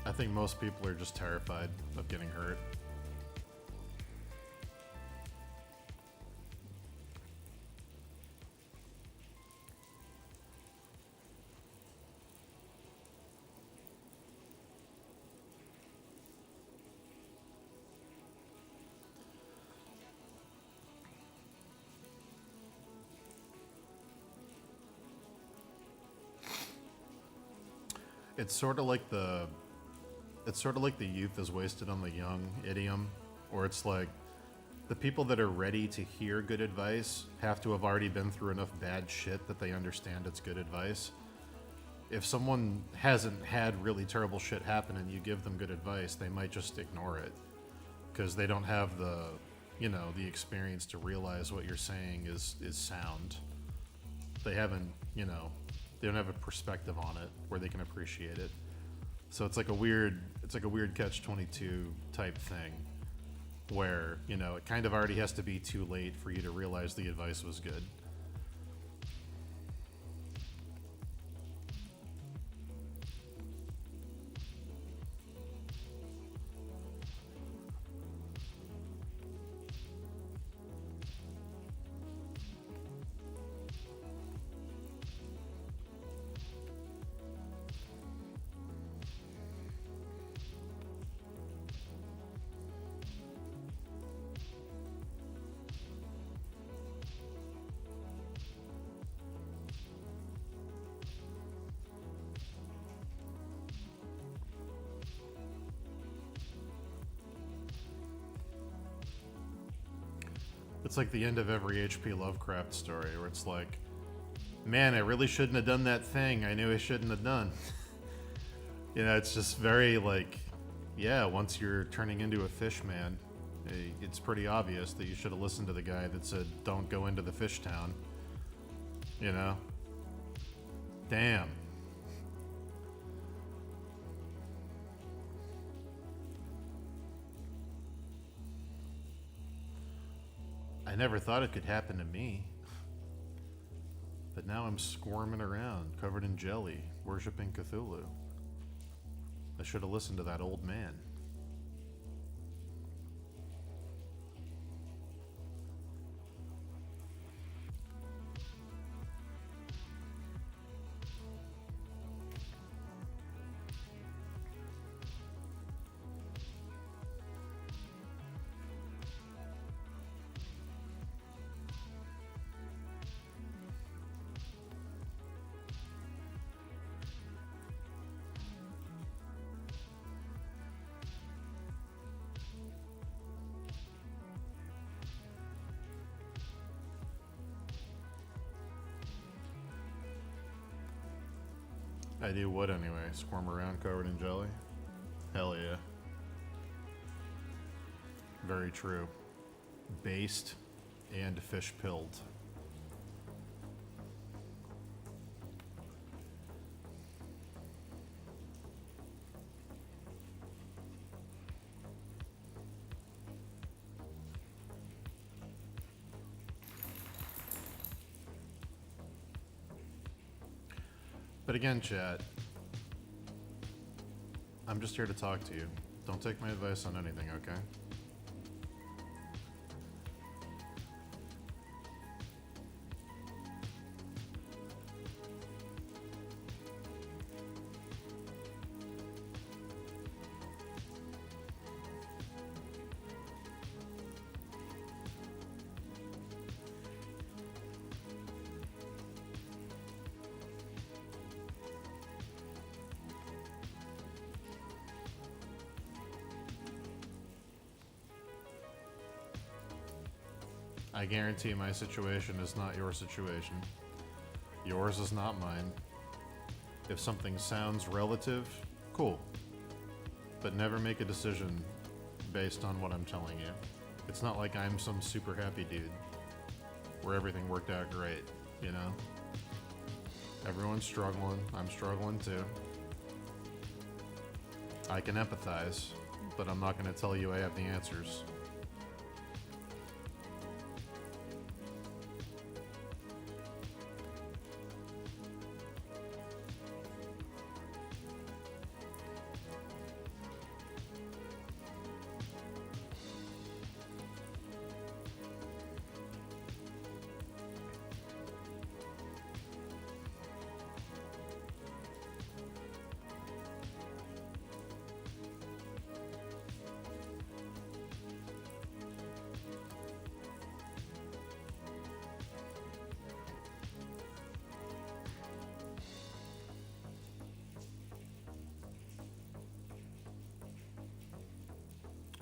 I think most people are just terrified of getting hurt. It's sort of like the youth is wasted on the young idiom, or it's like the people that are ready to hear good advice have to have already been through enough bad shit that they understand it's good advice. If someone hasn't had really terrible shit happen and you give them good advice, they might just ignore it because they don't have the experience to realize what you're saying is sound. They haven't, they don't have a perspective on it where they can appreciate it. So it's like a weird catch-22 type thing where, it kind of already has to be too late for you to realize the advice was good. It's like the end of every H.P. Lovecraft story where it's like, man, I really shouldn't have done that thing I knew I shouldn't have done. It's just very like, yeah, once you're turning into a fish man, it's pretty obvious that you should have listened to the guy that said, don't go into the fish town. Damn. I never thought it could happen to me. But now I'm squirming around, covered in jelly, worshipping Cthulhu. I should have listened to that old man. I do what anyway? Squirm around covered in jelly? Hell yeah. Very true. Based and fish pilled. But again, chat, I'm just here to talk to you. Don't take my advice on anything, okay? I guarantee my situation is not your situation. Yours is not mine. If something sounds relative, cool. But never make a decision based on what I'm telling you. It's not like I'm some super happy dude where everything worked out great, you know? Everyone's struggling. I'm struggling too. I can empathize, but I'm not going to tell you I have the answers.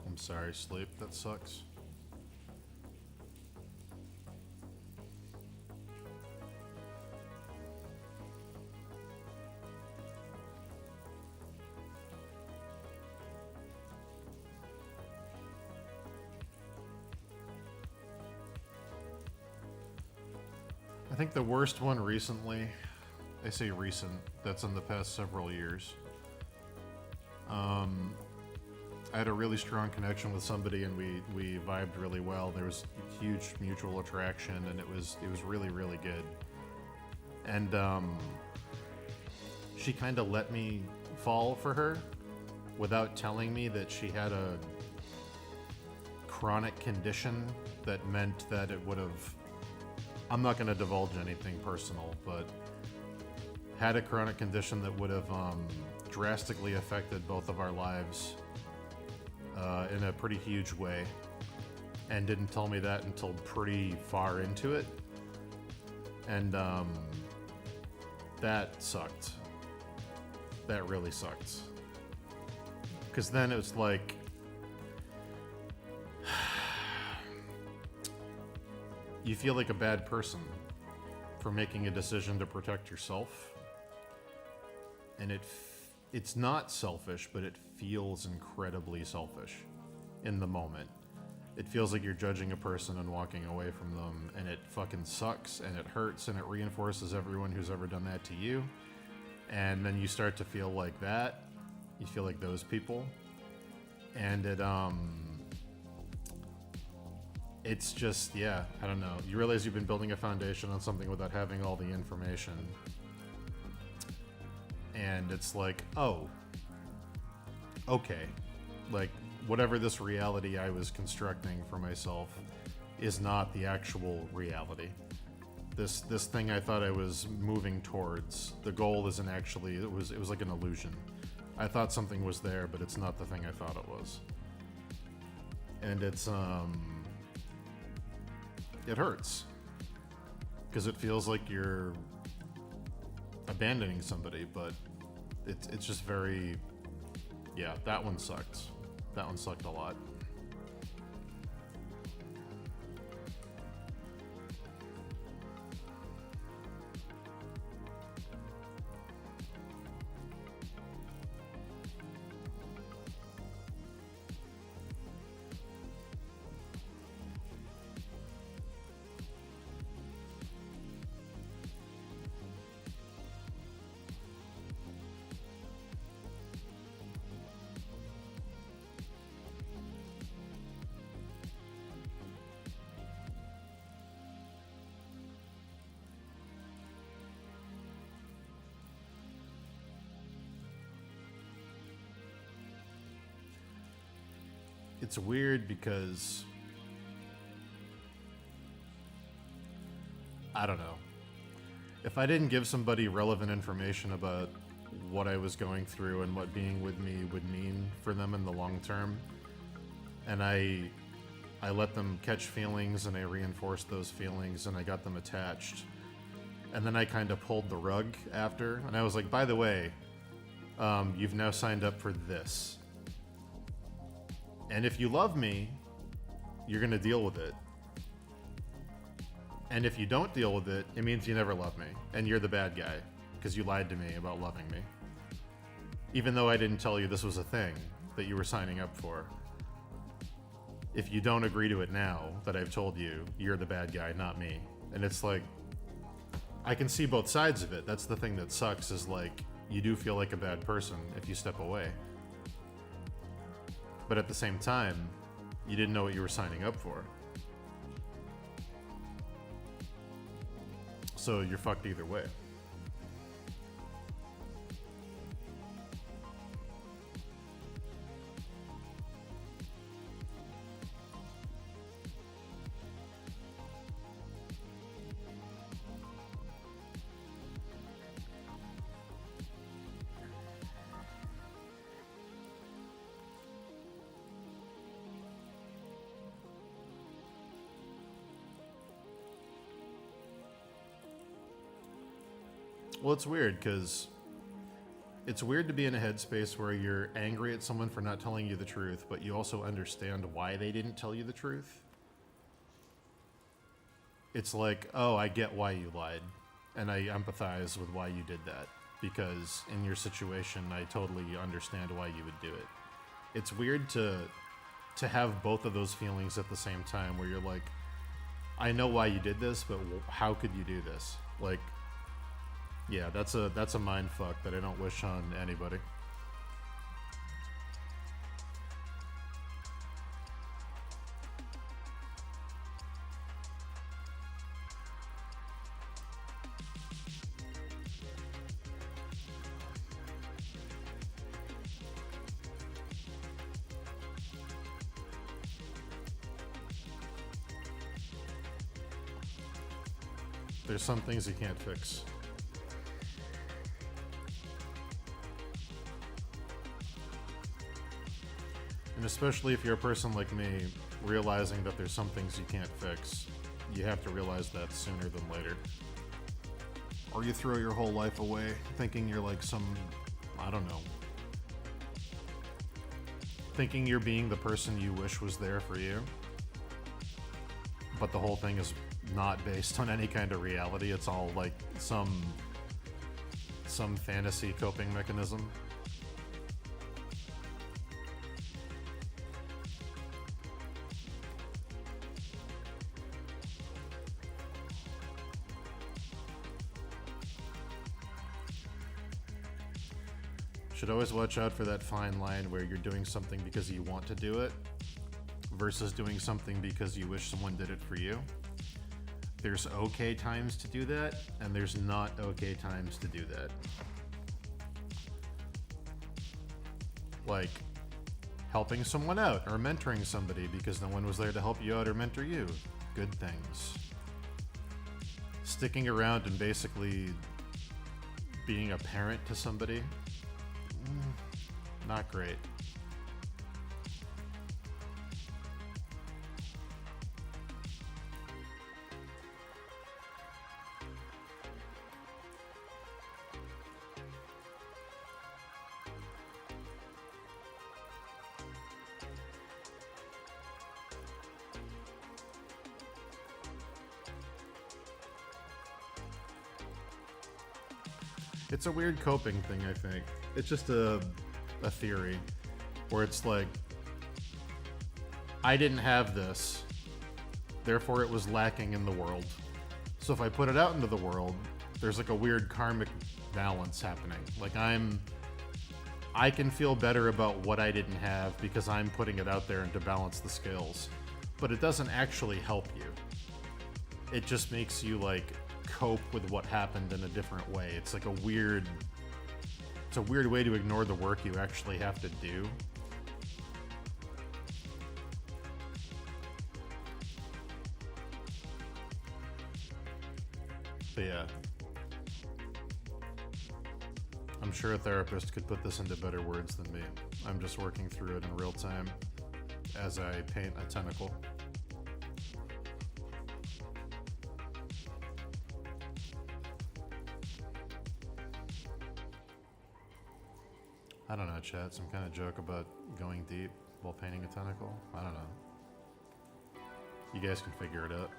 I'm sorry, sleep. That sucks. I think the worst one recently, I say recent, that's in the past several years. I had a really strong connection with somebody and we vibed really well. There was huge mutual attraction and it was really, really good. And she kind of let me fall for her without telling me that she had a chronic condition that meant that it would have, I'm not going to divulge anything personal, but had a chronic condition that would have drastically affected both of our lives in a pretty huge way, and didn't tell me that until pretty far into it. And that sucked. That really sucked. Because then it was like, you feel like a bad person for making a decision to protect yourself. And it's not selfish, but it feels incredibly selfish in the moment. It feels like you're judging a person and walking away from them, and it fucking sucks, and it hurts, and it reinforces everyone who's ever done that to you. And then you start to feel like that. You feel like those people. And it's just, yeah, I don't know. You realize you've been building a foundation on something without having all the information. And it's like, oh, okay. Like, whatever this reality I was constructing for myself is not the actual reality. This thing I thought I was moving towards, the goal isn't actually, it was like an illusion. I thought something was there, but it's not the thing I thought it was. And it's, it hurts. Because it feels like you're abandoning somebody, but it's just very, yeah, that one sucked. That one sucked a lot. It's weird because I don't know. If I didn't give somebody relevant information about what I was going through and what being with me would mean for them in the long term, and I let them catch feelings and I reinforced those feelings and I got them attached, and then I kind of pulled the rug after, and I was like, by the way, you've now signed up for this. And if you love me, you're going to deal with it. And if you don't deal with it, it means you never love me. And you're the bad guy. Because you lied to me about loving me. Even though I didn't tell you this was a thing that you were signing up for. If you don't agree to it now that I've told you, you're the bad guy, not me. And it's like, I can see both sides of it. That's the thing that sucks, is like, you do feel like a bad person if you step away. But at the same time, you didn't know what you were signing up for. So you're fucked either way. Well, it's weird because it's weird to be in a headspace where you're angry at someone for not telling you the truth, but you also understand why they didn't tell you the truth. It's like, oh, I get why you lied, and I empathize with why you did that, because in your situation, I totally understand why you would do it. It's weird to have both of those feelings at the same time, where you're like, I know why you did this, but how could you do this? Like, yeah, that's a mind fuck that I don't wish on anybody. There's some things you can't fix. And especially if you're a person like me, realizing that there's some things you can't fix, you have to realize that sooner than later. Or you throw your whole life away thinking you're like some, I don't know, thinking you're being the person you wish was there for you. But the whole thing is not based on any kind of reality. It's all like some fantasy coping mechanism. Should always watch out for that fine line where you're doing something because you want to do it versus doing something because you wish someone did it for you. There's okay times to do that, and there's not okay times to do that. Like helping someone out or mentoring somebody because no one was there to help you out or mentor you. Good things. Sticking around and basically being a parent to somebody, not great. It's a weird coping thing, I think. It's just a theory where it's like, I didn't have this, therefore it was lacking in the world. So if I put it out into the world, there's like a weird karmic balance happening. Like I can feel better about what I didn't have because I'm putting it out there and to balance the scales. But it doesn't actually help you. It just makes you like cope with what happened in a different way. It's like a weird way to ignore the work you actually have to do. But yeah, I'm sure a therapist could put this into better words than me. I'm just working through it in real time as I paint a tentacle. I don't know, chat. Some kind of joke about going deep while painting a tentacle? I don't know. You guys can figure it out.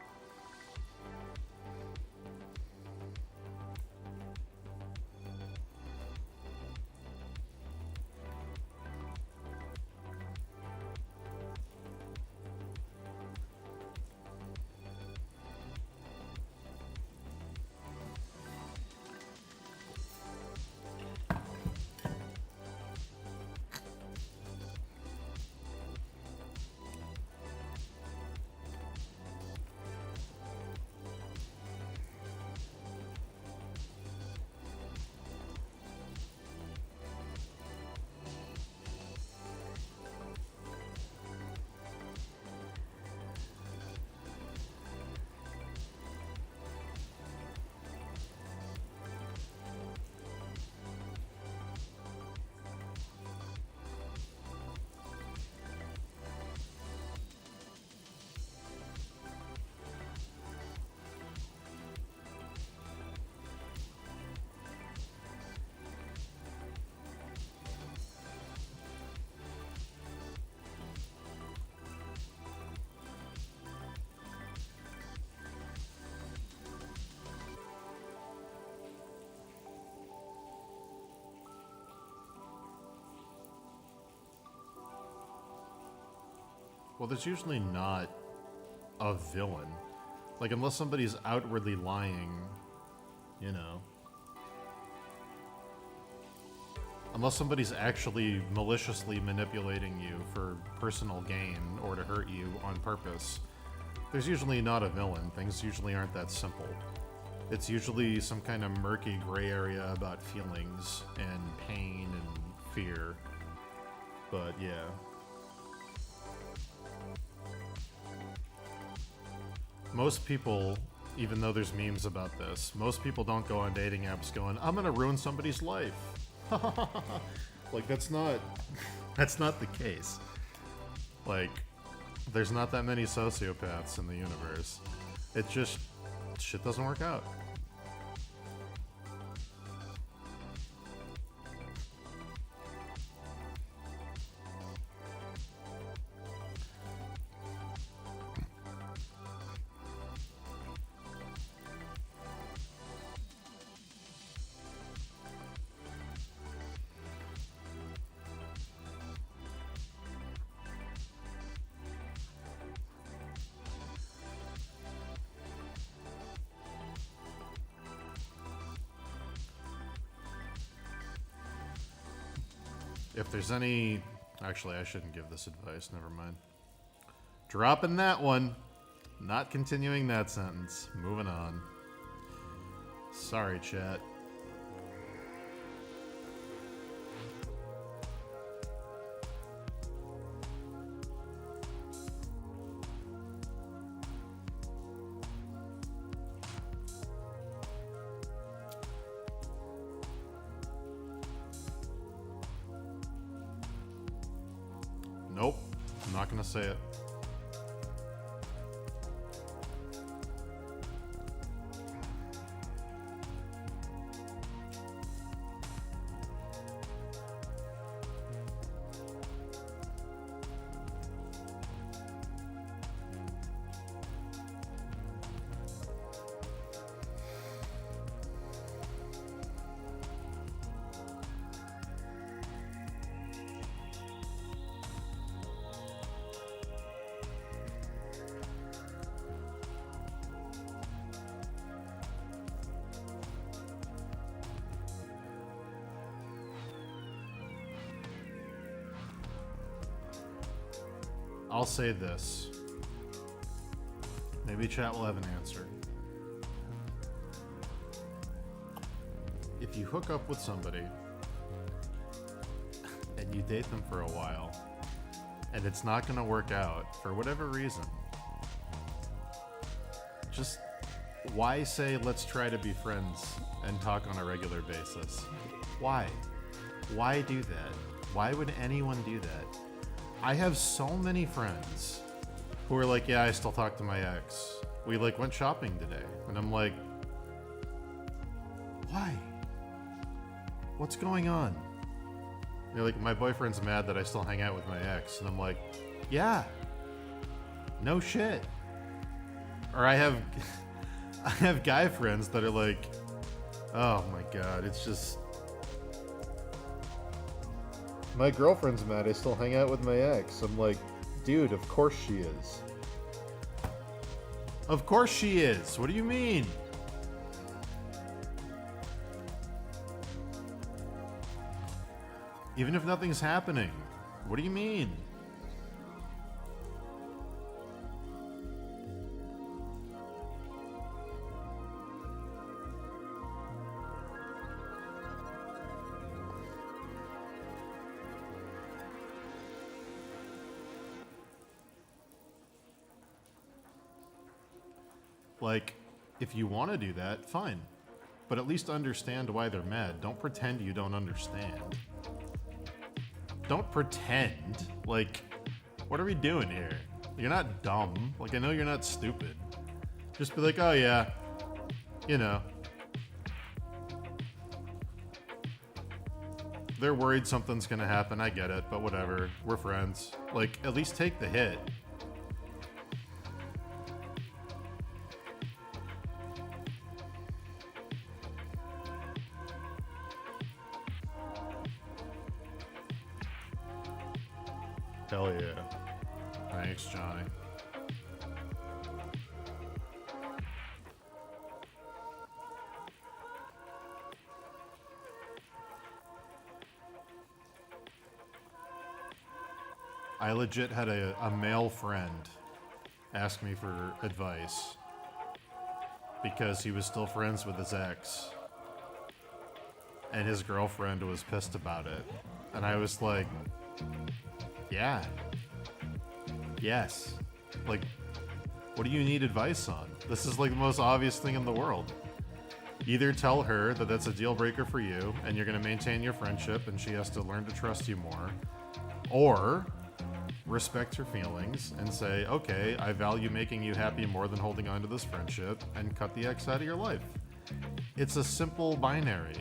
Well, there's usually not a villain. Like, unless somebody's outwardly lying, you know. Unless somebody's actually maliciously manipulating you for personal gain or to hurt you on purpose, there's usually not a villain. Things usually aren't that simple. It's usually some kind of murky gray area about feelings and pain and fear. But yeah. Most people, even though there's memes about this, most people don't go on dating apps going, I'm gonna ruin somebody's life. Like, that's not the case. Like, there's not that many sociopaths in the universe. It just, shit doesn't work out. If there's any... Actually, I shouldn't give this advice. Never mind. Dropping that one. Not continuing that sentence. Moving on. Sorry, chat. Nope. I'm not gonna say it. I'll say this. Maybe chat will have an answer. If you hook up with somebody and you date them for a while and it's not going to work out for whatever reason, just why say let's try to be friends and talk on a regular basis? Why? Why do that? Why would anyone do that? I have so many friends who are like, yeah, I still talk to my ex. We like went shopping today. And I'm like, why? What's going on? They're like, my boyfriend's mad that I still hang out with my ex. And I'm like, yeah, no shit. Or I have guy friends that are like, oh my God, it's just, my girlfriend's mad I still hang out with my ex. I'm like, dude, of course she is. Of course she is. What do you mean? Even if nothing's happening. What do you mean? Like, if you want to do that, fine. But at least understand why they're mad. Don't pretend you don't understand. Don't pretend. Like, what are we doing here? You're not dumb. Like, I know you're not stupid. Just be like, oh yeah, you know. They're worried something's gonna happen, I get it, but whatever. We're friends. Like, at least take the hit. Hell yeah. Thanks, Johnny. I legit had a male friend ask me for advice because he was still friends with his ex. And his girlfriend was pissed about it. And I was like, yeah. Yes. Like, what do you need advice on? This is like the most obvious thing in the world. Either tell her that that's a deal breaker for you and you're going to maintain your friendship and she has to learn to trust you more. Or respect her feelings and say, okay, I value making you happy more than holding on to this friendship, and cut the ex out of your life. It's a simple binary.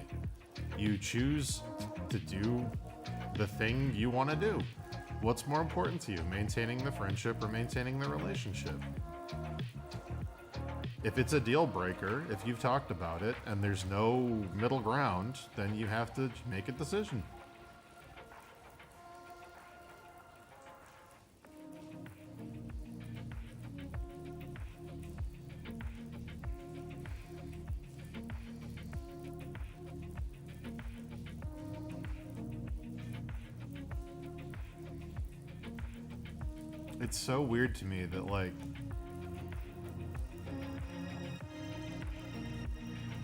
You choose to do the thing you want to do. What's more important to you, maintaining the friendship or maintaining the relationship? If it's a deal breaker, if you've talked about it and there's no middle ground, then you have to make a decision. It's so weird to me that, like,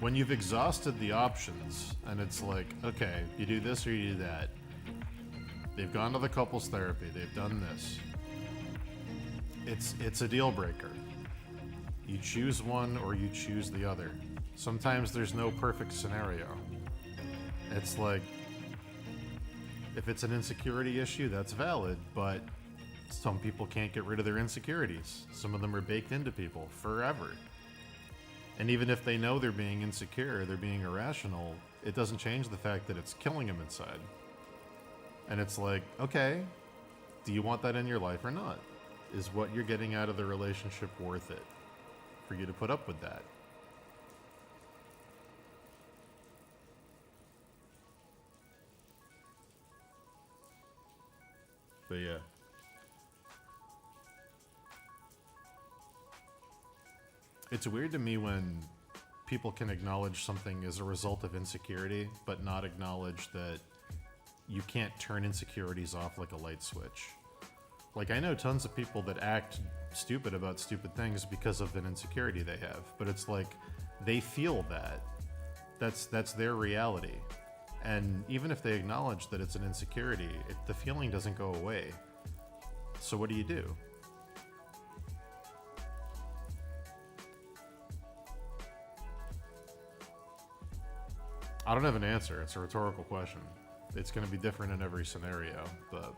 when you've exhausted the options and it's like, okay, you do this or you do that. They've gone to the couples therapy. They've done this. It's a deal breaker. You choose one or you choose the other. Sometimes there's no perfect scenario. It's like, if it's an insecurity issue, that's valid, but some people can't get rid of their insecurities. Some of them are baked into people forever. And even if they know they're being insecure, they're being irrational, it doesn't change the fact that it's killing them inside. And it's like, okay, do you want that in your life or not? Is what you're getting out of the relationship worth it for you to put up with that? But yeah. It's weird to me when people can acknowledge something as a result of insecurity, but not acknowledge that you can't turn insecurities off like a light switch. Like, I know tons of people that act stupid about stupid things because of an insecurity they have, but it's like they feel that. That's their reality. And even if they acknowledge that it's an insecurity, the feeling doesn't go away. So what do you do? I don't have an answer. It's a rhetorical question. It's going to be different in every scenario, but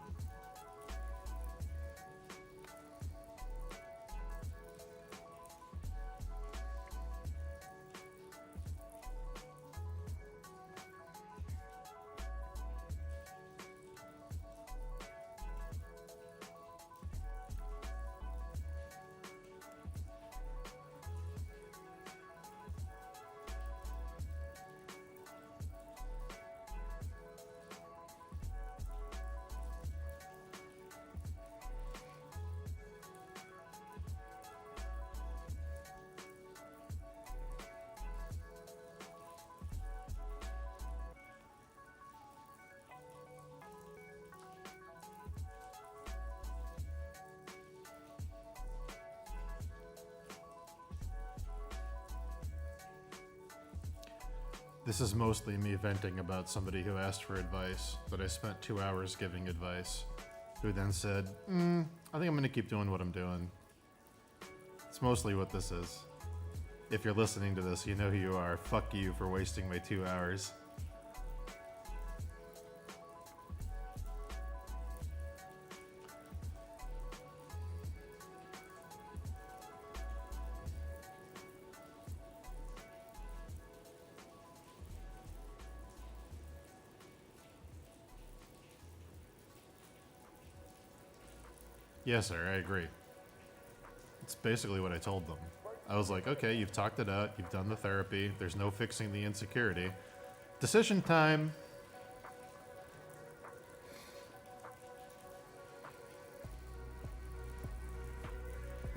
this is mostly me venting about somebody who asked for advice, but I spent 2 hours giving advice, who then said, I think I'm going to keep doing what I'm doing. It's mostly what this is. If you're listening to this, you know who you are. Fuck you for wasting my 2 hours. Yes, sir, I agree. It's basically what I told them. I was like, okay, you've talked it out, you've done the therapy, there's no fixing the insecurity. Decision time.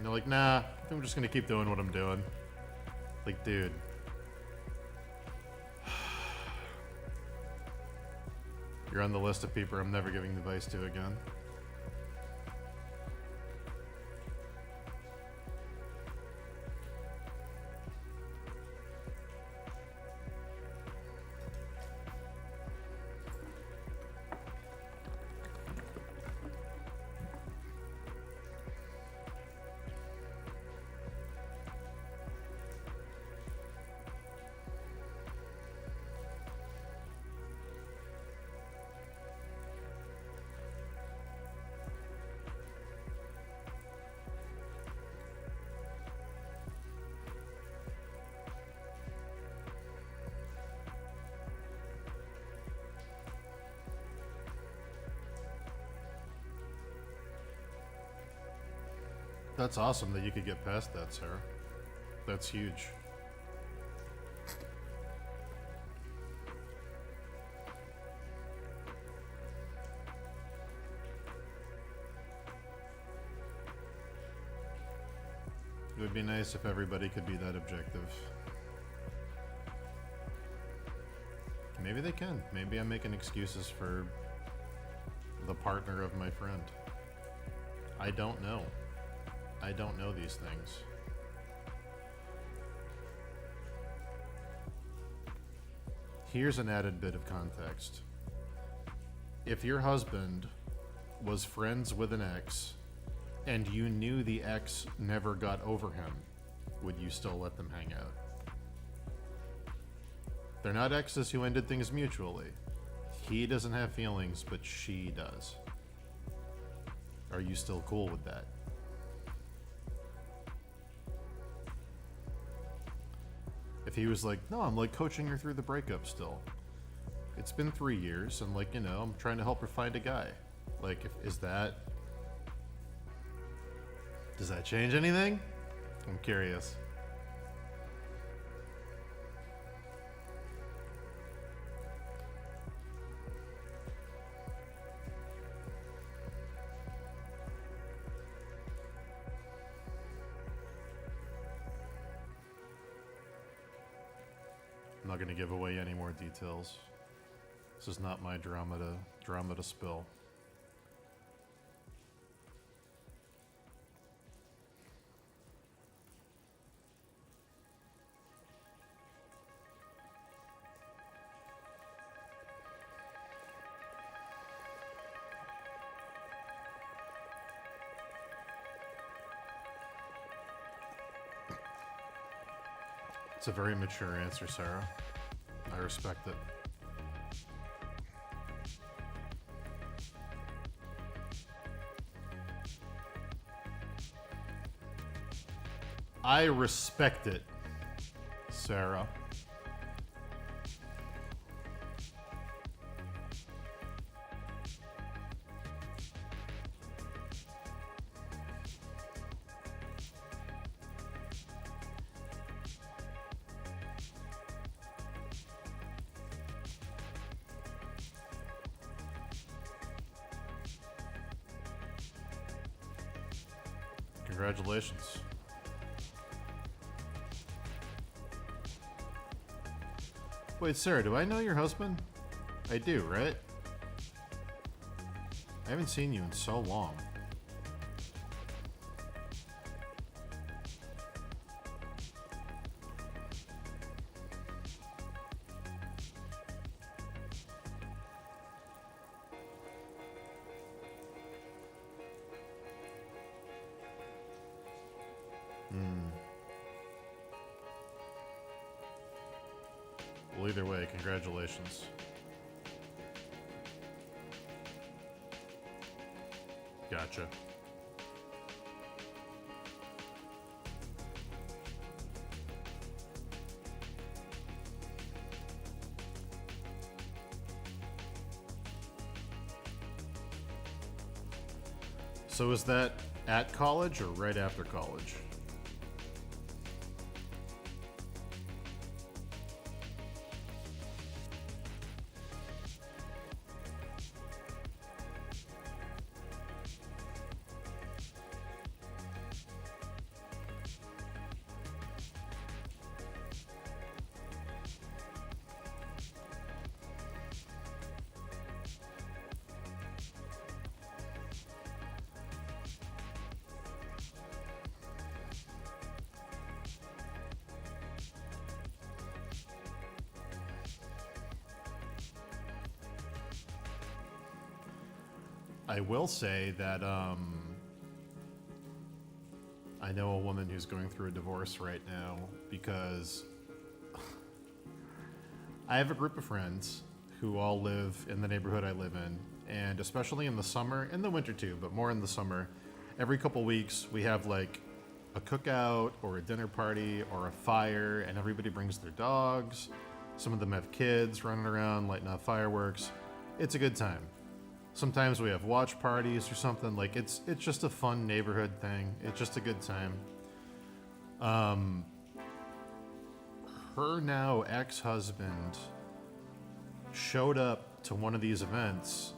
And they're like, nah, I'm just gonna keep doing what I'm doing. Like, dude. You're on the list of people I'm never giving advice to again. That's awesome that you could get past that, Sarah. That's huge. It would be nice if everybody could be that objective. Maybe they can. Maybe I'm making excuses for the partner of my friend. I don't know. I don't know these things. Here's an added bit of context. If your husband was friends with an ex and you knew the ex never got over him, would you still let them hang out? They're not exes who ended things mutually. He doesn't have feelings, but she does. Are you still cool with that? If he was like, no, I'm like coaching her through the breakup still. It's been 3 years and like, you know, I'm trying to help her find a guy. Like, does that change anything? I'm curious. I'm not going to give away any more details. This is not my drama to spill. It's a very mature answer, Sarah. I respect it. I respect it, Sarah. Congratulations. Wait, Sarah, do I know your husband? I do, right? I haven't seen you in so long. Well, either way, congratulations. Gotcha. So is that at college or right after college? I will say that I know a woman who's going through a divorce right now because I have a group of friends who all live in the neighborhood I live in, and especially in the summer, in the winter too, but more in the summer, every couple weeks we have like a cookout or a dinner party or a fire, and everybody brings their dogs. Some of them have kids running around lighting off fireworks. It's a good time. Sometimes we have watch parties or something. Like it's just a fun neighborhood thing. It's just a good time. Her now ex-husband showed up to one of these events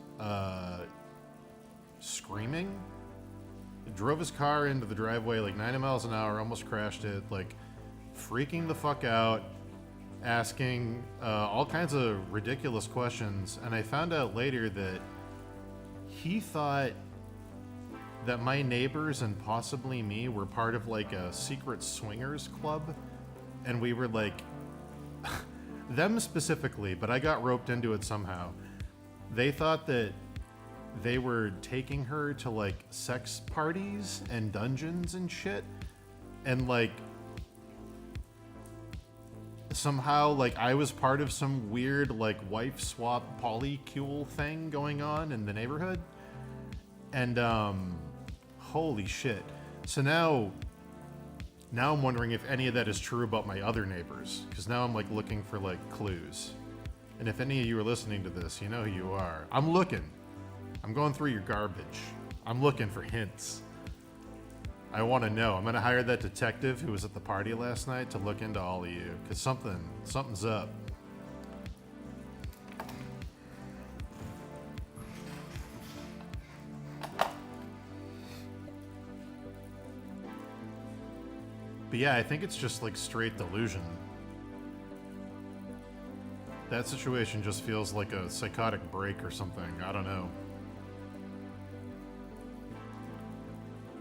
screaming. Drove his car into the driveway like 90 miles an hour, almost crashed it, like freaking the fuck out, asking all kinds of ridiculous questions. And I found out later that he thought that my neighbors and possibly me were part of like a secret swingers club. And we were like, them specifically, but I got roped into it somehow. They thought that they were taking her to like sex parties and dungeons and shit. And like, somehow like I was part of some weird like wife swap polycule thing going on in the neighborhood. And holy shit. So now I'm wondering if any of that is true about my other neighbors, because now I'm like looking for like clues. And if any of you are listening to this, you know who you are. I'm looking. I'm going through your garbage. I'm looking for hints. I want to know. I'm going to hire that detective who was at the party last night to look into all of you, because something's up. But yeah, I think it's just like straight delusion. That situation just feels like a psychotic break or something. I don't know.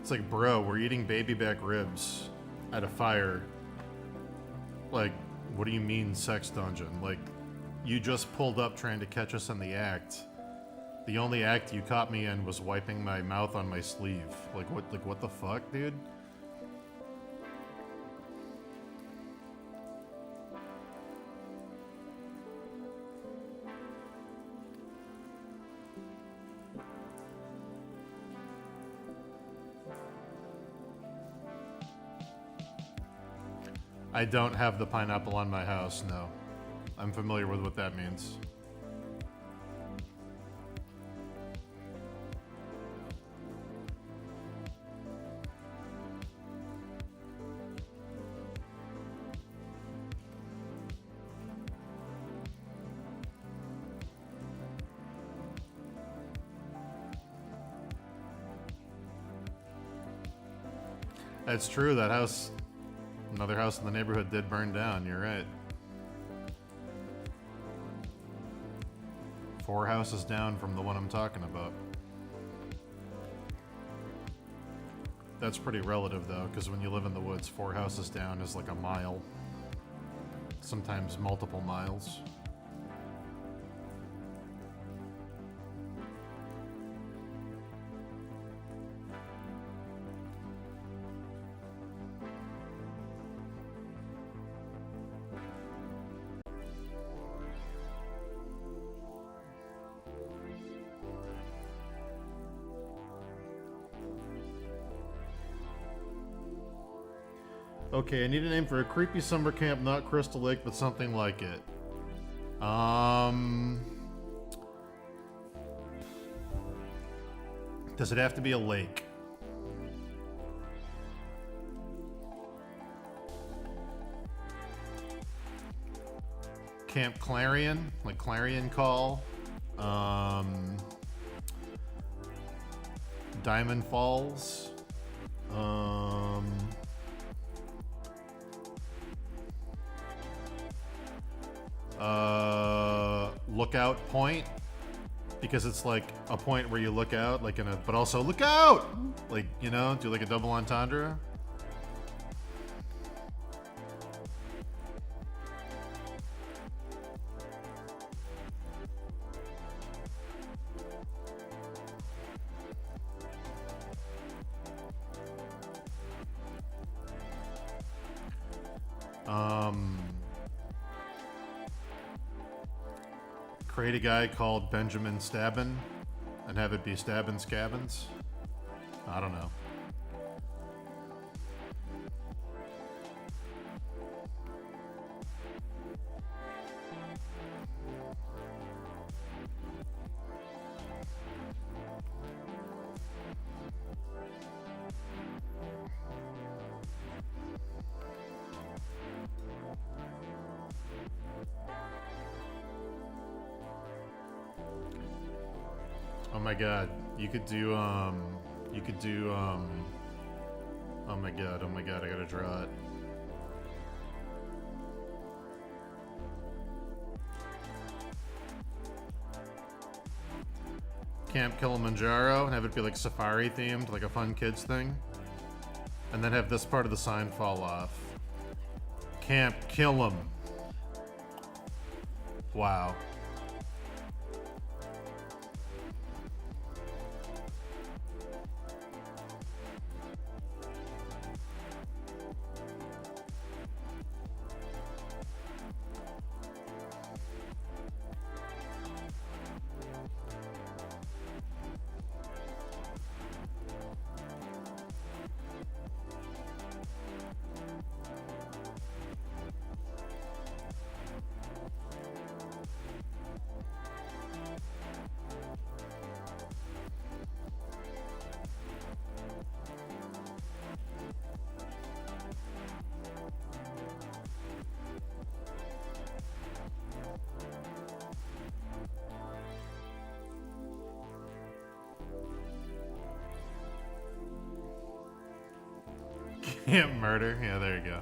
It's like, bro, we're eating baby back ribs at a fire. Like, what do you mean sex dungeon? Like, you just pulled up trying to catch us in the act. The only act you caught me in was wiping my mouth on my sleeve. Like what the fuck, dude? I don't have the pineapple on my house, no. I'm familiar with what that means. That's true, that house... Another house in the neighborhood did burn down, you're right. 4 houses down from the one I'm talking about. That's pretty relative though, because when you live in the woods, 4 houses down is like a mile. Sometimes multiple miles. Okay, I need a name for a creepy summer camp, not Crystal Lake, but something like it. Does it have to be a lake? Camp Clarion, like Clarion Call. Diamond Falls. Lookout Point, because it's like a point where you look out, like in a, but also look out, like, you know, do like a double entendre. create a guy called Benjamin Stabbin and have it be Stabbin' Scabbins? I don't know. Oh my god, you could do, oh my god, I gotta draw it. Camp Kilimanjaro, and have it be like safari themed, like a fun kids thing. And then have this part of the sign fall off. Camp Kill 'em. Wow. Camp Murder? Yeah, there you go.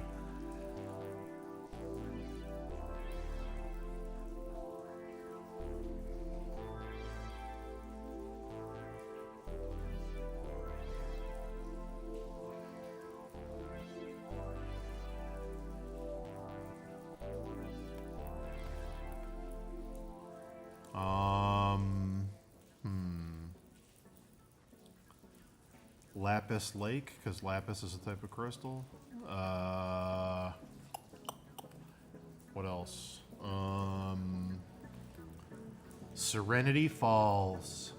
Lapis Lake, because lapis is a type of crystal. What else? Serenity Falls.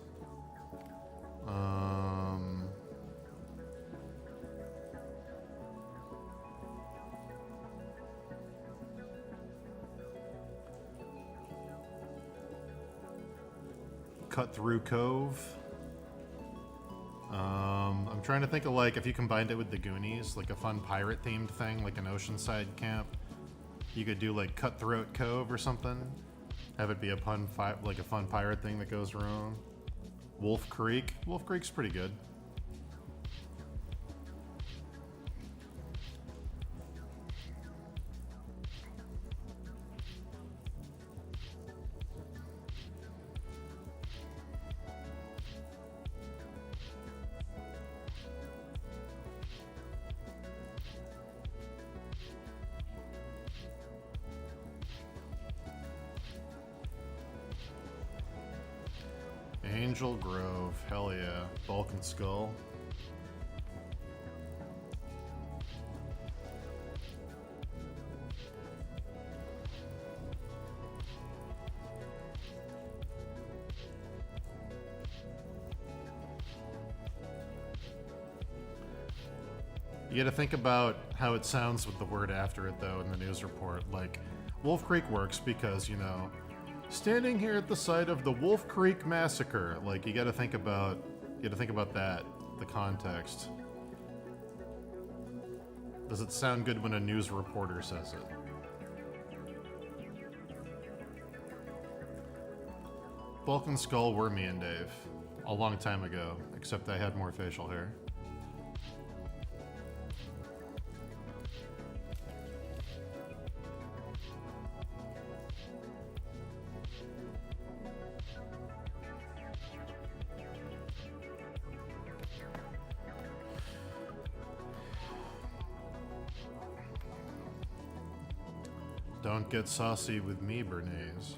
Cut Through Cove. I'm trying to think of, like, if you combined it with the Goonies, like a fun pirate themed thing, like an oceanside camp. You could do like Cutthroat Cove or something. Have it be a fun pirate thing that goes wrong. Wolf Creek. Wolf Creek's pretty good. Angel Grove, hell yeah. Balkan Skull. You gotta think about how it sounds with the word after it, though, in the news report. Like, Wolf Creek works because, you know, standing here at the site of the Wolf Creek Massacre. Like, you gotta think about that, the context. Does it sound good when a news reporter says it? Balkan Skull were me and Dave. A long time ago, except I had more facial hair. Don't get saucy with me, Bernays.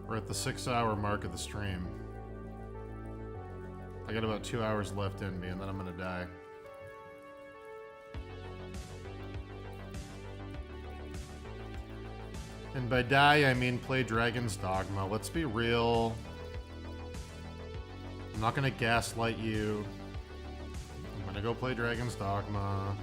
We're at the 6-hour mark of the stream. I got about 2 hours left in me, and then I'm gonna die. And by die, I mean play Dragon's Dogma. Let's be real. I'm not gonna gaslight you. I'm gonna go play Dragon's Dogma.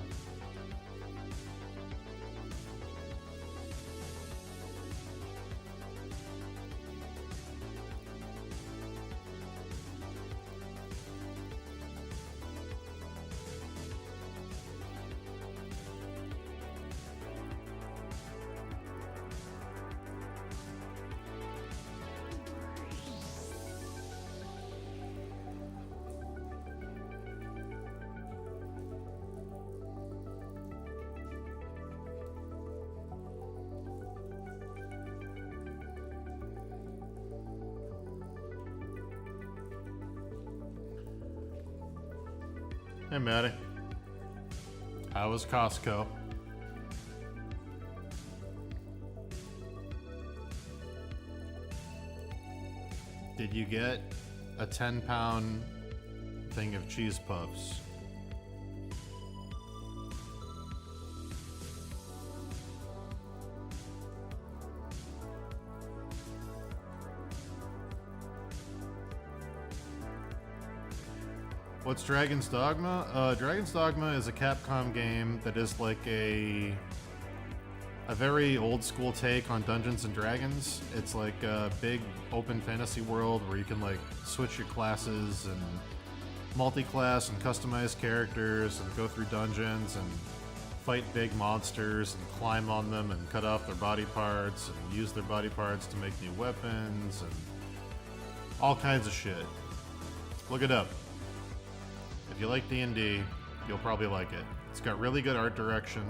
Hey, Maddie. How was Costco? Did you get a 10-pound thing of cheese puffs? What's Dragon's Dogma? Dragon's Dogma is a Capcom game that is like a very old school take on Dungeons and Dragons. It's like a big open fantasy world where you can like switch your classes and multi-class and customize characters and go through dungeons and fight big monsters and climb on them and cut off their body parts and use their body parts to make new weapons and all kinds of shit. Look it up. If you like D&D, you'll probably like it. It's got really good art direction.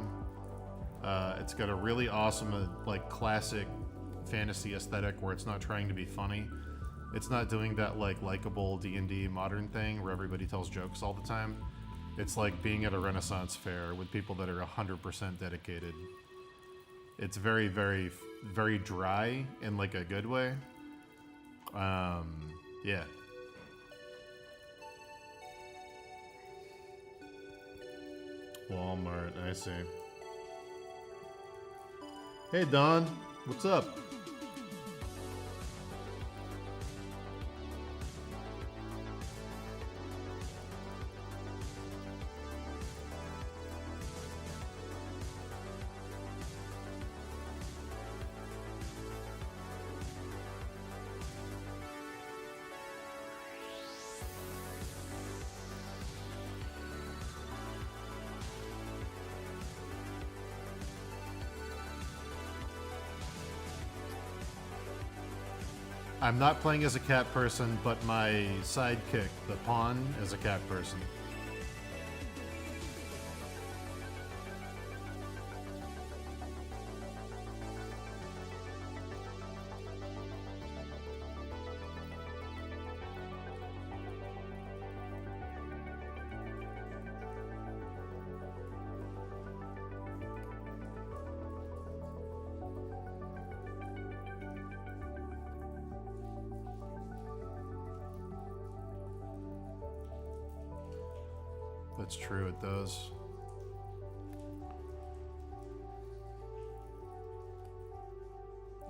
It's got a really awesome, like, classic fantasy aesthetic where it's not trying to be funny. It's not doing that, like, likable D&D modern thing where everybody tells jokes all the time. It's like being at a Renaissance fair with people that are 100% dedicated. It's very, very, very dry in, like, a good way. Yeah. Walmart, I see. Hey Don, what's up? I'm not playing as a cat person, but my sidekick, the pawn, is a cat person. That's true, it does.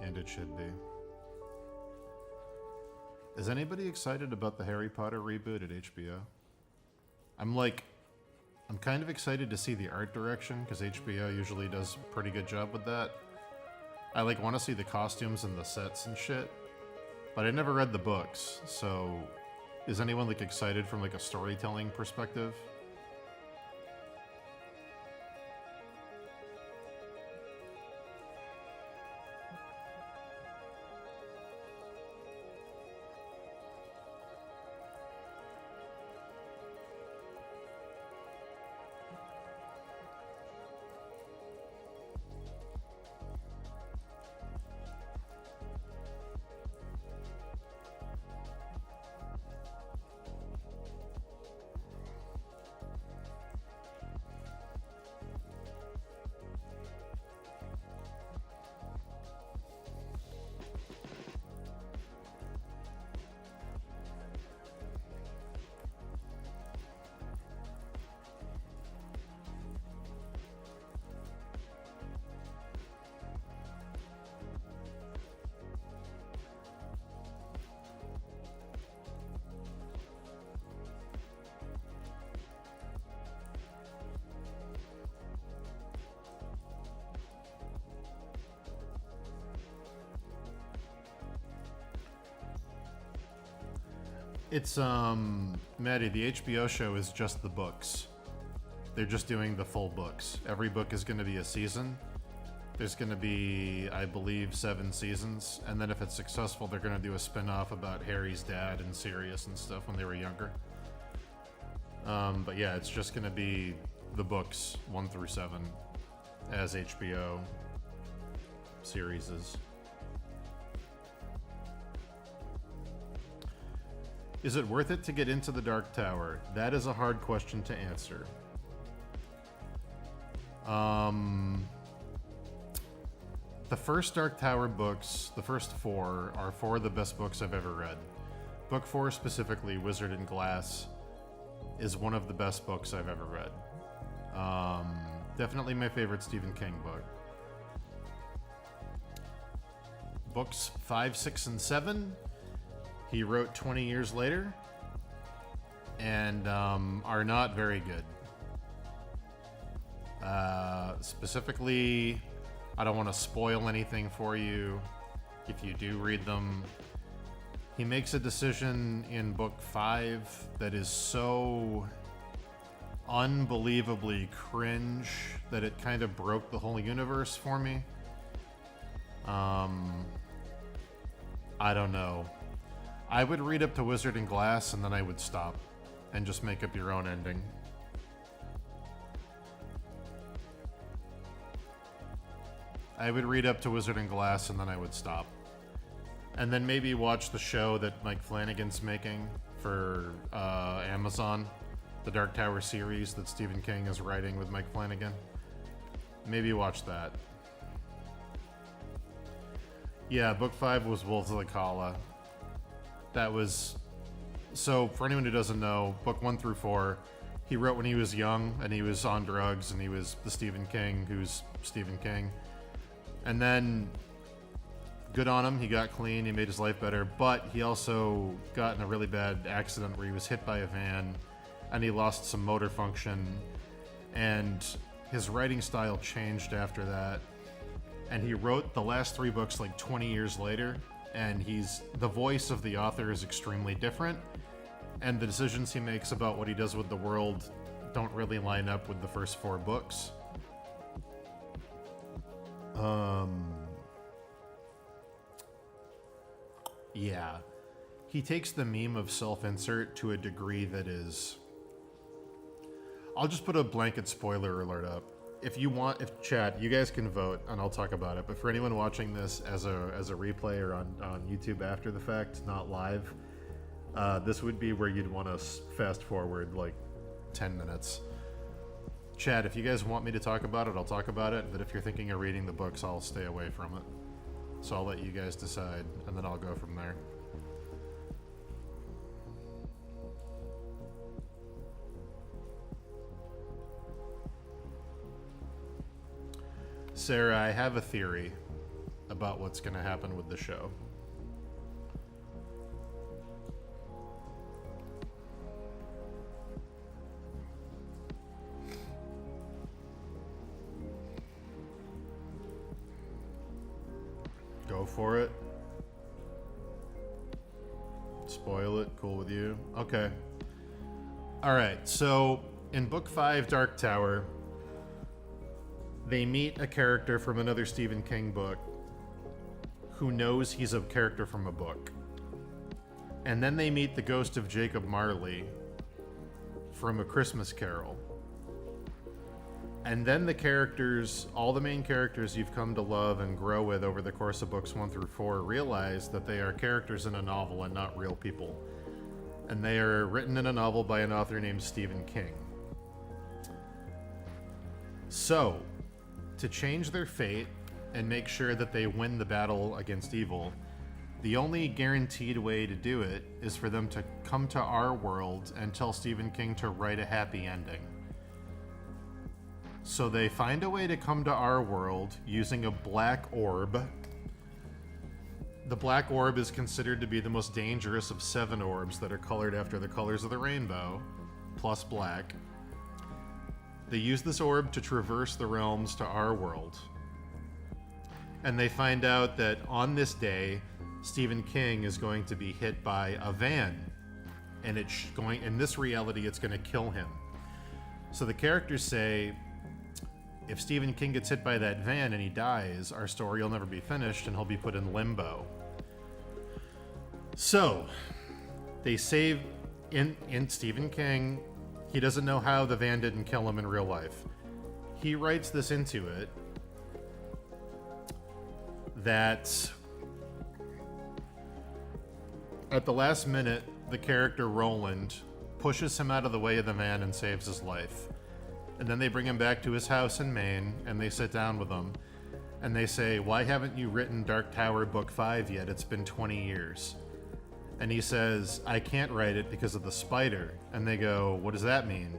And it should be. Is anybody excited about the Harry Potter reboot at HBO? I'm kind of excited to see the art direction, because HBO usually does a pretty good job with that. I want to see the costumes and the sets and shit, but I never read the books, so is anyone excited from a storytelling perspective? It's Maddie, the HBO show is just the books. They're just doing the full books. Every book is going to be a season. There's going to be, I believe, 7 seasons, and then if it's successful, they're going to do a spin-off about Harry's dad and Sirius and stuff when they were younger. But yeah, it's just going to be the books 1 through 7 as HBO series is. Is it worth it to get into the Dark Tower? That is a hard question to answer. The first Dark Tower books, the first 4, are 4 of the best books I've ever read. Book 4 specifically, Wizard and Glass, is one of the best books I've ever read. Definitely my favorite Stephen King book. Books 5, 6, and 7, he wrote 20 years later, and are not very good. Specifically, I don't want to spoil anything for you if you do read them. He makes a decision in book 5 that is so unbelievably cringe that it kind of broke the whole universe for me. I don't know. I would read up to Wizard and Glass and then I would stop and just make up your own ending. I would read up to Wizard and Glass and then I would stop. And then maybe watch the show that Mike Flanagan's making for Amazon, the Dark Tower series that Stephen King is writing with Mike Flanagan. Maybe watch that. Yeah, book 5 was Wolves of the Kala. That was... So, for anyone who doesn't know, book 1 through 4, he wrote when he was young, and he was on drugs, and he was the Stephen King who's Stephen King. And then, good on him, he got clean, he made his life better, but he also got in a really bad accident where he was hit by a van, and he lost some motor function, and his writing style changed after that. And he wrote the last 3 books like 20 years later, and the voice of the author is extremely different, and the decisions he makes about what he does with the world don't really line up with the first 4 books. Yeah. He takes the meme of self-insert to a degree that is... I'll just put a blanket spoiler alert up. If chat, you guys can vote and I'll talk about it. But for anyone watching this as a replay or on YouTube after the fact, not live, this would be where you'd want to fast forward like 10 minutes. Chat, if you guys want me to talk about it, I'll talk about it. But if you're thinking of reading the books, I'll stay away from it. So I'll let you guys decide, and then I'll go from there. Sarah, I have a theory about what's going to happen with the show. Go for it. Spoil it. Cool with you? Okay. Alright, so in Book 5, Dark Tower, they meet a character from another Stephen King book who knows he's a character from a book. And then they meet the ghost of Jacob Marley from A Christmas Carol. And then the characters, all the main characters you've come to love and grow with over the course of books 1 through 4 realize that they are characters in a novel and not real people. And they are written in a novel by an author named Stephen King. So, to change their fate and make sure that they win the battle against evil, the only guaranteed way to do it is for them to come to our world and tell Stephen King to write a happy ending. So they find a way to come to our world using a black orb. The black orb is considered to be the most dangerous of 7 orbs that are colored after the colors of the rainbow, plus black. They use this orb to traverse the realms to our world. And they find out that on this day, Stephen King is going to be hit by a van and in this reality, it's going to kill him. So the characters say, if Stephen King gets hit by that van and he dies, our story will never be finished and he'll be put in limbo. So they save in Stephen King, he doesn't know how the van didn't kill him in real life. He writes this into it that at the last minute, the character Roland pushes him out of the way of the van and saves his life. And then they bring him back to his house in Maine, and they sit down with him, and they say, why haven't you written Dark Tower Book 5 yet? It's been 20 years. And he says, I can't write it because of the spider. And they go, what does that mean?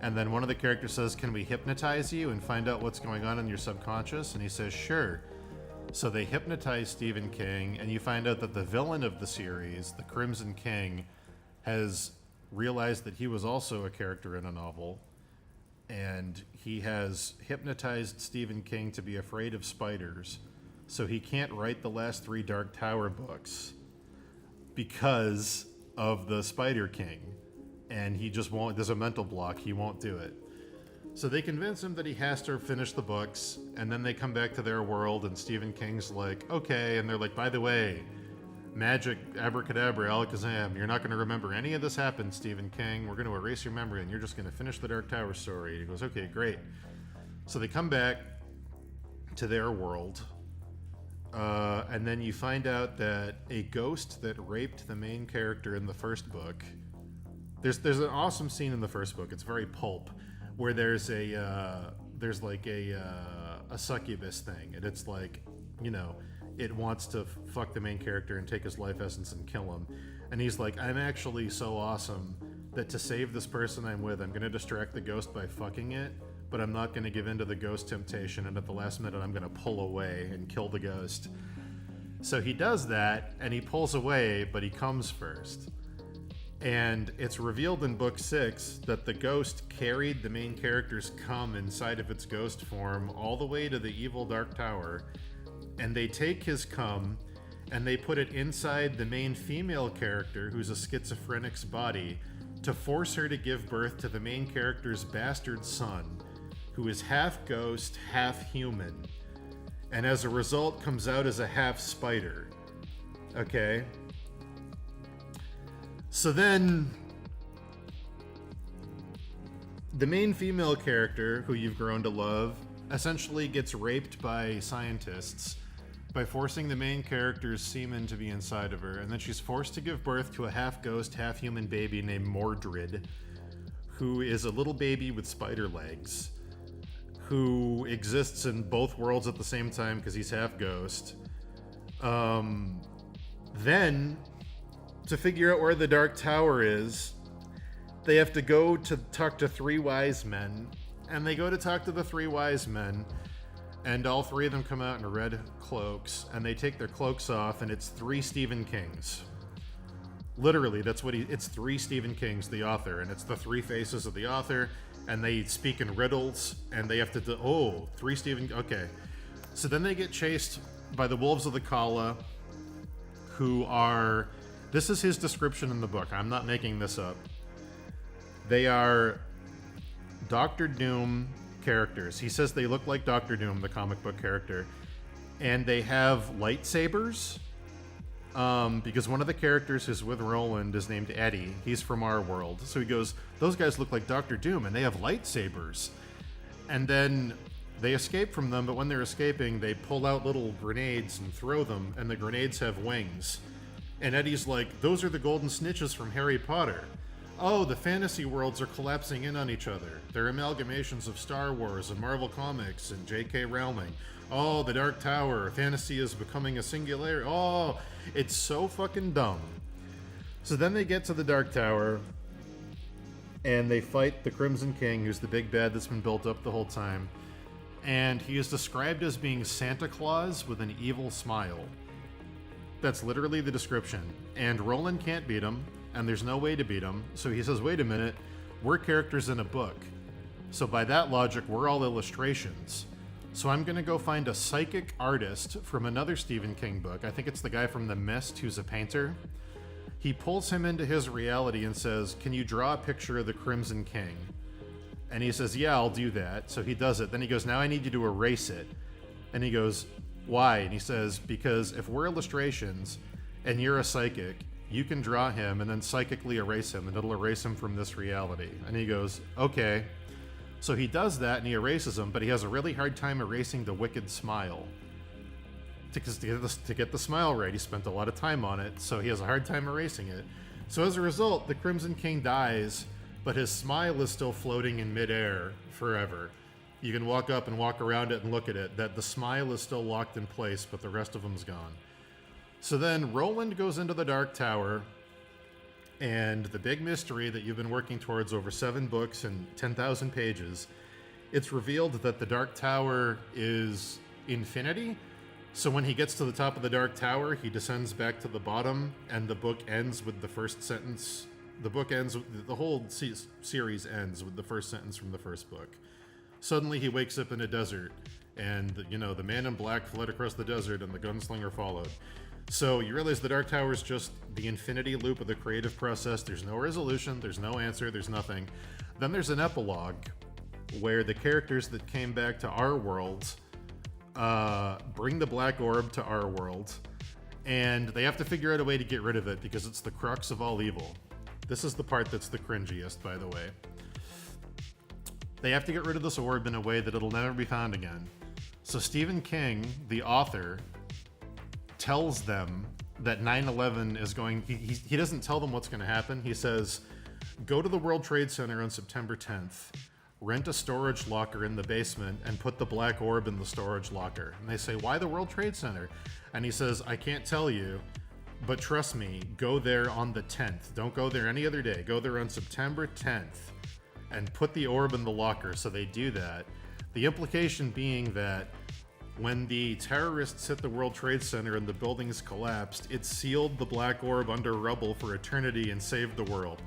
And then one of the characters says, can we hypnotize you and find out what's going on in your subconscious? And he says, sure. So they hypnotize Stephen King, and you find out that the villain of the series, the Crimson King, has realized that he was also a character in a novel. And he has hypnotized Stephen King to be afraid of spiders, so he can't write the last 3 Dark Tower books because of the Spider King. And he just won't, there's a mental block, he won't do it. So they convince him that he has to finish the books, and then they come back to their world, and Stephen King's like, okay, and they're like, by the way, magic, abracadabra, alakazam, you're not going to remember any of this happened, Stephen King. We're going to erase your memory, and you're just going to finish the Dark Tower story. And he goes, okay, great. So they come back to their world, and then you find out that a ghost that raped the main character in the first book, there's an awesome scene in the first book, it's very pulp, where there's like a succubus thing, and it's like, you know, it wants to fuck the main character and take his life essence and kill him. And he's like, I'm actually so awesome that to save this person I'm with, I'm going to distract the ghost by fucking it, but I'm not going to give in to the ghost temptation, and at the last minute I'm going to pull away and kill the ghost. So he does that, and he pulls away, but he comes first. And it's revealed in book 6 that the ghost carried the main character's cum inside of its ghost form all the way to the evil Dark Tower, and they take his cum and they put it inside the main female character, who's a schizophrenic's body, to force her to give birth to the main character's bastard son, who is half ghost, half human, and as a result comes out as a half spider. Okay? So then, the main female character, who you've grown to love, essentially gets raped by scientists by forcing the main character's semen to be inside of her, and then she's forced to give birth to a half-ghost, half-human baby named Mordred, who is a little baby with spider legs, who exists in both worlds at the same time because he's half-ghost. Then, to figure out where the Dark Tower is, they have to go to talk to 3 wise men, and they go to talk to the 3 wise men, and all 3 of them come out in red cloaks, and they take their cloaks off, and it's 3 Stephen Kings. Literally, that's what it's 3 Stephen Kings, the author, and it's the 3 faces of the author, and they speak in riddles, and they have to 3 Stephen, okay. So then they get chased by the Wolves of the Kala, who are, this is his description in the book, I'm not making this up. They are Doctor Doom characters. He says they look like Doctor Doom, the comic book character, and they have lightsabers, because one of the characters who's with Roland is named Eddie. He's from our world. So he goes, those guys look like Doctor Doom, and they have lightsabers. And then they escape from them, but when they're escaping, they pull out little grenades and throw them, and the grenades have wings. And Eddie's like, those are the golden snitches from Harry Potter. Oh, the fantasy worlds are collapsing in on each other. They're amalgamations of Star Wars and Marvel Comics and J.K. Rowling. Oh, the Dark Tower. Fantasy is becoming a singularity. Oh, it's so fucking dumb. So then they get to the Dark Tower, and they fight the Crimson King, who's the big bad that's been built up the whole time. And he is described as being Santa Claus with an evil smile. That's literally the description. And Roland can't beat him, and there's no way to beat him. So he says, wait a minute, we're characters in a book. So by that logic, we're all illustrations. So I'm going to go find a psychic artist from another Stephen King book. I think it's the guy from The Mist who's a painter. He pulls him into his reality and says, "Can you draw a picture of the Crimson King?" And he says, "Yeah, I'll do that." So he does it. Then he goes, "Now I need you to erase it." And he goes, "Why?" And he says, "Because if we're illustrations and you're a psychic, you can draw him and then psychically erase him, and it'll erase him from this reality." And he goes, "Okay." So he does that and he erases him, but he has a really hard time erasing the wicked smile. To get the smile right, he spent a lot of time on it, so he has a hard time erasing it. So as a result, the Crimson King dies, but his smile is still floating in midair forever. You can walk up and walk around it and look at it, that the smile is still locked in place, but the rest of him's gone. So then Roland goes into the Dark Tower, and the big mystery that you've been working towards over 7 books and 10,000 pages, it's revealed that the Dark Tower is infinity. So when he gets to the top of the Dark Tower, he descends back to the bottom, and the book ends with the first sentence. The book ends, the whole series ends with the first sentence from the first book. Suddenly he wakes up in a desert, and, the man in black fled across the desert, and the gunslinger followed. So you realize the Dark Tower is just the infinity loop of the creative process. There's no resolution, there's no answer, there's nothing. Then there's an epilogue, where the characters that came back to our worlds bring the Black Orb to our world, and they have to figure out a way to get rid of it because it's the crux of all evil. This is the part that's the cringiest, by the way. They have to get rid of this orb in a way that it'll never be found again. So Stephen King, the author, tells them that 9/11 is going... He doesn't tell them what's going to happen. He says, "Go to the World Trade Center on September 10th. Rent a storage locker in the basement and put the Black Orb in the storage locker." And they say, "Why the World Trade Center?" And he says, "I can't tell you, but trust me, go there on the 10th. Don't go there any other day. Go there on September 10th and put the orb in the locker." So they do that. The implication being that when the terrorists hit the World Trade Center and the buildings collapsed, it sealed the Black Orb under rubble for eternity and saved the world.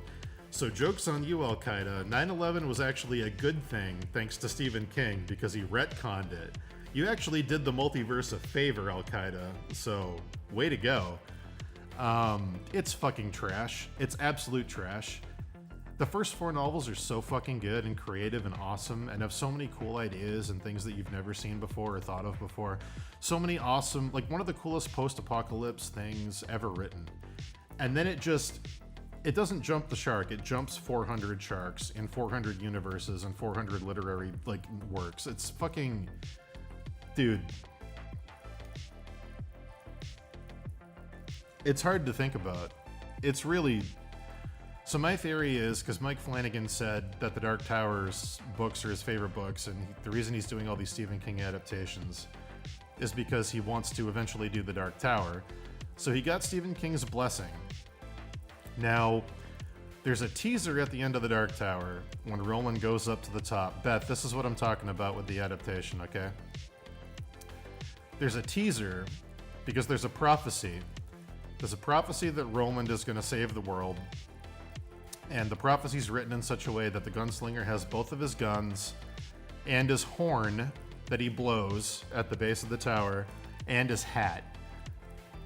So joke's on you, Al-Qaeda. 9/11 was actually a good thing thanks to Stephen King because he retconned it. You actually did the multiverse a favor, Al-Qaeda, so way to go. It's fucking trash. It's absolute trash. The first 4 novels are so fucking good and creative and awesome and have so many cool ideas and things that you've never seen before or thought of before. So many awesome, like one of the coolest post-apocalypse things ever written. And then it doesn't jump the shark. It jumps 400 sharks in 400 universes and 400 literary works. It's fucking, dude. It's hard to think about. It's really. So my theory is, because Mike Flanagan said that the Dark Tower's books are his favorite books, and the reason he's doing all these Stephen King adaptations is because he wants to eventually do the Dark Tower. So he got Stephen King's blessing. Now, there's a teaser at the end of the Dark Tower when Roland goes up to the top. Beth, this is what I'm talking about with the adaptation, okay? There's a teaser because there's a prophecy. There's a prophecy that Roland is going to save the world. And the prophecy's written in such a way that the gunslinger has both of his guns and his horn that he blows at the base of the tower and his hat.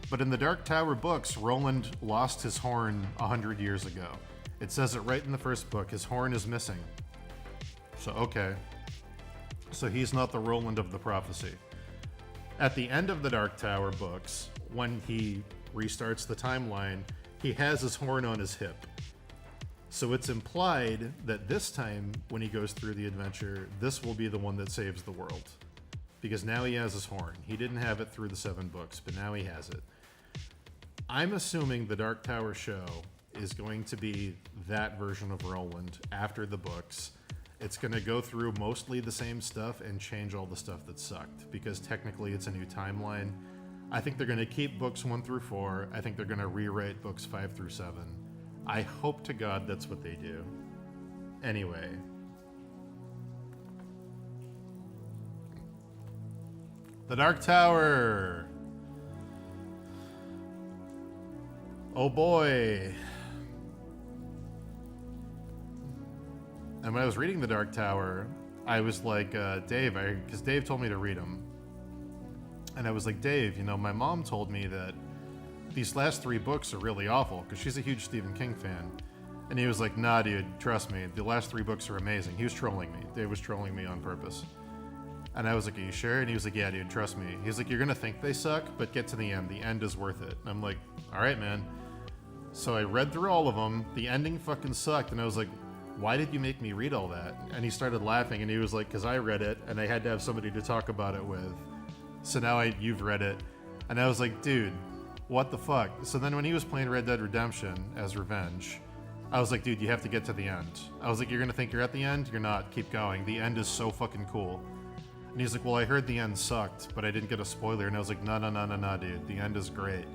But in the Dark Tower books, Roland lost his horn 100 years ago. It says it right in the first book. His horn is missing. So, okay. So he's not the Roland of the prophecy. At the end of the Dark Tower books, when he restarts the timeline, he has his horn on his hip. So it's implied that this time, when he goes through the adventure, this will be the one that saves the world. Because now he has his horn. He didn't have it through the 7 books, but now he has it. I'm assuming the Dark Tower show is going to be that version of Roland after the books. It's going to go through mostly the same stuff and change all the stuff that sucked, because technically it's a new timeline. I think they're going to keep books 1 through 4. I think they're going to rewrite books 5 through 7. I hope to God that's what they do. Anyway. The Dark Tower. Oh boy. And when I was reading The Dark Tower, I was like, Dave, because Dave told me to read them. And I was like, Dave, my mom told me that these last 3 books are really awful, because she's a huge Stephen King fan. And he was like, nah, dude, trust me, the last 3 books are amazing. He was trolling me. Dave was trolling me on purpose. And I was like, are you sure? And he was like, yeah, dude, trust me. He's like, you're going to think they suck, but get to the end. The end is worth it. And I'm like, all right, man. So I read through all of them. The ending fucking sucked. And I was like, why did you make me read all that? And he started laughing, and he was like, because I read it, and I had to have somebody to talk about it with. So now you've read it. And I was like, dude, what the fuck? So then when he was playing Red Dead Redemption as Revenge, I was like, dude, you have to get to the end. I was like, you're going to think you're at the end? You're not. Keep going. The end is so fucking cool. And he's like, well, I heard the end sucked, but I didn't get a spoiler. And I was like, no, dude. The end is great.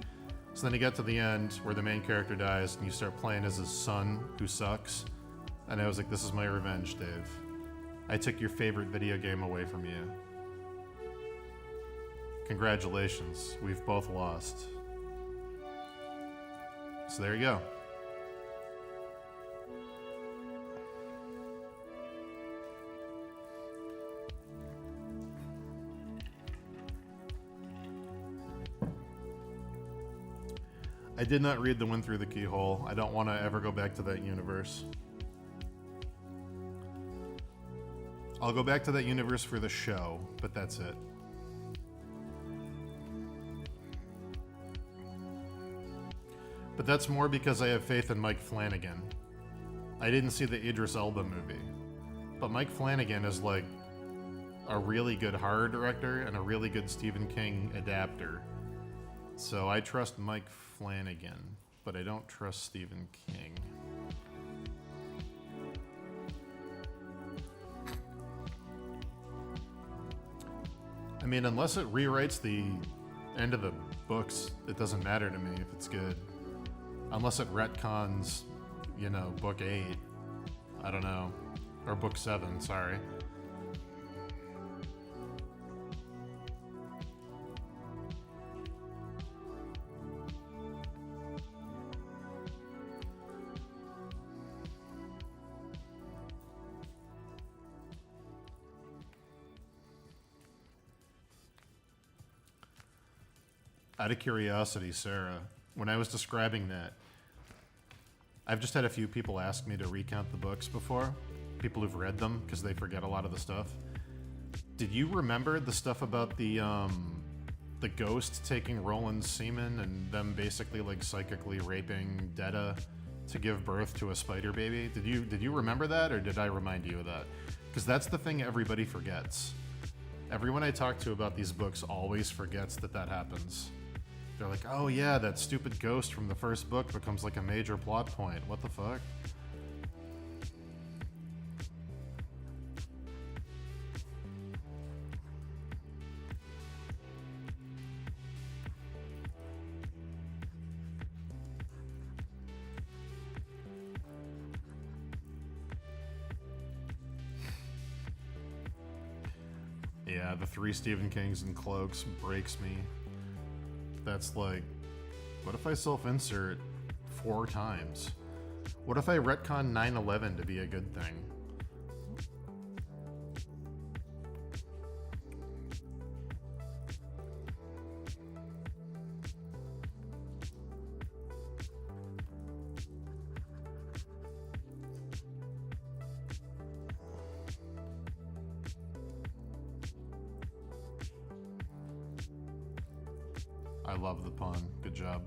So then you get to the end where the main character dies, and you start playing as his son, who sucks. And I was like, this is my revenge, Dave. I took your favorite video game away from you. Congratulations. We've both lost. So there you go. I did not read The Wind Through the Keyhole. I don't want to ever go back to that universe. I'll go back to that universe for the show, but that's it. But that's more because I have faith in Mike Flanagan. I didn't see the Idris Elba movie, but Mike Flanagan is like a really good horror director and a really good Stephen King adapter. So I trust Mike Flanagan, but I don't trust Stephen King. I mean, unless it rewrites the end of the books, it doesn't matter to me if it's good. Unless it retcons, you know, book 8. I don't know. Or book 7, sorry. Out of curiosity, Sarah, when I was describing that, I've just had a few people ask me to recount the books before. People who've read them, because they forget a lot of the stuff. Did you remember the stuff about the ghost taking Roland's semen and them basically like psychically raping Detta to give birth to a spider baby? Did you remember that, or did I remind you of that? Because that's the thing everybody forgets. Everyone I talk to about these books always forgets that happens. They're like, oh yeah, that stupid ghost from the first book becomes like a major plot point. What the fuck? Yeah, the 3 Stephen Kings and cloaks breaks me. That's like, what if I self-insert 4 times? What if I retcon 9/11 to be a good thing? I love the pun. Good job.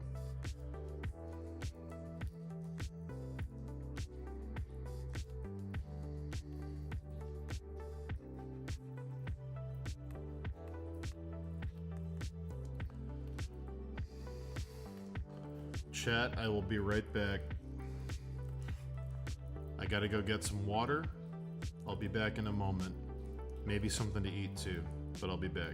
Chat, I will be right back. I gotta go get some water. I'll be back in a moment. Maybe something to eat too, but I'll be back.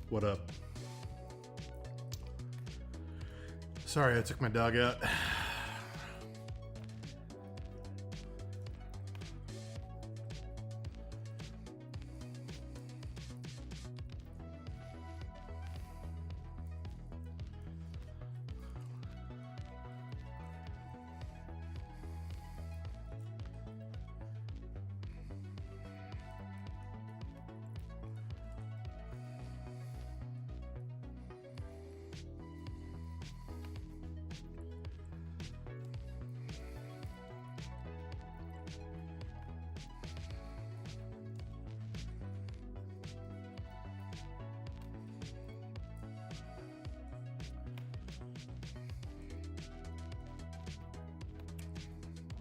What up? Sorry, I took my dog out.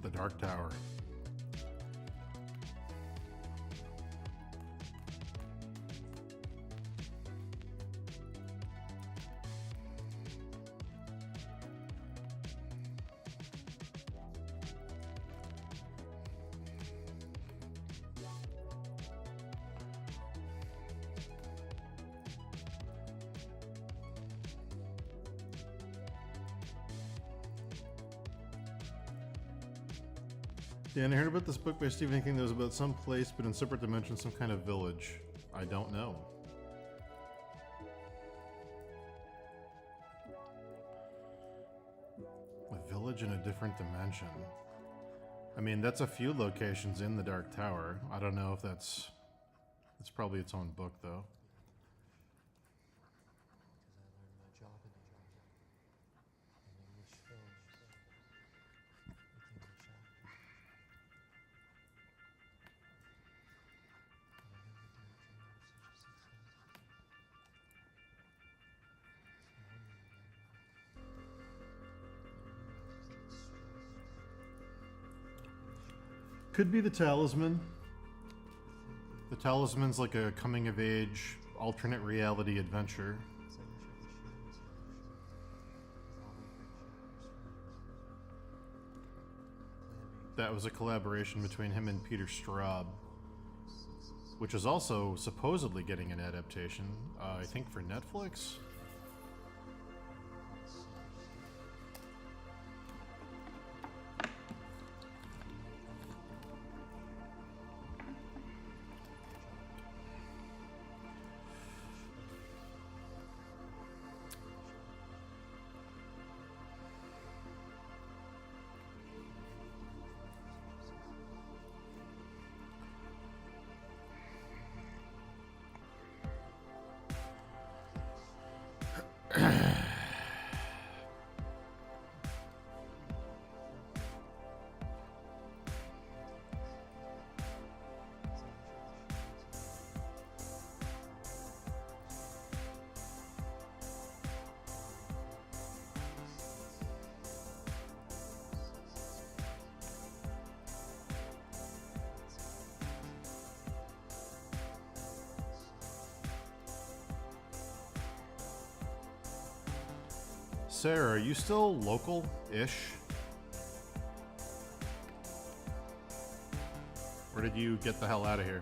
The Dark Tower. Dan, I heard about this book by Stephen King that was about some place, but in separate dimensions, some kind of village. I don't know. A village in a different dimension. I mean, that's a few locations in the Dark Tower. I don't know if that's... It's probably its own book, though. Could be the Talisman. The Talisman's like a coming-of-age, alternate reality adventure. That was a collaboration between him and Peter Straub, which is also supposedly getting an adaptation, I think for Netflix. Sarah, are you still local-ish? Or did you get the hell out of here?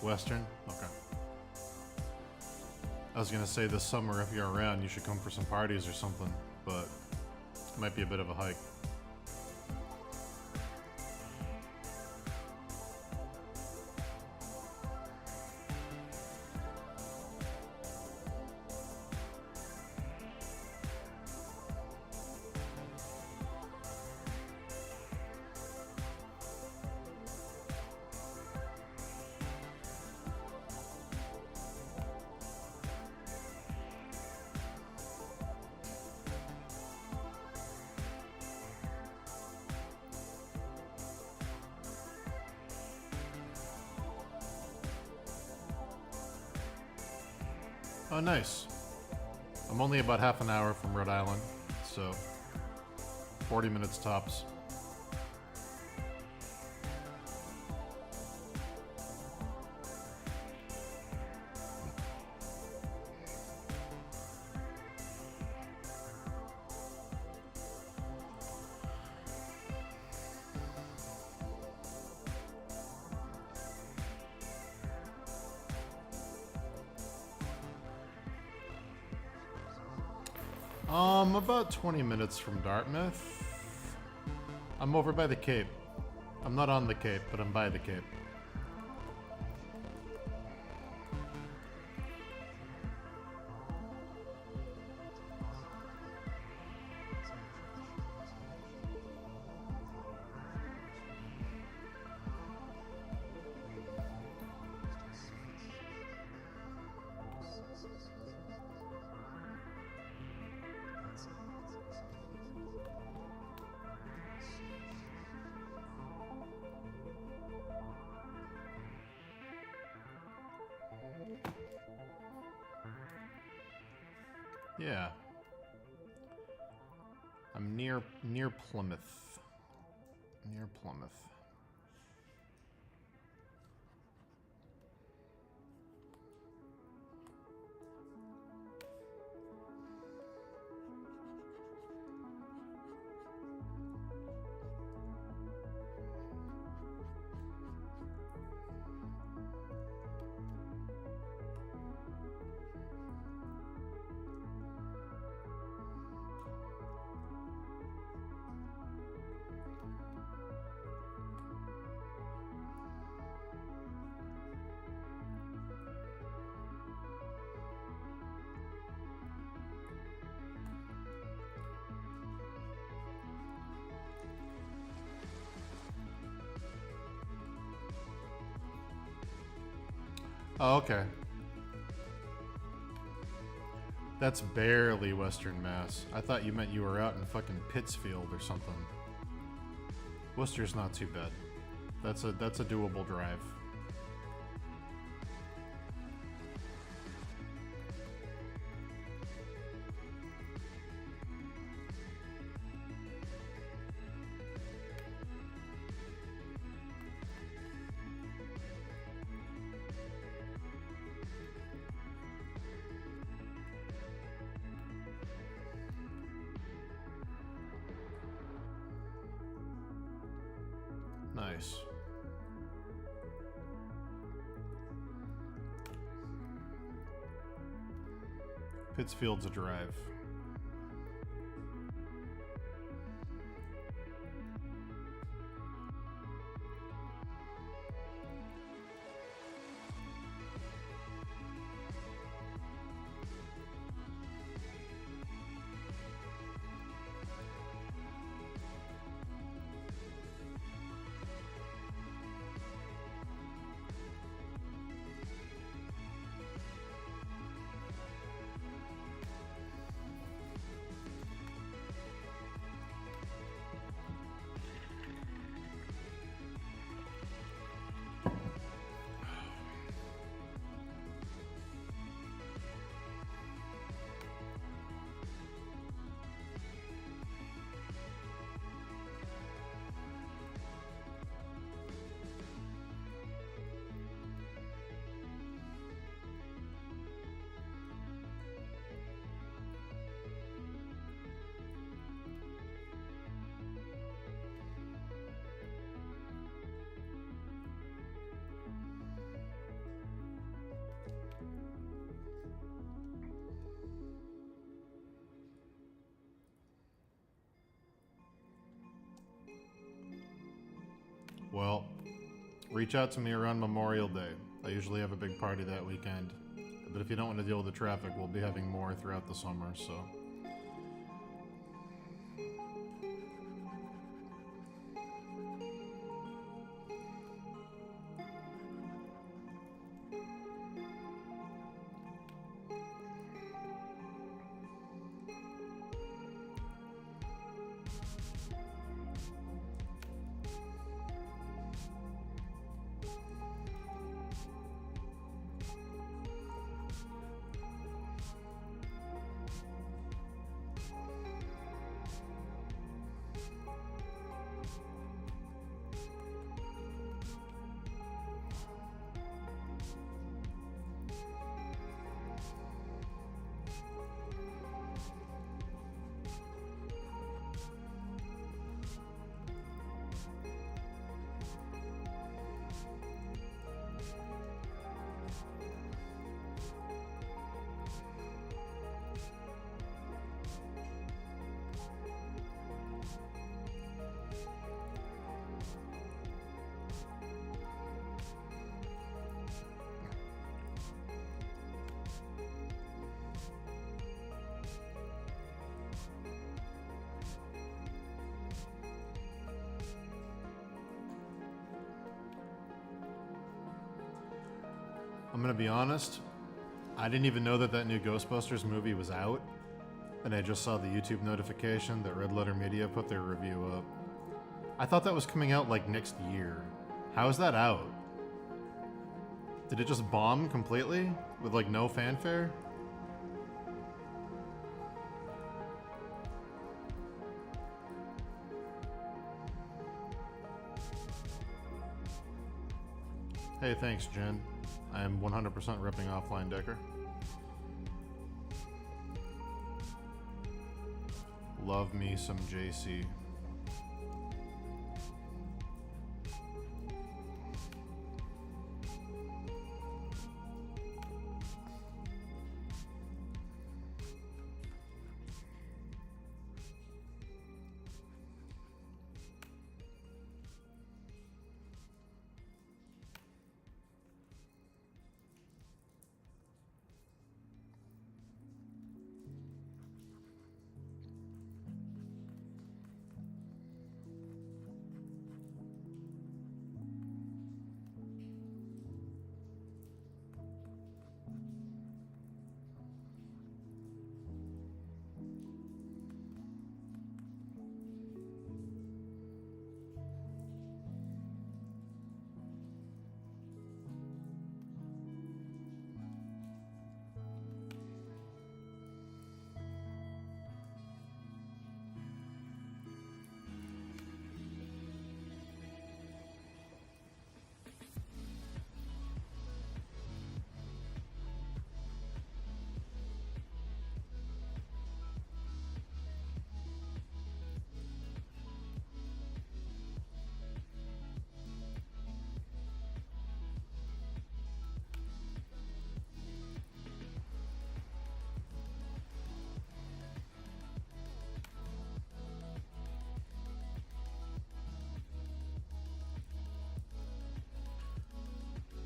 Western? Okay. I was gonna say this summer, if you're around, you should come for some parties or something, but it might be a bit of a hike. Oh, nice. I'm only about half an hour from Rhode Island, so 40 minutes tops. About 20 minutes from Dartmouth. I'm over by the Cape. I'm not on the Cape, but I'm by the Cape. Yeah. I'm near Plymouth. Near Plymouth. Oh, okay. That's barely Western Mass. I thought you meant you were out in fucking Pittsfield or something. Worcester's not too bad. That's a doable drive. Nice. Pittsfield's a drive. Well, reach out to me around Memorial Day. I usually have a big party that weekend. But if you don't want to deal with the traffic, we'll be having more throughout the summer, so... I'm gonna be honest, I didn't even know that that new Ghostbusters movie was out, and I just saw the YouTube notification that Red Letter Media put their review up. I thought that was coming out like next year. How is that out? Did it just bomb completely? With like no fanfare? Hey, thanks, Jen. I am 100% ripping Offline Decker. Love me some JC.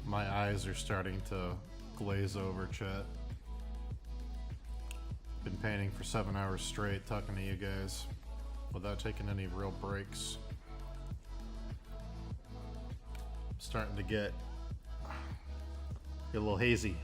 My eyes are starting to glaze over, chat. Been painting for 7 hours straight, talking to you guys, without taking any real breaks. Starting to get a little hazy.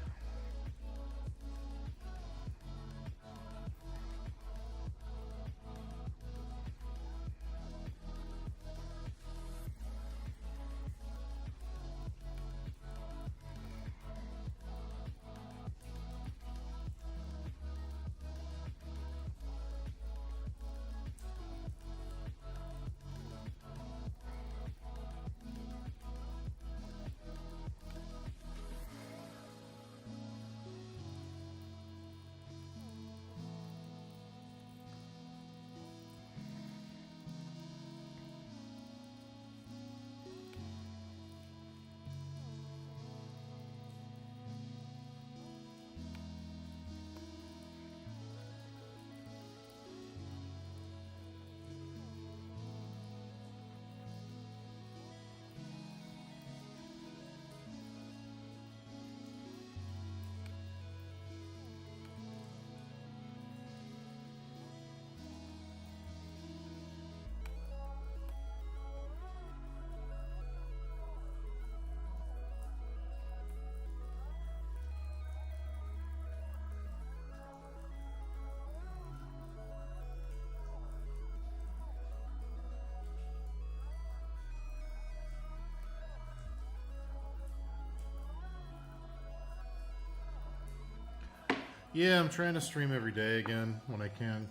Yeah, I'm trying to stream every day again when I can.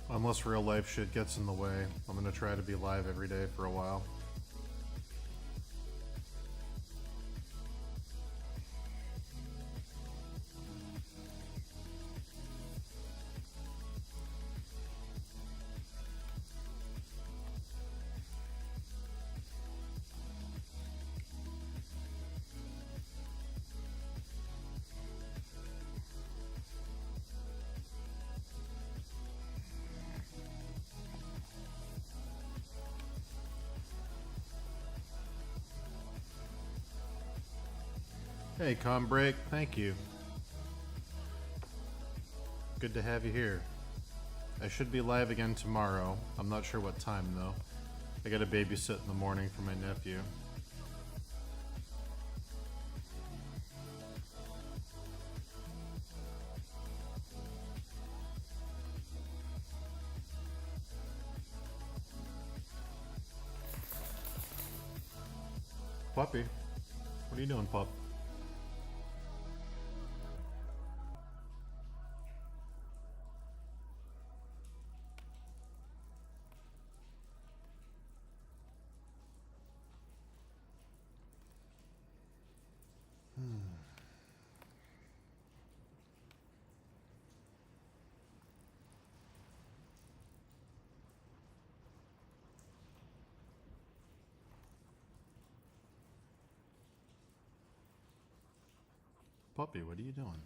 Unless real life shit gets in the way, I'm gonna try to be live every day for a while. Hey, Combreak, thank you. Good to have you here. I should be live again tomorrow. I'm not sure what time though. I gotta babysit in the morning for my nephew. Puppy, what are you doing, pup? Puppy, what are you doing?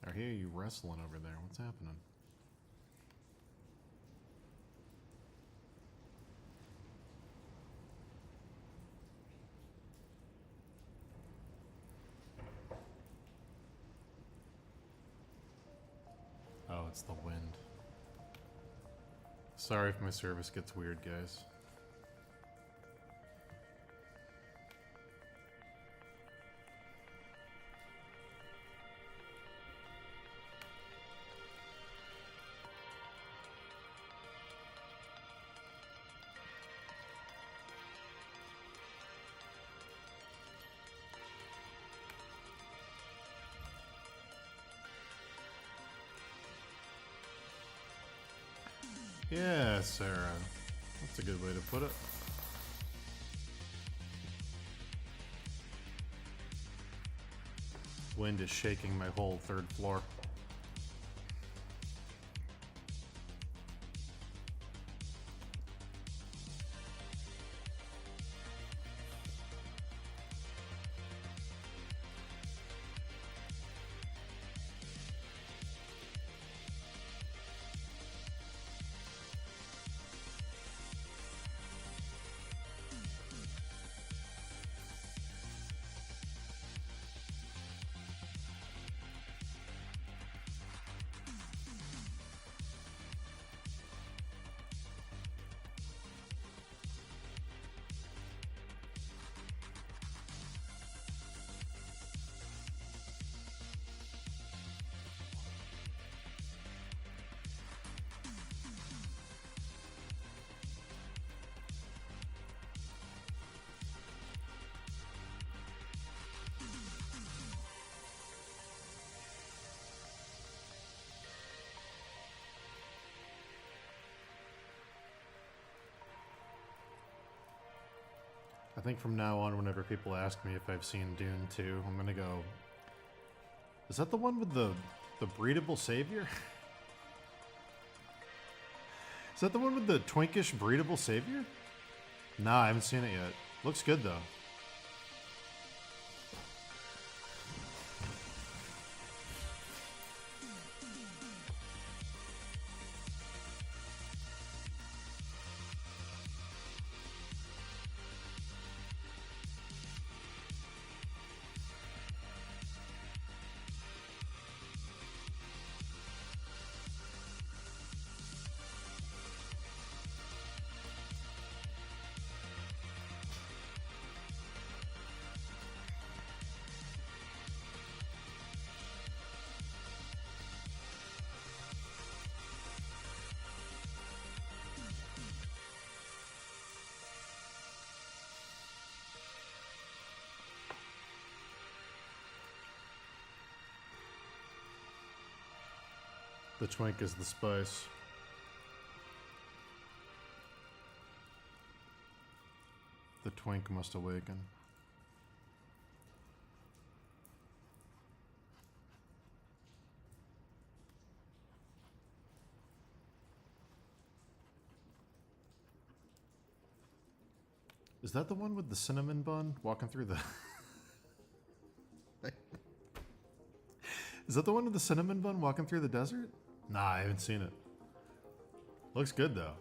I hear you wrestling over there. What's happening? Oh, it's the wind. Sorry if my service gets weird, guys. Yeah, Sarah. That's a good way to put it. Wind is shaking my whole third floor. I think from now on, whenever people ask me if I've seen Dune 2, I'm gonna go, is that the one with the breedable savior? Is that the one with the twinkish breedable savior? Nah, I haven't seen it yet. Looks good though. The twink is the spice. The twink must awaken. Is that the one with the cinnamon bun walking through the... Is that the one with the cinnamon bun walking through the desert? Nah, I haven't seen it. Looks good though.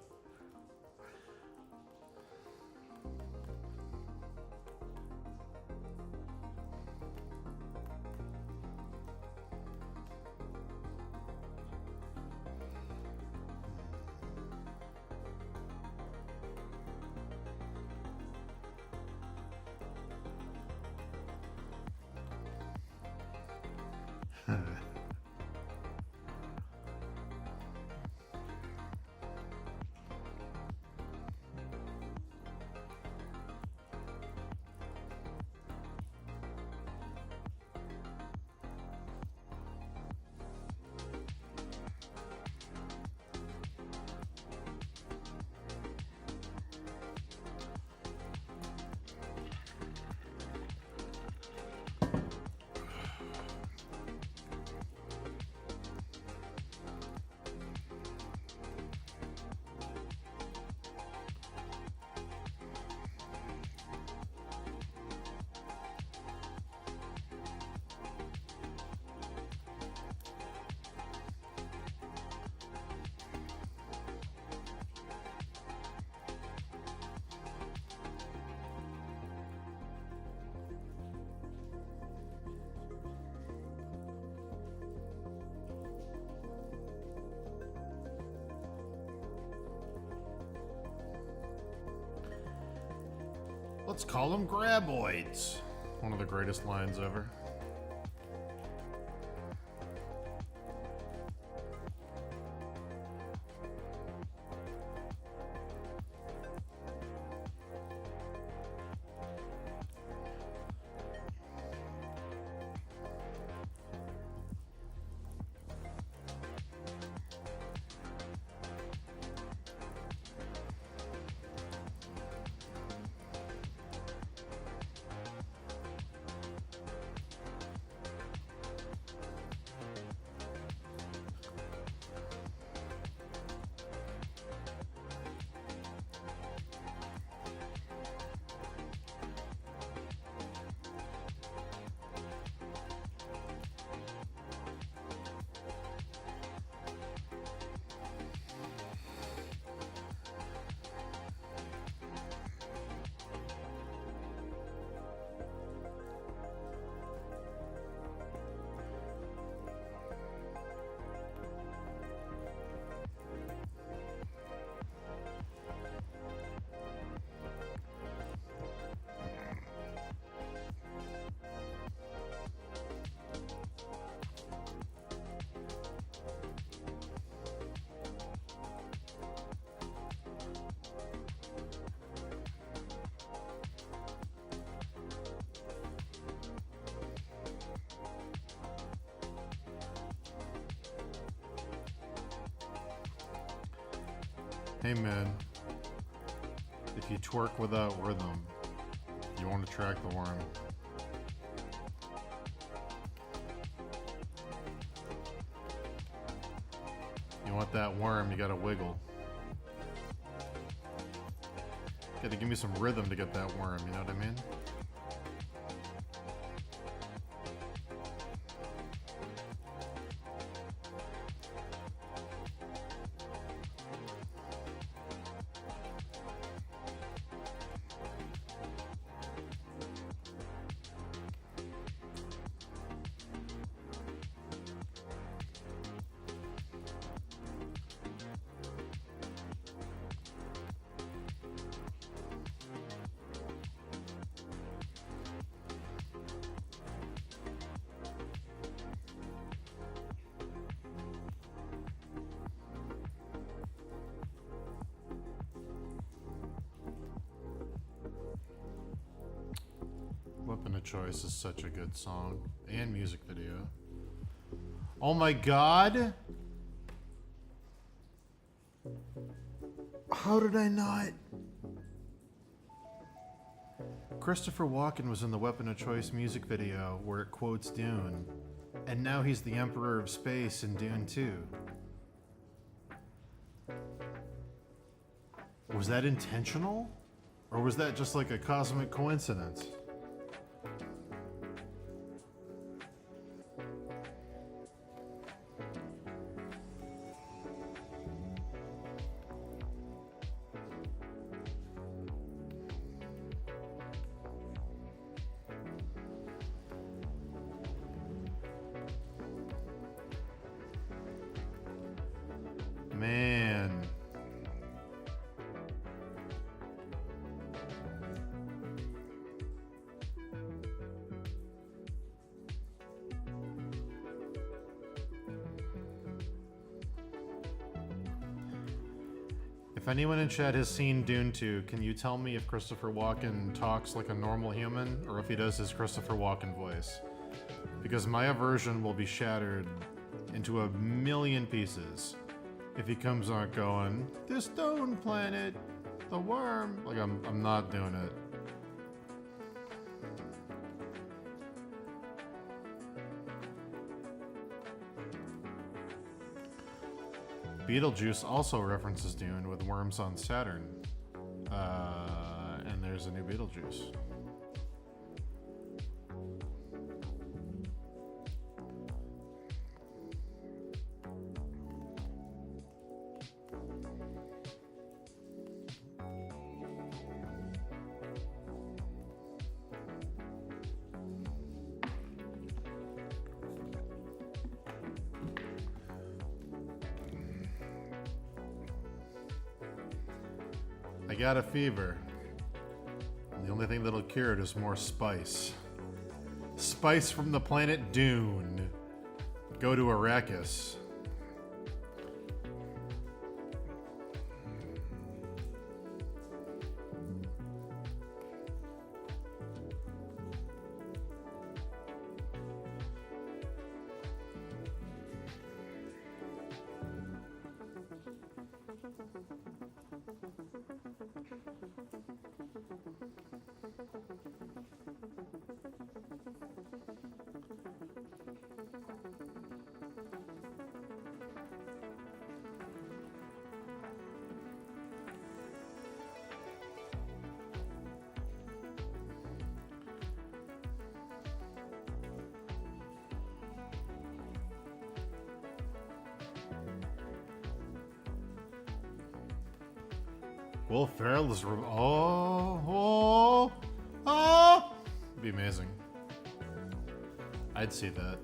Let's call them graboids. One of the greatest lines ever. Hey man, if you twerk without rhythm, you won't attract the worm. You want that worm, you gotta wiggle. Gotta give me some rhythm to get that worm, you know what I mean? Weapon of Choice is such a good song and music video. Oh my god! How did I not? Christopher Walken was in the Weapon of Choice music video where it quotes Dune, and now he's the Emperor of Space in Dune 2. Was that intentional? Or was that just like a cosmic coincidence? Man. If anyone in chat has seen Dune 2, can you tell me if Christopher Walken talks like a normal human or if he does his Christopher Walken voice? Because my aversion will be shattered into a million pieces if he comes on going, "The stone planet, the worm." Like, I'm not doing it. Beetlejuice also references Dune with worms on Saturn. And there's a new Beetlejuice. I got a fever. The only thing that'll cure it is more spice. Spice from the planet Dune. Go to Arrakis. Will Ferrell is it'd be amazing. I'd see that.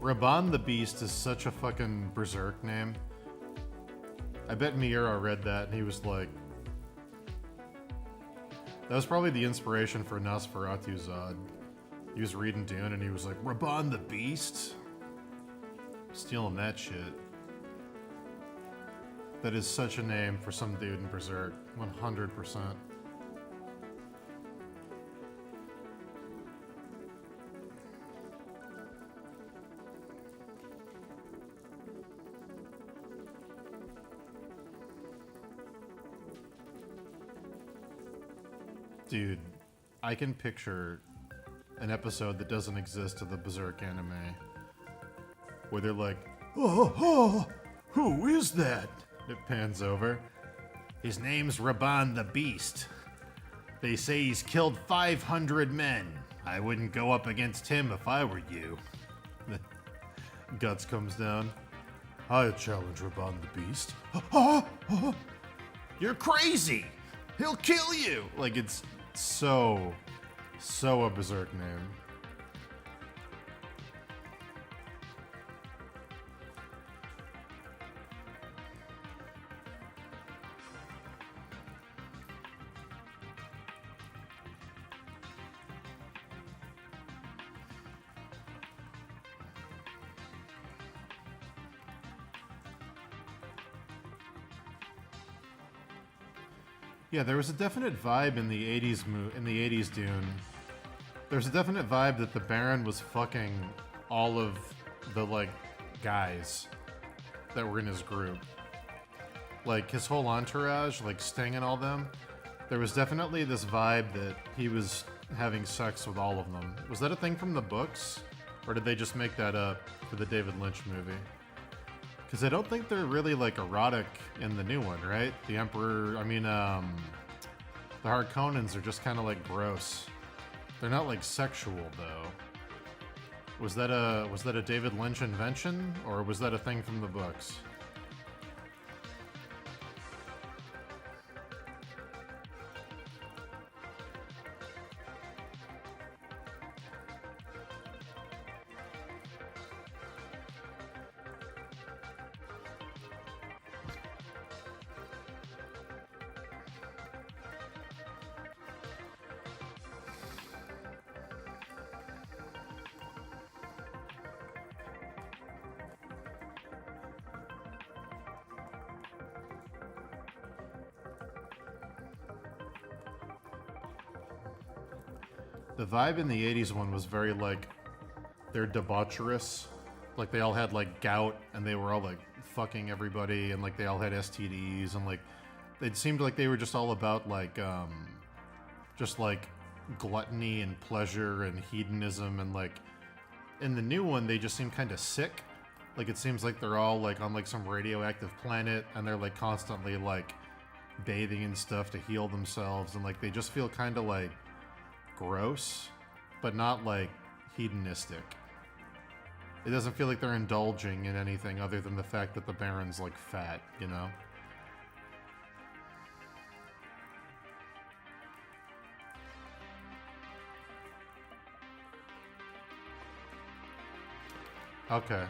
Raban the Beast is such a fucking berserk name. I bet Miura read that and he was like, that was probably the inspiration for Nosferatu Zod. He was reading Dune and he was like, Raban the Beast? Stealing that shit. That is such a name for some dude in Berserk. 100%. Dude, I can picture an episode that doesn't exist of the Berserk anime where they're like, who is that? It pans over. His name's Raban the Beast. They say he's killed 500 men. I wouldn't go up against him if I were you. Guts comes down. I challenge Raban the Beast. You're crazy! He'll kill you! Like, it's so a Berserk name. Yeah, there was a definite vibe in the 80s in the 80s Dune. There's a definite vibe that the Baron was fucking all of the, like, guys that were in his group. Like, his whole entourage, like Sting and all them. There was definitely this vibe that he was having sex with all of them. Was that a thing from the books? Or did they just make that up for the David Lynch movie? Because I don't think they're really, like, erotic in the new one, right? The Emperor, the Harkonnens are just kind of, like, gross. They're not, like, sexual, though. Was that a David Lynch invention? Or was that a thing from the books? The vibe in the 80s one was very, like, they're debaucherous. Like, they all had, like, gout, and they were all, like, fucking everybody, and, like, they all had STDs, and, like, it seemed like they were just all about, like, just, like, gluttony and pleasure and hedonism, and, like, in the new one, they just seem kind of sick. Like, it seems like they're all, like, on, like, some radioactive planet, and they're, like, constantly, like, bathing and stuff to heal themselves, and, like, they just feel kind of, like, gross, but not, like, hedonistic. It doesn't feel like they're indulging in anything other than the fact that the Baron's, like, fat, you know? Okay.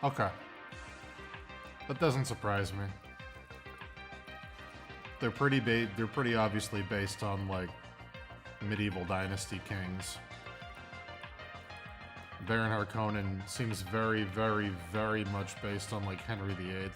Okay. That doesn't surprise me. They're pretty obviously based on, like, medieval dynasty kings. Baron Harkonnen seems very, very, very much based on, like, Henry VIII.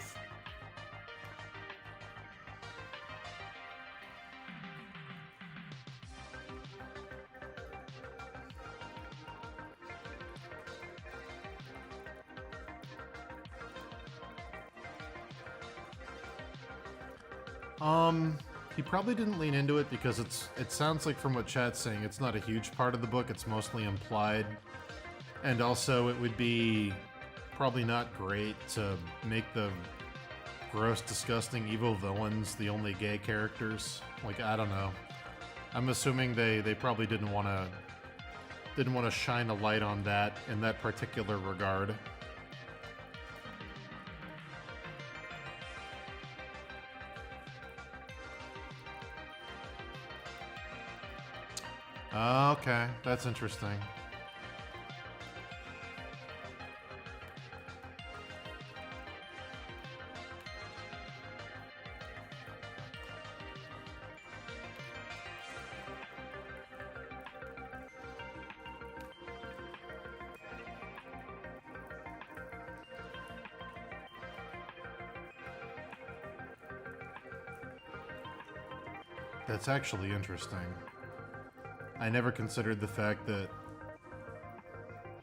He probably didn't lean into it because it sounds like from what chat's saying, it's not a huge part of the book, it's mostly implied. And also it would be probably not great to make the gross, disgusting, evil villains the only gay characters. Like, I don't know. I'm assuming they probably didn't want to shine a light on that in that particular regard. Okay, that's interesting. That's actually interesting. I never considered the fact that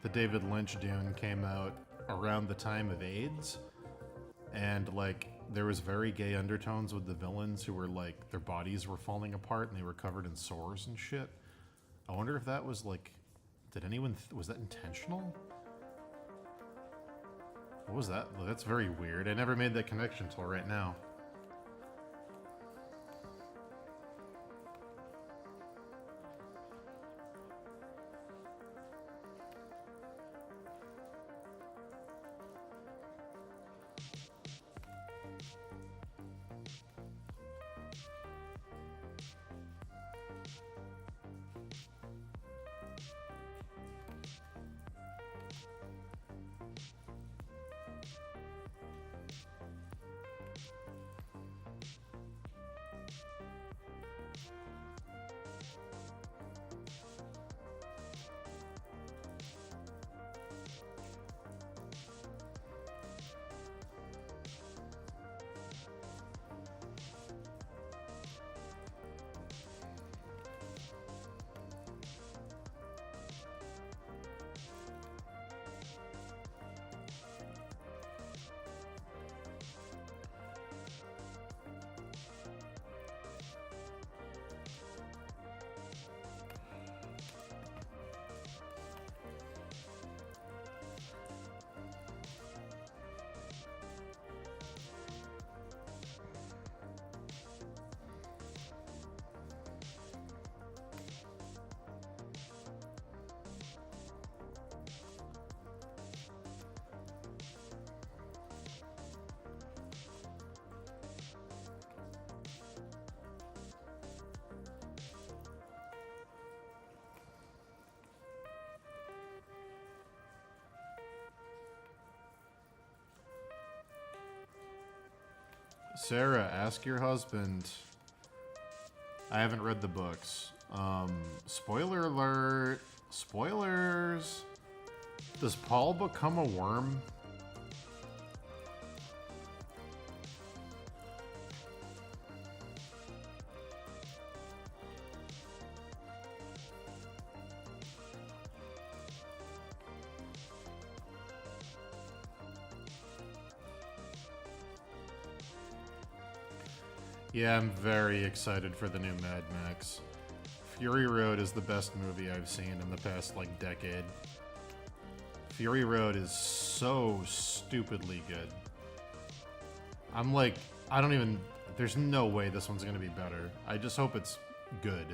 the David Lynch Dune came out around the time of AIDS, and, like, there was very gay undertones with the villains who were, like, their bodies were falling apart and they were covered in sores and shit. I wonder if that was, like, was that intentional? What was that? That's very weird. I never made that connection till right now. Sarah, ask your husband. I haven't read the books. Spoiler alert. Spoilers. Does Paul become a worm? Yeah, I'm very excited for the new Mad Max. Fury Road is the best movie I've seen in the past, like, decade. Fury Road is so stupidly good. I'm like, there's no way this one's gonna be better. I just hope it's good.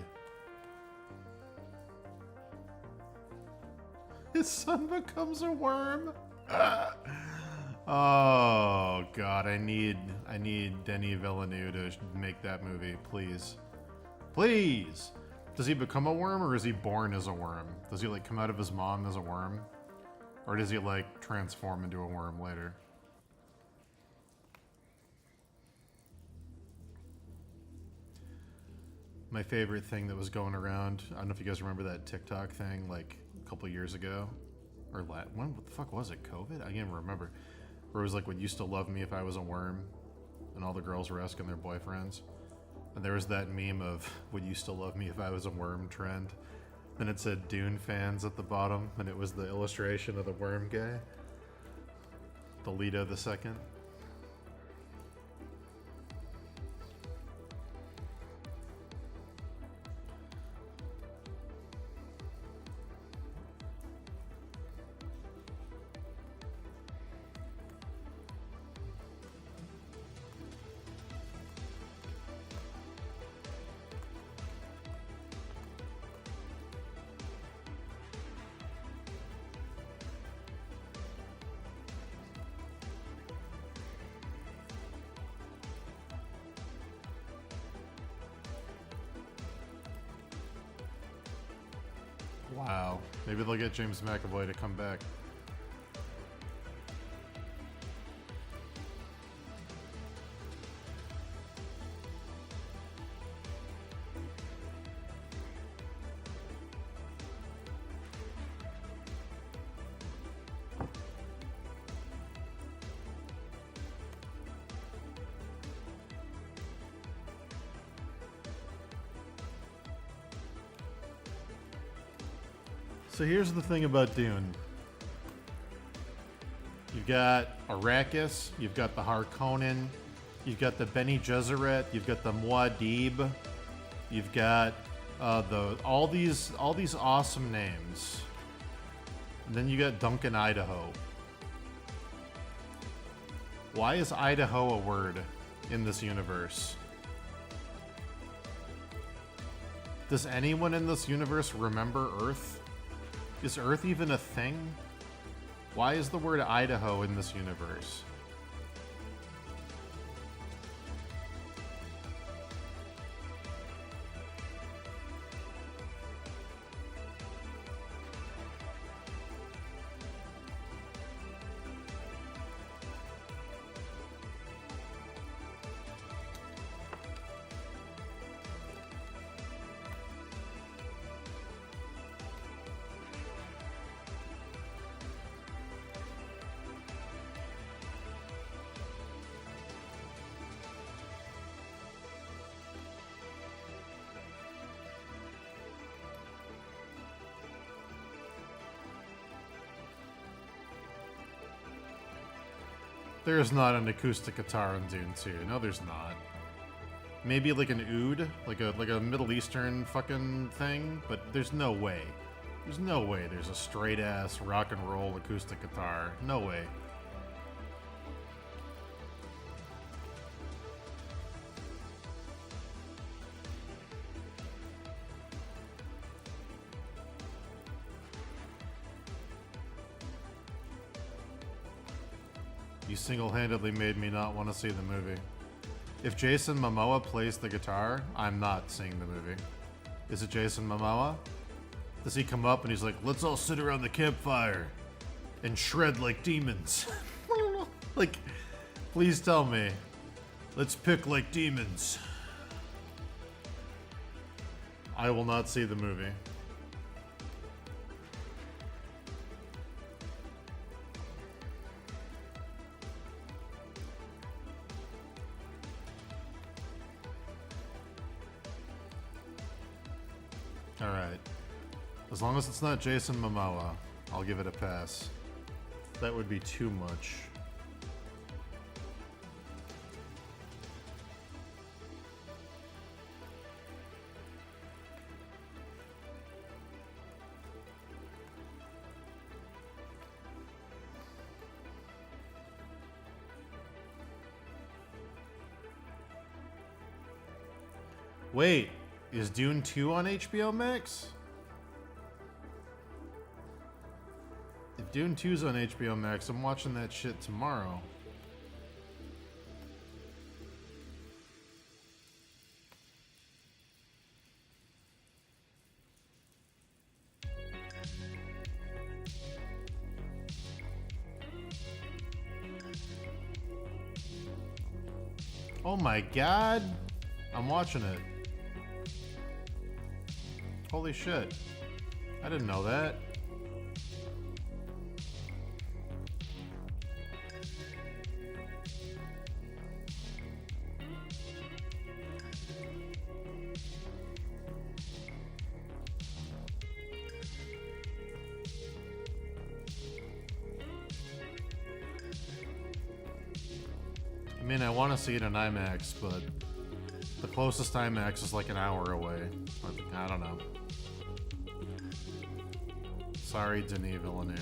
His son becomes a worm? Oh god, I need Denis Villeneuve to make that movie, please. Please! Does he become a worm or is he born as a worm? Does he, like, come out of his mom as a worm? Or does he, like, transform into a worm later? My favorite thing that was going around, I don't know if you guys remember that TikTok thing, like, a couple years ago? Or when the fuck was it? COVID? I can't even remember. Where it was like, would you still love me if I was a worm? And all the girls were asking their boyfriends. And there was that meme of, would you still love me if I was a worm trend? Then it said Dune fans at the bottom, and it was the illustration of the worm guy. The Leto the Second. Wow. Maybe they'll get James McAvoy to come back. So here's the thing about Dune. You've got Arrakis, you've got the Harkonnen, you've got the Bene Gesserit, you've got the Muad'Dib, you've got all these awesome names, and then you got Duncan, Idaho. Why is Idaho a word in this universe? Does anyone in this universe remember Earth? Is Earth even a thing? Why is the word Idaho in this universe? There's not an acoustic guitar in Dune 2. No, there's not. Maybe like an oud, like a Middle Eastern fucking thing, but there's no way. There's no way there's a straight ass rock and roll acoustic guitar. No way. You single-handedly made me not want to see the movie. If Jason Momoa plays the guitar, I'm not seeing the movie. Is it Jason Momoa? Does he come up and he's like, let's all sit around the campfire and shred like demons? Like, please tell me. Let's pick like demons. I will not see the movie. Alright. As long as it's not Jason Momoa, I'll give it a pass. That would be too much. Wait, is Dune 2 on HBO Max? If Dune 2's on HBO Max, I'm watching that shit tomorrow. Oh my god! I'm watching it. Holy shit. I didn't know that. I mean, I want to see it in IMAX, but the closest IMAX is like an hour away. I don't know. Sorry, Denis Villeneuve.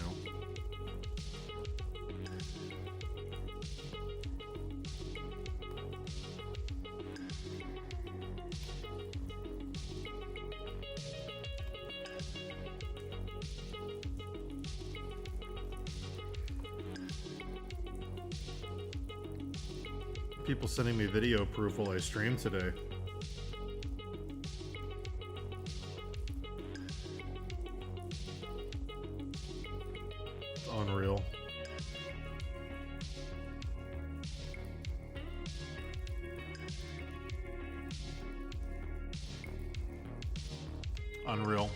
People sending me video proof while I stream today. Unreal. Unreal.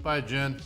Bye, Jen.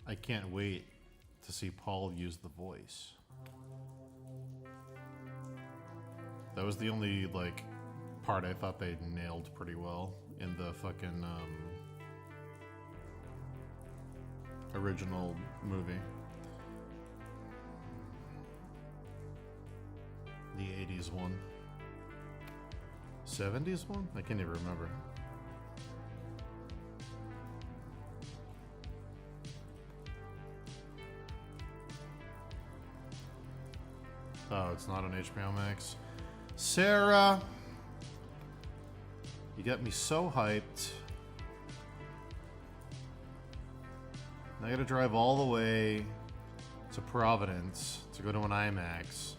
I can't wait to see Paul use the voice. That was the only, like, part I thought they nailed pretty well in the fucking, original movie. The 80s one. 70s one? I can't even remember. Oh, it's not on HBO Max. Sarah! You got me so hyped. I gotta drive all the way to Providence to go to an IMAX.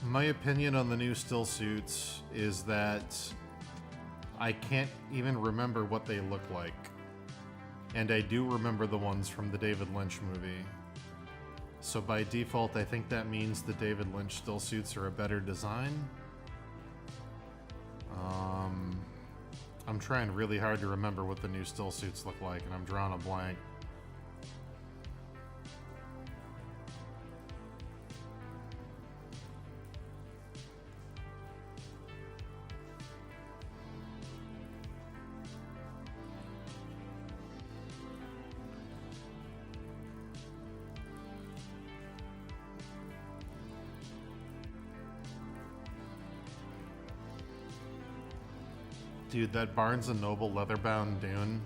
My opinion on the new still suits is that I can't even remember what they look like. And I do remember the ones from the David Lynch movie. So by default, I think that means the David Lynch still suits are a better design. I'm trying really hard to remember what the new still suits look like, and I'm drawing a blank. Dude, that Barnes & Noble leather-bound Dune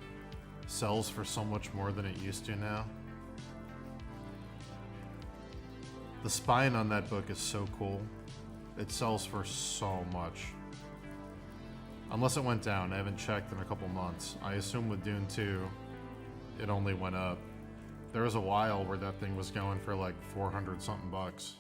sells for so much more than it used to now. The spine on that book is so cool. It sells for so much. Unless it went down. I haven't checked in a couple months. I assume with Dune 2, it only went up. There was a while where that thing was going for like 400 something bucks.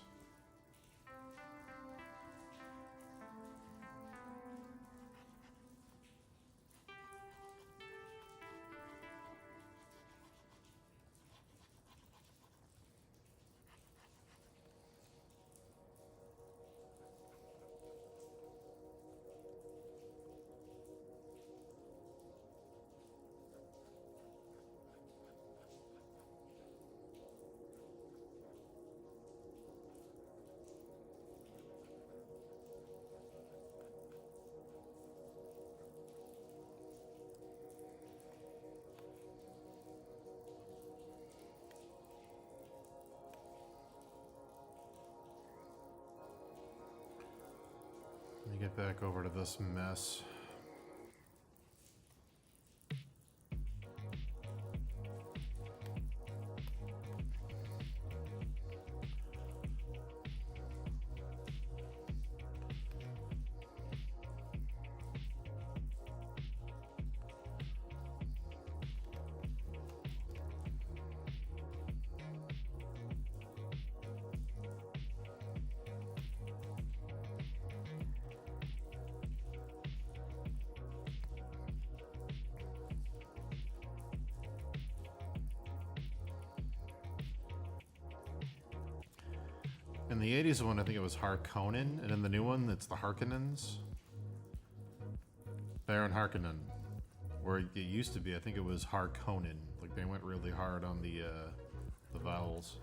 Let me get back over to this mess. In the 80s one, I think it was Harkonnen, and in the new one, it's the Harkonnens. Baron Harkonnen. Where it used to be, I think it was Harkonnen. Like, they went really hard on the vowels.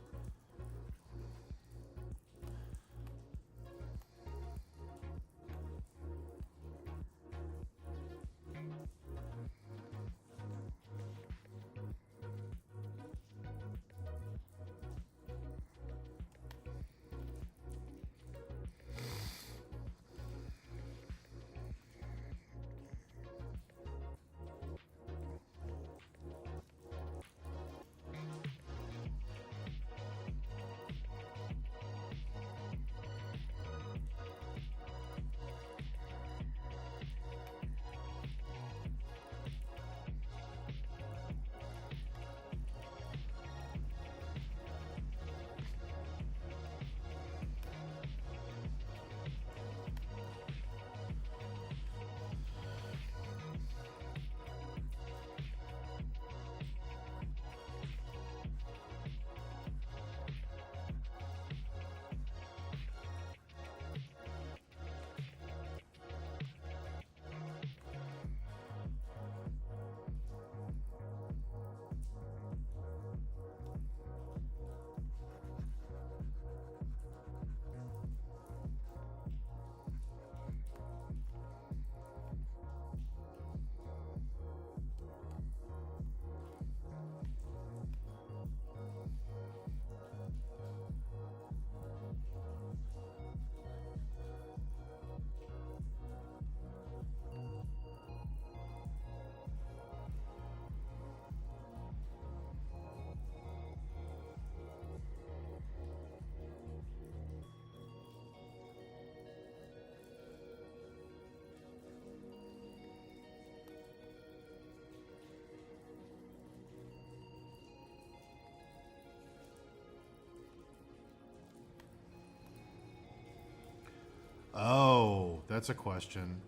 Oh, that's a question.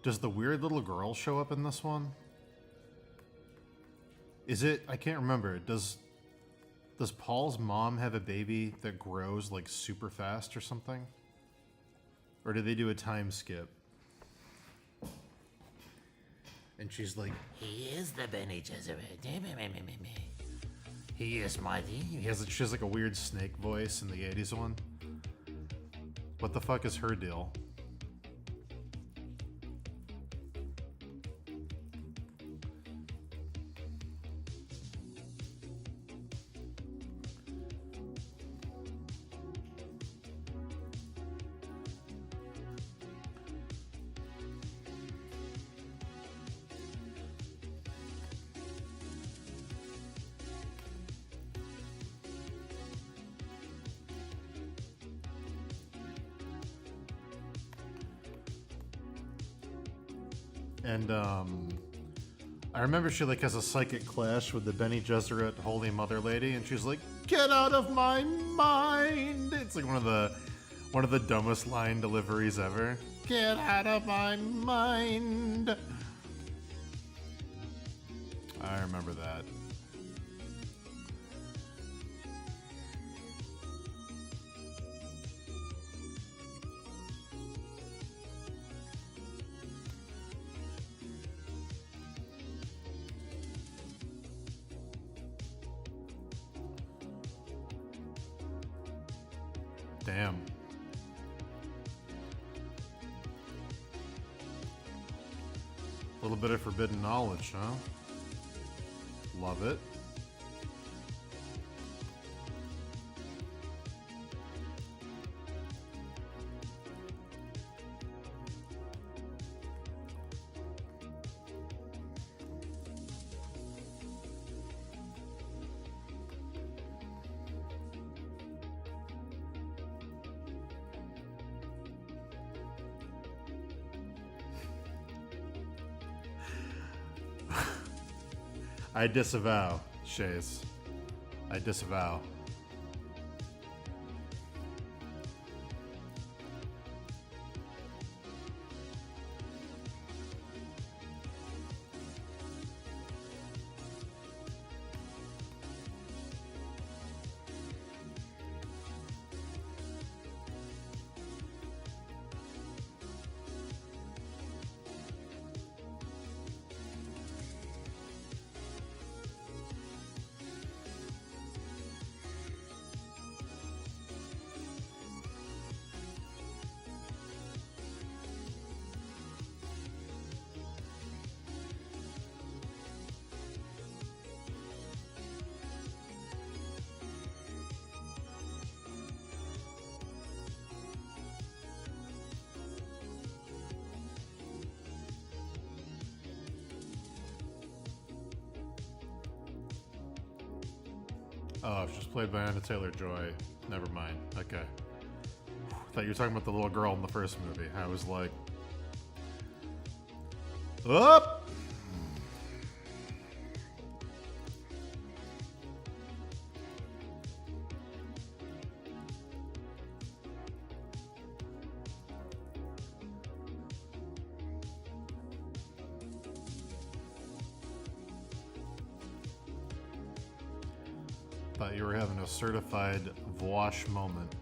Does the weird little girl show up in this one? Is it? I can't remember. Does Paul's mom have a baby that grows like super fast or something? Or did they do a time skip? And she's like, He is the Benny Gesserit. He is mighty. she has like a weird snake voice in the 80s one. What the fuck is her deal? And I remember she like has a psychic clash with the Bene Gesserit Holy Mother Lady, and she's like, "Get out of my mind!" It's like one of the dumbest line deliveries ever. Get out of my mind. I remember that. Damn. A little bit of forbidden knowledge, huh? Love it. I disavow, Shays. I disavow. Oh, it's just played by Anna Taylor-Joy. Never mind. Okay. I thought you were talking about the little girl in the first movie. I was like, up. Thought you were having a certified Vosh moment.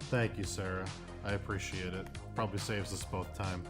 Thank you, Sarah. I appreciate it. Probably saves us both time.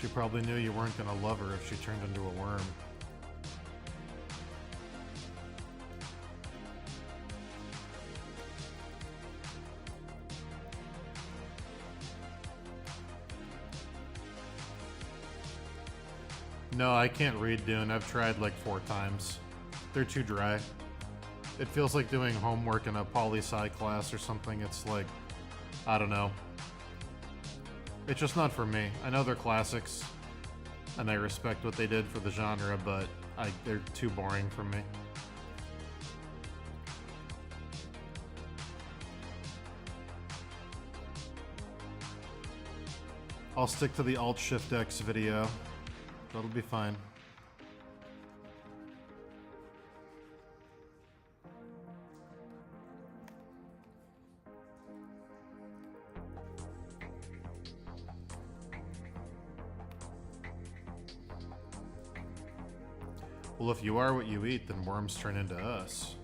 She probably knew you weren't gonna love her if she turned into a worm. No, I can't read Dune. I've tried like 4 times. They're too dry. It feels like doing homework in a poli-sci class or something. It's like, I don't know. It's just not for me. I know they're classics, and I respect what they did for the genre, but they're too boring for me. I'll stick to the Alt-Shift-X video. That'll be fine. Well, if you are what you eat, then worms turn into us.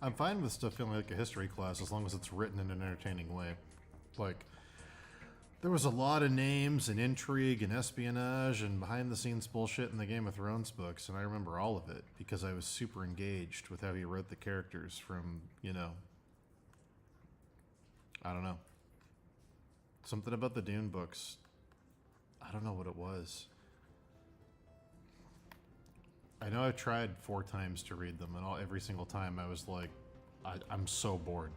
I'm fine with stuff feeling like a history class as long as it's written in an entertaining way. Like, there was a lot of names and intrigue and espionage and behind-the-scenes bullshit in the Game of Thrones books, and I remember all of it because I was super engaged with how he wrote the characters from, you know, I don't know. Something about the Dune books. I don't know what it was. I know I've tried 4 times to read them, and every single time I was like, I'm so bored.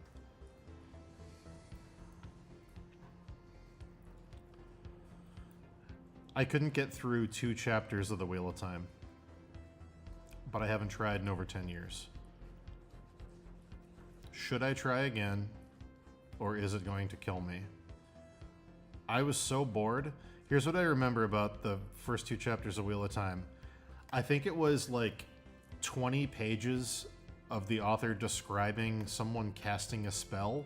I couldn't get through 2 chapters of The Wheel of Time, but I haven't tried in over 10 years. Should I try again, or is it going to kill me? I was so bored. Here's what I remember about the first 2 chapters of Wheel of Time. I think it was like 20 pages of the author describing someone casting a spell.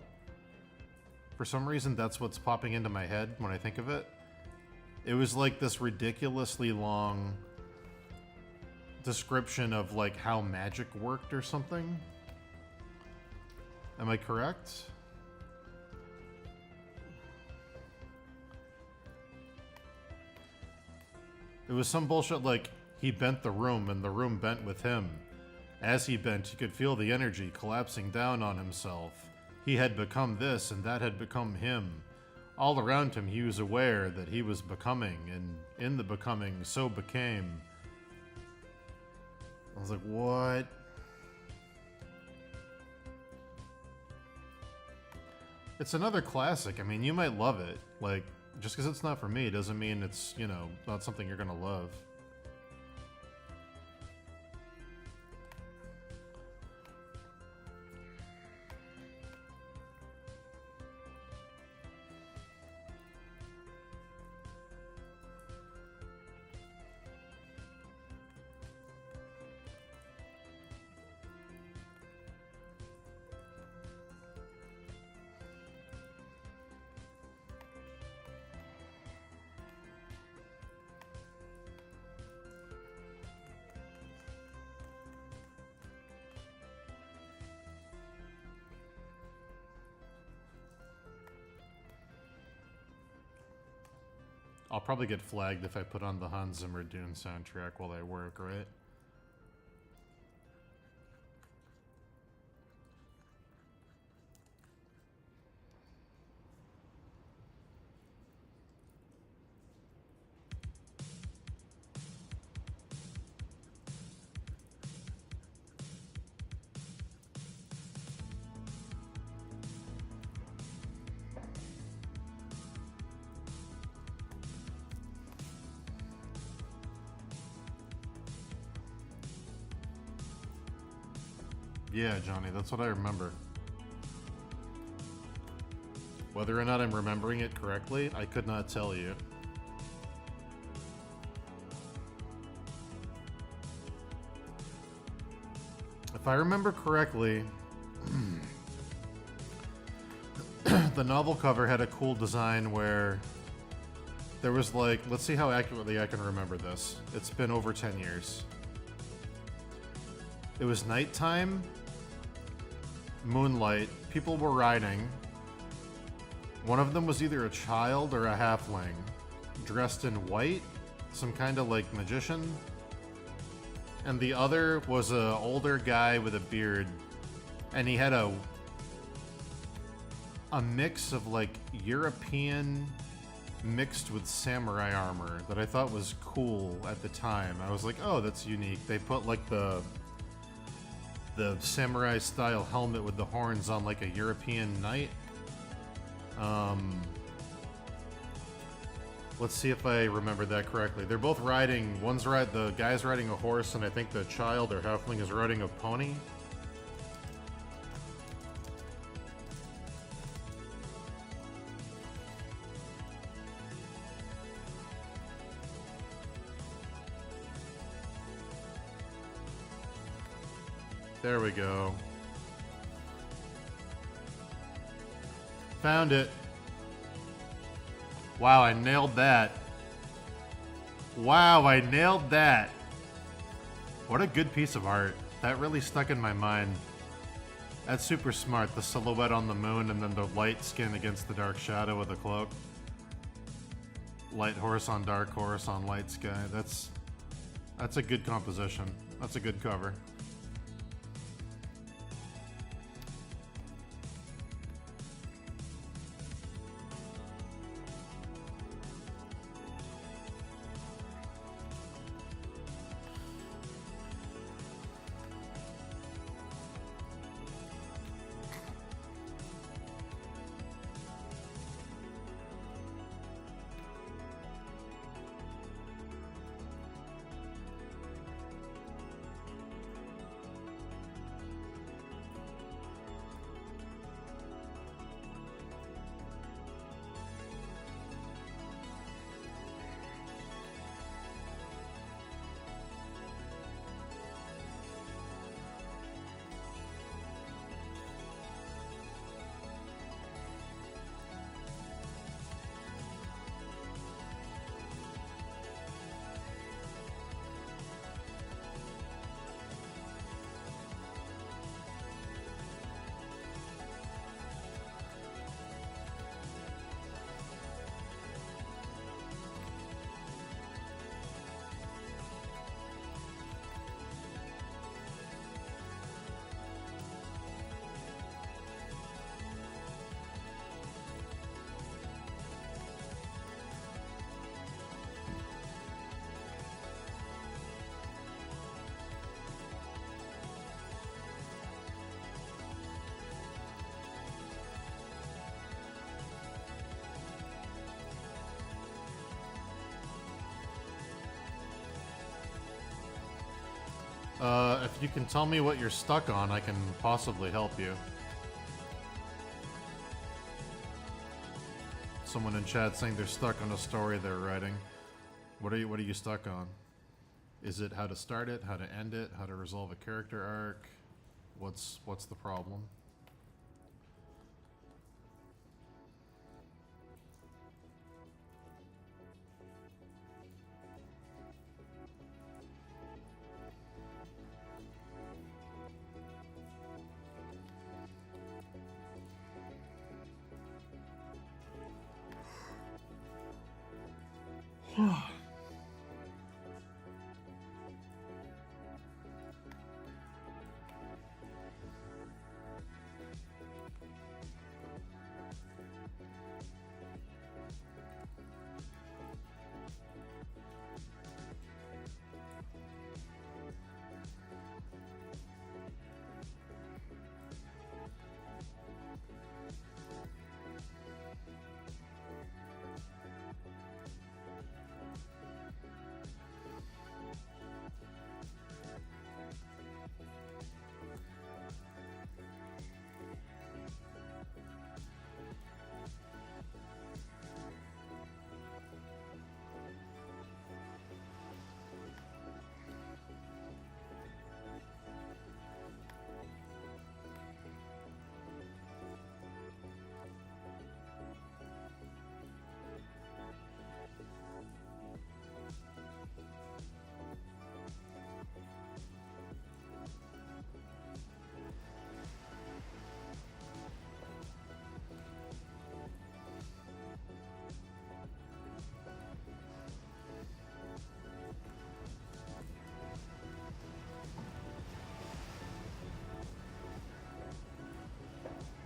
For some reason, that's what's popping into my head when I think of it. It was like this ridiculously long description of like how magic worked or something. Am I correct? It was some bullshit like, he bent the room, and the room bent with him. As he bent, he could feel the energy collapsing down on himself. He had become this, and that had become him. All around him, he was aware that he was becoming, and in the becoming, so became. I was like, what? It's another classic. I mean, you might love it. Like, just because it's not for me doesn't mean it's, you know, not something you're gonna love. I'll probably get flagged if I put on the Hans Zimmer Dune soundtrack while I work, right? Yeah, Johnny, that's what I remember. Whether or not I'm remembering it correctly, I could not tell you. If I remember correctly, the novel cover had a cool design where there was like, let's see how accurately I can remember this. It's been over 10 years. It was nighttime, moonlight, people were riding. One of them was either a child or a halfling, dressed in white, some kind of like magician. And the other was a older guy with a beard, and he had a mix of like European mixed with samurai armor that I thought was cool at the time. I was like, oh, that's unique. They put like the samurai style helmet with the horns on like a European knight. Let's see if I remember that correctly. They're both riding, the guy's riding a horse, and I think the child or halfling is riding a pony. There we go. Found it. Wow, I nailed that. Wow, I nailed that. What a good piece of art. That really stuck in my mind. That's super smart. The silhouette on the moon and then the light skin against the dark shadow of the cloak. Light horse on dark horse on light sky. That's a good composition. That's a good cover. If you can tell me what you're stuck on, I can possibly help you. Someone in chat saying they're stuck on a story they're writing. What are you stuck on? Is it how to start it, how to end it, how to resolve a character arc? What's the problem?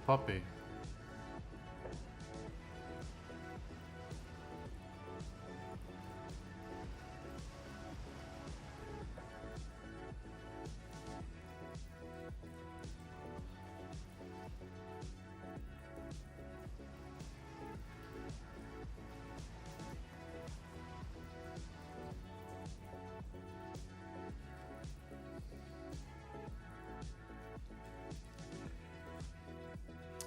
Puppy.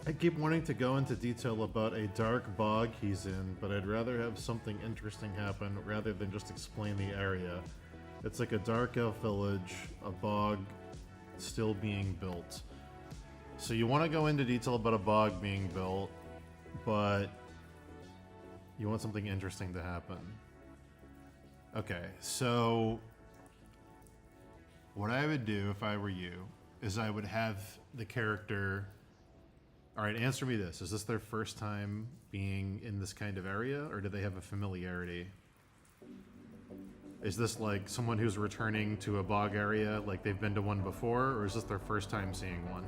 I keep wanting to go into detail about a dark bog he's in, but I'd rather have something interesting happen rather than just explain the area. It's like a dark elf village, a bog still being built. So you want to go into detail about a bog being built, but you want something interesting to happen. Okay, so what I would do if I were you is I would have the character... All right, answer me this. Is this their first time being in this kind of area, or do they have a familiarity? Is this like someone who's returning to a bog area, like they've been to one before, or is this their first time seeing one?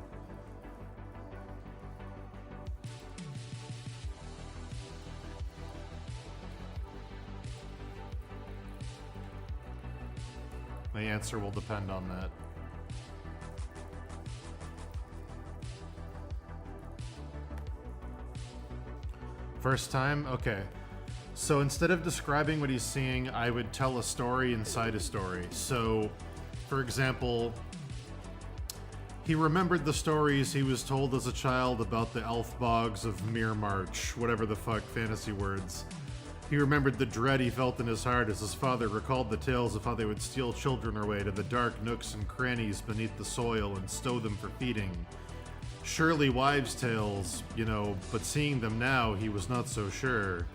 The answer will depend on that. First time? Okay. So instead of describing what he's seeing, I would tell a story inside a story. So, for example, he remembered the stories he was told as a child about the elf bogs of Mirmarch, whatever the fuck fantasy words. He remembered the dread he felt in his heart as his father recalled the tales of how they would steal children away to the dark nooks and crannies beneath the soil and stow them for feeding. Surely wives' tales, you know, but seeing them now, he was not so sure.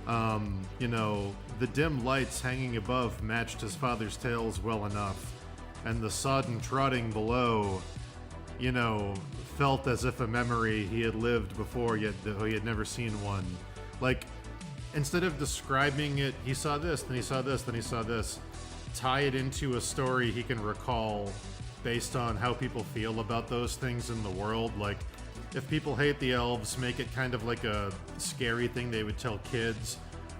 You know, the dim lights hanging above matched his father's tales well enough, and the sodden trotting below, you know, felt as if a memory he had lived before, yet though he had never seen one. Like, instead of describing it, he saw this, then he saw this, then he saw this, tie it into a story he can recall based on how people feel about those things in the world. Like, if people hate the elves, make it kind of like a scary thing they would tell kids.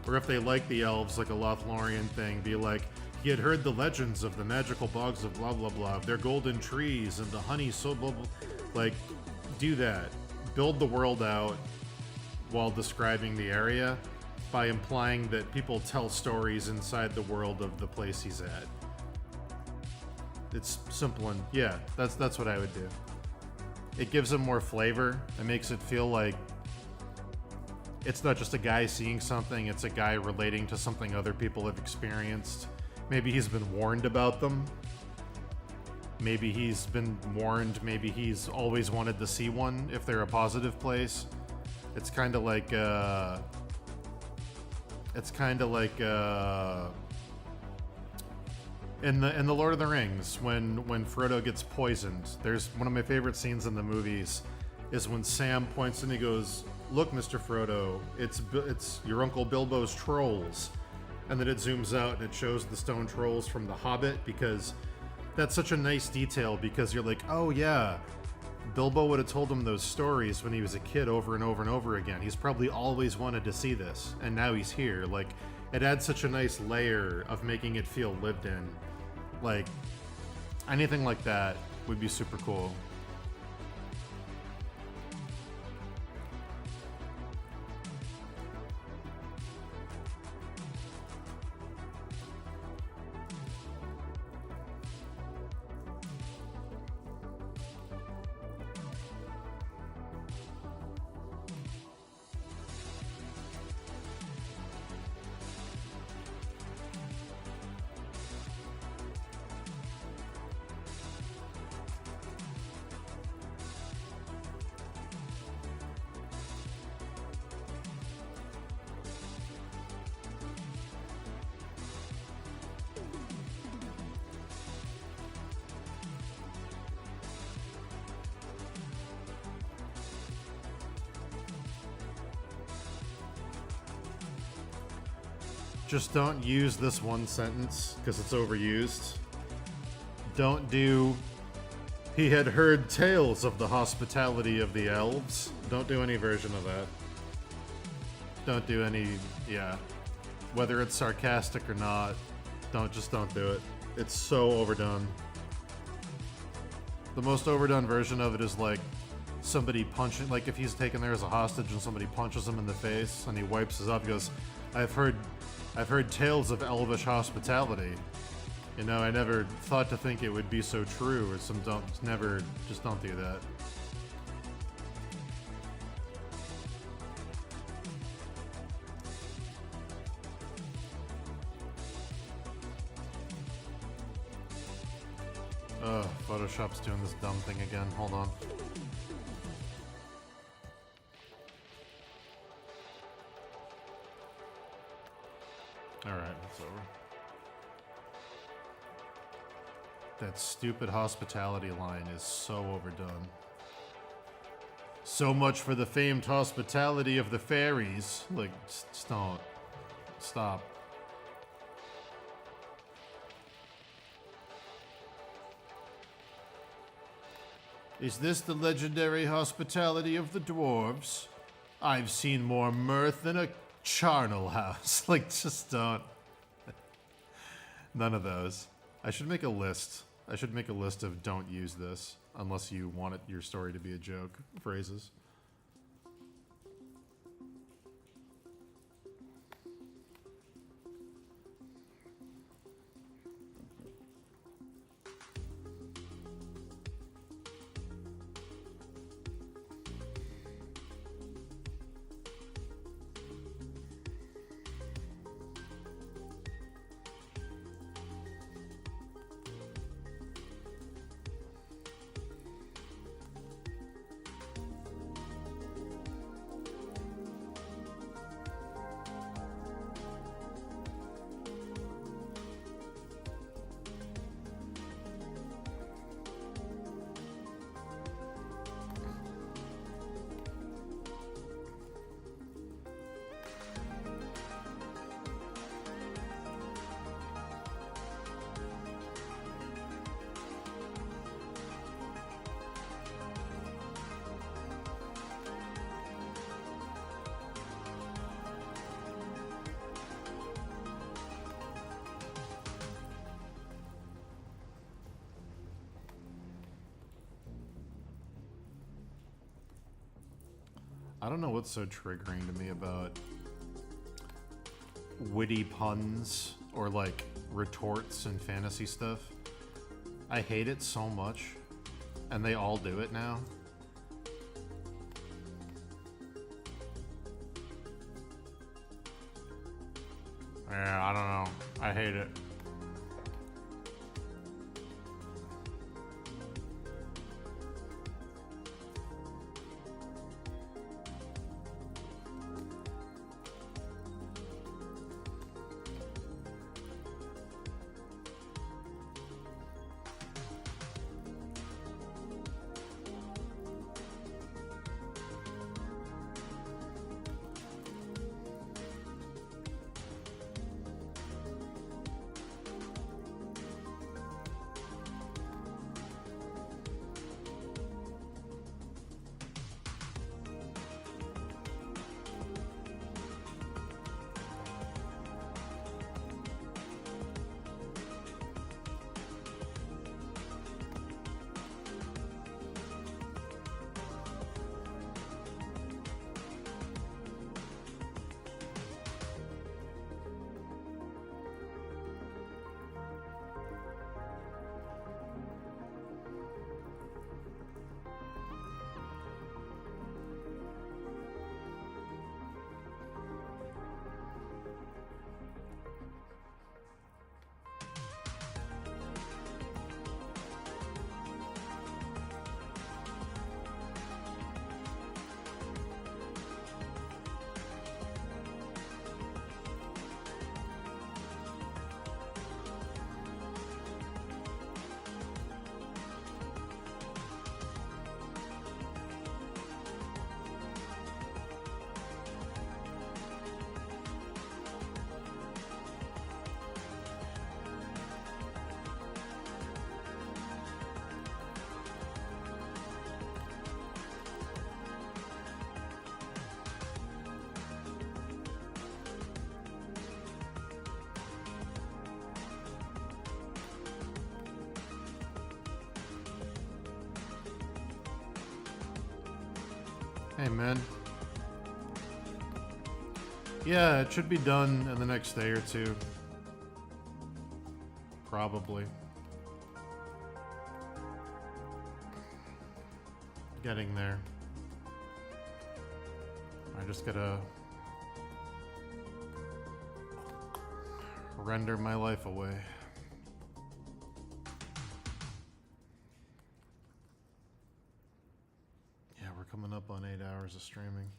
Or if they like the elves, like a Lothlorien thing, be like, he had heard the legends of the magical bogs of blah blah blah, their golden trees and the honey so blah blah. Like, do that. Build the world out while describing the area by implying that people tell stories inside the world of the place he's at. It's simple and yeah, that's what I would do. It gives them more flavor. It makes it feel like it's not just a guy seeing something, it's a guy relating to something other people have experienced. Maybe he's been warned about them. Maybe he's been warned, maybe he's always wanted to see one if they're a positive place. It's kind of like in the Lord of the Rings when Frodo gets poisoned. There's one of my favorite scenes in the movies is when Sam points and he goes, "Look, Mr. Frodo, it's your Uncle Bilbo's trolls." And then it zooms out and it shows the stone trolls from The Hobbit, because that's such a nice detail, because you're like, oh yeah, Bilbo would have told him those stories when he was a kid over and over and over again. He's probably always wanted to see this, and now he's here. Like, it adds such a nice layer of making it feel lived in. Like, anything like that would be super cool. Just don't use this one sentence because it's overused. Don't do, "He had heard tales of the hospitality of the elves." Don't do any version of that. Don't do any, yeah. Whether it's sarcastic or not, don't do it. It's so overdone. The most overdone version of it is like somebody punching, like if he's taken there as a hostage and somebody punches him in the face and he wipes his up, he goes, I've heard tales of elvish hospitality. You know, I never thought to think it would be so true, or just don't do that. Photoshop's doing this dumb thing again. Hold on. Alright, it's over. That stupid hospitality line is so overdone. So much for the famed hospitality of the fairies. Like, just don't. Stop. Is this the legendary hospitality of the dwarves? I've seen more mirth than a charnel house. Like, just don't. None of those. I should make a list. I should make a list of don't use this unless you want your story to be a joke phrases. I don't know what's so triggering to me about witty puns or like retorts and fantasy stuff. I hate it so much, and they all do it now. Yeah, I don't know. I hate it. Hey, man. Yeah, it should be done in the next day or two. Probably. Getting there. I just gotta render my life away. Yeah, we're coming up on 8 hours of streaming.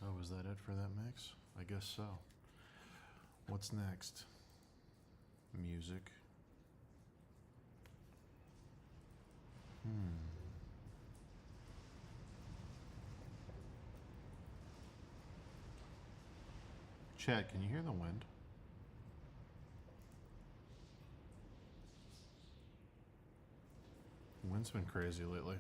Oh, was that it for that mix? I guess so. What's next? Music. Chat, can you hear the wind? The wind's been crazy lately.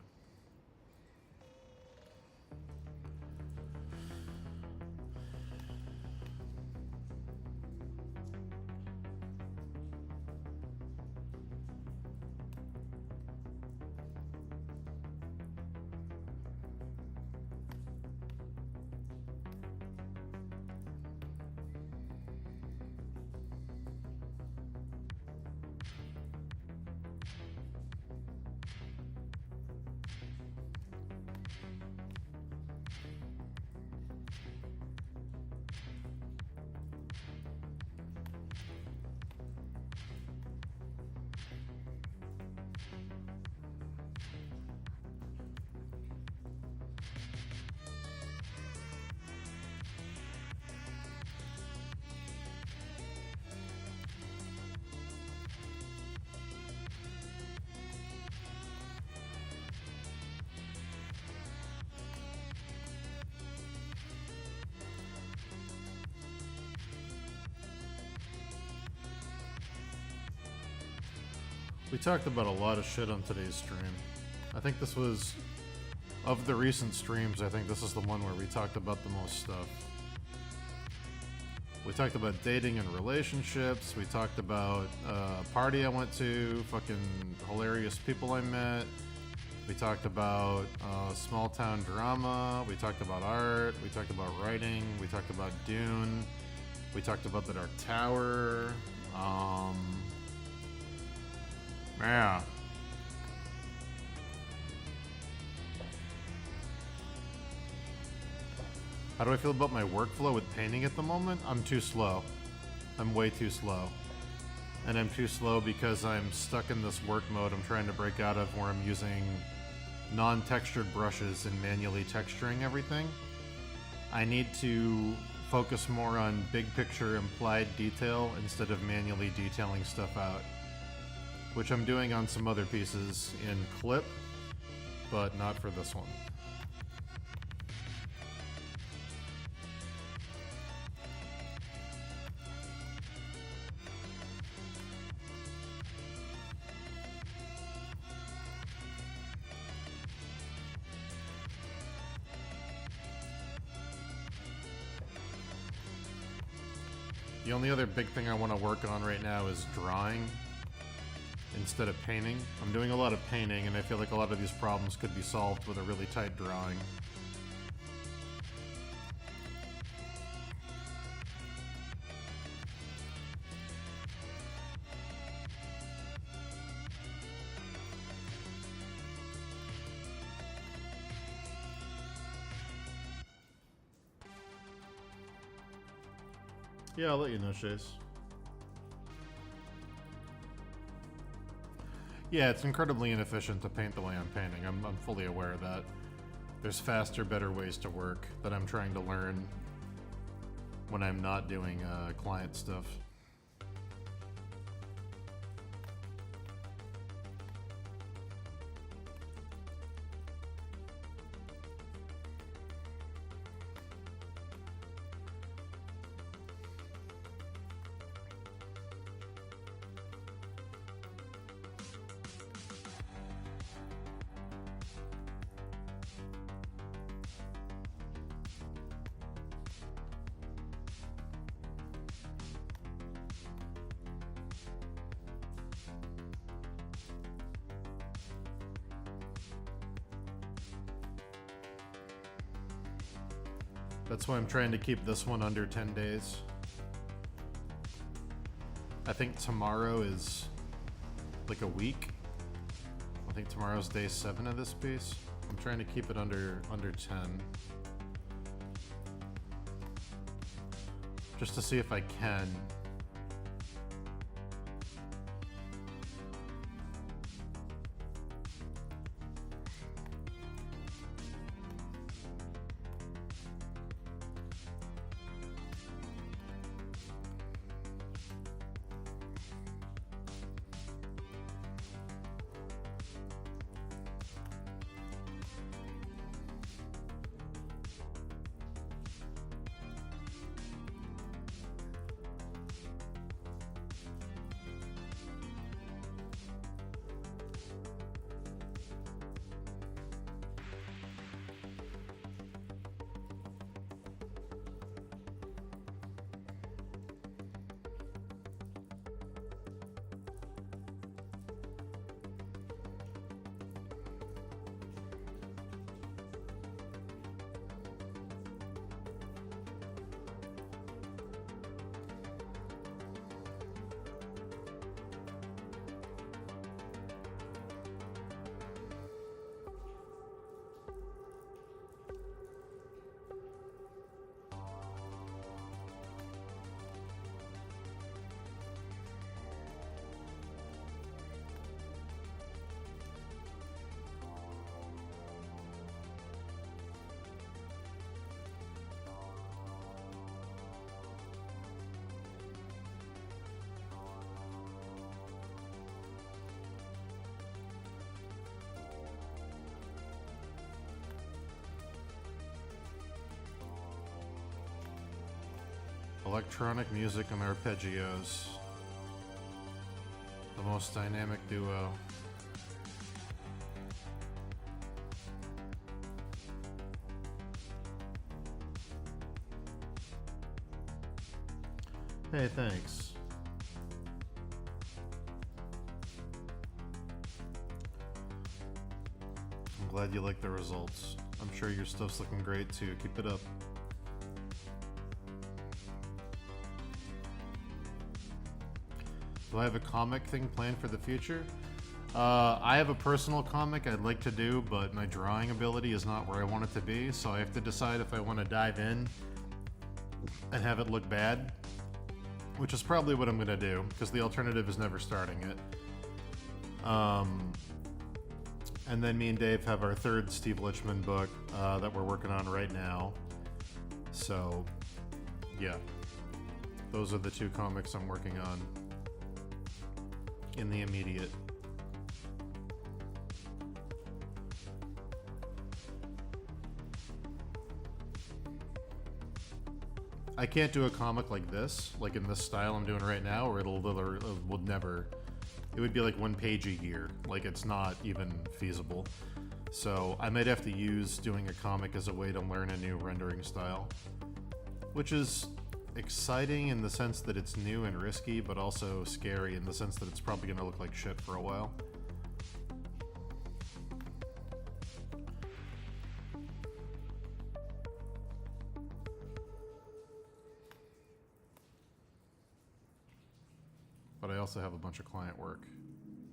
We talked about a lot of shit on today's stream. I think this was, of the recent streams, I think this is the one where we talked about the most stuff. We talked about dating and relationships. We talked about a party I went to, fucking hilarious people I met. We talked about small town drama. We talked about art. We talked about writing. We talked about Dune. We talked about the Dark Tower. Yeah. How do I feel about my workflow with painting at the moment? I'm too slow. I'm way too slow. And I'm too slow because I'm stuck in this work mode I'm trying to break out of where I'm using non-textured brushes and manually texturing everything. I need to focus more on big picture implied detail instead of manually detailing stuff out, which I'm doing on some other pieces in Clip, but not for this one. The only other big thing I want to work on right now is drawing instead of painting. I'm doing a lot of painting, and I feel like a lot of these problems could be solved with a really tight drawing. Yeah, I'll let you know, Chase. Yeah, it's incredibly inefficient to paint the way I'm painting. I'm fully aware of that. There's faster, better ways to work that I'm trying to learn when I'm not doing client stuff. That's why I'm trying to keep this one under 10 days. I think tomorrow is like a week. I think tomorrow's day 7 of this piece. I'm trying to keep it under 10. Just to see if I can. Electronic music and arpeggios. The most dynamic duo. Hey, thanks. I'm glad you like the results. I'm sure your stuff's looking great too. Keep it up. Do I have a comic thing planned for the future? I have a personal comic I'd like to do, but my drawing ability is not where I want it to be, so I have to decide if I want to dive in and have it look bad, which is probably what I'm going to do, because the alternative is never starting it. And then me and Dave have our third Steve Lichman book that we're working on right now. So, yeah. Those are the two comics I'm working on in the immediate. I can't do a comic like this, like in this style I'm doing right now, or it would never, it would be like 1 page a year. Like, it's not even feasible. So I might have to use doing a comic as a way to learn a new rendering style, which is exciting in the sense that it's new and risky, but also scary in the sense that it's probably going to look like shit for a while. But I also have a bunch of client work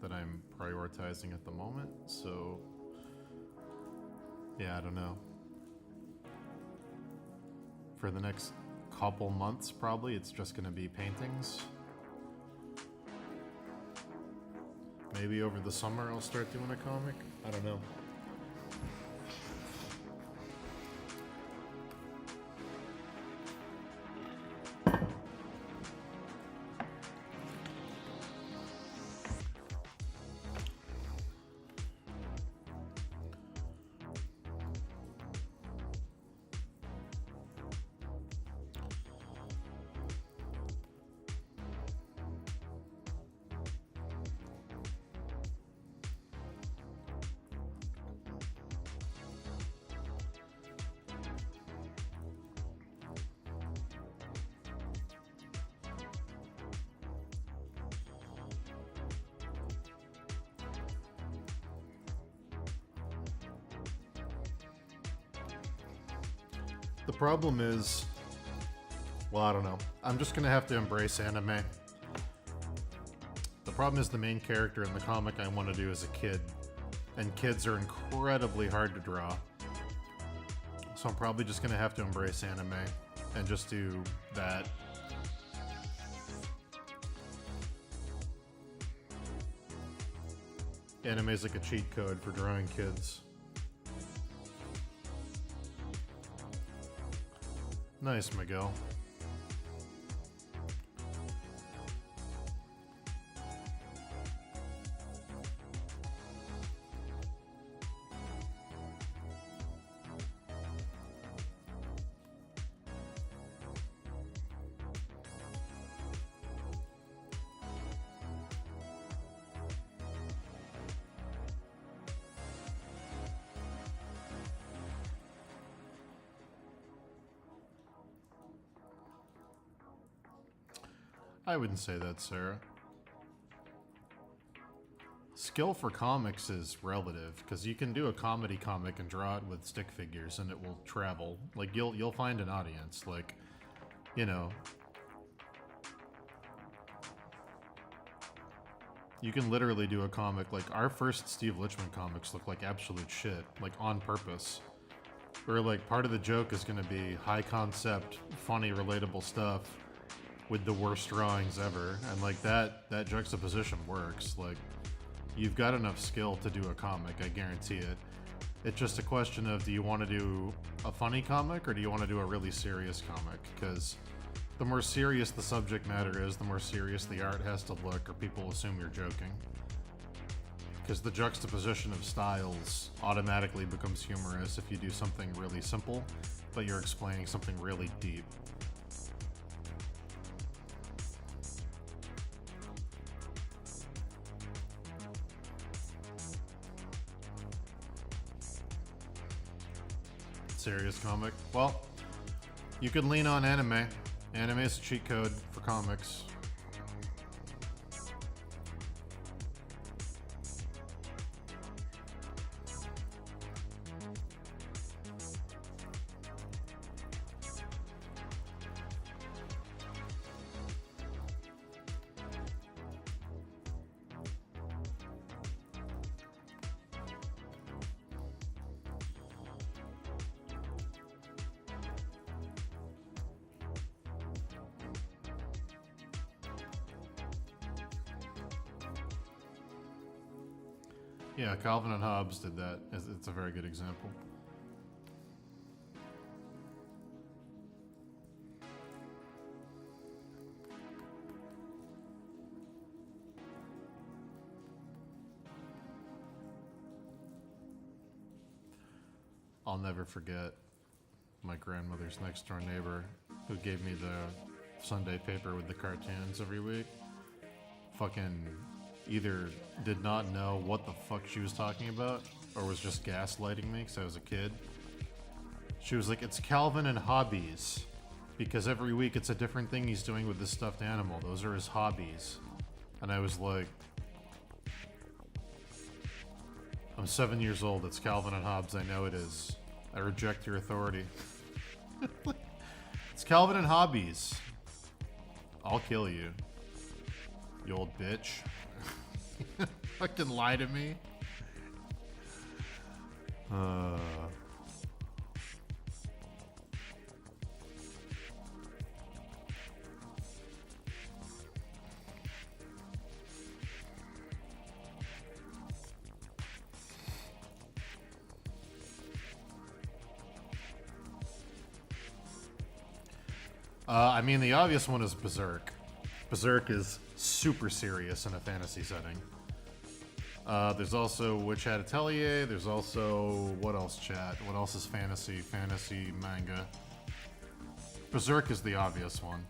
that I'm prioritizing at the moment, so yeah, I don't know. For the next couple months, probably, it's just gonna be paintings. Maybe over the summer I'll start doing a comic. I don't know. The problem is, well, I don't know. I'm just gonna have to embrace anime. The problem is the main character in the comic I want to do is a kid, and kids are incredibly hard to draw. So I'm probably just gonna have to embrace anime and just do that. Anime is like a cheat code for drawing kids. Nice, Miguel. I wouldn't say that, Sarah. Skill for comics is relative, because you can do a comedy comic and draw it with stick figures and it will travel. Like, you'll find an audience. Like, you know, you can literally do a comic. Like, our first Steve Lichman comics look like absolute shit, like on purpose. Where like part of the joke is going to be high concept, funny, relatable stuff with the worst drawings ever, and like that juxtaposition works. Like, you've got enough skill to do a comic, I guarantee it. It's just a question of, do you want to do a funny comic or do you want to do a really serious comic? Because the more serious the subject matter is, the more serious the art has to look, or people assume you're joking. Because the juxtaposition of styles automatically becomes humorous if you do something really simple, but you're explaining something really deep. Serious comic? Well, you could lean on anime. Anime is a cheat code for comics. Yeah, Calvin and Hobbes did that. It's a very good example. I'll never forget my grandmother's next door neighbor who gave me the Sunday paper with the cartoons every week. Fucking either did not know what the fuck she was talking about or was just gaslighting me because I was a kid. She was like, it's Calvin and hobbies, because every week it's a different thing he's doing with this stuffed animal. Those are his hobbies. And I was like, I'm 7 years old. It's Calvin and Hobbes. I know it is. I reject your authority. It's Calvin and hobbies. I'll kill you. You old bitch. Fucking lie to me. I mean, the obvious one is Berserk. Berserk is super serious in a fantasy setting. There's also Witch Hat Atelier. There's also, what else, chat? What else is fantasy? Fantasy manga. Berserk is the obvious one.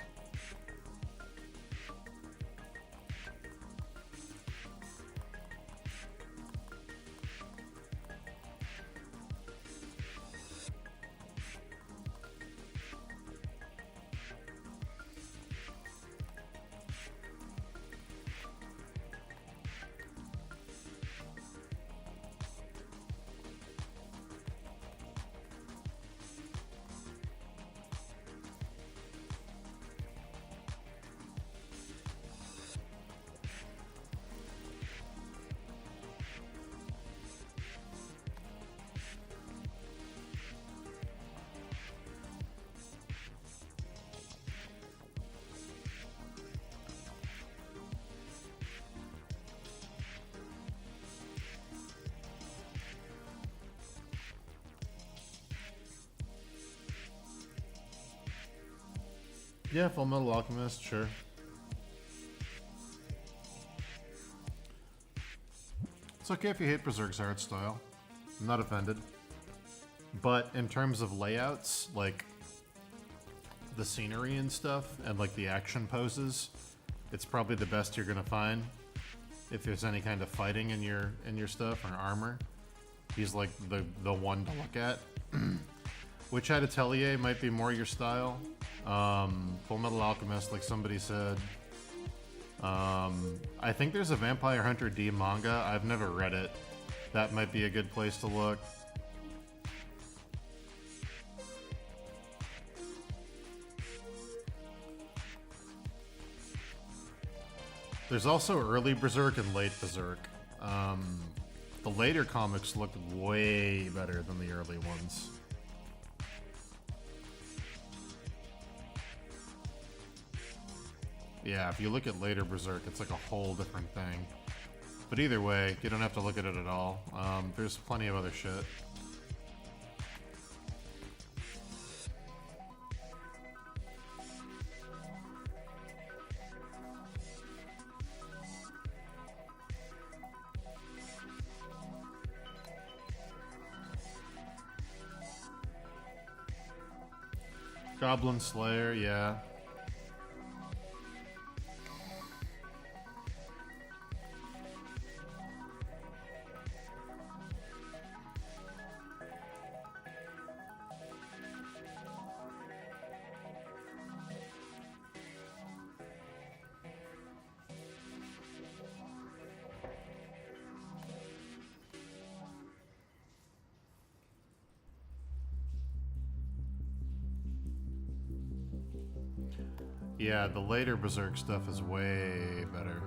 Yeah, Full Metal Alchemist, sure. It's okay if you hate Berserk's art style. I'm not offended. But in terms of layouts, like the scenery and stuff, and like the action poses, it's probably the best you're gonna find. If there's any kind of fighting in your stuff or armor, he's like the one to look at. Witch Hat Atelier might be more your style. Full Metal Alchemist, like somebody said. I think there's a Vampire Hunter D manga. I've never read it. That might be a good place to look. There's also early Berserk and late Berserk. The later comics looked way better than the early ones. Yeah, if you look at later Berserk, it's like a whole different thing. But either way, you don't have to look at it at all. There's plenty of other shit. Goblin Slayer, yeah. Yeah, the later Berserk stuff is way better.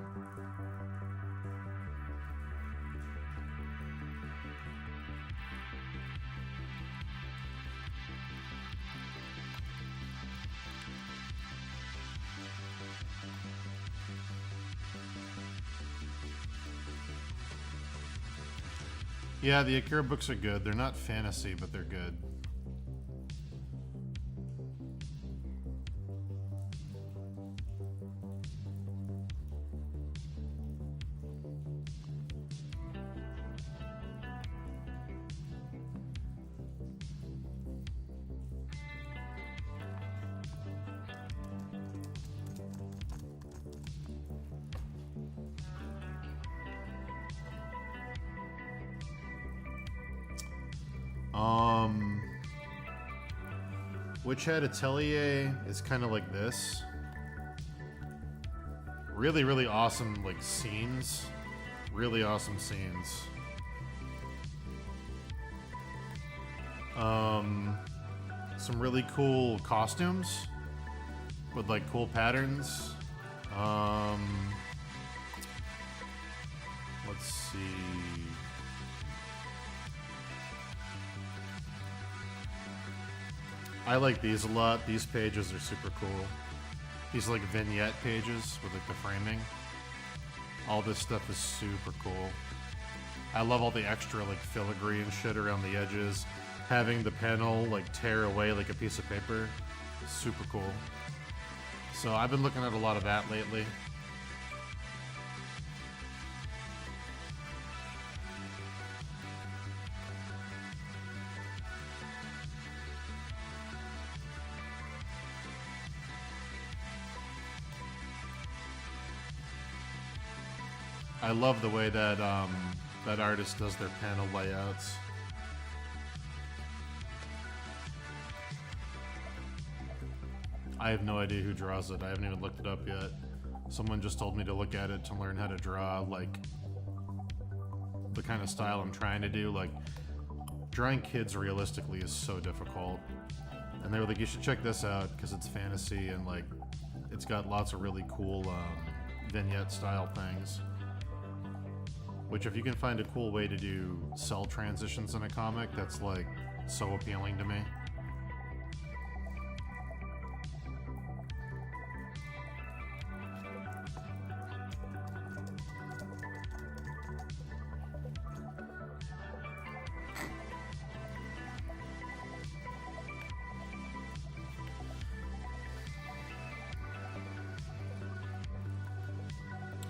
Yeah, the Akira books are good. They're not fantasy, but they're good. Witchhead Atelier is kind of like this. Really, really awesome, like, scenes. Really awesome scenes. Some really cool costumes with, like, cool patterns. Let's see. I like these a lot. These pages are super cool. These like vignette pages with like the framing. All this stuff is super cool. I love all the extra like filigree and shit around the edges. Having the panel like tear away like a piece of paper. Super cool. So I've been looking at a lot of that lately. I love the way that that artist does their panel layouts. I have no idea who draws it. I haven't even looked it up yet. Someone just told me to look at it to learn how to draw like the kind of style I'm trying to do. Like drawing kids realistically is so difficult. And they were like, you should check this out because it's fantasy and like it's got lots of really cool vignette style things. Which if you can find a cool way to do cell transitions in a comic, that's like so appealing to me.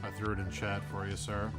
I threw it in chat for you, sir.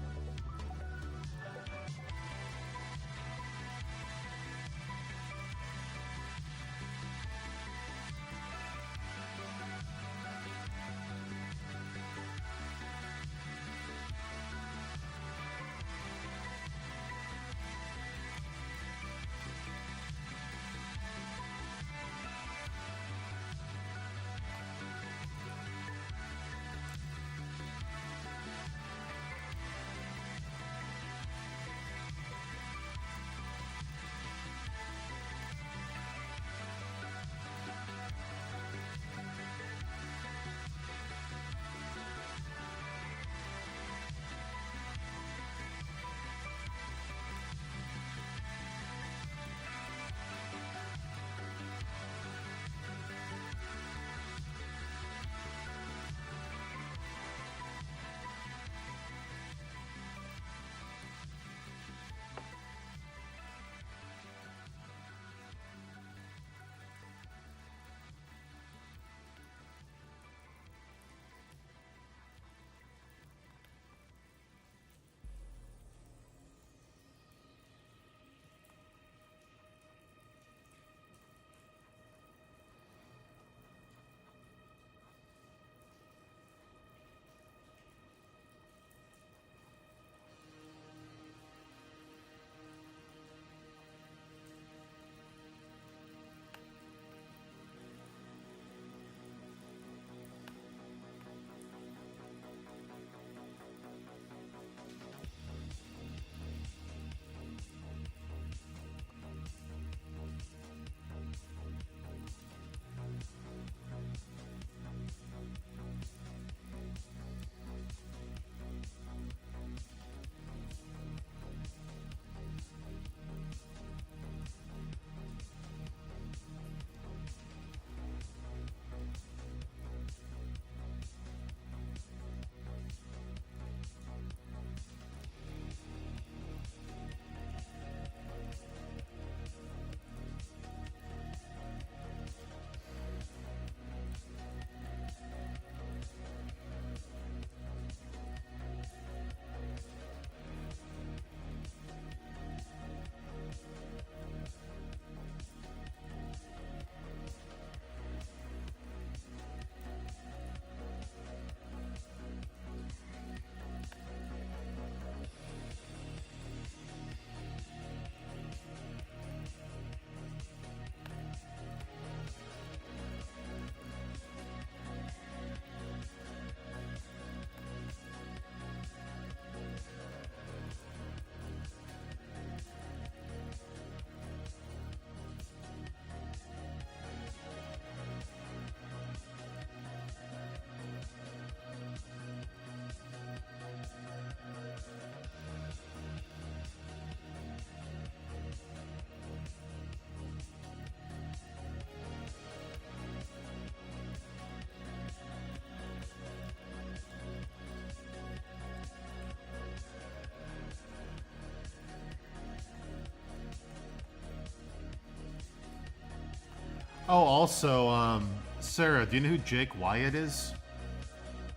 Oh, also, Sarah, do you know who Jake Wyatt is?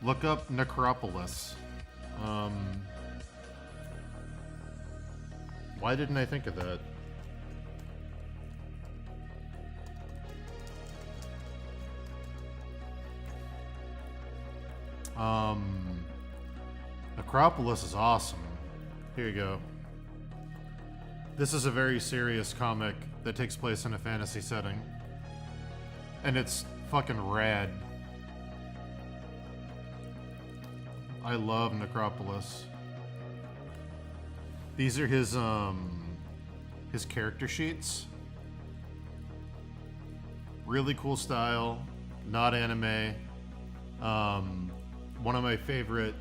Look up Necropolis. Why didn't I think of that? Necropolis is awesome. Here you go. This is a very serious comic that takes place in a fantasy setting. And it's fucking rad. I love Necropolis. These are his character sheets. Really cool style, not anime. One of my favorite.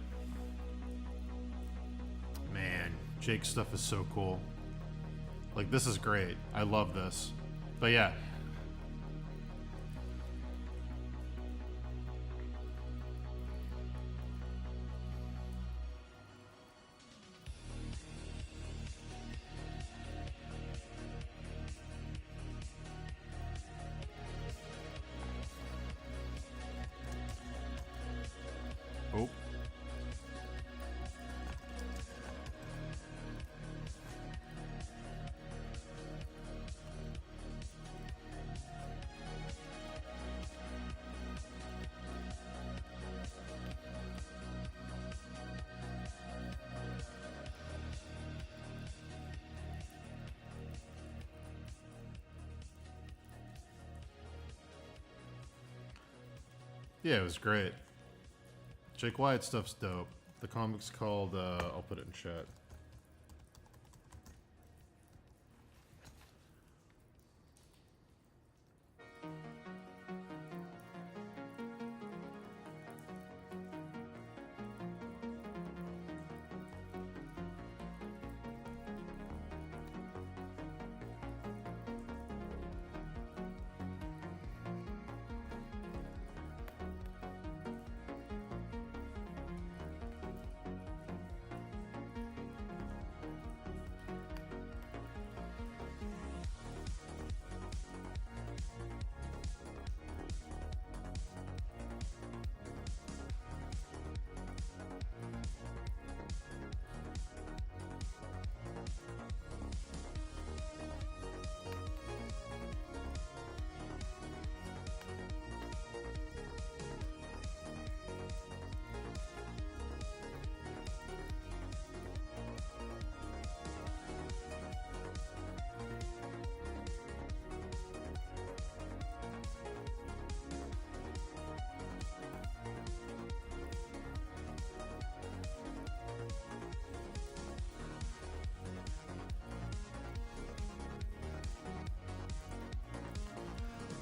Man, Jake's stuff is so cool. Like, this is great. I love this. But yeah. Oh. Yeah, it was great. Jake Wyatt stuff's dope. The comic's called, I'll put it in chat.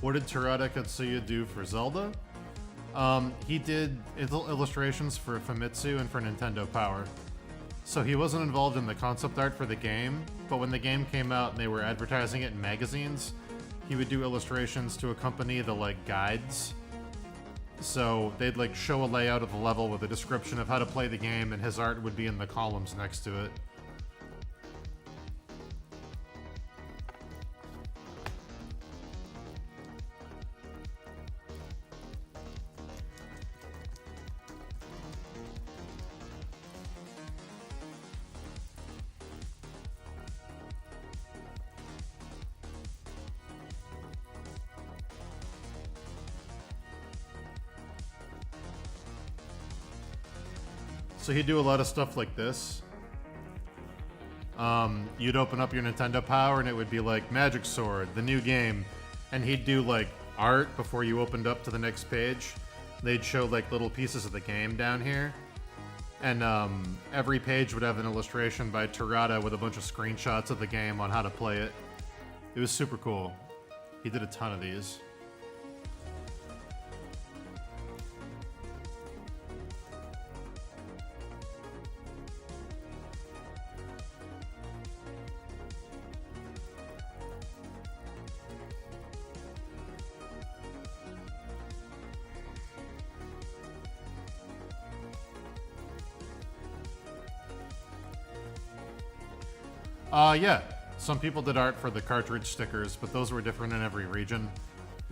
What did Terada Katsuya do for Zelda? He did illustrations for Famitsu and for Nintendo Power. So he wasn't involved in the concept art for the game, but when the game came out and they were advertising it in magazines, he would do illustrations to accompany the, like, guides. So they'd, like, show a layout of the level with a description of how to play the game, and his art would be in the columns next to it. So he'd do a lot of stuff like this. You'd open up your Nintendo Power and it would be like Magic Sword, the new game. And he'd do like art before you opened up to the next page. They'd show like little pieces of the game down here. And every page would have an illustration by Terada with a bunch of screenshots of the game on how to play it. It was super cool. He did a ton of these. Yeah. Some people did art for the cartridge stickers, but those were different in every region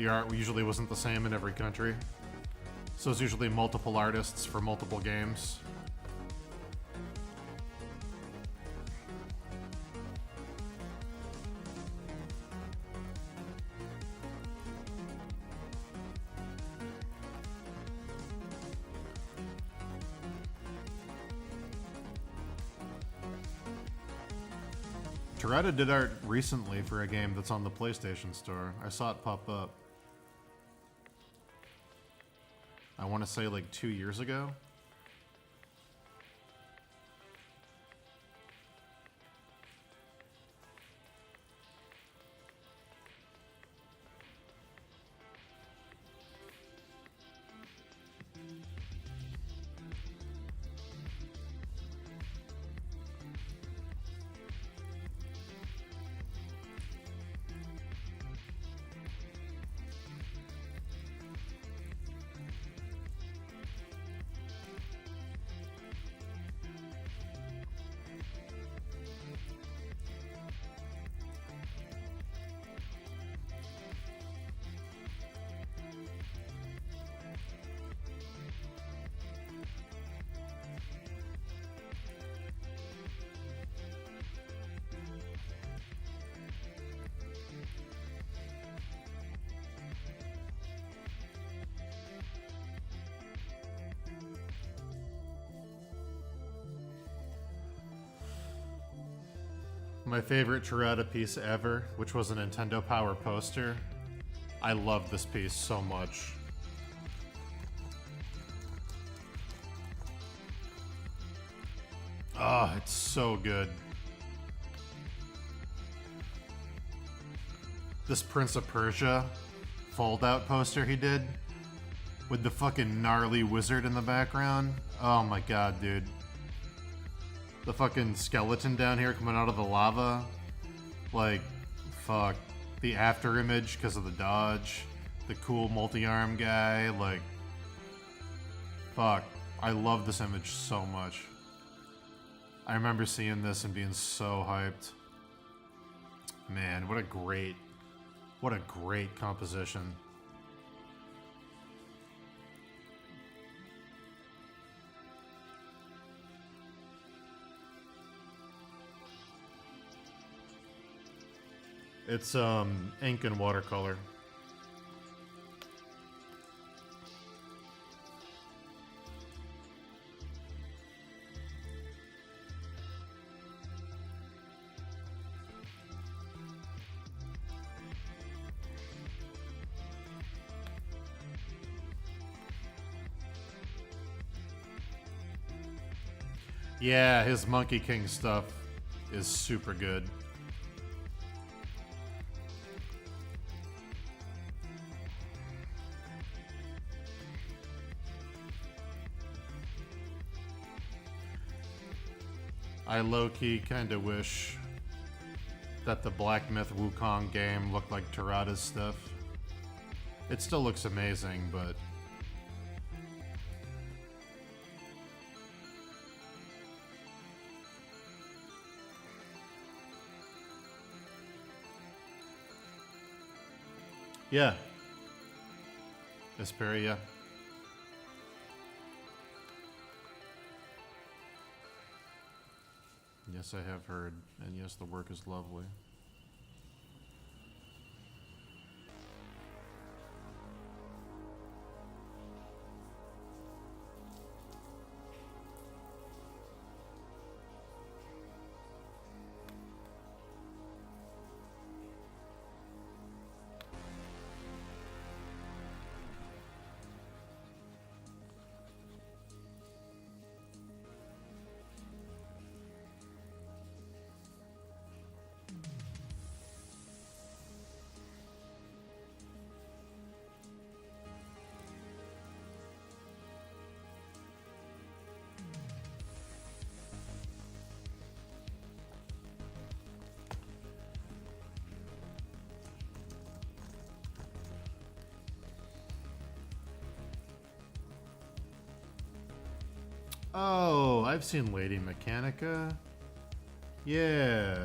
The art usually wasn't the same in every country. So it's usually multiple artists for multiple games. Terada did art recently for a game that's on the PlayStation Store. I saw it pop up. I want to say like 2 years ago. My favorite Terada piece ever, which was a Nintendo Power poster. I love this piece so much. Oh, it's so good. This Prince of Persia fold-out poster he did with the fucking gnarly wizard in the background. Oh my god, dude. The fucking skeleton down here coming out of the lava. Like, fuck. The after image because of the dodge. The cool multi-arm guy. Like, fuck. I love this image so much. I remember seeing this and being so hyped. Man, what a great composition. It's ink and watercolor. Yeah, his Monkey King stuff is super good. I low-key kind of wish that the Black Myth Wukong game looked like Terada's stuff. It still looks amazing, but... yeah. Vesperia. Yes, I have heard, and yes, the work is lovely. Oh, I've seen Lady Mechanica. Yeah.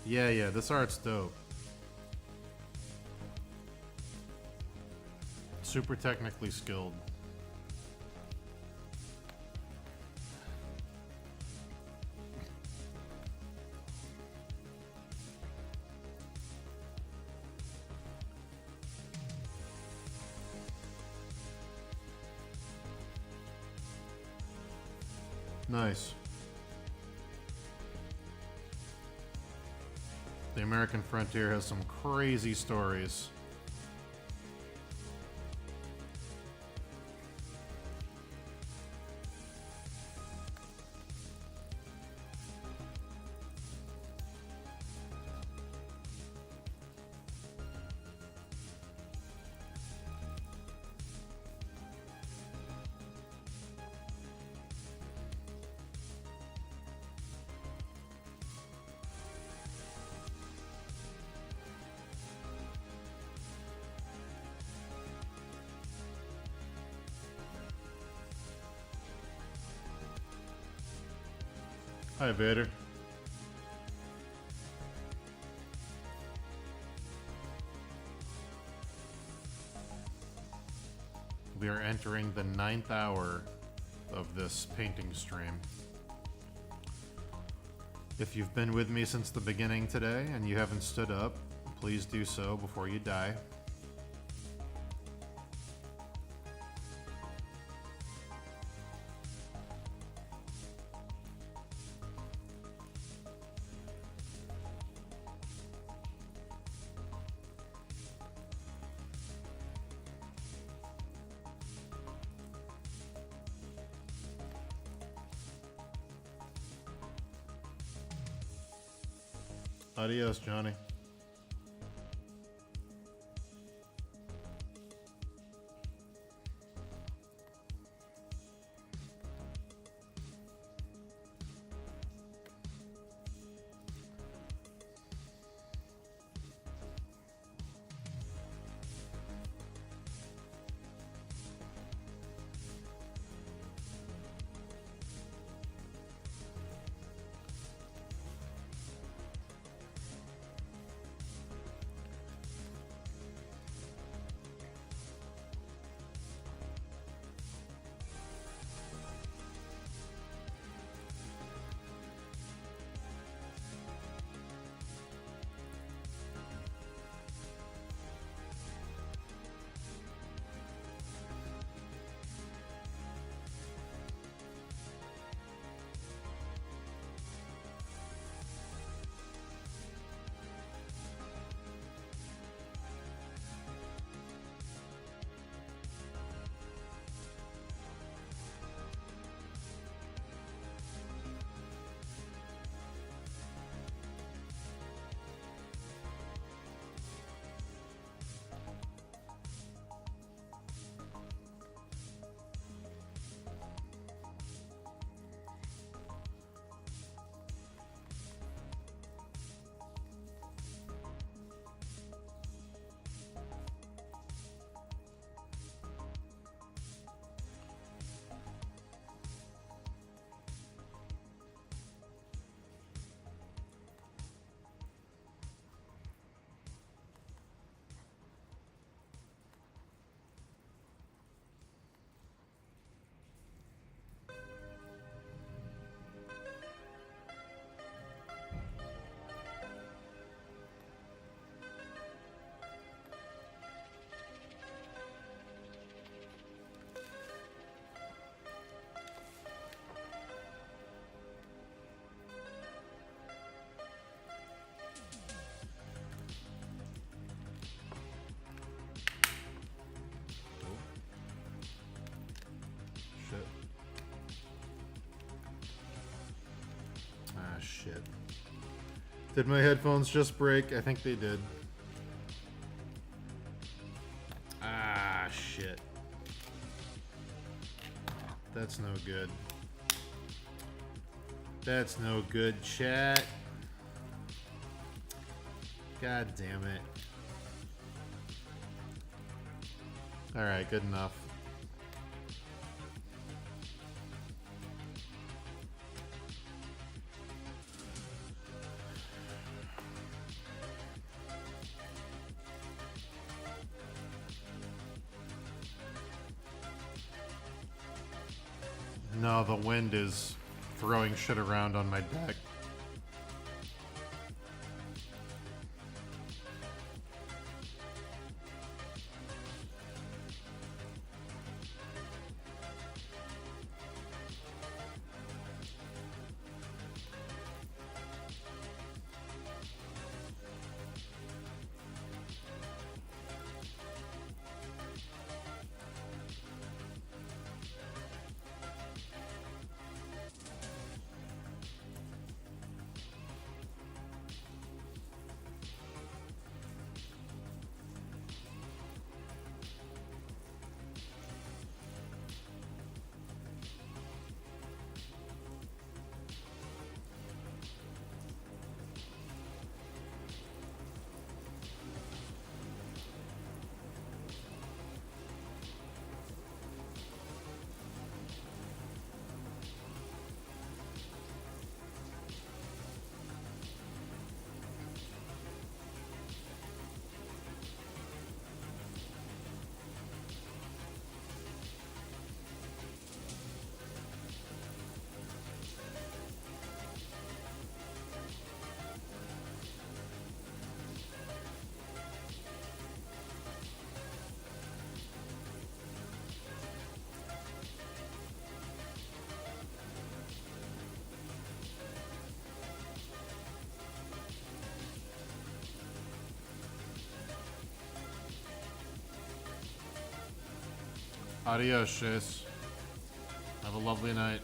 Yeah, this art's dope. super technically skilled. Nice. The American frontier has some crazy stories. Hi, Vader. We are entering the 9th hour of this painting stream. If you've been with me since the beginning today and you haven't stood up, please do so before you die. Adios, Johnny. Shit. Did my headphones just break? I think they did. Ah, shit. That's no good. That's no good, chat. God damn it. Alright, good enough. No, the wind is throwing shit around on my deck. Adios, Chase. Have a lovely night.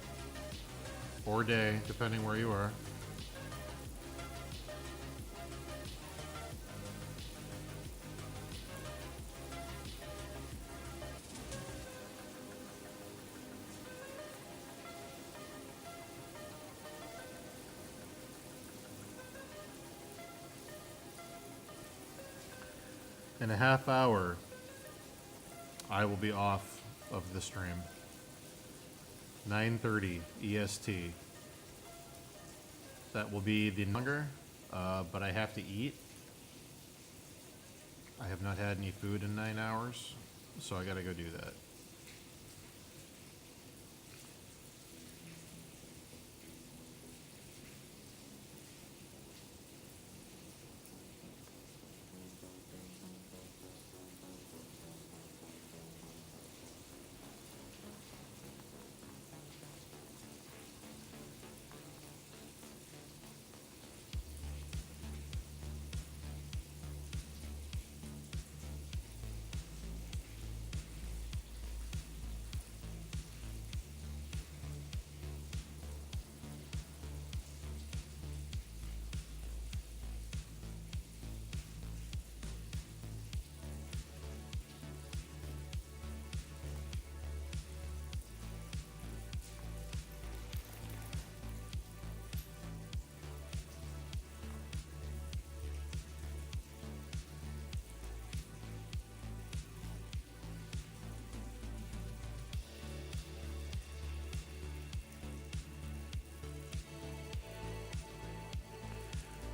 Or day, depending where you are. In a half hour, I will be off of the stream. 9:30 EST. That will be the longer, but I have to eat. I have not had any food in 9 hours, so I gotta go do that.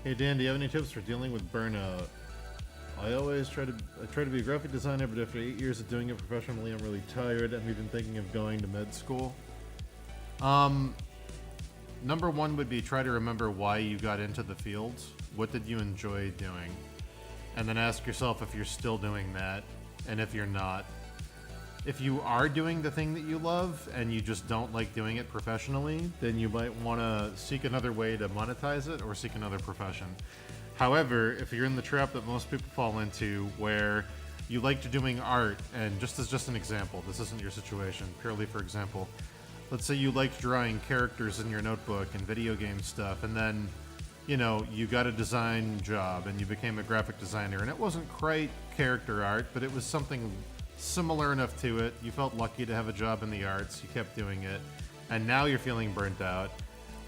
Hey Dan, do you have any tips for dealing with burnout? I try to be a graphic designer, but after 8 years of doing it professionally, I'm really tired. I'm even thinking of going to med school. Number one would be try to remember why you got into the field. What did you enjoy doing? And then ask yourself if you're still doing that, and if you're not. If you are doing the thing that you love and you just don't like doing it professionally, then you might want to seek another way to monetize it or seek another profession. However, if you're in the trap that most people fall into where you liked doing art, and just as an example, this isn't your situation, purely for example, let's say you liked drawing characters in your notebook and video game stuff, and then, you know, you got a design job and you became a graphic designer, and it wasn't quite character art, but it was something similar enough to it. You felt lucky to have a job in the arts, you kept doing it, and now you're feeling burnt out.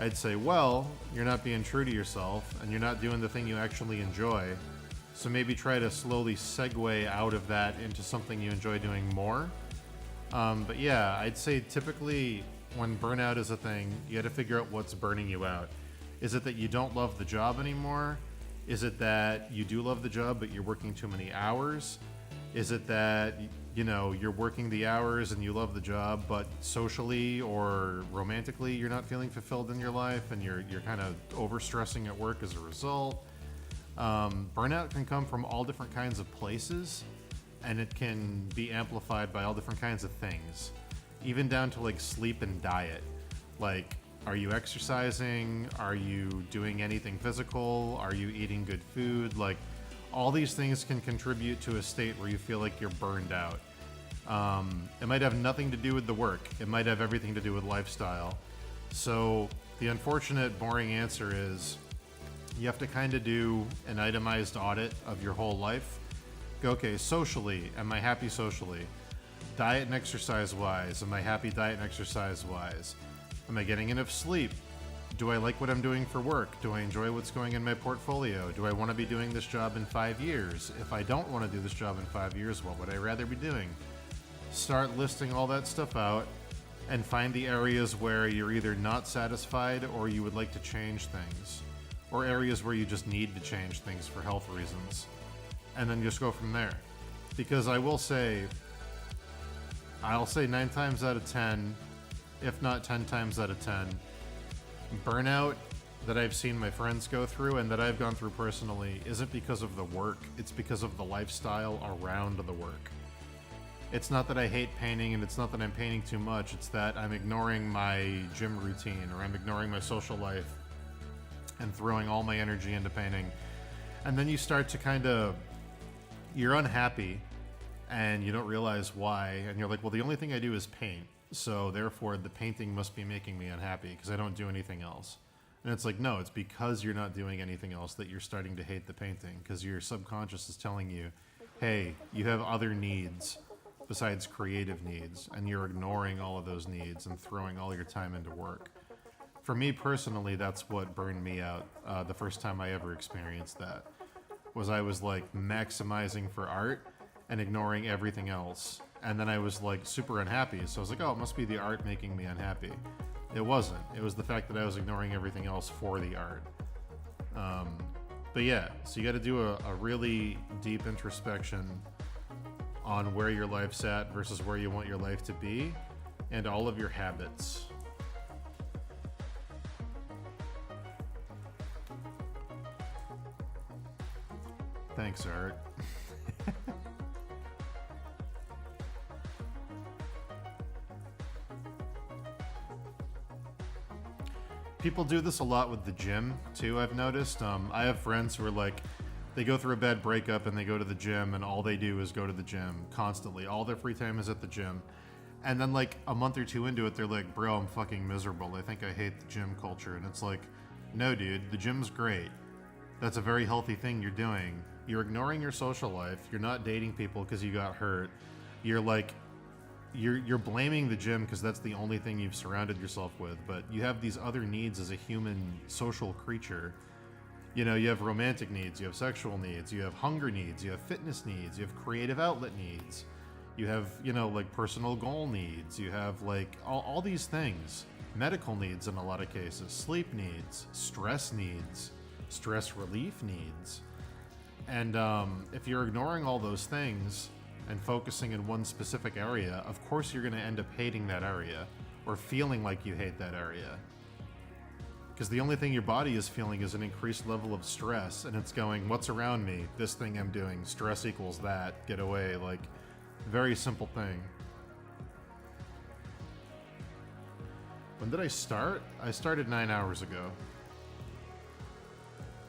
I'd say, well, you're not being true to yourself, and you're not doing the thing you actually enjoy, so maybe try to slowly segue out of that into something you enjoy doing more. But yeah, I'd say typically when burnout is a thing, you got to figure out what's burning you out. Is it that you don't love the job anymore? Is it that you do love the job but you're working too many hours? Is it that, you know, you're working the hours and you love the job, but socially or romantically you're not feeling fulfilled in your life and you're kind of overstressing at work as a result? Burnout can come from all different kinds of places, and it can be amplified by all different kinds of things, even down to like sleep and diet. Like, are you exercising? Are you doing anything physical? Are you eating good food? Like, all these things can contribute to a state where you feel like you're burned out. It might have nothing to do with the work. It might have everything to do with lifestyle. So the unfortunate, boring answer is you have to kind of do an itemized audit of your whole life. Go, okay, socially, am I happy socially? Diet and exercise wise, am I happy diet and exercise wise? Am I getting enough sleep? Do I like what I'm doing for work? Do I enjoy what's going in my portfolio? Do I want to be doing this job in 5 years? If I don't want to do this job in 5 years, what would I rather be doing? Start listing all that stuff out and find the areas where you're either not satisfied or you would like to change things, or areas where you just need to change things for health reasons, and then just go from there. Because I'll say 9 times out of 10, if not 10 times out of 10, burnout that I've seen my friends go through and that I've gone through personally isn't because of the work, it's because of the lifestyle around the work. It's not that I hate painting, and it's not that I'm painting too much, it's that I'm ignoring my gym routine, or I'm ignoring my social life and throwing all my energy into painting. And then you start to you're unhappy and you don't realize why, and you're like, well, the only thing I do is paint, so therefore the painting must be making me unhappy because I don't do anything else. And it's like, no, it's because you're not doing anything else that you're starting to hate the painting, because your subconscious is telling you, hey, you have other needs besides creative needs, and you're ignoring all of those needs and throwing all your time into work. For me personally, that's what burned me out the first time I ever experienced that, was I was like maximizing for art and ignoring everything else. And then I was like super unhappy. So I was like, oh, it must be the art making me unhappy. It wasn't. It was the fact that I was ignoring everything else for the art. But yeah, so you got to do a really deep introspection on where your life's at versus where you want your life to be, and all of your habits. Thanks, Art. People do this a lot with the gym, too, I've noticed. I have friends who are like, they go through a bad breakup and they go to the gym, and all they do is go to the gym constantly. All their free time is at the gym. And then like a month or two into it, they're like, bro, I'm fucking miserable. I think I hate the gym culture. And it's like, no, dude, the gym's great. That's a very healthy thing you're doing. You're ignoring your social life. You're not dating people because you got hurt. You're like, you're blaming the gym because that's the only thing you've surrounded yourself with, but you have these other needs as a human social creature. You know, you have romantic needs, you have sexual needs, you have hunger needs, you have fitness needs, you have creative outlet needs, you have, you know, like personal goal needs, you have like all these things, medical needs in a lot of cases, sleep needs, stress relief needs. And if you're ignoring all those things and focusing in one specific area, of course you're going to end up hating that area or feeling like you hate that area. Because the only thing your body is feeling is an increased level of stress, and it's going, what's around me? This thing I'm doing. Stress equals that. Get away. Like, very simple thing. When did I start? I started 9 hours ago.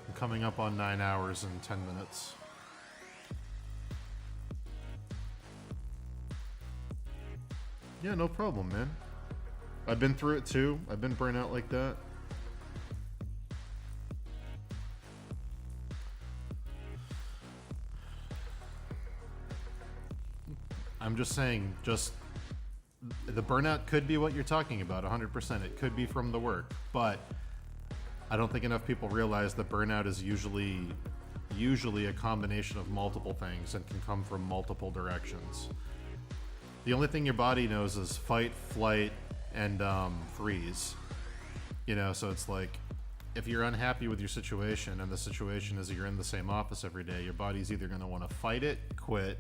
I'm coming up on 9 hours and 10 minutes. Yeah, no problem, man. I've been through it too. I've been burnt out like that. I'm just saying, the burnout could be what you're talking about, 100%. It could be from the work, but I don't think enough people realize that burnout is usually a combination of multiple things and can come from multiple directions. The only thing your body knows is fight, flight, and freeze. You know, so it's like, if you're unhappy with your situation, and the situation is you're in the same office every day, your body's either going to want to fight it, quit,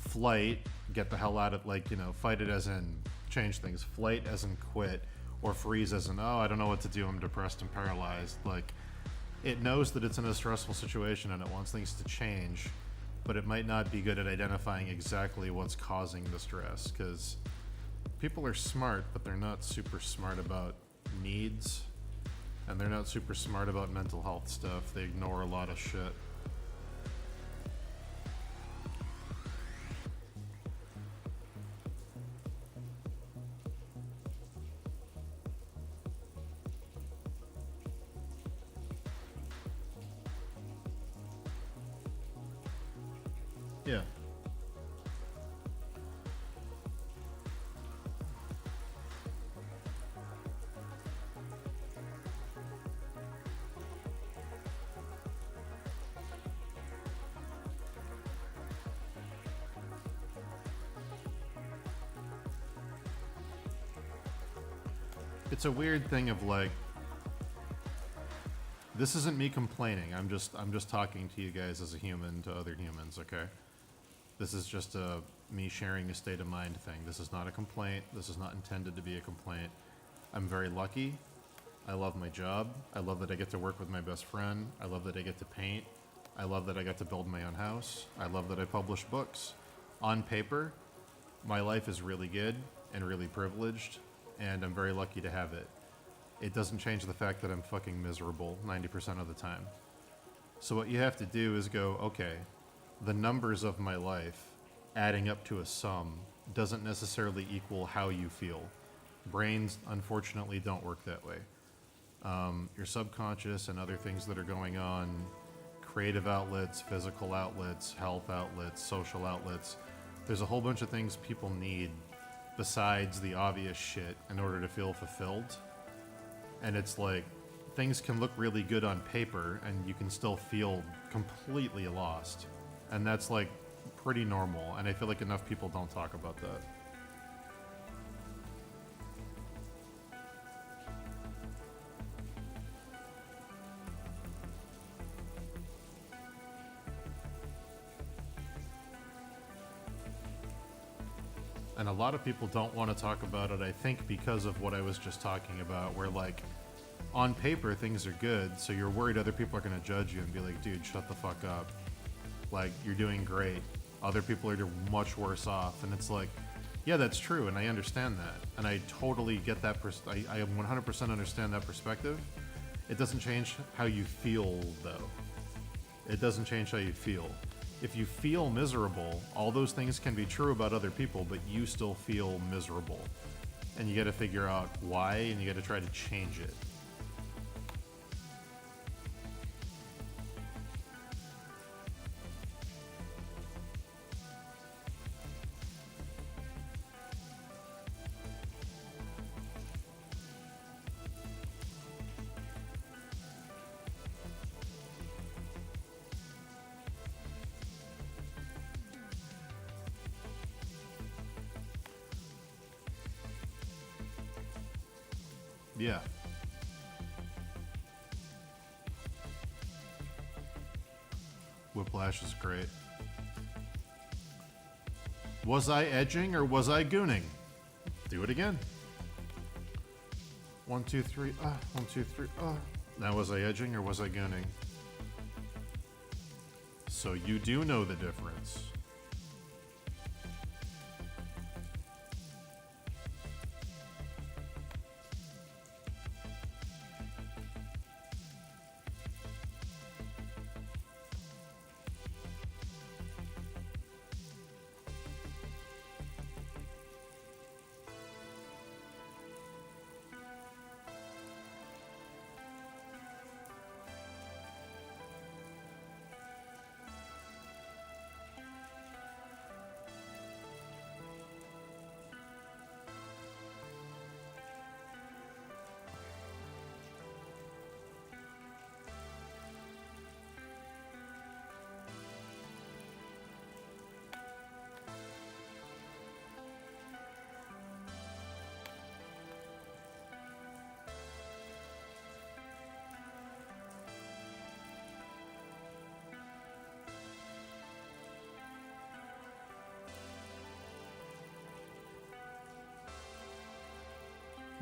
flight, get the hell out of, like, you know, fight it as in change things, flight as in quit, or freeze as in, oh, I don't know what to do, I'm depressed and paralyzed. Like, it knows that it's in a stressful situation and it wants things to change, but it might not be good at identifying exactly what's causing the stress, because people are smart, but they're not super smart about needs, and they're not super smart about mental health stuff. They ignore a lot of shit. Yeah. It's a weird thing of like, this isn't me complaining. I'm just talking to you guys as a human to other humans, okay? This is just me sharing a state of mind thing. This is not a complaint. This is not intended to be a complaint. I'm very lucky. I love my job. I love that I get to work with my best friend. I love that I get to paint. I love that I got to build my own house. I love that I publish books. On paper, my life is really good and really privileged, and I'm very lucky to have it. It doesn't change the fact that I'm fucking miserable 90% of the time. So what you have to do is go, okay, the numbers of my life adding up to a sum doesn't necessarily equal how you feel. Brains, unfortunately, don't work that way. Your subconscious and other things that are going on, creative outlets, physical outlets, health outlets, social outlets, there's a whole bunch of things people need besides the obvious shit in order to feel fulfilled. And it's like, things can look really good on paper and you can still feel completely lost. And that's like pretty normal, and I feel like enough people don't talk about that. And a lot of people don't want to talk about it, I think, because of what I was just talking about, where like, on paper things are good, so you're worried other people are going to judge you and be like, dude, shut the fuck up. Like, you're doing great. Other people are much worse off. And it's like, yeah, that's true, and I understand that. And I totally get that, I 100% understand that perspective. It doesn't change how you feel, though. It doesn't change how you feel. If you feel miserable, all those things can be true about other people, but you still feel miserable. And you gotta figure out why, and you gotta try to change it. Yeah. Whiplash is great. Was I edging or was I gooning? Do it again. 1, 2, 3, 1, 2, 3, Now was I edging or was I gooning? So you do know the difference.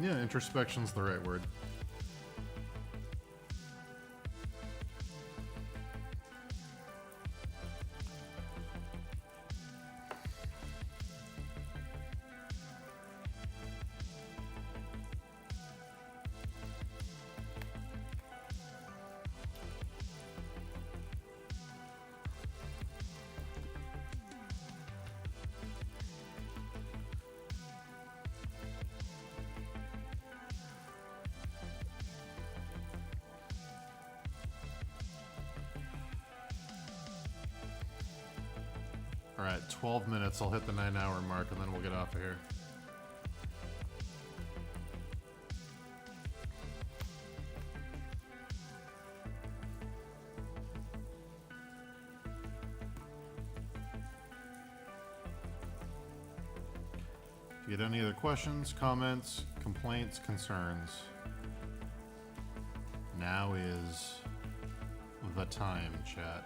Yeah, introspection's the right word. Alright, 12 minutes. I'll hit the 9-hour mark and then we'll get off of here. If you get any other questions, comments, complaints, concerns, now is the time, chat.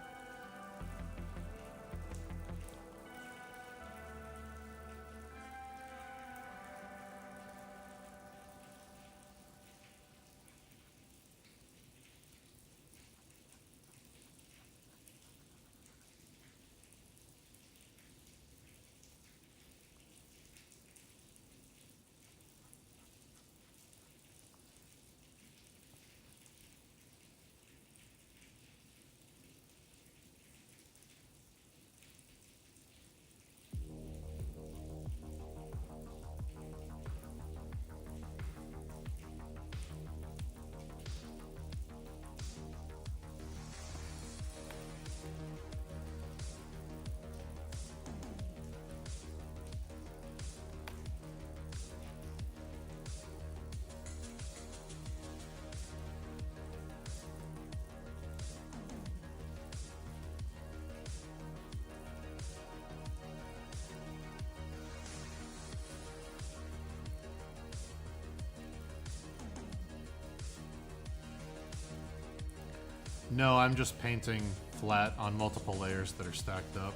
No, I'm just painting flat on multiple layers that are stacked up.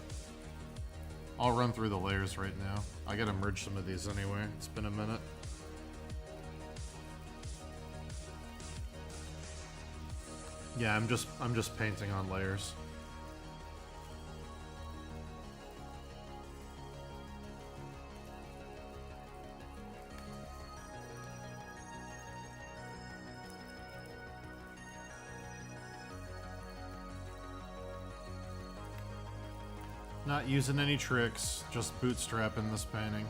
I'll run through the layers right now. I gotta merge some of these anyway. It's been a minute. Yeah, I'm just painting on layers. Not using any tricks, just bootstrapping this painting.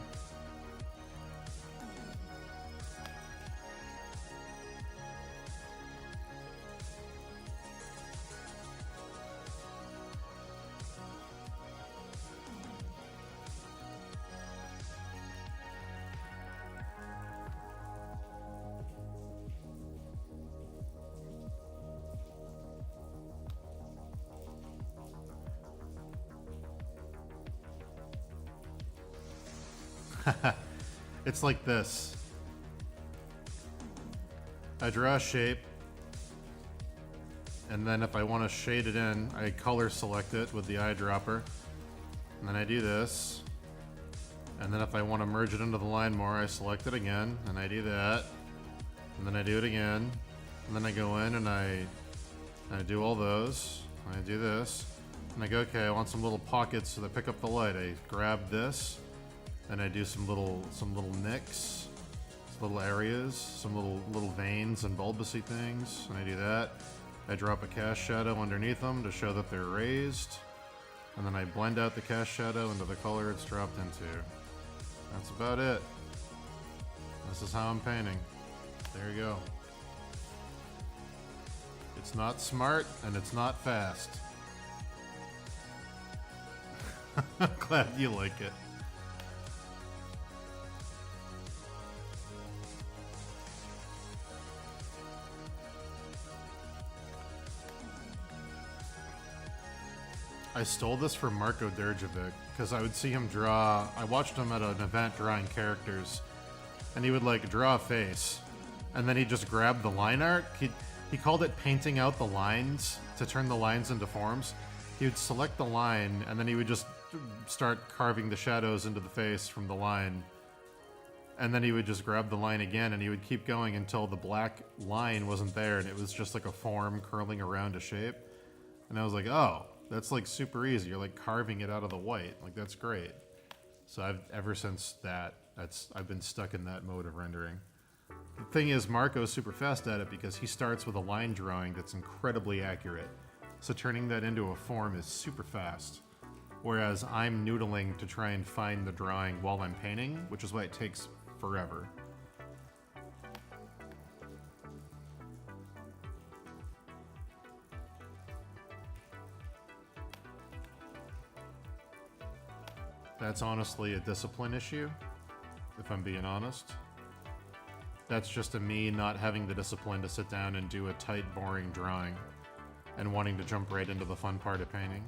It's like this. I draw a shape, and then if I want to shade it in, I color select it with the eyedropper, and then I do this, and then if I want to merge it into the line more, I select it again, and I do that, and then I do it again, and then I go in and I do all those, and I do this, and I go, okay, I want some little pockets that pick up the light. I grab this, and I do some little nicks, little areas, some little veins and bulbousy things, and I do that. I drop a cast shadow underneath them to show that they're raised, and then I blend out the cast shadow into the color it's dropped into. That's about it. This is how I'm painting. There you go. It's not smart and it's not fast. I'm glad you like it. I stole this from Marko Derjevic because I would see him draw. I watched him at an event drawing characters, and he would like draw a face, and then he'd just grab the line art. He called it painting out the lines to turn the lines into forms. He would select the line, and then he would just start carving the shadows into the face from the line. And then he would just grab the line again, and he would keep going until the black line wasn't there, and it was just like a form curling around a shape. And I was like, oh, that's like super easy. You're like carving it out of the white. Like, that's great. So ever since that, I've been stuck in that mode of rendering. The thing is, Marco's super fast at it because he starts with a line drawing that's incredibly accurate. So turning that into a form is super fast. Whereas I'm noodling to try and find the drawing while I'm painting, which is why it takes forever. That's honestly a discipline issue, if I'm being honest. That's just a me not having the discipline to sit down and do a tight, boring drawing and wanting to jump right into the fun part of painting.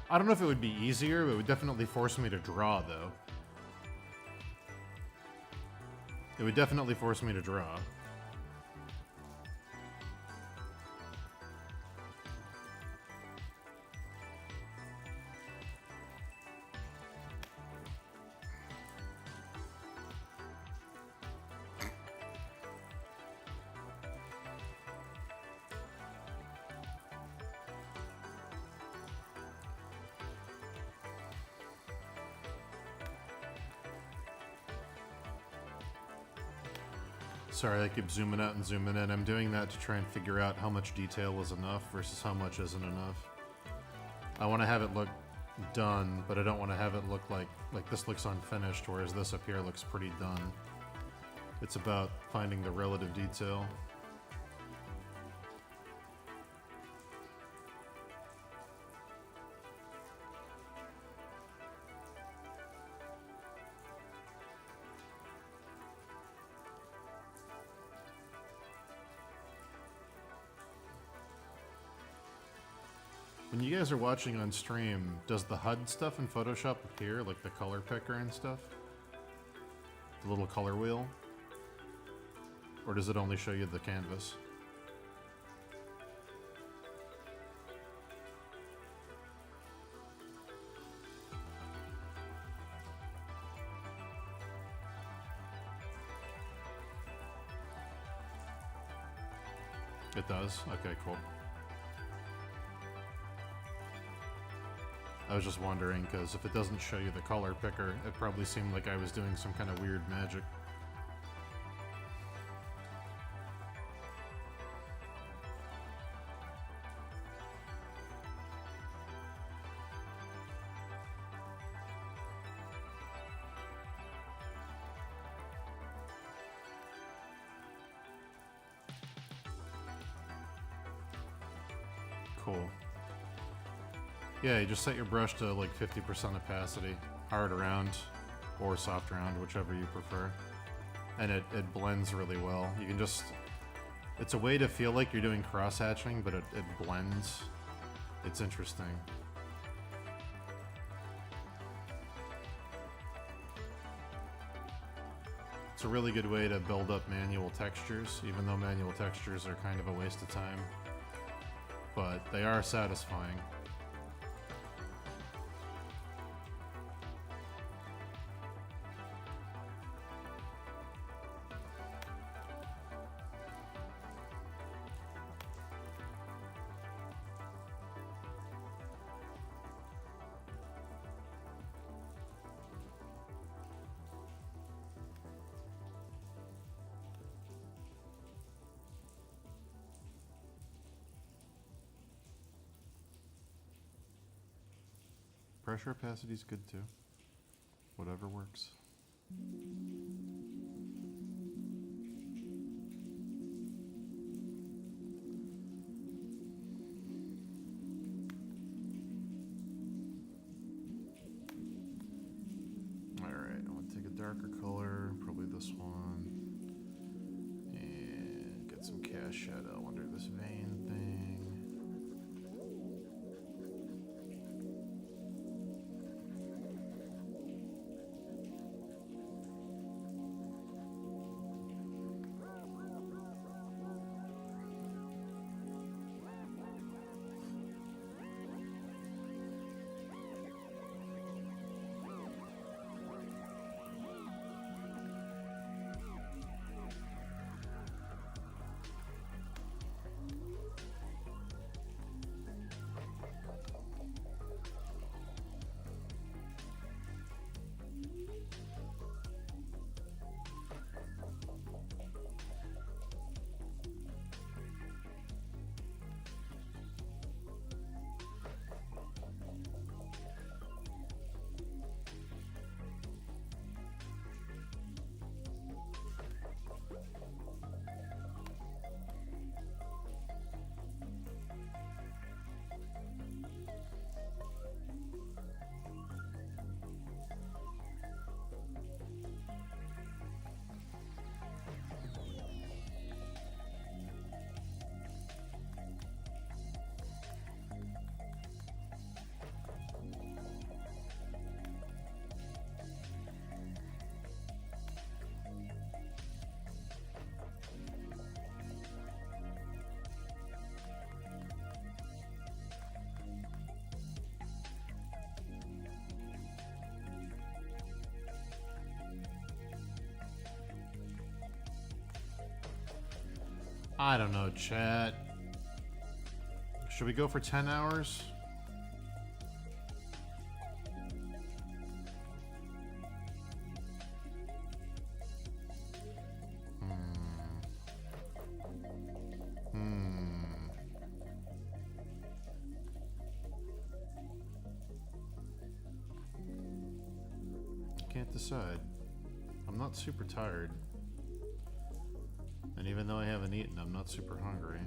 I don't know if it would be easier, but it would definitely force me to draw, though. It would definitely force me to draw. Sorry, I keep zooming out and zooming in. I'm doing that to try and figure out how much detail is enough versus how much isn't enough. I want to have it look done, but I don't want to have it look like this looks unfinished, whereas this up here looks pretty done. It's about finding the relative detail. When you guys are watching on stream, does the HUD stuff in Photoshop appear, like the color picker and stuff? The little color wheel? Or does it only show you the canvas? It does? Okay, cool. I was just wondering, because if it doesn't show you the color picker, it probably seemed like I was doing some kind of weird magic. Cool. Yeah, you just set your brush to like 50% opacity, hard around, or soft round, whichever you prefer. And it blends really well. You can just... It's a way to feel like you're doing cross-hatching, but it blends. It's interesting. It's a really good way to build up manual textures, even though manual textures are kind of a waste of time. But they are satisfying. Pressure opacity is good too. Whatever works. darker color, probably this one. And get some cast shadow under this vein thing. I don't know, chat. Should we go for 10 hours? Can't decide. I'm not super tired. And even though I haven't eaten, I'm not super hungry.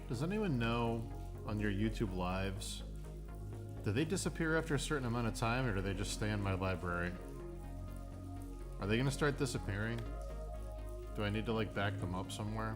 Does anyone know on your YouTube lives, do they disappear after a certain amount of time or do they just stay in my library? Are they gonna start disappearing? Do I need to like back them up somewhere?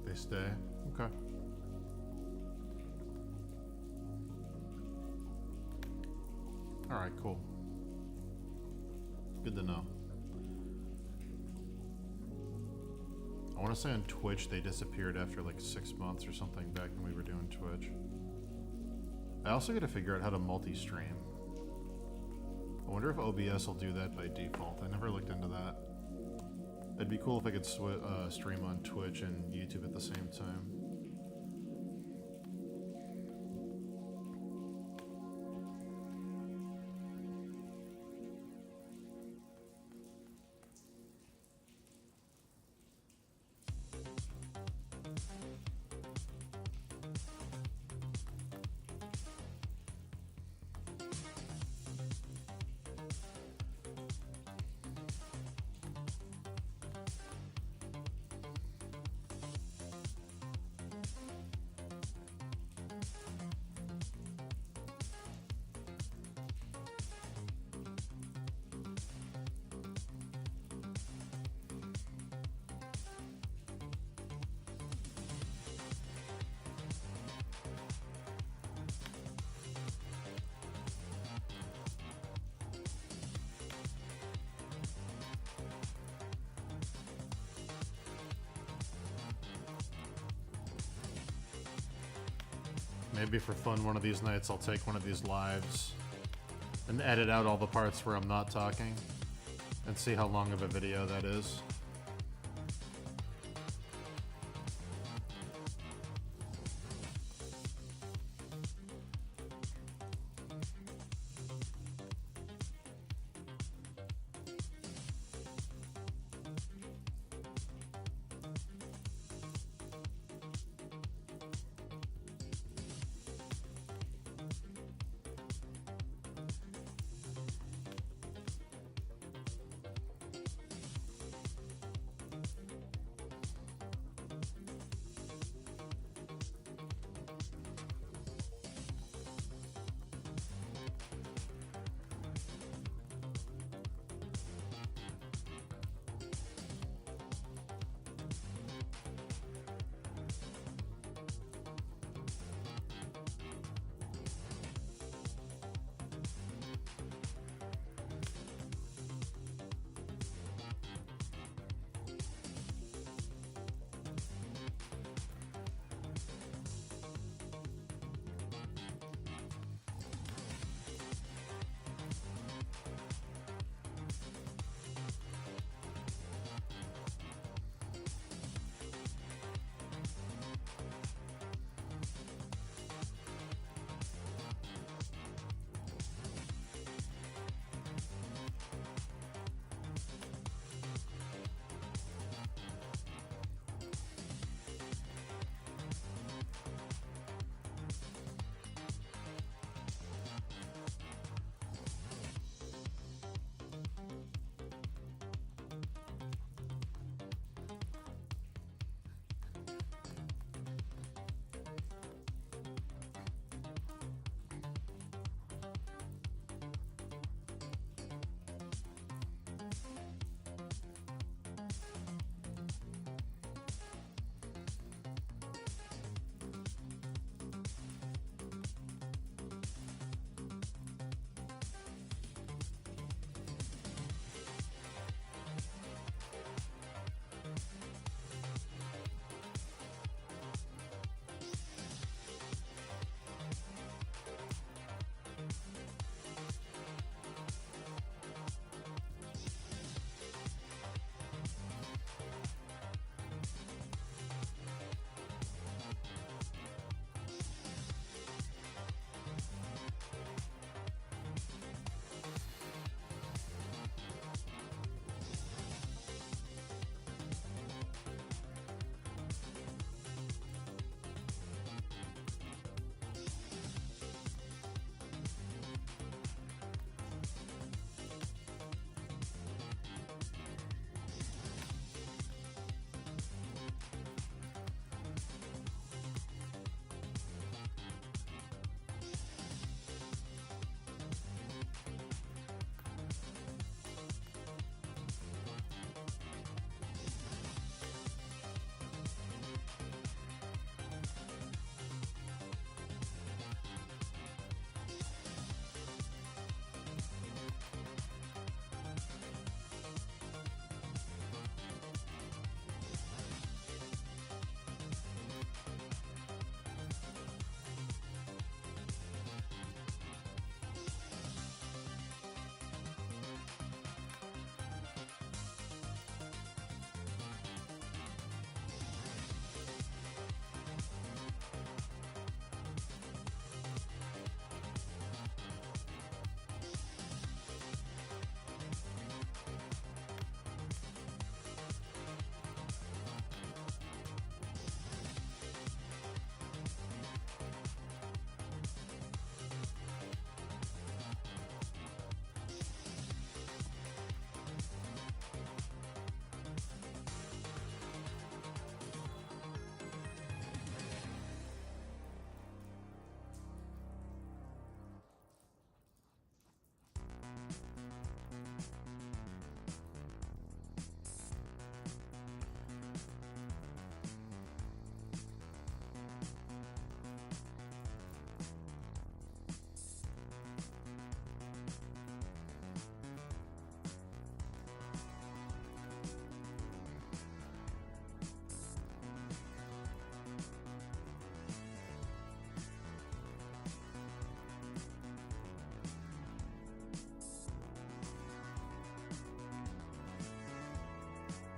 They stay? Okay. Alright, cool. Good to know. I want to say on Twitch they disappeared after like 6 months or something back when we were doing Twitch. I also gotta figure out how to multi-stream. I wonder if OBS will do that by default. I never looked into that. It'd be cool if I could stream on Twitch and YouTube at the same time. Maybe for fun one of these nights I'll take one of these lives and edit out all the parts where I'm not talking and see how long of a video that is.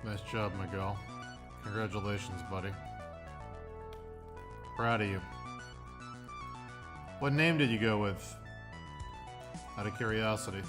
Nice job, Miguel. Congratulations, buddy. Proud of you. What name did you go with? Out of curiosity.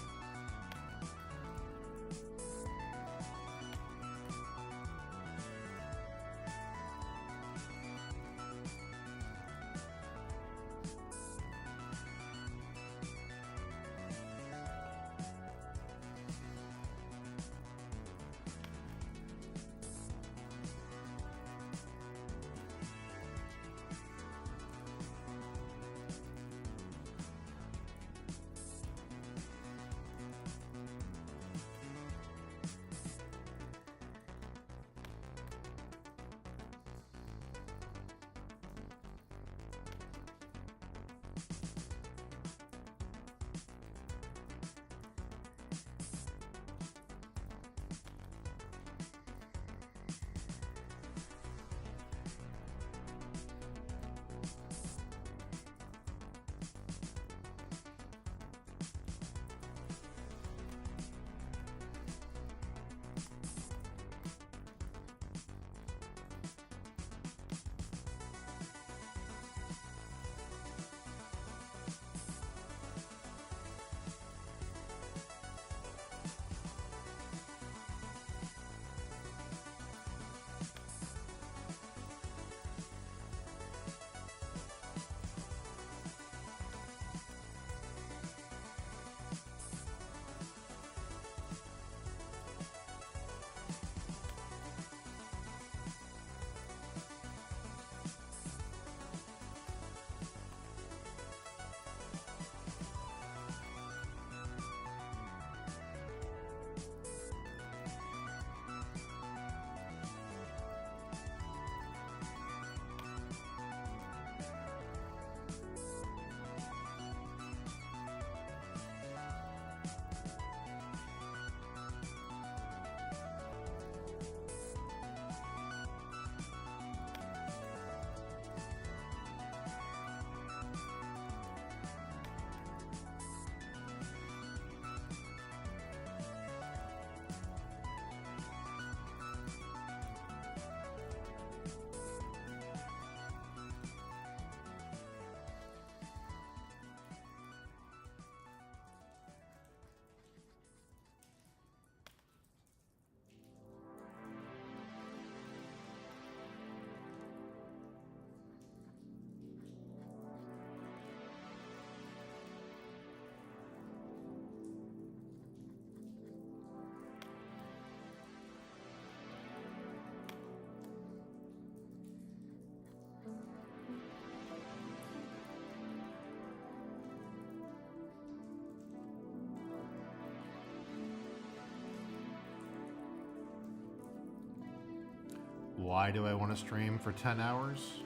Why do I want to stream for 10 hours?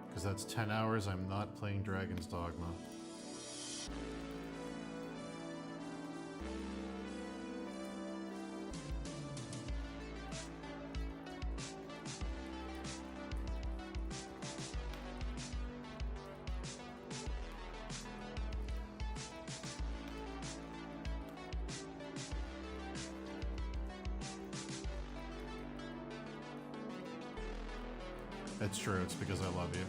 Because that's 10 hours I'm not playing Dragon's Dogma. It's true, it's because I love you.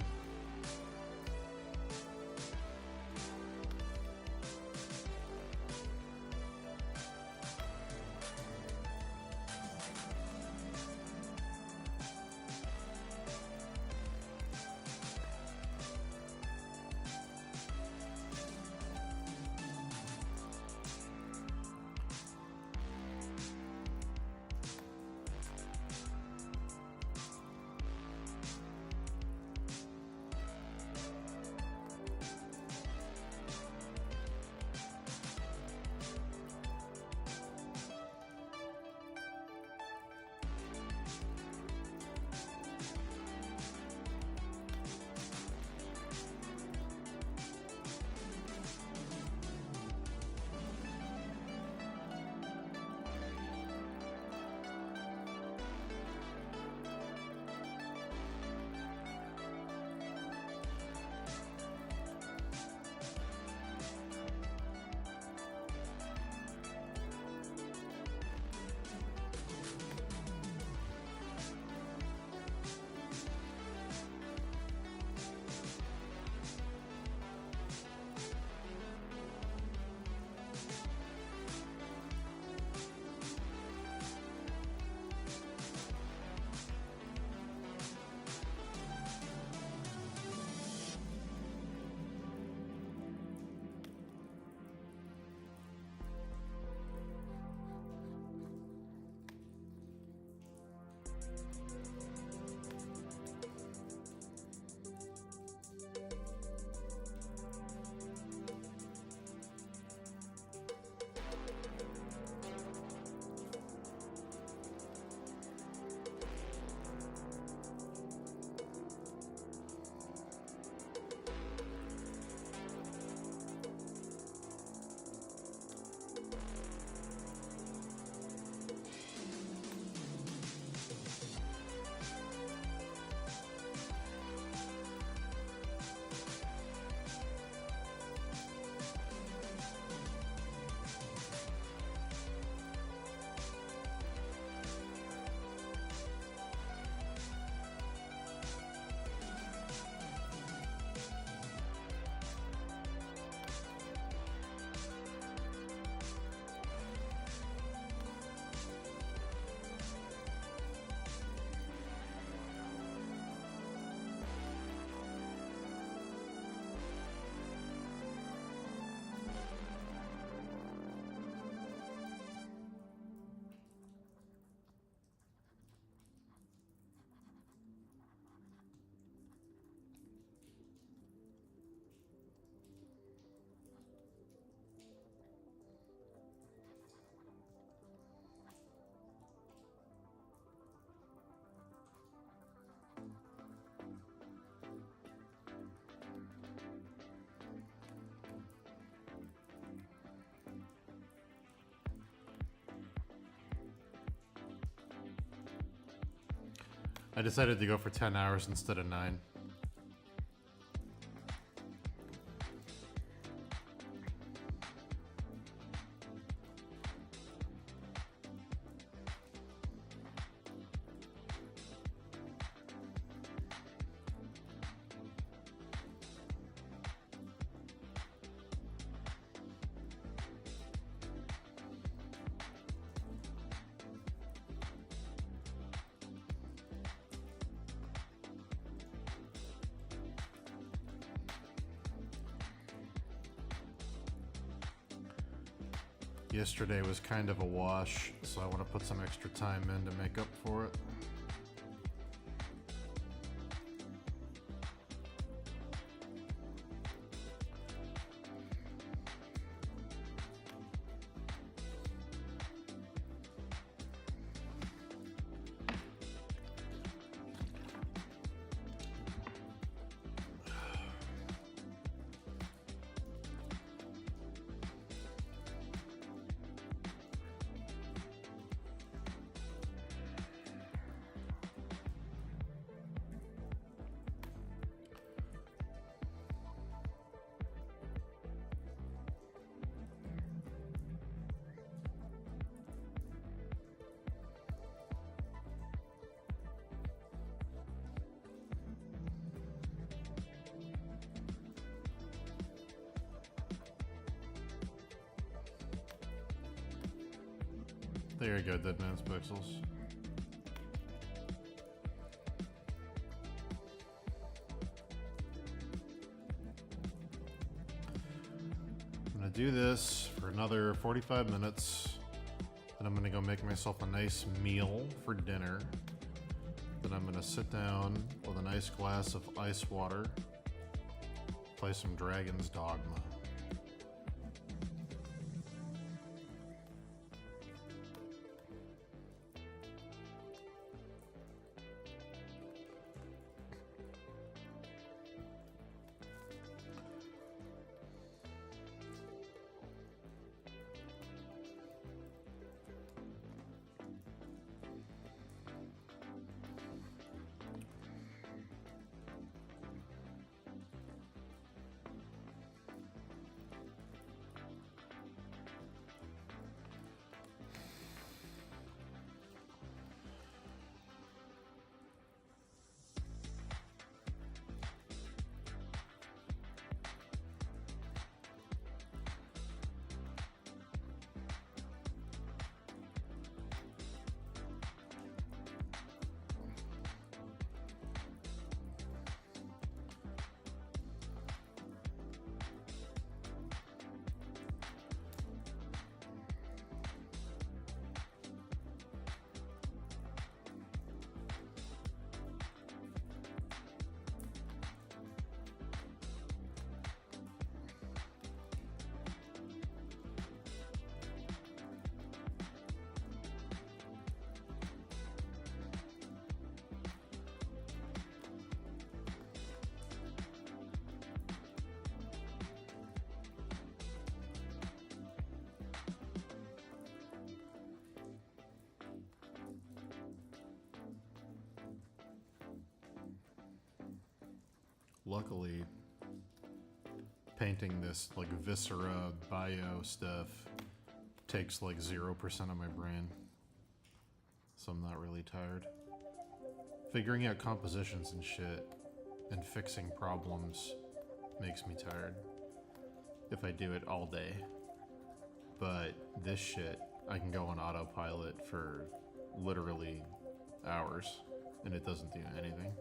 I decided to go for 10 hours instead of 9. Yesterday was kind of a wash, so I want to put some extra time in to make up for it. There you go, Dead Man's Pixels. I'm gonna do this for another 45 minutes. Then I'm gonna go make myself a nice meal for dinner. Then I'm gonna sit down with a nice glass of ice water, play some Dragon's Dogma. luckily, painting this like viscera bio stuff takes like 0% of my brain, so I'm not really tired. Figuring out compositions and shit and fixing problems makes me tired if I do it all day. But this shit, I can go on autopilot for literally hours and it doesn't do anything.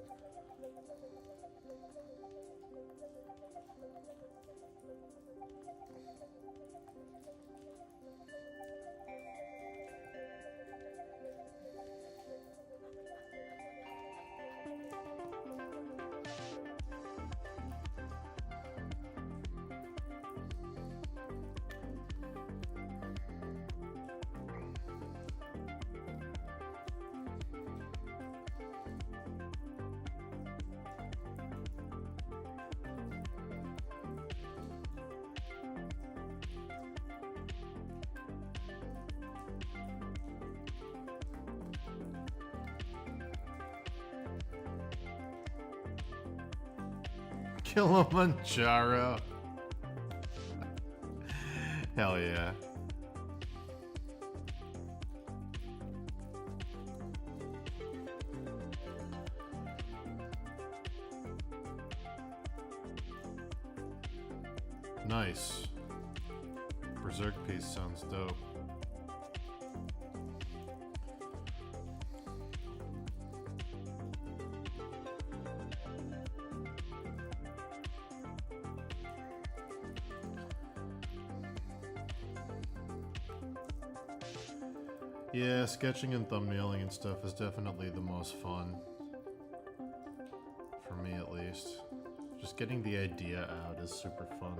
Kilimanjaro. Hell yeah. Nice. Berserk piece sounds dope. Yeah, sketching and thumbnailing and stuff is definitely the most fun. For me, at least. Just getting the idea out is super fun.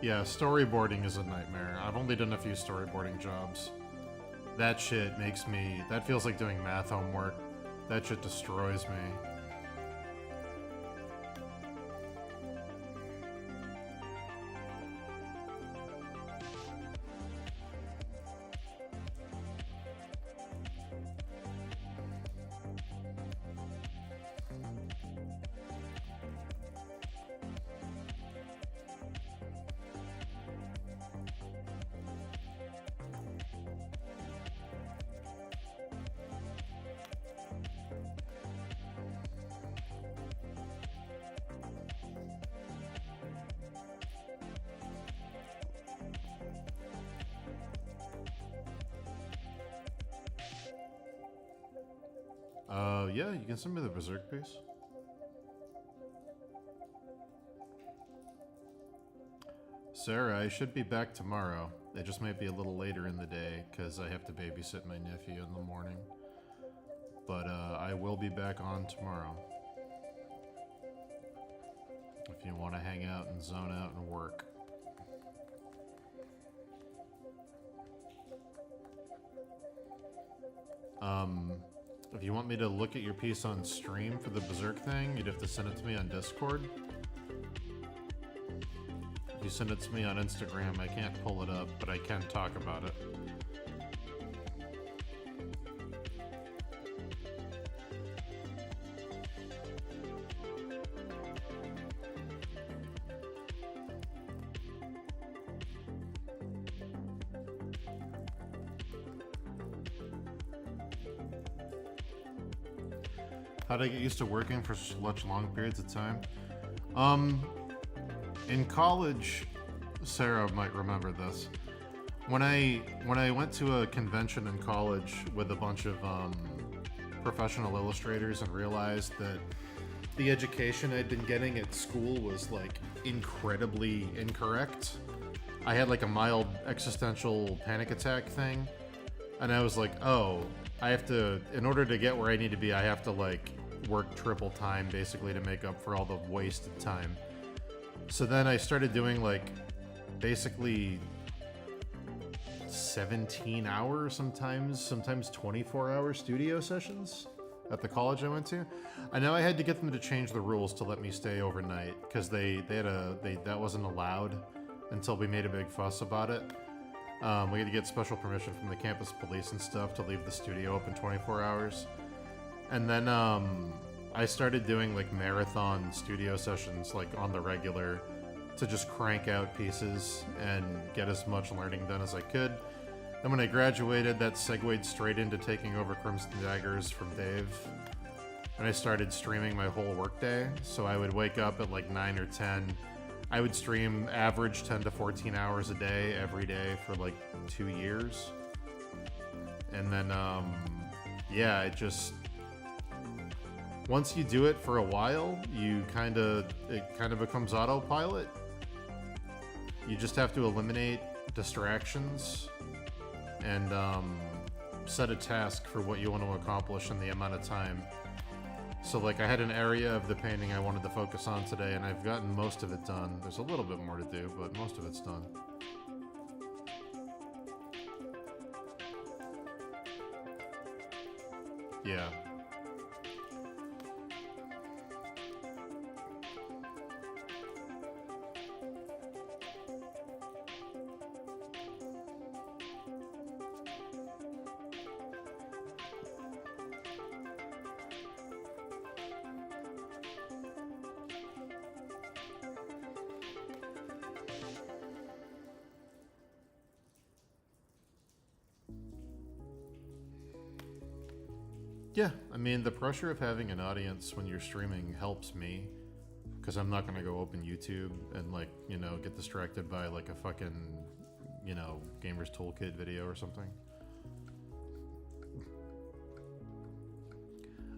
Yeah, storyboarding is a nightmare. I've only done a few storyboarding jobs. That shit makes me... That feels like doing math homework. That shit destroys me. Yeah, you can send me the Berserk piece. Sarah, I should be back tomorrow. It just might be a little later in the day, because I have to babysit my nephew in the morning. But, I will be back on tomorrow. If you want to hang out and zone out and work. If you want me to look at your piece on stream for the Berserk thing, you'd have to send it to me on Discord. If you send it to me on Instagram, I can't pull it up, but I can talk about it. How'd I get used to working for such long periods of time? In college, Sarah might remember this. When I went to a convention in college with a bunch of professional illustrators and realized that the education I'd been getting at school was like incredibly incorrect, I had like a mild existential panic attack thing, and I was like, oh, I have to, in order to get where I need to be, I have to like work triple time basically to make up for all the wasted time. So then I started doing like basically 17 hours, sometimes 24-hour studio sessions at the college I went to. I know I had to get them to change the rules to let me stay overnight because that wasn't allowed until we made a big fuss about it. We had to get special permission from the campus police and stuff to leave the studio open 24 hours. And then I started doing like marathon studio sessions like on the regular to just crank out pieces and get as much learning done as I could. Then when I graduated, that segued straight into taking over Crimson Daggers from Dave. And I started streaming my whole workday. So I would wake up at like 9 or 10. I would stream average 10 to 14 hours a day every day for like 2 years. And then, yeah, it just... Once you do it for a while, it kind of becomes autopilot. You just have to eliminate distractions and set a task for what you want to accomplish in the amount of time. So like I had an area of the painting I wanted to focus on today, and I've gotten most of it done. There's a little bit more to do, but most of it's done. Yeah. Yeah, I mean, the pressure of having an audience when you're streaming helps me, because I'm not going to go open YouTube and, like, you know, get distracted by, like, a fucking, you know, Gamer's Toolkit video or something.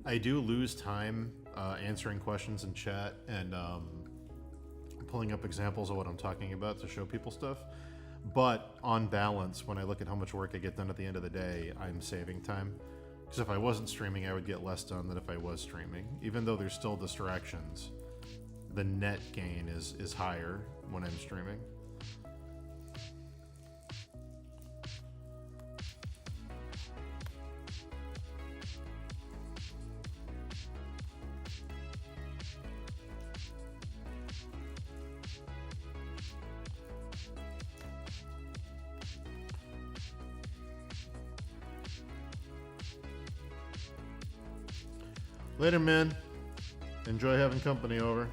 I do lose time answering questions in chat and pulling up examples of what I'm talking about to show people stuff. But on balance, when I look at how much work I get done at the end of the day, I'm saving time. Because if I wasn't streaming, I would get less done than if I was streaming. Even though there's still distractions, the net gain is higher when I'm streaming. Later, man. Enjoy having company over.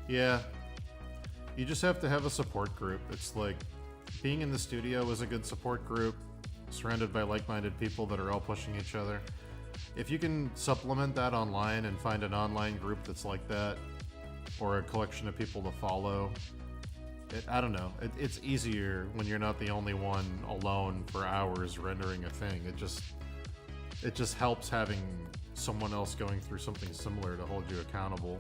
Yeah. You just have to have a support group. It's like being in the studio is a good support group, surrounded by like-minded people that are all pushing each other. If you can supplement that online and find an online group that's like that, or a collection of people to follow, I don't know. It's easier when you're not the only one alone for hours rendering a thing. It just helps having someone else going through something similar to hold you accountable.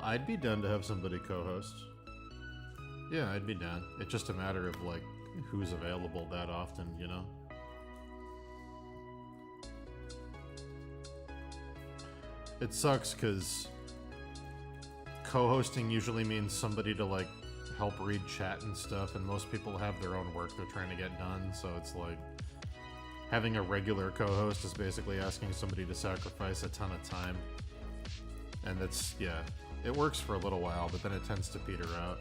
I'd be down to have somebody co-host. Yeah, I'd be down. It's just a matter of, like, who's available that often, you know? It sucks, because co-hosting usually means somebody to, like, help read chat and stuff, and most people have their own work they're trying to get done, so it's like... Having a regular co-host is basically asking somebody to sacrifice a ton of time. And that's, yeah, it works for a little while, but then it tends to peter out.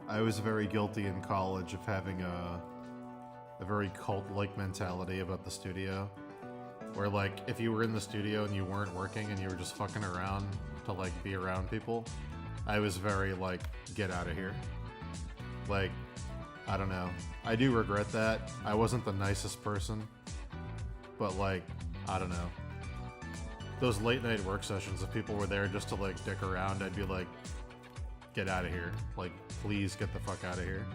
I was very guilty in college of having a very cult-like mentality about the studio. Where, like, if you were in the studio and you weren't working and you were just fucking around to, like, be around people, I was very, like, get out of here. Like, I don't know. I do regret that. I wasn't the nicest person. But, like, I don't know. Those late night work sessions, if people were there just to, like, dick around, I'd be like, get out of here. Like, please get the fuck out of here.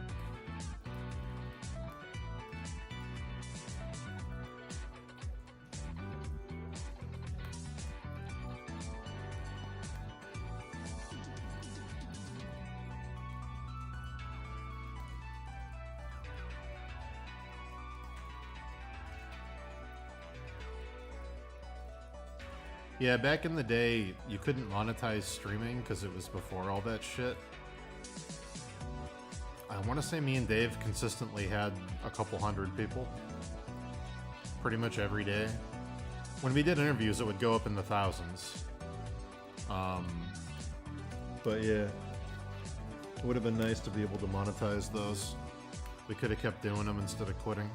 Yeah, back in the day, you couldn't monetize streaming because it was before all that shit. I want to say me and Dave consistently had a couple hundred people. Pretty much every day. When we did interviews, it would go up in the thousands. But yeah, it would have been nice to be able to monetize those. We could have kept doing them instead of quitting.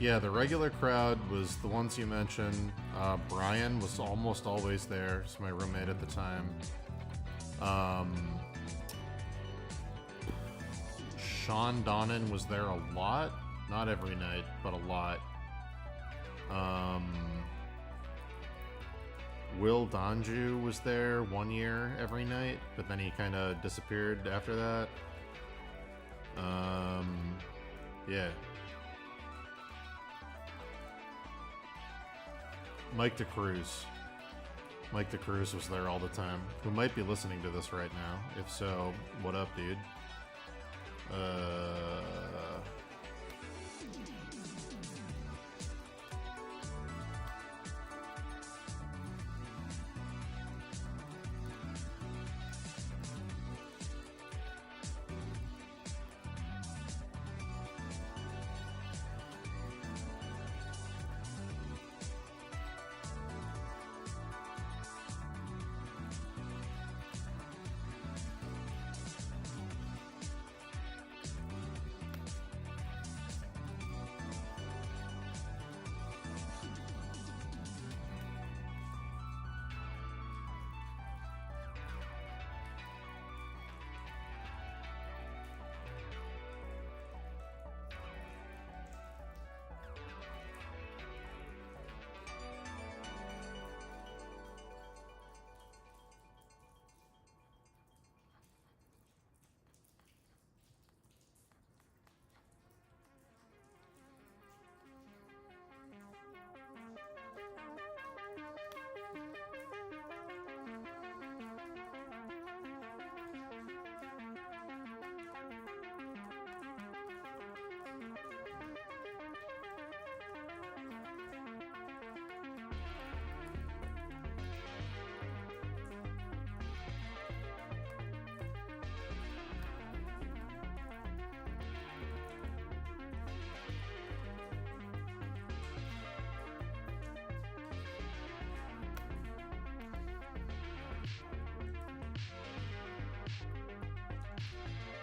Yeah, the regular crowd was the ones you mentioned. Brian was almost always there. He's my roommate at the time. Sean Donnan was there a lot. Not every night, but a lot. Will Donju was there 1 year every night, but then he kind of disappeared after that. Yeah. Mike DeCruz. Mike DeCruz was there all the time, who might be listening to this right now. If so, what up, dude?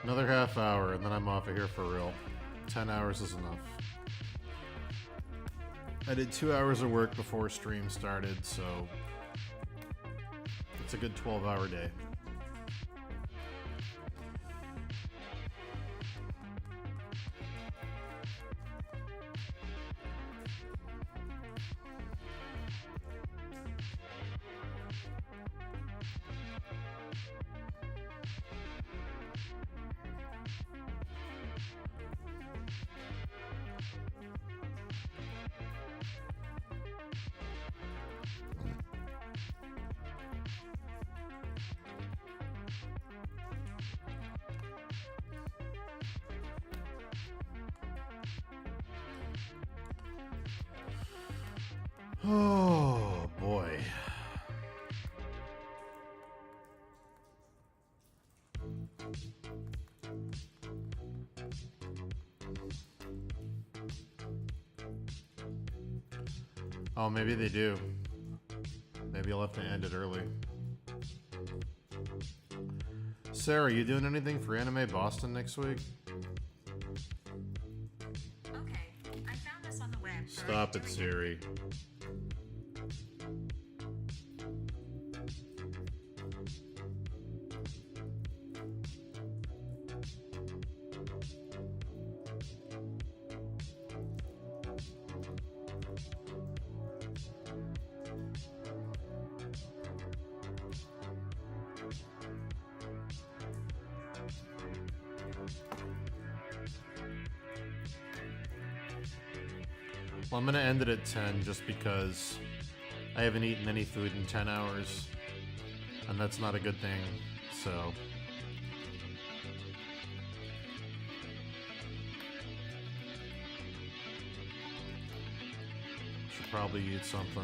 Another half hour, and then I'm off of here for real. 10 hours is enough. I did 2 hours of work before stream started, so it's a good 12-hour day. Oh, boy. Oh, maybe they do. Maybe I'll have to end it early. Sarah, you doing anything for Anime Boston next week? Okay, I found this on the web. Stop it, Siri. Well, I'm gonna end it at 10 just because I haven't eaten any food in 10 hours. And that's not a good thing, so. Should probably eat something.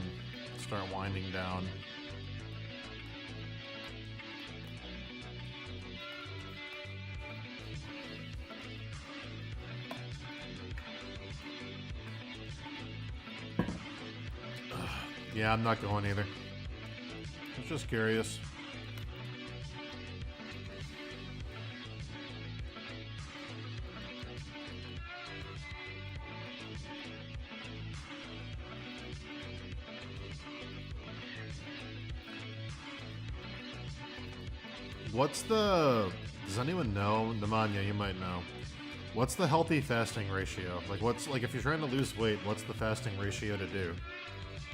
Start winding down. Yeah, I'm not going either. I was just curious. What's the... Does anyone know? Nemanja, you might know. What's the healthy fasting ratio? Like, what's... Like, if you're trying to lose weight, what's the fasting ratio to do?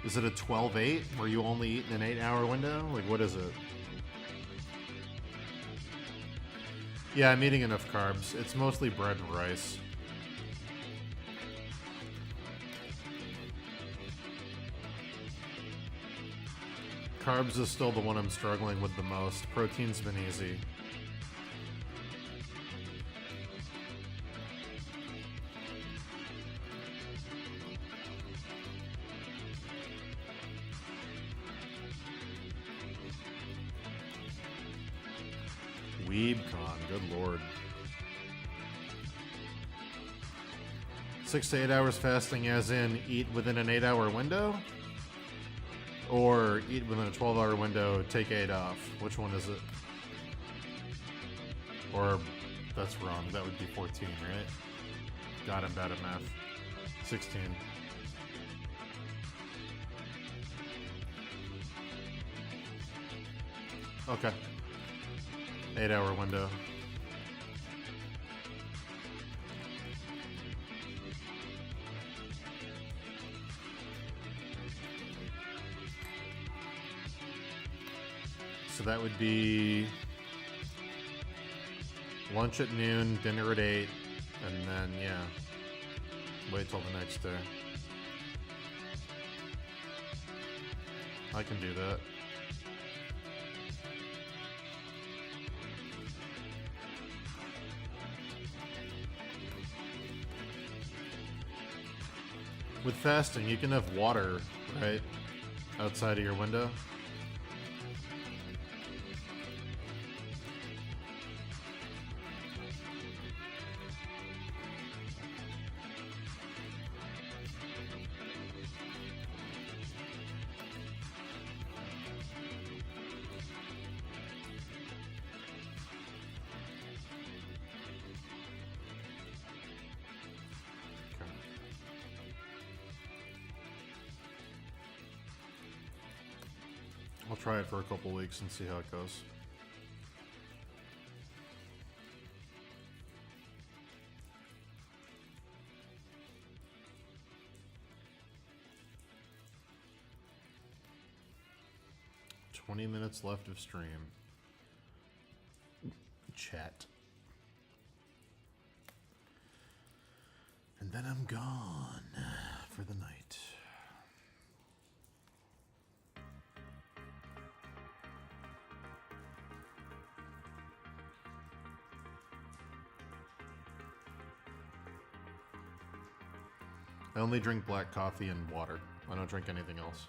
Is it a 12-8 where you only eat in an 8-hour window? Like, what is it? Yeah, I'm eating enough carbs. It's mostly bread and rice. Carbs is still the one I'm struggling with the most. Protein's been easy. WeebCon, good lord. 6 to 8 hours fasting as in eat within an 8-hour window? Or eat within a 12-hour window, take 8 off. Which one is it? Or, that's wrong. That would be 14, right? God, I'm bad at math. 16. Okay. 8-hour window. So that would be lunch at noon, dinner at 8, and then, yeah, wait till the next day. I can do that. With fasting, you can have water, right, outside of your window. I'll try it for a couple weeks and see how it goes. "20 minutes left of stream. Chat. And then I'm gone for the night." I only drink black coffee and water. I don't drink anything else.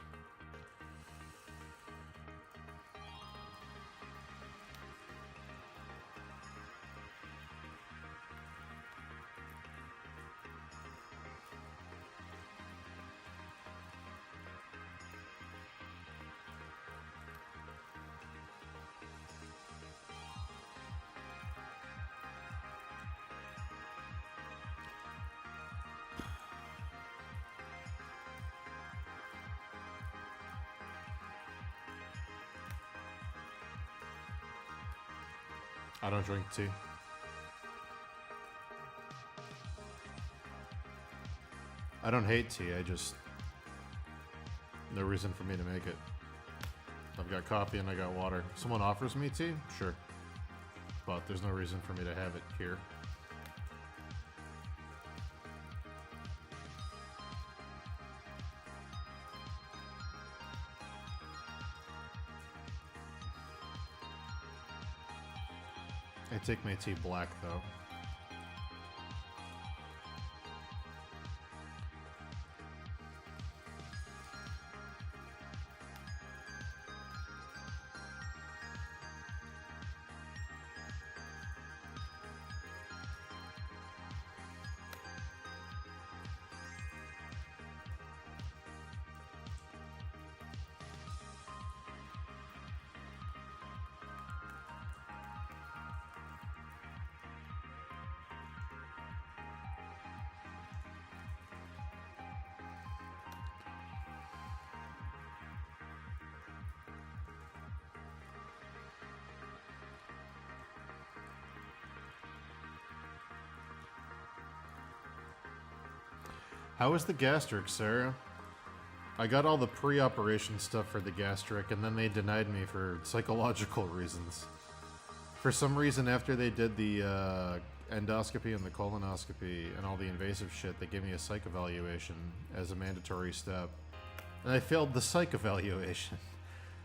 I don't drink tea. I don't hate tea, I just... No reason for me to make it. I've got coffee and I got water. Someone offers me tea? Sure. But there's no reason for me to have it here. I take my tea black, though. How was the gastric, Sarah? I got all the pre-operation stuff for the gastric, and then they denied me for psychological reasons. For some reason, after they did the endoscopy and the colonoscopy and all the invasive shit, they gave me a psych evaluation as a mandatory step. And I failed the psych evaluation.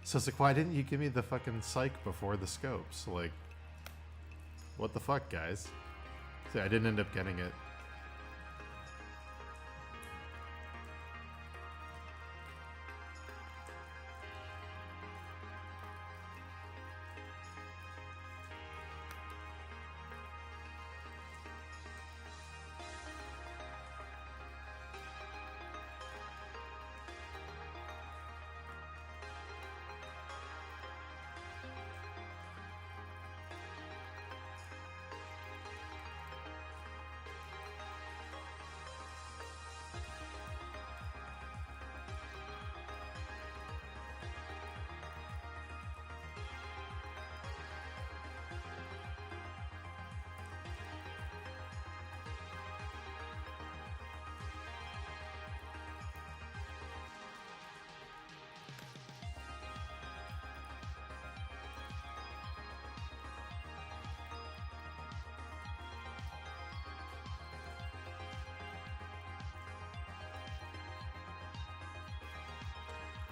So it's like, why didn't you give me the fucking psych before the scopes? Like, what the fuck, guys? See, I didn't end up getting it.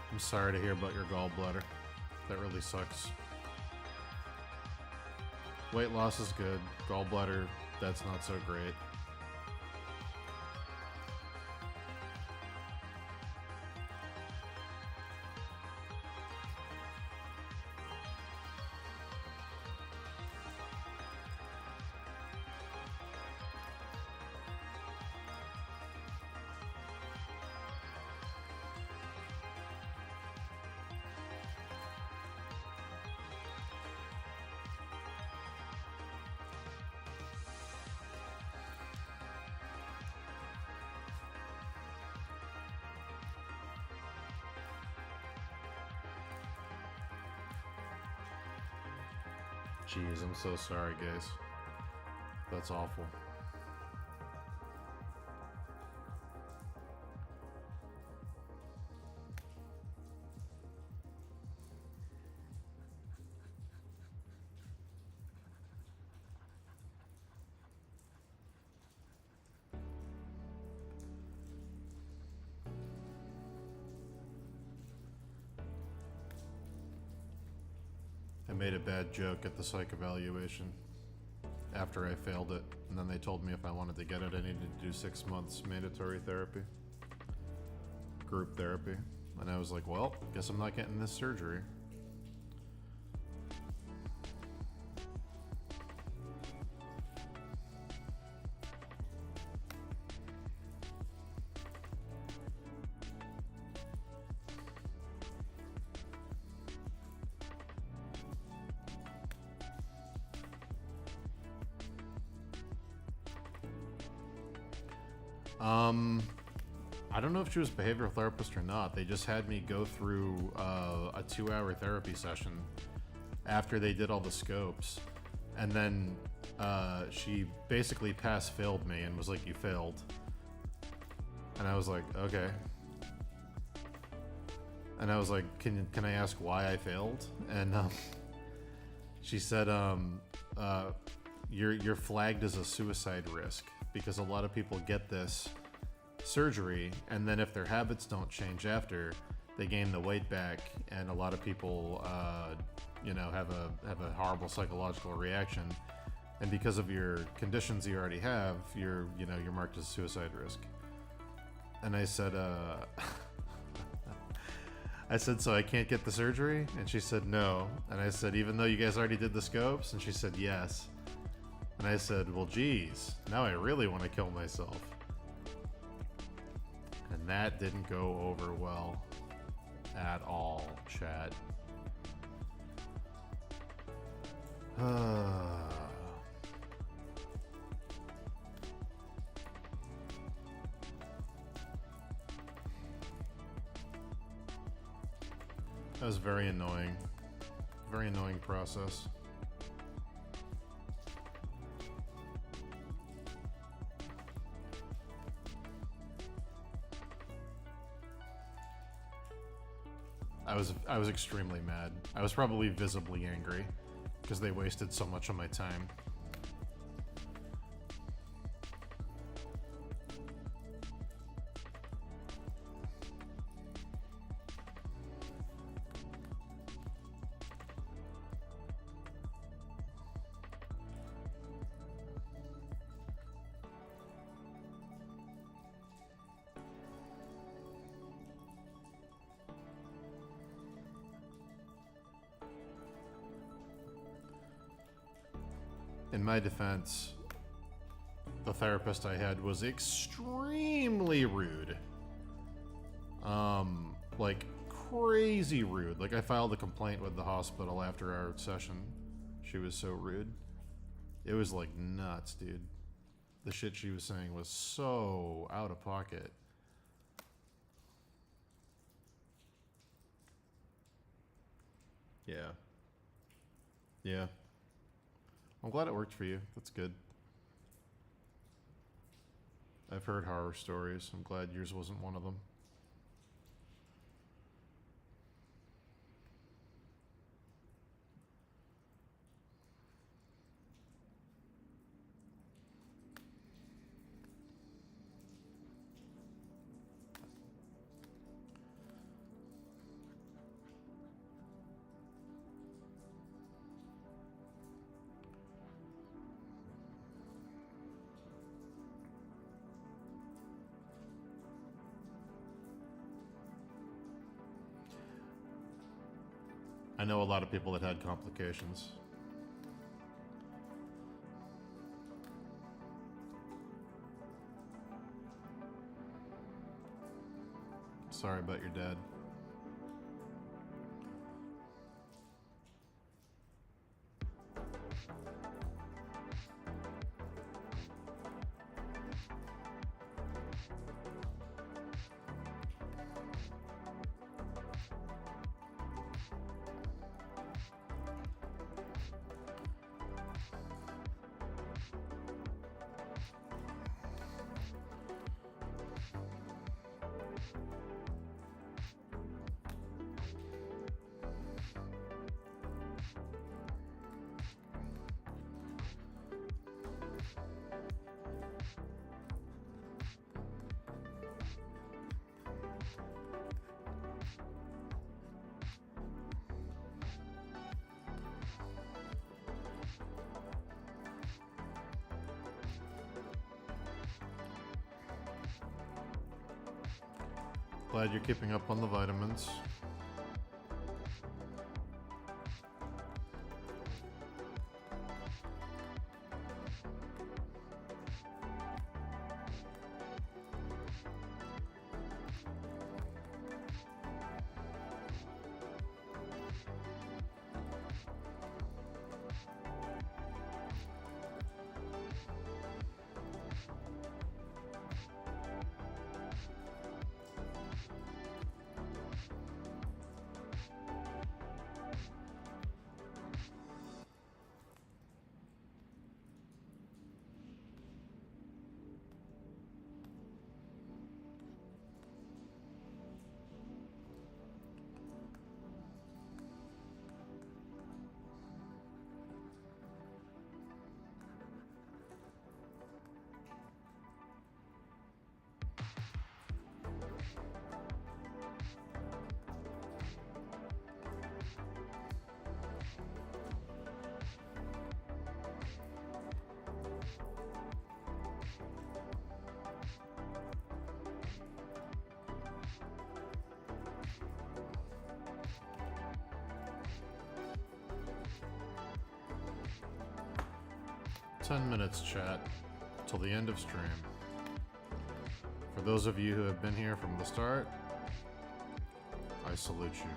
I'm sorry to hear about your gallbladder. That really sucks. Weight loss is good. Gallbladder, that's not so great. Jeez, I'm so sorry, guys. That's awful. I made a bad joke at the psych evaluation after I failed it, and then they told me if I wanted to get it, I needed to do 6 months mandatory therapy. group therapy. And I was like, well, guess I'm not getting this surgery. I don't know if she was a behavioral therapist or not. They just had me go through a 2-hour therapy session after they did all the scopes. And then she basically pass-failed me and was like, you failed. And I was like, okay. And I was like, can I ask why I failed? And she said, you're flagged as a suicide risk because a lot of people get this surgery, and then if their habits don't change after, they gain the weight back, and a lot of people, have a horrible psychological reaction, and because of your conditions you already have, you're marked as a suicide risk. And I said, so I can't get the surgery? And she said, no. And I said, even though you guys already did the scopes? And she said, yes. And I said, well, geez, now I really want to kill myself. And that didn't go over well at all, chat. That was very annoying. Very annoying process. I was extremely mad. I was probably visibly angry because they wasted so much of my time. In my defense, the therapist I had was extremely rude. Like crazy rude. Like I filed a complaint with the hospital after our session. She was so rude. It was like nuts, dude. The shit she was saying was so out of pocket. Yeah. Yeah. I'm glad it worked for you. That's good. I've heard horror stories. I'm glad yours wasn't one of them. I know a lot of people that had complications. Sorry about your dad. Glad you're keeping up on the vitamins. Minutes, chat, till the end of stream. For those of you who have been here from the start, I salute you.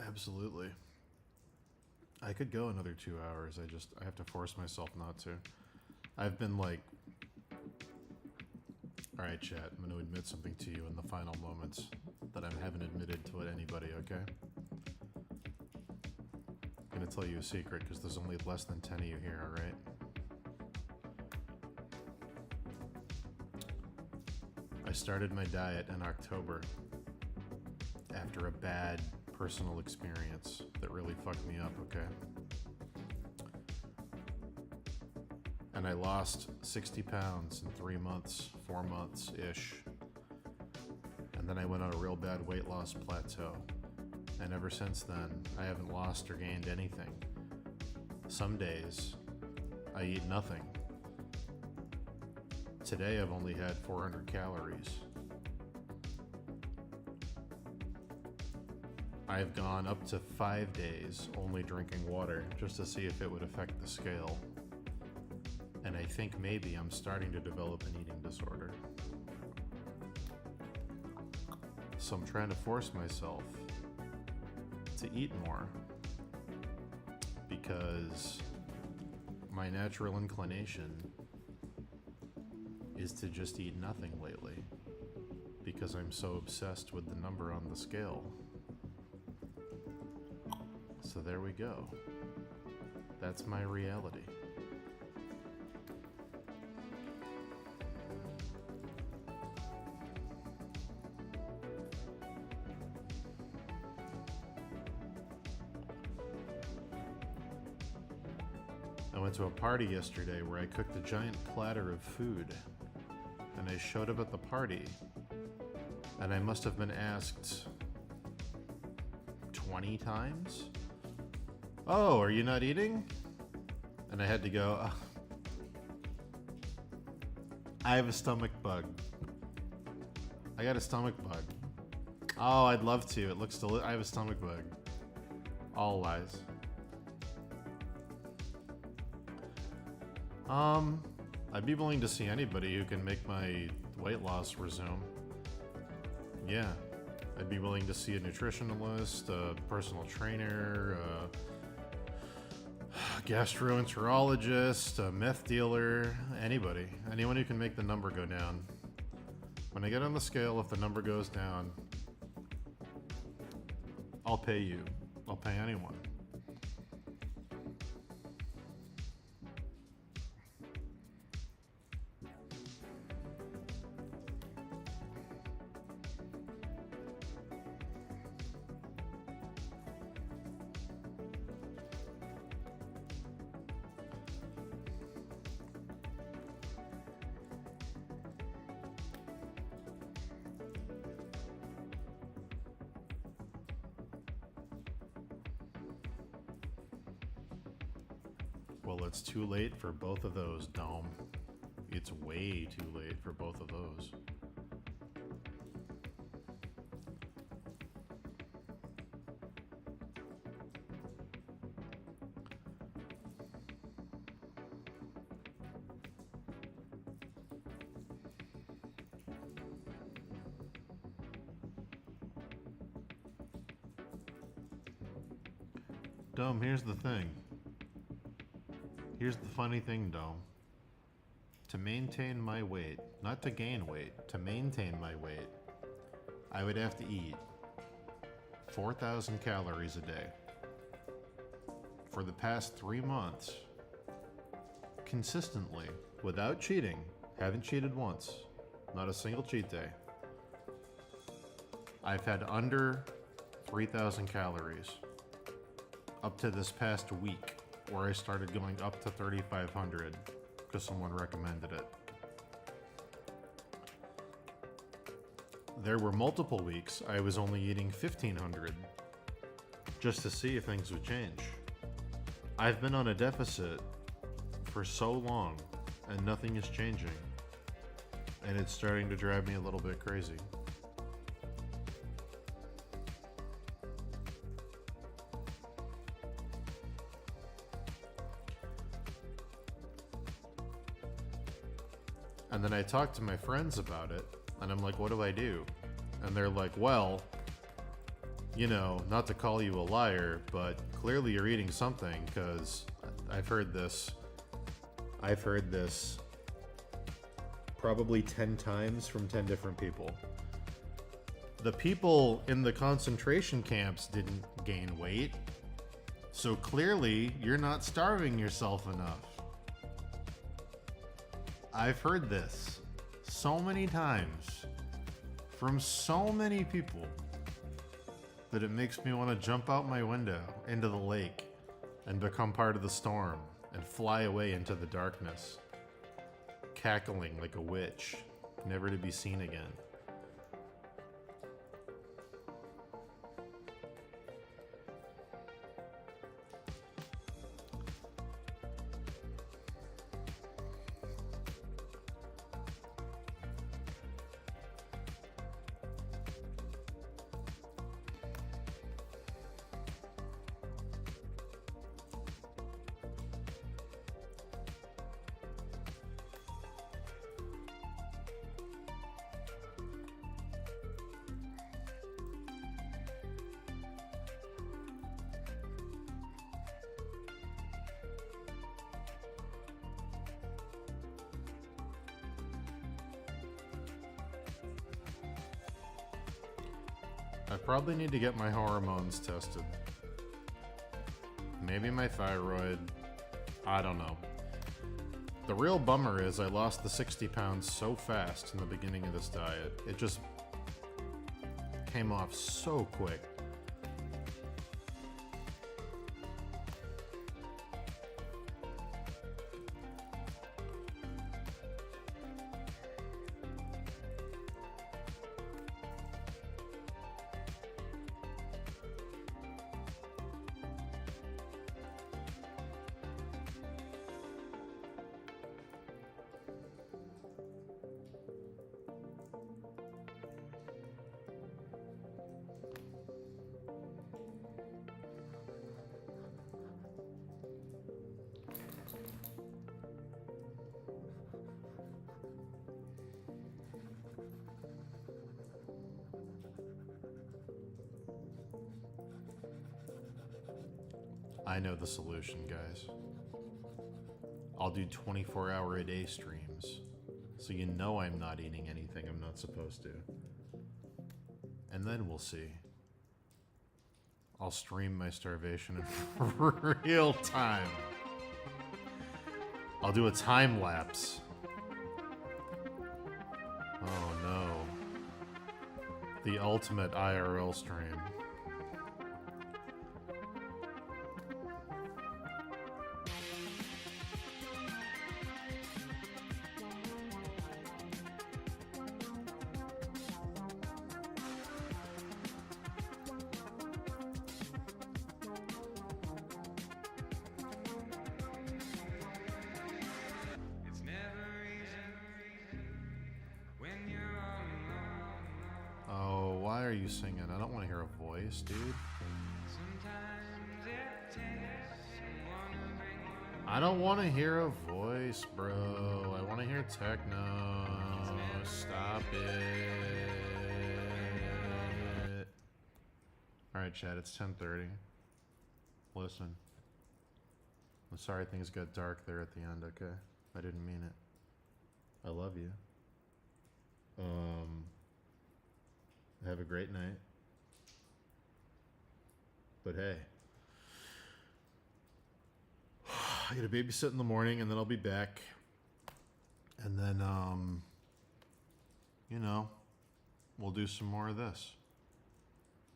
Absolutely. I could go another 2 hours. I have to force myself not to. I've been like... Alright, chat, I'm going to admit something to you in the final moments that I haven't admitted to anybody, okay? I'm going to tell you a secret because there's only less than 10 of you here, alright? I started my diet in October after a bad personal experience that really fucked me up, okay? And I lost 60 pounds in 3 months, 4 months-ish. And then I went on a real bad weight loss plateau. And ever since then, I haven't lost or gained anything. Some days, I eat nothing. Today I've only had 400 calories. I've gone up to 5 days only drinking water just to see if it would affect the scale. And I think maybe I'm starting to develop an eating disorder. So I'm trying to force myself to eat more because my natural inclination is to just eat nothing lately because I'm so obsessed with the number on the scale. So there we go. That's my reality. I went to a party yesterday where I cooked a giant platter of food, and I showed up at the party, and I must have been asked 20 times? Oh, are you not eating? And I had to go, I have a stomach bug. I got a stomach bug. Oh, I'd love to. It looks I have a stomach bug. All lies. I'd be willing to see anybody who can make my weight loss resume. Yeah. I'd be willing to see a nutritionalist, a personal trainer, a gastroenterologist, a meth dealer, anybody. Anyone who can make the number go down. When I get on the scale, if the number goes down, I'll pay you. I'll pay anyone. Well, it's too late for both of those, Dome. It's way too late for both of those. Dome, here's the thing. Here's the funny thing, Dome. To maintain my weight, not to gain weight, to maintain my weight, I would have to eat 4,000 calories a day. For the past 3 months, consistently, without cheating, haven't cheated once, not a single cheat day. I've had under 3,000 calories up to this past week, where I started going up to 3,500 because someone recommended it. There were multiple weeks I was only eating 1,500 just to see if things would change. I've been on a deficit for so long and nothing is changing, and it's starting to drive me a little bit crazy. And then I talked to my friends about it, and I'm like, what do I do? And they're like, well, you know, not to call you a liar, but clearly you're eating something, because I've heard this probably 10 times from 10 different people. The people in the concentration camps didn't gain weight, so clearly you're not starving yourself enough. I've heard this so many times from so many people that it makes me want to jump out my window into the lake and become part of the storm and fly away into the darkness, cackling like a witch, never to be seen again. I probably need to get my hormones tested. Maybe my thyroid. I don't know. The real bummer is I lost the 60 pounds so fast in the beginning of this diet. It just came off so quick. I know the solution, guys. I'll do 24-hour-a-day streams, so you know I'm not eating anything I'm not supposed to. And then we'll see. I'll stream my starvation in real time. I'll do a time lapse. Oh no. The ultimate IRL stream. are you singing? I don't want to hear a voice, dude. I don't want to hear a voice, bro. I want to hear techno. Stop it. Alright, Chad, it's 10:30. Listen. I'm sorry things got dark there at the end, okay? I didn't mean it. I love you. Have a great night. But hey. I gotta babysit in the morning and then I'll be back. And then, you know, we'll do some more of this.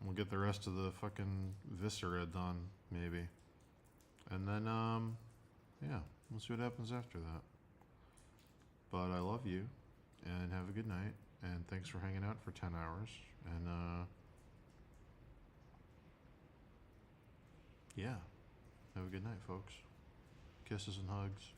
We'll get the rest of the fucking viscera done, maybe. And then, yeah, we'll see what happens after that. But I love you, and have a good night, and thanks for hanging out for 10 hours. And, yeah, have a good night, folks. Kisses and hugs.